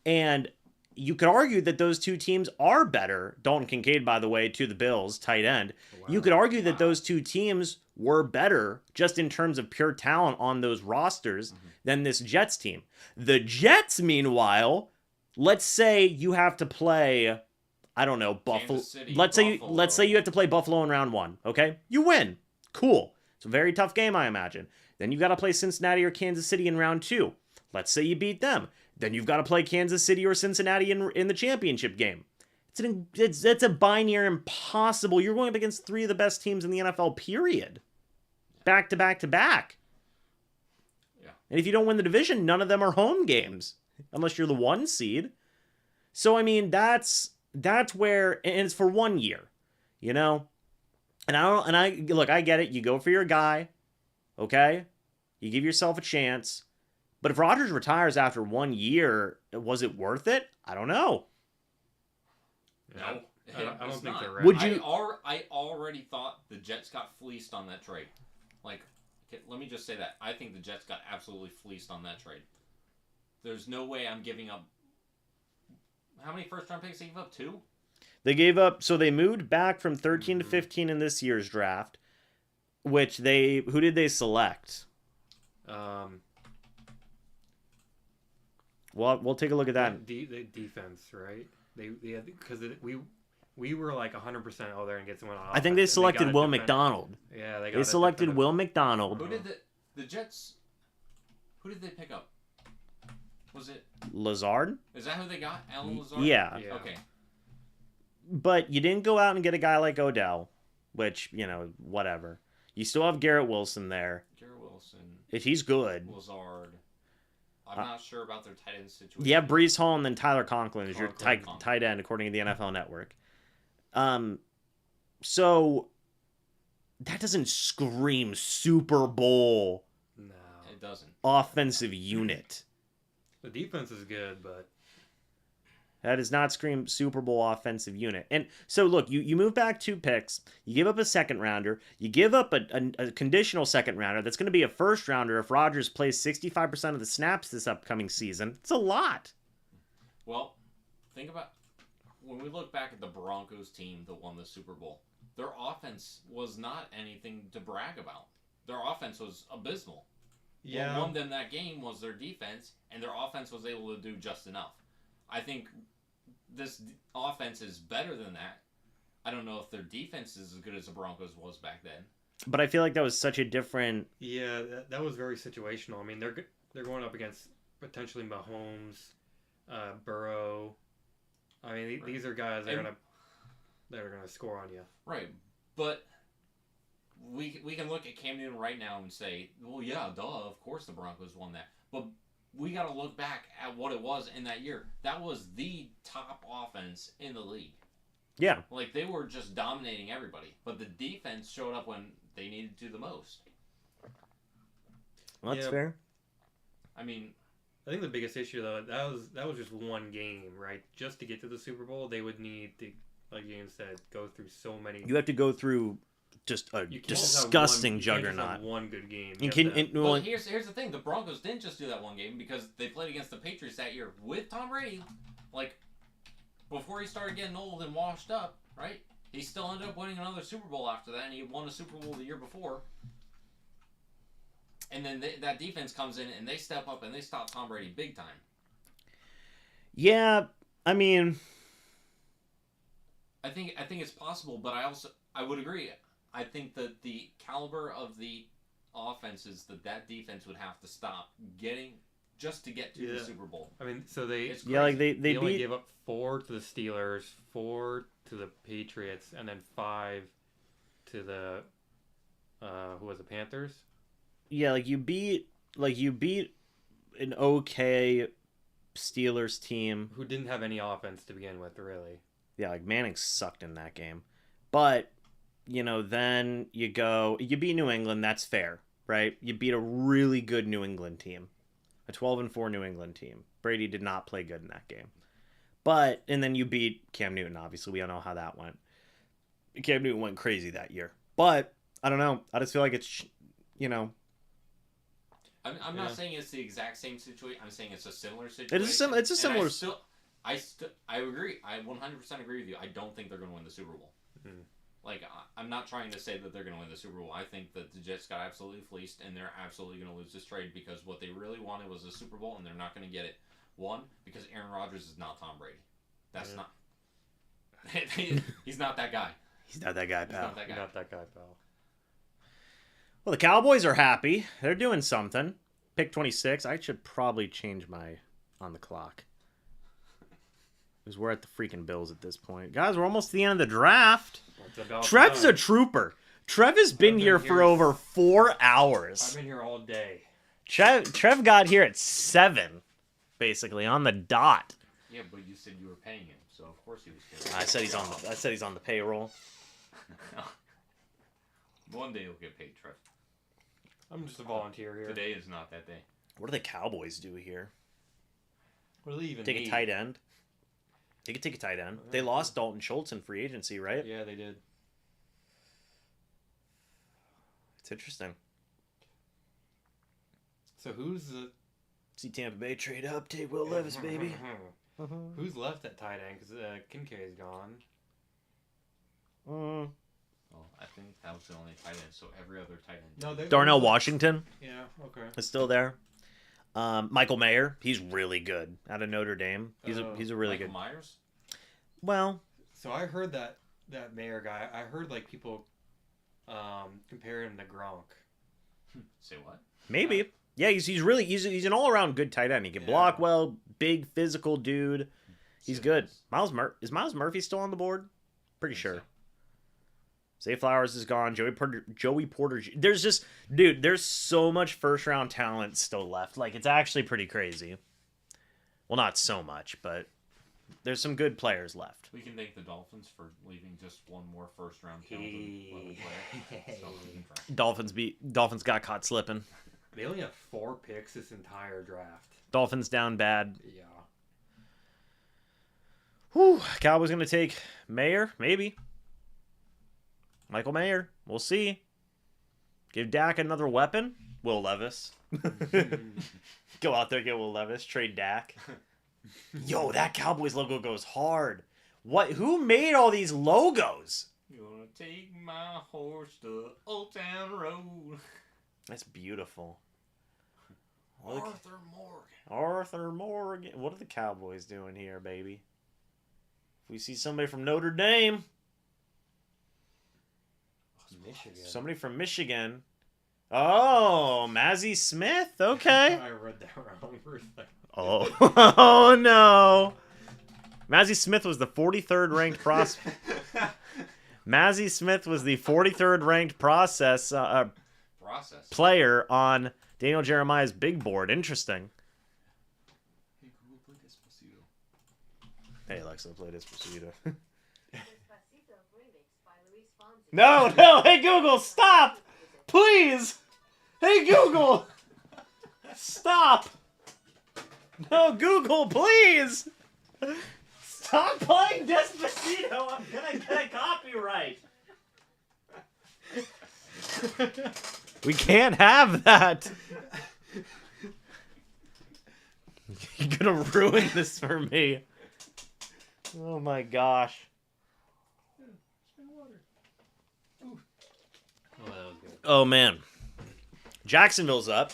and you could argue that those two teams are better. Dalton Kincaid, by the way, to the Bills, tight end. Wow. You could argue that those two teams were better just in terms of pure talent on those rosters than this Jets team. The Jets, meanwhile, let's say you have to play, I don't know, Buffalo. Let's say you have to play Buffalo in round 1, okay? You win. Cool. It's a very tough game, I imagine. Then you got to play Cincinnati or Kansas City in round 2. Let's say you beat them. Then you've got to play Kansas City or Cincinnati in the championship game. It's a binary impossible. You're going up against 3 of the best teams in the NFL, period. Back to back to back. Yeah. And if you don't win the division, none of them are home games. Unless you're the 1 seed. So, I mean, that's where, and it's for 1 year. You know? Look, I get it. You go for your guy. Okay? You give yourself a chance. But if Rodgers retires after 1 year, was it worth it? I don't know. No, I don't think they're ready. Would you? I already thought the Jets got fleeced on that trade. Like, okay, let me just say that. I think the Jets got absolutely fleeced on that trade. There's no way I'm giving up. How many first-round picks they gave up? 2? They gave up. So they moved back from 13 to 15 in this year's draft. Which who did they select? Well, we'll take a look at that. The defense, right? Because we were like 100%. Oh, they're gonna get someone on. I think they selected Will McDonald. Yeah, they selected Will McDonald. Who did the Jets? Who did they pick up? Was it Lazard? Is that who they got? Alan Lazard? Yeah. Okay. But you didn't go out and get a guy like Odell, which, whatever. You still have Garrett Wilson there. Garrett Wilson. If he's good. Lazard. I'm not sure about their tight end situation. Yeah, Brees Hall and then Tyler Conklin is your tight end, according to the NFL Network. So that doesn't scream Super Bowl. No, it doesn't. Offensive unit. The defense is good, but that does not scream Super Bowl offensive unit. And so, look, you move back 2 picks. You give up a second rounder. You give up a conditional second rounder that's going to be a first rounder if Rodgers plays 65% of the snaps this upcoming season. It's a lot. Well, think about when we look back at the Broncos team that won the Super Bowl. Their offense was not anything to brag about. Their offense was abysmal. yeah, What won them that game was their defense, and their offense was able to do just enough. I think this offense is better than that. I don't know if their defense is as good as the Broncos was back then. But I feel like that was such a different... Yeah, that was very situational. I mean, they're going up against potentially Mahomes, Burrow. I mean, these are guys that are gonna score on you. Right, but we can look at Cam Newton right now and say, well, yeah, duh, of course the Broncos won that. But we got to look back at what it was in that year. That was the top offense in the league. Yeah. Like, they were just dominating everybody. But the defense showed up when they needed to the most. Well, that's fair. I mean... I think the biggest issue, though, that was just one game, right? Just to get to the Super Bowl, they would need to, like James said, go through so many... You have to go through just a disgusting juggernaut. You can't just have one good game. Well, here's the thing. The Broncos didn't just do that one game because they played against the Patriots that year with Tom Brady. Like, before he started getting old and washed up, right? He still ended up winning another Super Bowl after that, and he won a Super Bowl the year before. And then that defense comes in, and they step up, and they stop Tom Brady big time. Yeah, I mean... I think it's possible, but I would agree. I think that the caliber of the offenses that defense would have to stop getting just to get to the Super Bowl. I mean, so they they only gave up 4 to the Steelers, 4 to the Patriots, and then 5 to the who was the Panthers? Yeah, you beat an okay Steelers team who didn't have any offense to begin with, really. Yeah, like Manning sucked in that game. But then you beat New England, that's fair, right? You beat a really good New England team. A 12-4 New England team. Brady did not play good in that game. And then you beat Cam Newton, obviously. We all know how that went. Cam Newton went crazy that year. But, I don't know. I just feel like it's, I'm not saying it's the exact same situation. I'm saying it's a similar situation. It's a similar... I agree. I 100% agree with you. I don't think they're going to win the Super Bowl. Mm-hmm. Like, I'm not trying to say that they're going to win the Super Bowl. I think that the Jets got absolutely fleeced, and they're absolutely going to lose this trade because what they really wanted was a Super Bowl, and they're not going to get it. One, because Aaron Rodgers is not Tom Brady. That's not... He's not that guy. He's not that guy, pal. He's not that guy, pal. Well, the Cowboys are happy. They're doing something. Pick 26. I should probably change my on the clock. Because we're at the freaking Bills at this point. Guys, we're almost to the end of the draft. Trev's a trooper. Trev has been here for over 4 hours. I've been here all day. Trev got here at 7, basically, on the dot. Yeah, but you said you were paying him, so of course he was here. I said he's on the payroll. One day you'll get paid, Trev. I'm just a volunteer here. Today is not that day. What do the Cowboys do here? What do they even Take need? a tight end. They could take a tight end. They lost Dalton Schultz in free agency, right? Yeah, they did. It's interesting. So who's the See Tampa Bay trade up, take Will Levis, baby. who's left at tight end? Because Kincaid's gone. Well, I think that was the only tight end, so every other tight end. No, they, Darnell Washington Yeah. Okay. is still there. Michael Mayer, he's really good out of Notre Dame. He's a really Michael good. Myers? Well, So I heard that Mayer guy. I heard like people compare him to Gronk. Say what? maybe. Yeah, he's an all around good tight end. He can block well, big physical dude. He's good. Is Miles Murphy still on the board? Pretty sure. Zay Flowers is gone. Joey Porter. There's so much first round talent still left. Like, it's actually pretty crazy. Well, not so much, but there's some good players left. We can thank the Dolphins for leaving just one more first round talented level player. So, Dolphins got caught slipping. They only have 4 picks this entire draft. Dolphins down bad. Yeah. Whew. Cowboys gonna take Mayer, maybe. Michael Mayer. We'll see. Give Dak another weapon. Will Levis. Go out there, get Will Levis. Trade Dak. Yo, that Cowboys logo goes hard. What? Who made all these logos? Gonna take my horse to Old Town Road. That's beautiful. Arthur Morgan. Arthur Morgan. What are the Cowboys doing here, baby? If we see somebody from Notre Dame, Michigan. somebody from Michigan. Oh, Mazzie Smith. Okay. I read that wrong for a second. Oh no. Mazzie Smith was the 43rd ranked prospect. Mazzie Smith was the 43rd ranked Process. player on Daniel Jeremiah's big board. Interesting. Hey, Google, play Despacito. Hey, Alexa, play Despacito. Despacito remix by Luis Fonsi. No. Hey, Google, stop. Please. Hey, Google. Stop. No, Google, please. Stop playing Despacito. I'm going to get a copyright. We can't have that. You're gonna ruin this for me. Oh my gosh. Oh, that was good. Oh man. Jacksonville's up.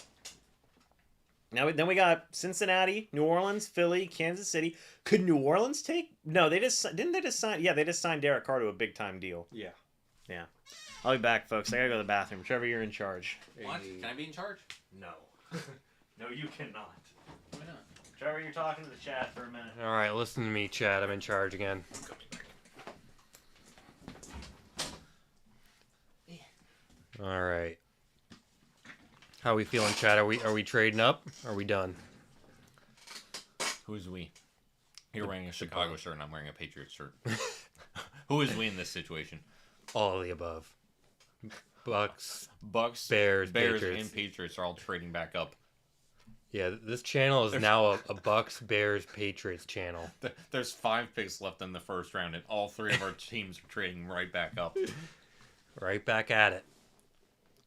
Then we got Cincinnati, New Orleans, Philly, Kansas City. Could New Orleans take? No, they just sign. Yeah, they just signed Derek Carr to a big time deal. Yeah. Yeah. I'll be back, folks. I gotta go to the bathroom. Trevor, you're in charge. What? Can I be in charge? No. No, you cannot. Why not? Trevor, you're talking to the chat for a minute. All right, listen to me, Chad. I'm in charge again. All right. How we feeling, Chad? Are we trading up? Are we done? Who's we? You're wearing a Chicago shirt and I'm wearing a Patriots shirt. Who is we in this situation? All of the above. Bucks. Bucks, Bears, Bears, Patriots. and Patriots are all trading back up. Yeah, this channel is now a Bucks, Bears, Patriots channel. There's 5 picks left in the first round, and all 3 of our teams are trading right back up. Right back at it.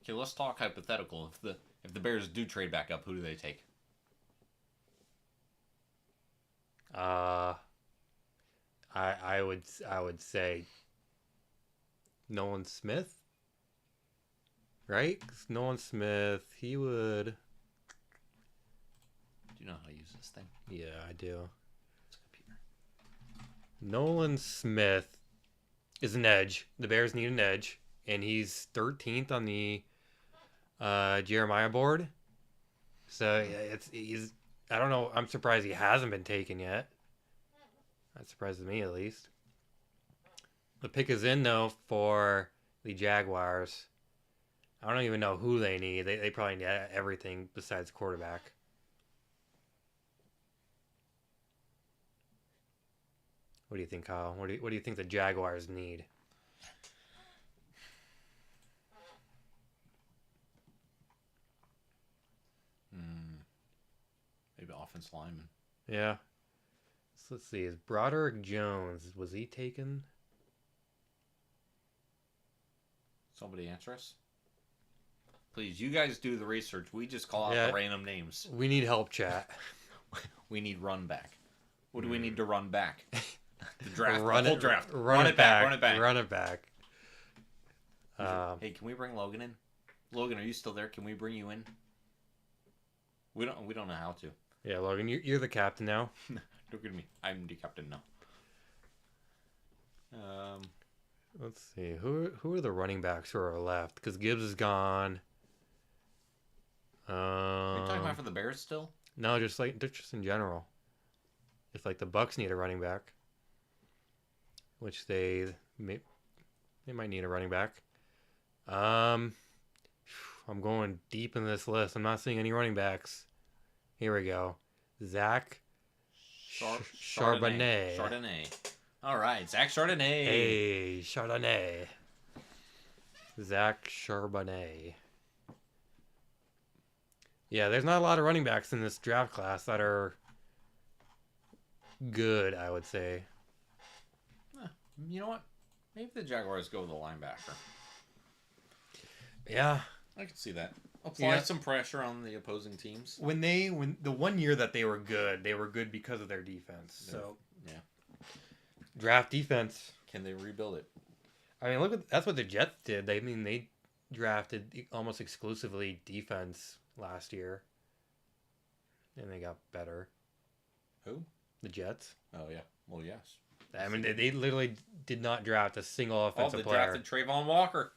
Okay, let's talk hypothetical. If the Bears do trade back up, who do they take? I would say Nolan Smith, right? 'Cause Nolan Smith, he would. Do you know how to use this thing? Yeah, I do. It's a computer. Nolan Smith is an edge. The Bears need an edge, and he's 13th on the Jeremiah board. So yeah, he's. I don't know. I'm surprised he hasn't been taken yet. That surprises me, at least. The pick is in, though, for the Jaguars. I don't even know who they need. They probably need everything besides quarterback. What do you think, Kyle? What do you think the Jaguars need? Maybe offense lineman. Yeah. So let's see. Is Broderick Jones, was he taken? Somebody answer us. Please, you guys do the research. We just call out Yeah. the random names. We need help, chat. We need run back. What do we need to run back? The draft. Run the whole it, draft. Run it back. Run it back. Run it back. Hey, can we bring Logan in? Logan, are you still there? Can we bring you in? We don't know how to. Yeah, Logan, you're the captain now. Look at me. I'm the captain now. Let's see. Who are the running backs who are left? Because Gibbs is gone. Are you talking about for the Bears still? No, just in general. If like the Bucs need a running back, which they might need a running back. I'm going deep in this list. I'm not seeing any running backs. Here we go. Zach Charbonnet. Chardonnay. All right, Zach Chardonnay. Hey, Chardonnay. Zach Charbonnet. Yeah, there's not a lot of running backs in this draft class that are good, I would say. You know what? Maybe the Jaguars go with a linebacker. Yeah. I can see that. Apply Yeah. some pressure on the opposing teams. When the 1 year that they were good because of their defense. So Yeah. draft defense. Can they rebuild it? I mean, that's what the Jets did. They drafted almost exclusively defense last year, and they got better. Who? The Jets. Oh yeah. Well, yes. I mean, they literally did not draft a single offensive they player. drafted Trayvon Walker.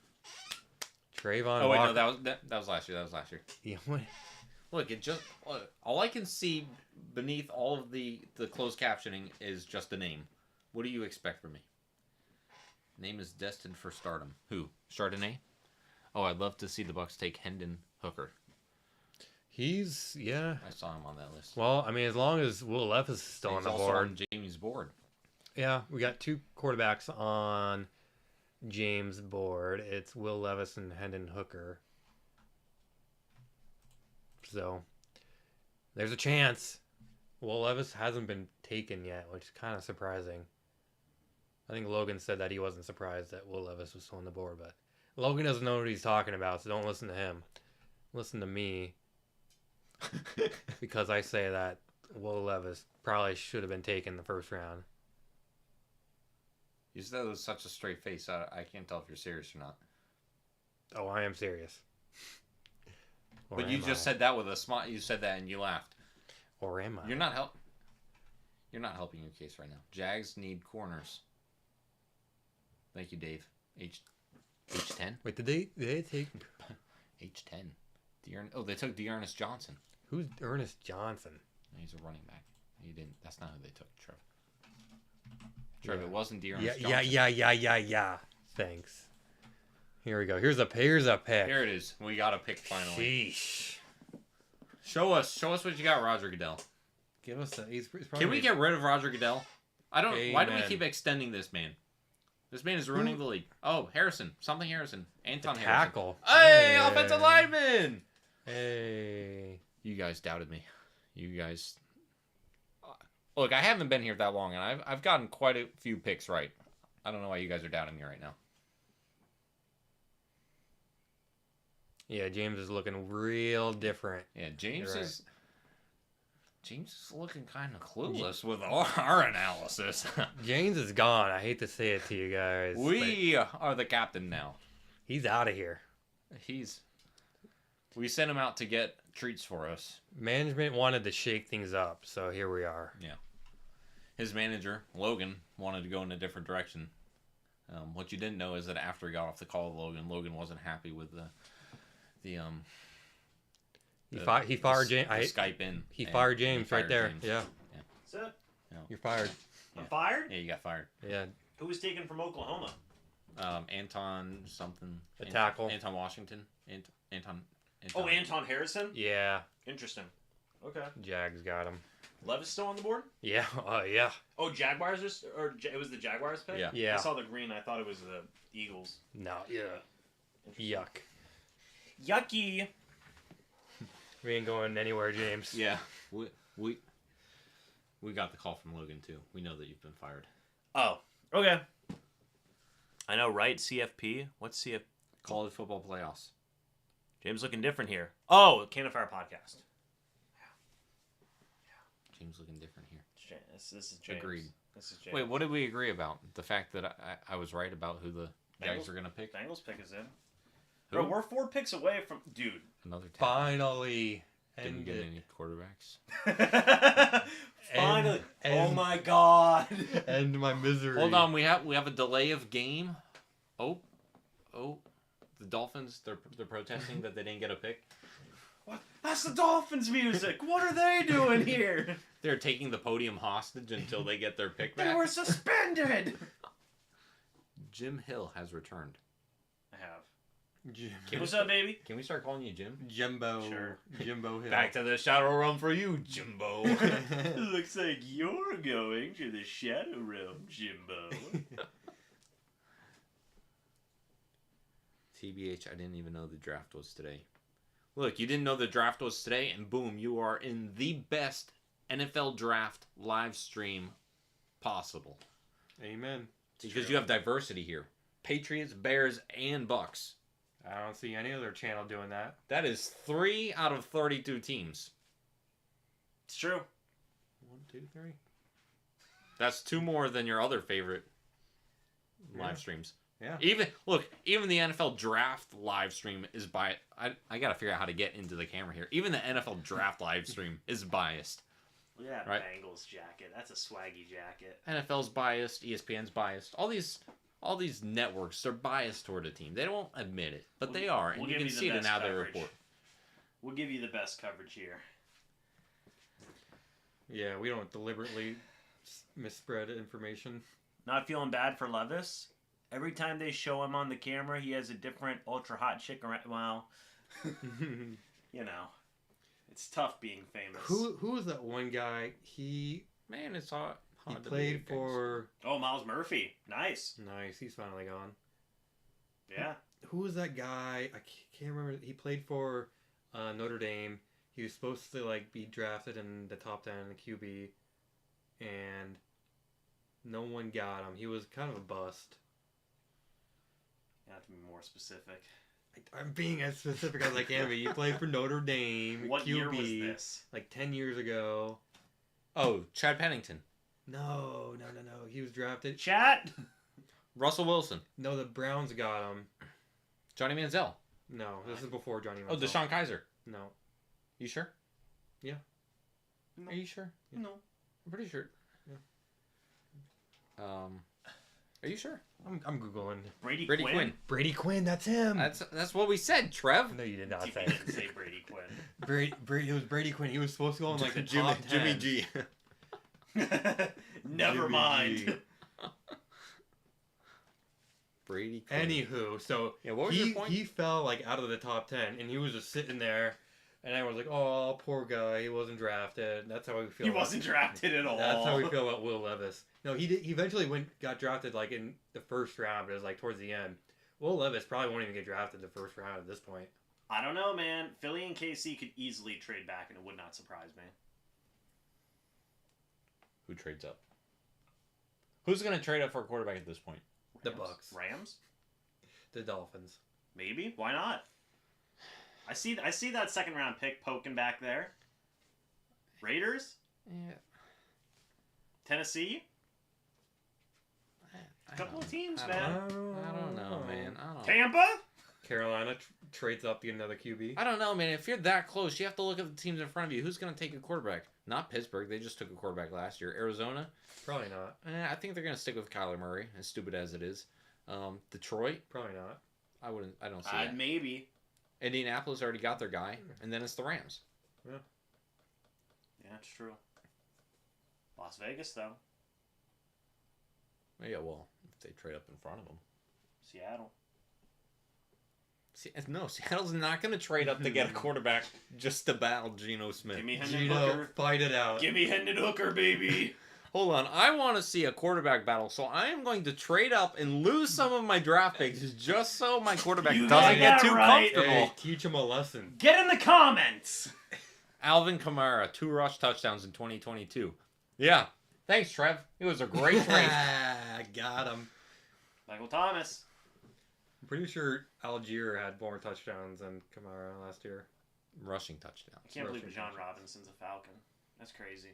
Trayvon. Oh wait, Walker. no, that was last year. That was last year. Yeah, what? Look, all I can see beneath all of the closed captioning is just a name. What do you expect from me? Name is destined for stardom. Who? Chardonnay? Oh, I'd love to see the Bucs take Hendon Hooker. Yeah. I saw him on that list. Well, I mean, as long as Will Levis is still on He's the also board. on Jamie's board. Yeah, we got two quarterbacks on James' board. It's Will Levis and Hendon Hooker. So, there's a chance. Will Levis hasn't been taken yet, which is kind of surprising. I think Logan said that he wasn't surprised that Will Levis was still on the board, but Logan doesn't know what he's talking about, so don't listen to him. Listen to me. Because I say that Will Levis probably should have been taken in the first round. You said that with such a straight face. I can't tell if you're serious or not. Oh, I am serious. Or But you am just I? said that with a smile. You said that and you laughed. Or am I? You're not helping your case right now. Jags need corners. Thank you, Dave. H10? Wait, did they take H10. They took Dearness Johnson. who's Ernest Johnson? He's a running back. He didn't. That's not who they took, Trev. Trev, it wasn't Dearness Yeah, Johnson. yeah. Thanks. Here we go. Here's a pick. Here it is. We got a pick finally. Sheesh. Show us what you got, Roger Goodell. Give us a. Can we get rid of Roger Goodell? I don't. Why do we Amen. keep extending this man? This man is ruining the league. Oh, Harrison. Anton Harrison. tackle? Hey, offensive lineman. Hey. You guys doubted me. You guys. Look, I haven't been here that long, and I've gotten quite a few picks right. I don't know why you guys are doubting me right now. Yeah, James is looking real different. Yeah, James You're is looking kind of clueless with our analysis. James is gone. I hate to say it to you guys. We are the captain now. but he's out of here. We sent him out to get treats for us. Management wanted to shake things up, so here we are. Yeah. His manager, Logan, wanted to go in a different direction. What you didn't know is that after he got off the call with Logan wasn't happy with the He fired James. Skype in. He and fired James right there. James. Yeah. That's it. You're fired. I'm fired? Yeah, you got fired. Yeah. Who was taken from Oklahoma? Anton something. Tackle. Anton Washington. Anton. Oh, Anton Harrison? Yeah. Interesting. Okay. Jags got him. Levis still on the board? Yeah. Yeah. Oh, Jaguars it was the Jaguars pick? Yeah. Yeah. I saw the green. I thought it was the Eagles. No. Yeah. Yuck. Yucky. We ain't going anywhere, James. Yeah. We got the call from Logan too. We know that you've been fired. Oh, okay. I know, right? CFP? What's CFP? College football playoffs. James looking different here. Oh, Can of Fire podcast. James looking different here. This is James. Agreed. This is James. Wait, what did we agree about? The fact that I was right about who the Jags Bengals- are going to pick? Bengals pick is in. Who? Bro, we're 4 picks away from... Dude. Another 10. Finally. Didn't get any quarterbacks. Finally. And- Oh my god. End my misery. Hold on, we have a delay of game. Oh. The Dolphins, they're protesting that they didn't get a pick. What? That's the Dolphins music. What are they doing here? They're taking the podium hostage until they get their pick They back. were suspended. Jim Hill has returned. I have. Jim- What's up, baby? Can we start calling you Jim? Jimbo. Sure. Jimbo Hill. Back to the shadow realm for you, Jimbo. Looks like you're going to the Shadow Realm, Jimbo. TBH, I didn't even know the draft was today. Look, you didn't know the draft was today, and boom, you are in the best NFL draft live stream possible. Amen. Because you have diversity here. Patriots, Bears, and Bucs. I don't see any other channel doing that. That is 3 out of 32 teams. It's true. 1, 2, 3. That's 2 more than your other favorite Yeah. live streams. Yeah. Even the NFL draft live stream is biased. I gotta figure out how to get into the camera here. Even the NFL draft live stream is biased. Look at that Right. Bengals jacket. That's a swaggy jacket. NFL's biased. ESPN's biased. All these networks are biased toward a team. They don't admit it, but they are, and we'll you give can you the see it in best how they coverage. report. We'll give you the best coverage here. Yeah, we don't deliberately misspread information. Not feeling bad for Levis. Every time they show him on the camera, he has a different ultra hot chick around. Well, you know, it's tough being famous. Who was that one guy? He Man, it's hot. he played for. Oh, Miles Murphy. Nice. Nice, he's finally gone. Yeah. Who was that guy? I can't remember. He played for Notre Dame. He was supposed to be drafted in the top 10 in the QB, and no one got him. He was kind of a bust. You have to be more specific. I'm being as specific as I can be. He played for Notre Dame. What QB, year was this? 10 years ago. Oh, Chad Pennington, No. He was drafted. Chat? Russell Wilson, No, the Browns got him. Johnny Manziel. No, this is before Johnny. Oh, Manziel. Deshaun Kaiser. No. You sure? Yeah. Are you sure? No. I'm pretty sure. Yeah. Are you sure? I'm googling. Brady Brady Quinn? Quinn. Brady Quinn. That's him. That's what we said, Trev. No, you did not You say. didn't say Brady Quinn. It was Brady Quinn. He was supposed to go in the Jimmy, top 10. Jimmy G. Never Jimmy mind. G. Brady Quinn. Anywho, so Yeah, what was your point? he fell out of the top 10, and he was just sitting there, and I was like, "Oh, poor guy, he wasn't drafted." That's how we feel. He wasn't drafted at all. That's how we feel about Will Levis. No, he eventually got drafted in the first round, but it was towards the end. Will Levis probably won't even get drafted the first round at this point. I don't know, man. Philly and KC could easily trade back, and it would not surprise me. Who trades up? Who's going to trade up for a quarterback at this point? The Rams? Bucs. Rams? The Dolphins. Maybe. Why not? I see that second round pick poking back there. Raiders? Yeah. Tennessee? A couple of teams, man. I don't know, man. I don't. Tampa? Carolina trades up to get another QB. I don't know, man. If you're that close, you have to look at the teams in front of you. Who's going to take a quarterback? Not Pittsburgh. They just took a quarterback last year. Arizona? Probably not. I think they're going to stick with Kyler Murray, as stupid as it is. Detroit? Probably not. I don't see that. Maybe. Indianapolis already got their guy, and then it's the Rams. Yeah, it's true. Las Vegas, though. Yeah, well, if they trade up in front of them. Seattle. No, Seattle's not going to trade up to get a quarterback just to battle Geno Smith. Give me Hendon Gino, Hooker. fight it out. Give me Hendon Hooker, baby. Hold on, I want to see a quarterback battle, so I am going to trade up and lose some of my draft picks just so my quarterback You doesn't got get that too right. comfortable. Hey, teach him a lesson. Get in the comments. Alvin Kamara, 2 rush touchdowns in 2022. Yeah. Thanks, Trev. It was a great trade. Got him. Michael Thomas. I'm pretty sure Algier had more touchdowns than Kamara last year. Rushing touchdowns. I can't believe Rushing John touchdowns. Robinson's a Falcon. That's crazy.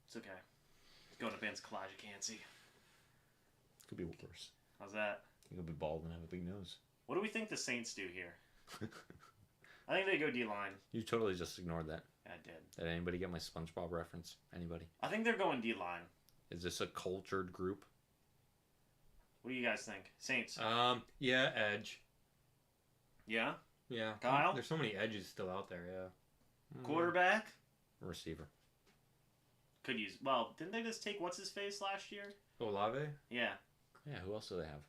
It's okay. He's going up against Kalijah. Could be worse. How's that? He could be bald and have a big nose. What do we think the Saints do here? I think they go D-line. You totally just ignored that. I did. Did anybody get my SpongeBob reference? Anybody? I think they're going D-line. Is this a cultured group? What do you guys think? Saints. Yeah, edge. Yeah? Yeah. Kyle? There's so many edges still out there, yeah. Quarterback? Receiver. Could use... Well, didn't they just take what's-his-face last year? Olave? Yeah. Yeah, who else do they have?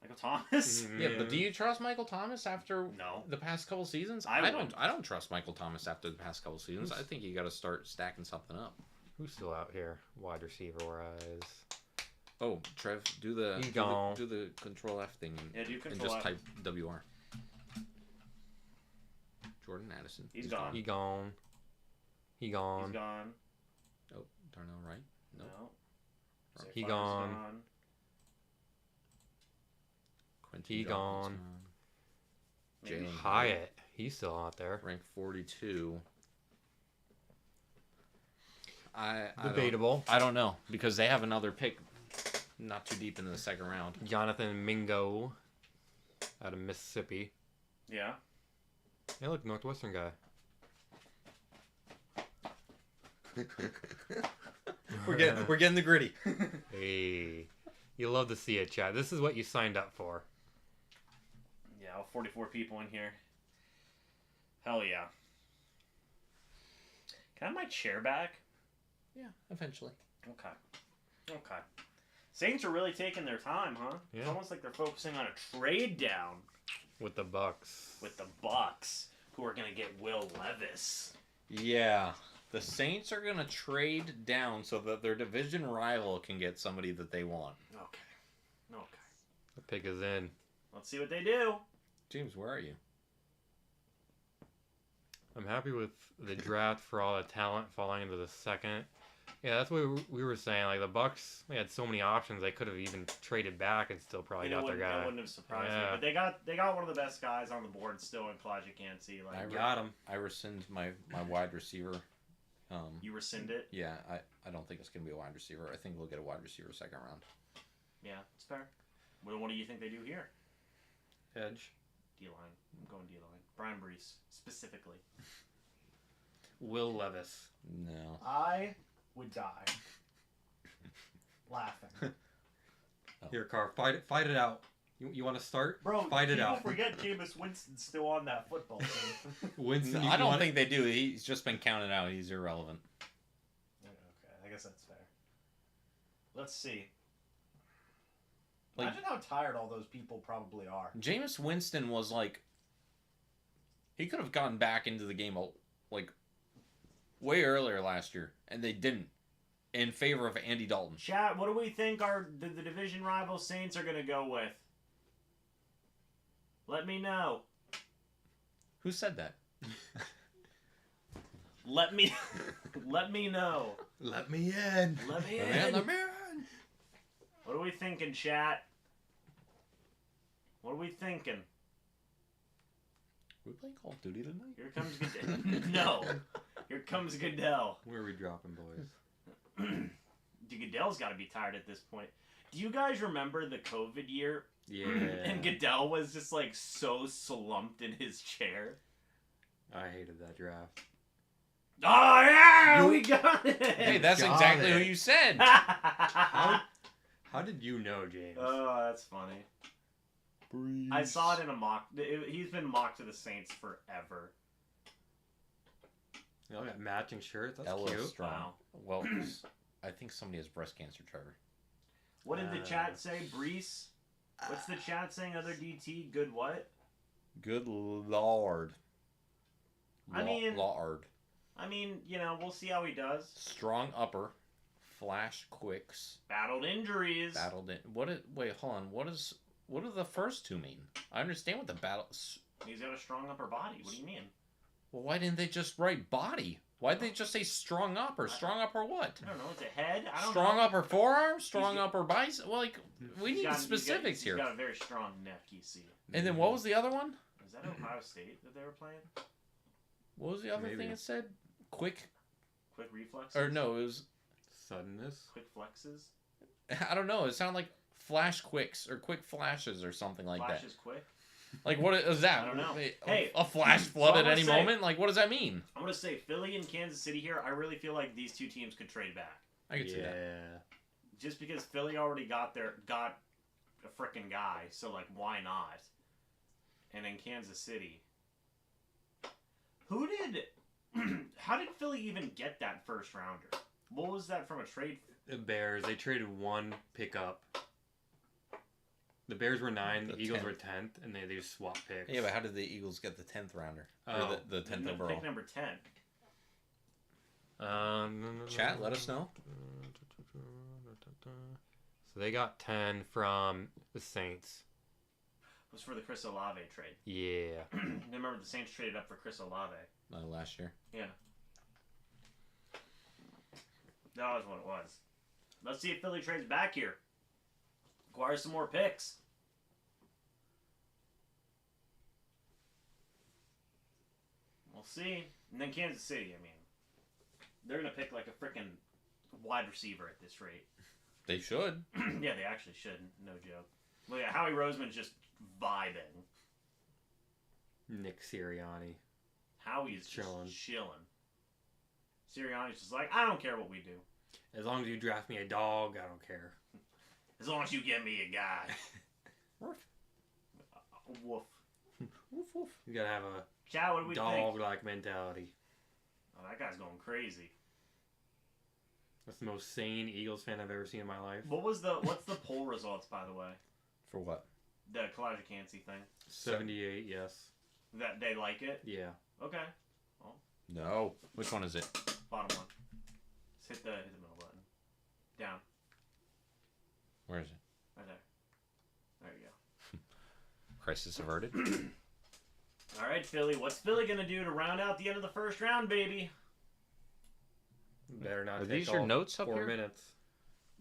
Michael Thomas? Yeah, but do you trust Michael Thomas after No. the past couple seasons? I wouldn't. I don't trust Michael Thomas after the past couple seasons. I think you got to start stacking something up. Who's still out here? Wide receiver wise. Oh, Trev, do the He's gone. do the Control F thing and, Yeah, do and Control just F. type WR. Jordan Addison. He's gone. He gone. He He's gone. gone. Oh, Darnell Wright. No. Right. He Zay gone. Flowers Quentin He Johnson's gone. Maybe Jalen Hyatt. He's still out there. ranked 42. I Debatable. I don't know because they have another pick not too deep into the second round. Jonathan Mingo out of Mississippi. Yeah. Hey, look, Northwestern guy. we're getting the gritty. Hey, you love to see it, Chad. This is what you signed up for. Yeah, all 44 people in here. Hell yeah. Can I have my chair back? Yeah, eventually. Okay. Okay. Saints are really taking their time, huh? It's Yeah. almost like they're focusing on a trade down With the Bucs. with the Bucs, who are going to get Will Levis. Yeah, the Saints are gonna trade down so that their division rival can get somebody that they want. Okay. Okay. The pick is in. Let's see what they do. James, where are you? I'm happy with the draft for all the talent falling into the second. Yeah, that's what we were saying. Like the Bucs, they had so many options. They could have even traded back and still probably got their That guy. wouldn't have surprised me. Yeah. But they got one of the best guys on the board still in Kalijah. Like, Got him. I rescind my wide receiver. you rescind it. Yeah, I don't think it's gonna be a wide receiver. I think we'll get a wide receiver second round. Yeah, it's fair. Well, what do you think they do here? Edge. D-line. I'm going D-line. Brian Brees, specifically. Will Levis. No. I would die. Laughing. Here, Carr. Fight it out. You want to start? Bro, Fight it people out. forget Jameis Winston's still on that football team. Winston, I don't think they do. He's just been counted out. He's irrelevant. Okay, I guess that's fair. Let's see. Like- Imagine how tired all those people probably are. Jameis Winston was like, he could have gotten back into the game like way earlier last year, and they didn't, in favor of Andy Dalton. Chat, what do we think the division rival Saints are going to go with? Let me know. Who said that? Let me let me know. Let me in. Let me Man, in. What are we thinking, chat? What are we thinking? We playing Call of Duty tonight? Here comes Goodell. No. Here comes Goodell. Where are we dropping, boys? Dude, Goodell's got to be tired at this point. Do you guys remember the COVID year? Yeah. And Goodell was just like so slumped in his chair. I hated that draft. Oh yeah, we got it. Hey, that's Got exactly it. who you said. How did you know, James? Oh, that's funny. I saw it in a mock. He's been mocked to the Saints forever. You all got matching shirts. That's Ella cute. Strong. Wow. Well, I think somebody has breast cancer, Trevor. What did the chat say, Brees? What's the chat saying? Other DT, good what? Good lord. I mean- Lord. I mean, you know, we'll see how he does. Strong upper, flash quicks, Battled injuries. battled in. Wait, hold on. What do the first two mean? I understand what the battle. He's got a strong upper body. What do you mean? Well, why didn't they just write body? Why did they just say strong upper? Strong upper what? I don't know. It's a head. I don't Strong know. upper forearm? Strong He's- upper bicep? Well, like, we He's need got- specifics he's here. got a very strong neck, you see. And then what was the other one? Is that Ohio State that they were playing? What was the other Maybe. thing it said? Quick? Quick reflexes? Or no, it was... Suddenness. Quick flexes? I don't know. It sounded like flash quicks or quick flashes or something like that. Flashes quick? Like, what is that? I don't know. A, Hey, a flash flood so at I'm any gonna say- moment? Like, what does that mean? I'm going to say Philly and Kansas City here. I really feel like these two teams could trade back. I could see that. Yeah. Just because Philly already got a frickin' guy, so like why not? And in Kansas City, how did Philly even get that first rounder? What was that from a trade? The Bears, they traded one pickup. The Bears were 9, the The Eagles 10th. were 10th, and they just swapped picks. Yeah, but how did the Eagles get the 10th rounder? Oh. Or the 10th overall? Pick number 10. Chat, let us know. So they got 10 from the Saints. Was for the Chris Olave trade. Yeah. Remember the Saints traded up for Chris Olave. Last year. Yeah. That was what it was. Let's see if Philly trades back here. Acquire some more picks. We'll see. And then Kansas City, I mean, they're going to pick like a freaking wide receiver at this rate. They should. Yeah, they actually should. No joke. Look at Howie Roseman's just vibing. Nick Sirianni. Howie's Chilling. just chilling. Sirianni's just like, I don't care what we do. As long as you draft me a dog, I don't care. As long as you get me a guy. Woof. Woof. Woof, woof. You gotta have a Chow, what do we think? dog-like mentality. Oh, that guy's going crazy. That's the most sane Eagles fan I've ever seen in my life. What's the poll results, by the way? For what? The Kalijah Cansey thing. 78, yes. That they like it? Yeah. Okay. No. Which one is it? Bottom one. Just hit the middle button. Down. Where is it? Right there. There you go. Crisis averted. All right, Philly. What's Philly gonna do to round out the end of the first round, baby? Better not Are take these your all notes up 4 here? minutes.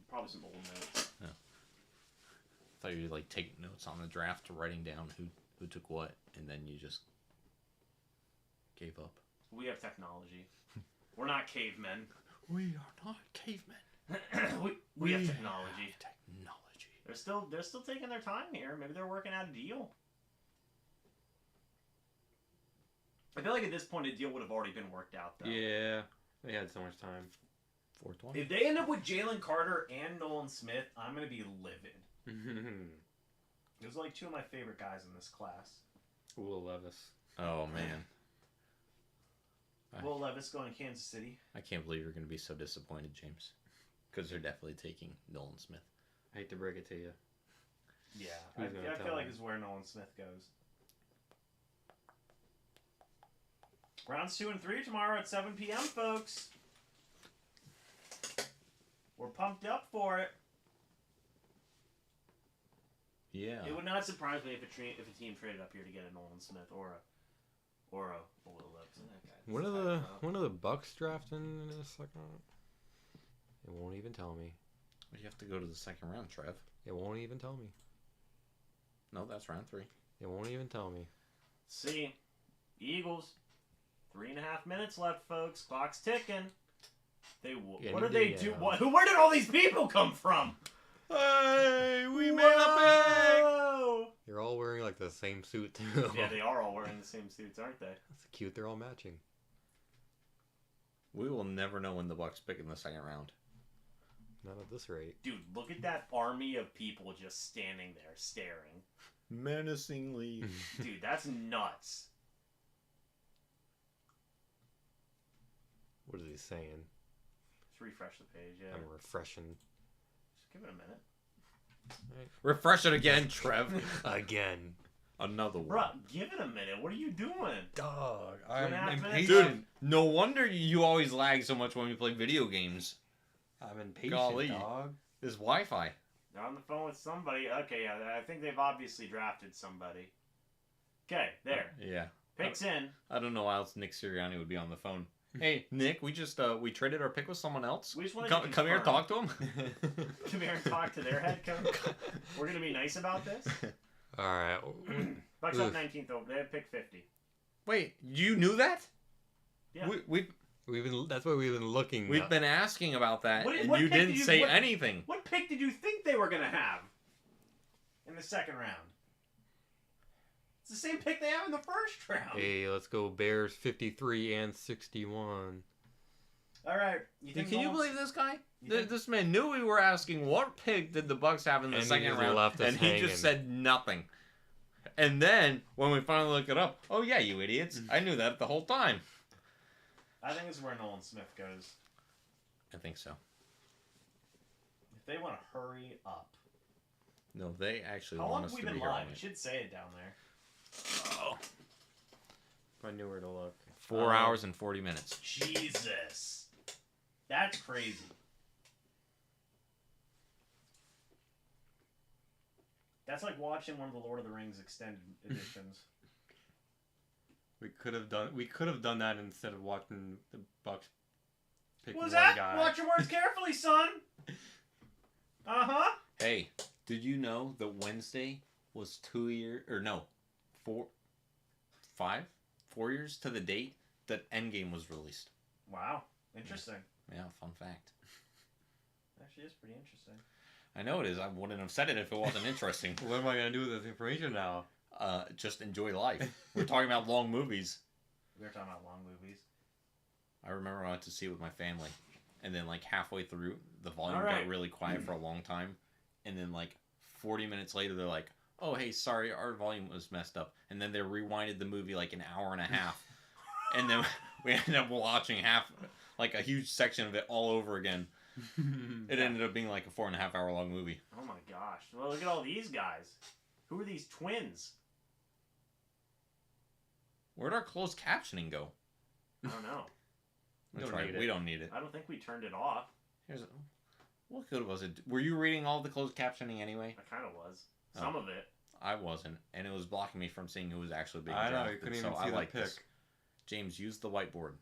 Probably some old notes. I thought you'd like take notes on the draft, writing down who took what, and then you just gave up. We have technology. We're not cavemen. We are not cavemen. we have technology. Technology. They're still taking their time here. Maybe they're working out a deal. I feel like at this point a deal would have already been worked out though. Yeah. They had so much time. 420. If they end up with Jalen Carter and Nolan Smith, I'm gonna be livid. Those are like two of my favorite guys in this class. Will Levis. Oh man, Will Levis going to Kansas City. I can't believe you're going to be so disappointed, James. Because they're definitely taking Nolan Smith. I hate to break it to you. Yeah, Who's gonna I tell feel like him? this is where Nolan Smith goes. Rounds 2 and 3 tomorrow at 7 p.m., folks. We're pumped up for it. Yeah. It would not surprise me if a team traded up here to get a Nolan Smith or a Will Levis. When are the Bucs drafting in a second? It won't even tell me. You have to go to the second round, Trev. It won't even tell me. No, that's round 3. It won't even tell me. See, Eagles. 3.5 minutes left, folks. Clock's ticking. Yeah, What did they do? yeah. Where did all these people come from? Hey, We made a pick. You're all wearing like the same suit too. Yeah, they are all wearing the same suits, aren't they? That's cute. They're all matching. We will never know when the Bucs pick in the second round. Not at this rate. Dude, look at that army of people just standing there staring. Menacingly. Dude, that's nuts. What is he saying? Let's refresh the page, yeah. I'm refreshing. Just give it a minute. Refresh it again, Trev. Again. Another one. Bruh, give it a minute. What are you doing? Dog. I'm impatient. Dude, no wonder you always lag so much when we play video games. I'm impatient, Golly. dog. This Wi-Fi. They're on the phone with somebody. Okay, yeah, I think they've obviously drafted somebody. Okay, there. Yeah. Picks in. I don't know why else Nick Sirianni would be on the phone. Hey, Nick, we traded our pick with someone else. We just wanted Come, to come here, confirm. talk to him. Come here and talk to their head coach. We're gonna be nice about this. All right. Bucks up Oof. 19th over. They have pick 50. Wait, you knew that? Yeah. That's what we've been looking. We've been asking about that, What- and what you pick didn't did you- say what- anything. What pick did you think they were gonna have in the second round? It's the same pick they have in the first round. Hey, let's go Bears 53 and 61. All right. You think Can you Mahomes- believe this guy? You think- This man knew we were asking what pick did the Bucks have in the And he second just round, left us and he hanging. just said nothing. And then when we finally look it up, oh yeah, you idiots! I knew that the whole time. I think this is where Nolan Smith goes. I think so. If they want to hurry up. No, they actually How want long us have to we be been here all live? You night. should say it down there. Oh. I knew where to look. 4 hours and 40 minutes. Jesus. That's crazy. That's like watching one of the Lord of the Rings extended editions. We could have done that instead of watching the Bucks pick What was one that? guy. Watch your words carefully, son. Uh-huh. Hey, did you know that Wednesday was 4 years to the date that Endgame was released? Wow. Interesting. Yeah, fun fact. Actually, it's pretty interesting. I know it is. I wouldn't have said it if it wasn't interesting. What am I gonna do with this information now? Just enjoy life. We're talking about long movies. We were talking about long movies. I remember I went to see it with my family, and then like halfway through, the volume All right. got really quiet for a long time, and then like 40 minutes later, they're like, "Oh, hey, sorry, our volume was messed up," and then they rewinded the movie like an hour and a half, and then we ended up watching like a huge section of it all over again. It ended up being like a 4.5 hour long movie. Oh my gosh. Well, look at all these guys. Who are these twins? Where'd our closed captioning go? I don't know. That's Don't right. need it. We don't need it. I don't think we turned it off. What good was it? Were you reading all the closed captioning anyway? I kind of was. Some of it. I wasn't, and it was blocking me from seeing who was actually being I know, drafted. you couldn't so even I see the like pick. this. James, use the whiteboard.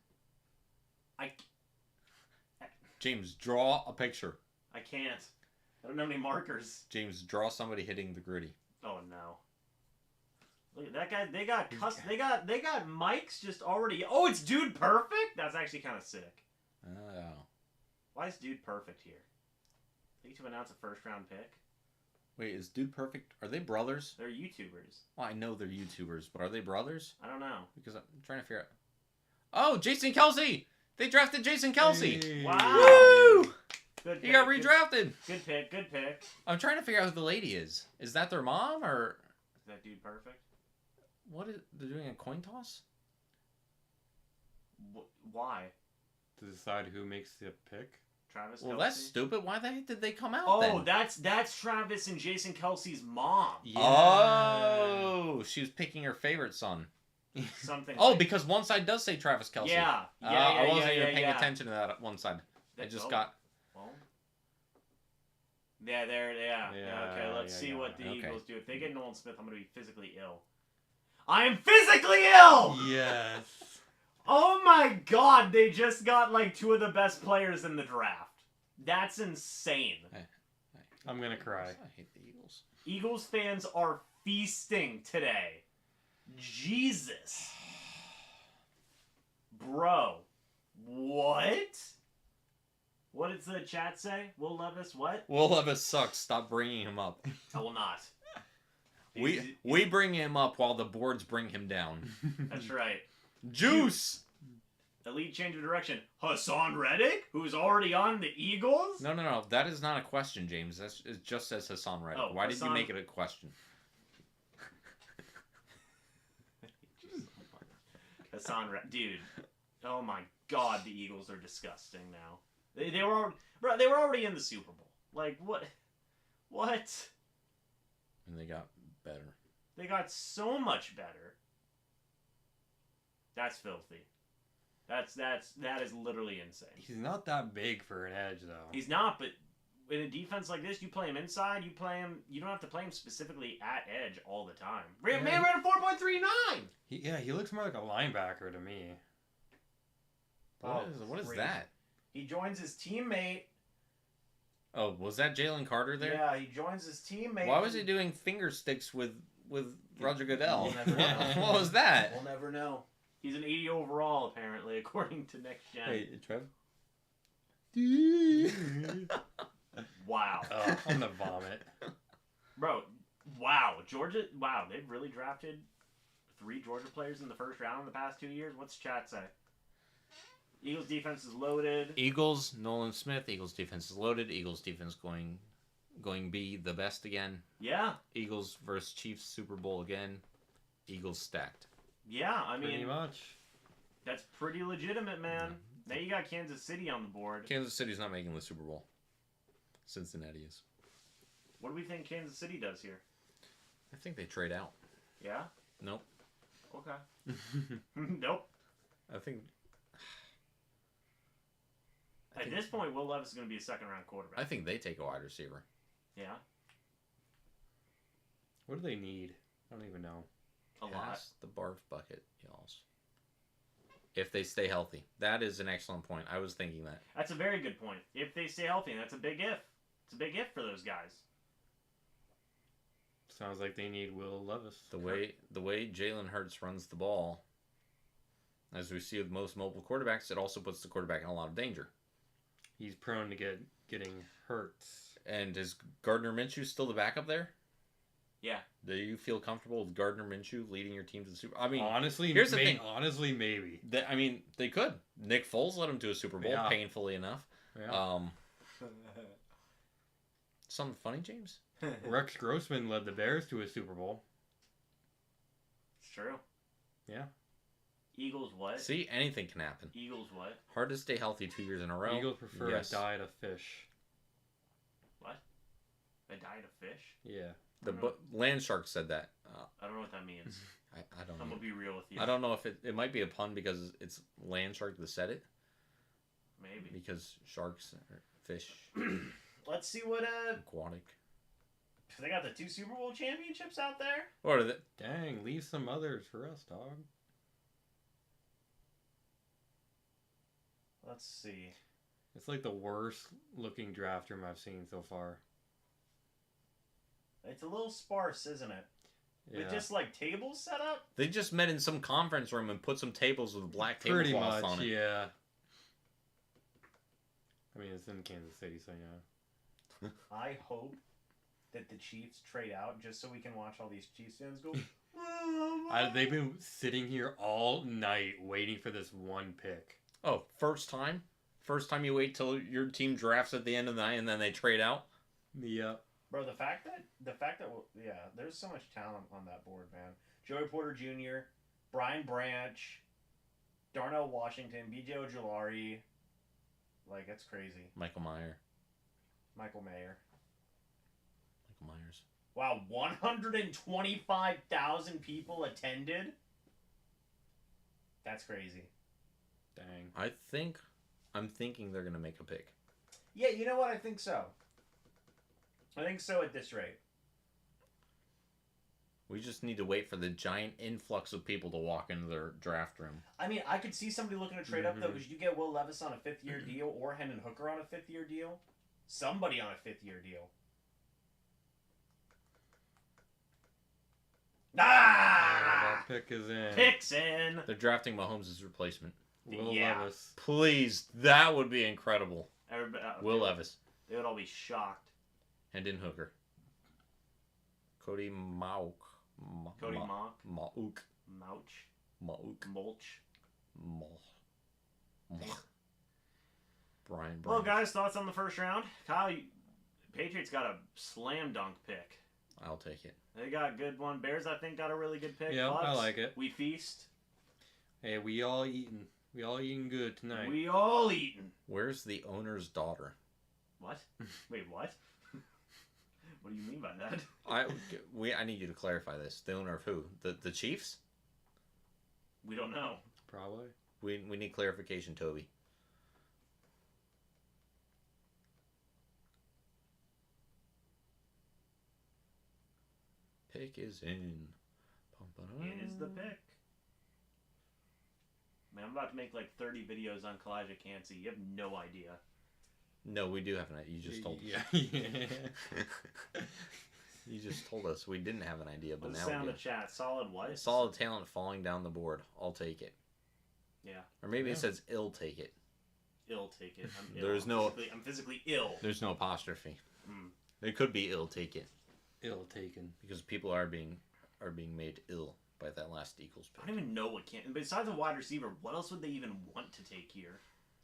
I James, draw a picture. I can't. I don't have any markers. James, draw somebody hitting the gritty. Oh no. Look at that guy. They got they got mics just already. Oh, it's Dude Perfect? That's actually kind of sick. Oh. Why is Dude Perfect here? They to announce a first round pick. Wait, is Dude Perfect? Are they brothers? They're YouTubers. Well, I know they're YouTubers, but are they brothers? I don't know. Because I'm trying to figure out. Oh, Jason Kelsey! They drafted Jason Kelsey! Hey. Wow. Woo! Good He got pick, redrafted! Good pick. Good pick. I'm trying to figure out who the lady is. Is that their mom, or Is that Dude Perfect? what is... They're doing a coin toss? Why? To decide who makes the pick. Travis Well, Kelce? that's stupid. Why the heck did they come out Oh, then? that's Travis and Jason Kelsey's mom. Oh, she was picking her favorite son. Something. Oh, like- because one side does say Travis Kelsey. Yeah. I wasn't even paying attention to that one side. I That- just oh, got... well. Yeah, there. Yeah. Okay, Yeah, let's yeah, see yeah. what the Okay. Eagles do. If they get Nolan Smith, I'm gonna be physically ill. I am physically ill. Yes. Oh my God! They just got like two of the best players in the draft. That's insane. I'm gonna cry. I hate the Eagles. Eagles fans are feasting today. Jesus. Bro. What? What does the chat say? Will Levis what? Will Levis sucks. Stop bringing him up. I will not. We bring him up while the boards bring him down. That's right. Juice! The lead change of direction. Hassan Reddick, who's already on the Eagles? No. That is not a question, James. It just says Hassan Reddick. Oh, Why did Hassan- you make it a question? Hassan Reddick. Dude. Oh my God, the Eagles are disgusting now. They were already in the Super Bowl. Like, what? What? And they got better. They got so much better. That's filthy. That is literally insane. He's not that big for an edge, though. He's not, but in a defense like this, you play him inside. You play him. You don't have to play him specifically at edge all the time. Man ran a 4.39. He looks more like a linebacker to me. What is that? He joins his teammate. Oh, was that Jalen Carter there? Yeah, he joins his teammate. Why was he doing finger sticks with Roger Goodell? We'll never know. What was that? We'll never know. He's an 80 overall, apparently, according to Next Gen. Hey, Trev. Wow. Oh, I'm gonna vomit. Bro, wow. Georgia, wow, they've really drafted 3 Georgia players in the first round in the past 2 years. What's chat say? Eagles defense is loaded. Eagles, Nolan Smith. Eagles defense is loaded. Eagles defense going be the best again. Yeah. Eagles versus Chiefs Super Bowl again. Eagles stacked. Yeah, I Pretty mean, much. that's pretty legitimate, man. Now you got Kansas City on the board. Kansas City's not making the Super Bowl. Cincinnati is. What do we think Kansas City does here? I think they trade out. Yeah? Nope. Okay. Nope. I think. At this point, Will Levis is going to be a second-round quarterback. I think they take a wide receiver. Yeah? What do they need? I don't even know. A lot. Pass the barf bucket, y'all. If they stay healthy. That is an excellent point. I was thinking that. That's a very good point. If they stay healthy, and that's a big if. It's a big if for those guys. Sounds like they need Will Levis. The way Jalen Hurts runs the ball, as we see with most mobile quarterbacks, it also puts the quarterback in a lot of danger. He's prone to getting hurt. And is Gardner Minshew still the backup there? Yeah. Do you feel comfortable with Gardner Minshew leading your team to the Super Bowl? I mean, honestly, here's the thing. Honestly, maybe. They could. Nick Foles led him to a Super Bowl, Yeah. painfully enough. Yeah. Something funny, James? Rex Grossman led the Bears to a Super Bowl. It's true. Yeah. Eagles what? See, anything can happen. Eagles what? Hard to stay healthy 2 years in a row. Eagles prefer Yes. a diet of fish. What? A diet of fish? Yeah. The land shark said that. I don't know what that means. I don't I'm know. going to be real with you. I don't know if it might be a pun because it's land shark that said it. Maybe. Because sharks are fish, Let's see what, aquatic. they got the 2 Super Bowl championships out there? What are they? Dang, leave some others for us, dog. Let's see. It's like the worst looking draft room I've seen so far. It's a little sparse, isn't it? Yeah. With just like tables set up? They just met in some conference room and put some tables with black Pretty tablecloths much, on it. yeah. I mean, it's in Kansas City, so yeah. I hope that the Chiefs trade out just so we can watch all these Chiefs fans go. They've been sitting here all night waiting for this one pick. Oh, first time? First time you wait till your team drafts at the end of the night and then they trade out? Yep. Bro, the fact that yeah, there's so much talent on that board, man. Joey Porter Jr., Brian Branch, Darnell Washington, B.J. Ojulari, like that's crazy. Michael Myers. Michael Mayer. Michael Myers. Wow, 125,000 people attended. That's crazy. Dang. I'm thinking they're gonna make a pick. Yeah, you know what? I think so. I think so at this rate. We just need to wait for the giant influx of people to walk into their draft room. I mean, I could see somebody looking to trade up though, because you get Will Levis on a 5th-year deal or Hendon Hooker on a 5th-year deal. Somebody on a 5th-year deal. That pick is in. Picks in. They're drafting Mahomes' replacement. Will Yeah. Levis. Please, that would be incredible. Everybody, Will Levis. They would all be shocked. Hendon Hooker. Cody Mauk. Cody Mock. Mauk. Mouch. Mauk. Mulch. Brian. Well, guys, thoughts on the first round? Kyle, Patriots got a slam dunk pick. I'll take it. They got a good one. Bears, I think, got a really good pick. Yeah, I Bucs, like it. We feast. Hey, we all eating. We all eating good tonight. We all eating. Where's the owner's daughter? What? Wait, what? What do you mean by that? I need you to clarify this. The owner of who? The Chiefs? We don't know. Probably. We need clarification, Toby. Pick is in. It is the pick. Man, I'm about to make like 30 videos on Kalijah Cansey. You have no idea. No, we do have an idea. You just told us. Yeah. You just told us we didn't have an idea, but Let's now sound we the do. chat. Solid what? Solid talent falling down the board. I'll take it. Yeah. Or maybe Yeah. it says ill take it. Ill take it. I'm ill. There's I'm physically ill. There's no apostrophe. Mm. It could be ill take it Ill taken. because people are being made ill by that last Eagles I pick. don't even know what can. Besides a wide receiver, what else would they even want to take here?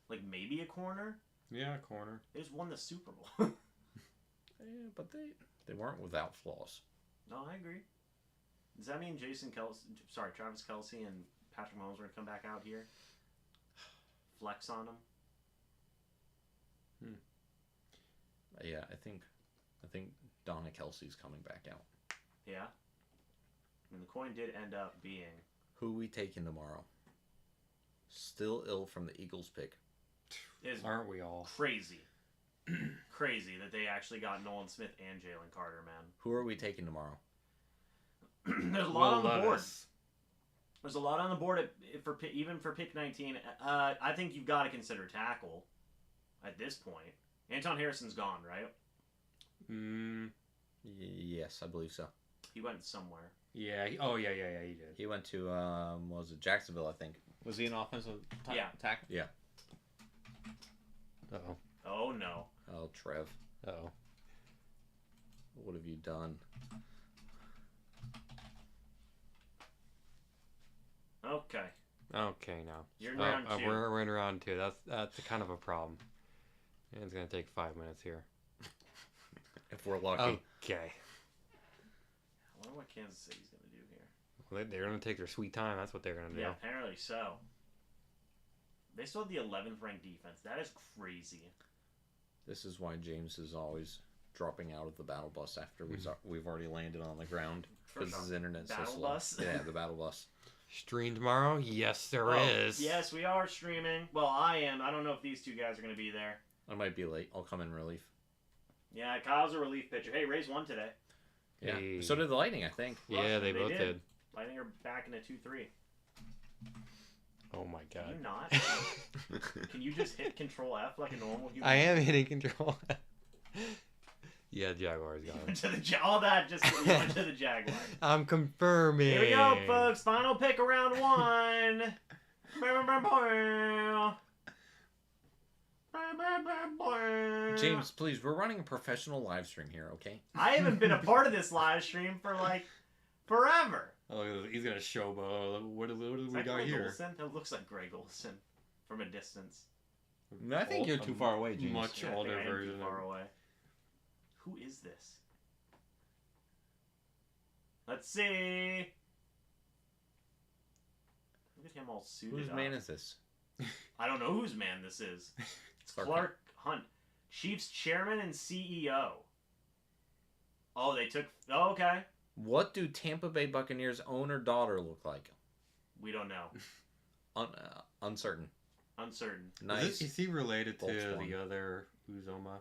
Like maybe a corner? Yeah, corner. They just won the Super Bowl. Yeah, but they weren't without flaws. No, I agree. Does that mean Travis Kelce and Patrick Mahomes are going to come back out here? Flex on them? Yeah, I think Donna Kelsey's coming back out. Yeah. And the coin did end up being. Who we taking tomorrow? Still ill from the Eagles pick. Is Aren't we all? crazy. Crazy that they actually got Nolan Smith and Jalen Carter, man. Who are we taking tomorrow? There's a lot on the board. Levis. There's a lot on the board even for pick 19. I think you've got to consider tackle at this point. Anton Harrison's gone, right? Yes, I believe so. He went somewhere. Yeah. Yeah, he did. He went to what was it, Jacksonville, I think. Was he an offensive Yeah. tackle? Yeah. Uh-oh. Oh, no. Oh, Trev, Uh-oh. what have you done? Okay. Okay, now. You're in round two. We're in round 2. That's kind of a problem. And it's gonna take 5 minutes here. If we're lucky. Okay. I wonder what Kansas City's going to do here. Well, they're gonna take their sweet time. That's what they're gonna do. Yeah, apparently so. They still have the 11th ranked defense. That is crazy. This is why James is always dropping out of the battle bus after we've already landed on the ground because his internet's so Battle slow. bus? Yeah, the battle bus. Stream tomorrow? Yes, there is. Yes, we are streaming. Well, I am. I don't know if these two guys are going to be there. I might be late. I'll come in relief. Yeah, Kyle's a relief pitcher. Hey, Ray's won today. Yeah. Hey. So did the Lightning, I think. Yeah, they both did. Lightning are back in a 2-3. Oh my Can god. you not? Can you just hit Control F like a normal human? I am hitting control. Yeah, Jaguars got Went him. to the all that just went to the Jaguars. I'm confirming. Here we go, folks. Final pick of round 1. James, please, we're running a professional live stream here, okay? I haven't been a part of this live stream for like forever. Oh, he's gonna showboat. What do Is we that got Greg here? Olsen? That looks like Greg Olsen from a distance. I think you're too far away, James. Much Yeah, I think older I am too version. far Of... away. Who is this? Let's see. Look at him all suited Whose up. man is this? I don't know whose man this is. It's Clark Clark Hunt, Chiefs chairman and CEO. Oh, they took. Oh, okay. What do Tampa Bay Buccaneers owner daughter look like? We don't know. Uncertain. Uncertain. Nice. Is he related to Volkswagen. the other Uzoma?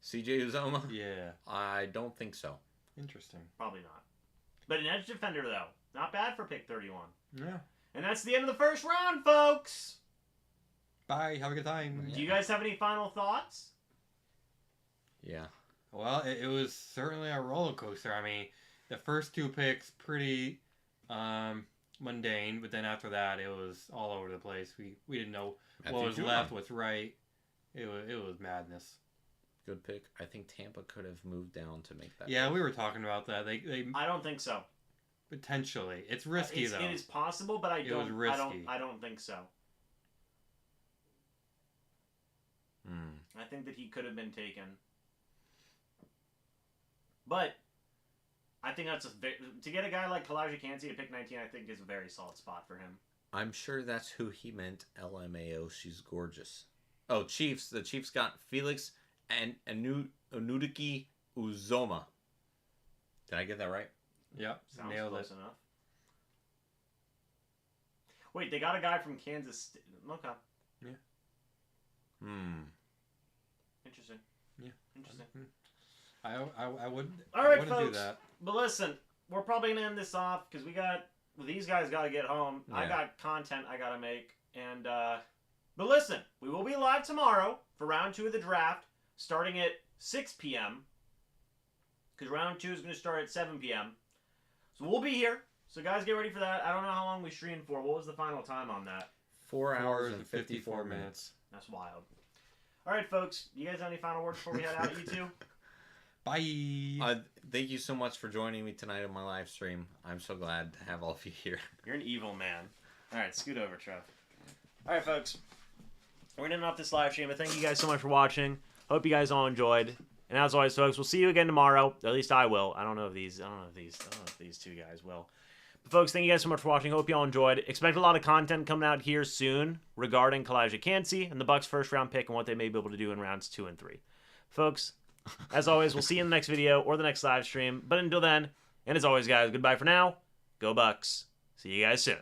CJ Uzoma? Yeah. I don't think so. Interesting. Probably not. But an edge defender though, not bad for pick 31. Yeah. And that's the end of the first round, folks. Bye. Have a good time. Do you guys have any final thoughts? Yeah. Well, it was certainly a roller coaster. I mean, the first 2 picks pretty mundane, but then after that, it was all over the place. We didn't know Matthew what was Judon. left, what's right. It was madness. Good pick. I think Tampa could have moved down to make that. Yeah, pick. we were talking about that. They I don't think so. potentially. It's risky though. It is possible, but It was risky. I don't think so. Hmm. I think that he could have been taken. But I think that's to get a guy like Kalijah Cansey to pick 19. I think is a very solid spot for him. I'm sure that's who he meant. LMAO. She's gorgeous. Oh, Chiefs. The Chiefs got Felix and Onudiki Uzoma. Did I get that right? Yep, Sounds nailed close it. enough. Wait, they got a guy from Kansas State. Okay, Hmm. interesting. Yeah. Interesting. I wouldn't. All I right, wouldn't do folks. that. But listen, we're probably gonna end this off because these guys got to get home. I Yeah. got content I gotta make, and but listen, we will be live tomorrow for round 2 of the draft, starting at 6 p.m. Because round 2 is gonna start at 7 p.m. So we'll be here. So guys, get ready for that. I don't know how long we streamed for. What was the final time on that? 4 hours and 54 minutes. That's wild. All right, folks. You guys have any final words before we head out? You two. Bye. Thank you so much for joining me tonight on my live stream. I'm so glad to have all of you here. You're an evil man. All right, scoot over, Trev. All right, folks. We're going to end off this live stream, but thank you guys so much for watching. Hope you guys all enjoyed. And as always, folks, we'll see you again tomorrow. At least I will. I don't know if these two guys will. But folks, thank you guys so much for watching. Hope you all enjoyed. Expect a lot of content coming out here soon regarding Kalijah Cansey and the Bucs' first round pick and what they may be able to do in rounds 2 and 3. Folks, as always, we'll see you in the next video or the next live stream. But until then, and as always, guys, goodbye for now. Go Bucs. See you guys soon.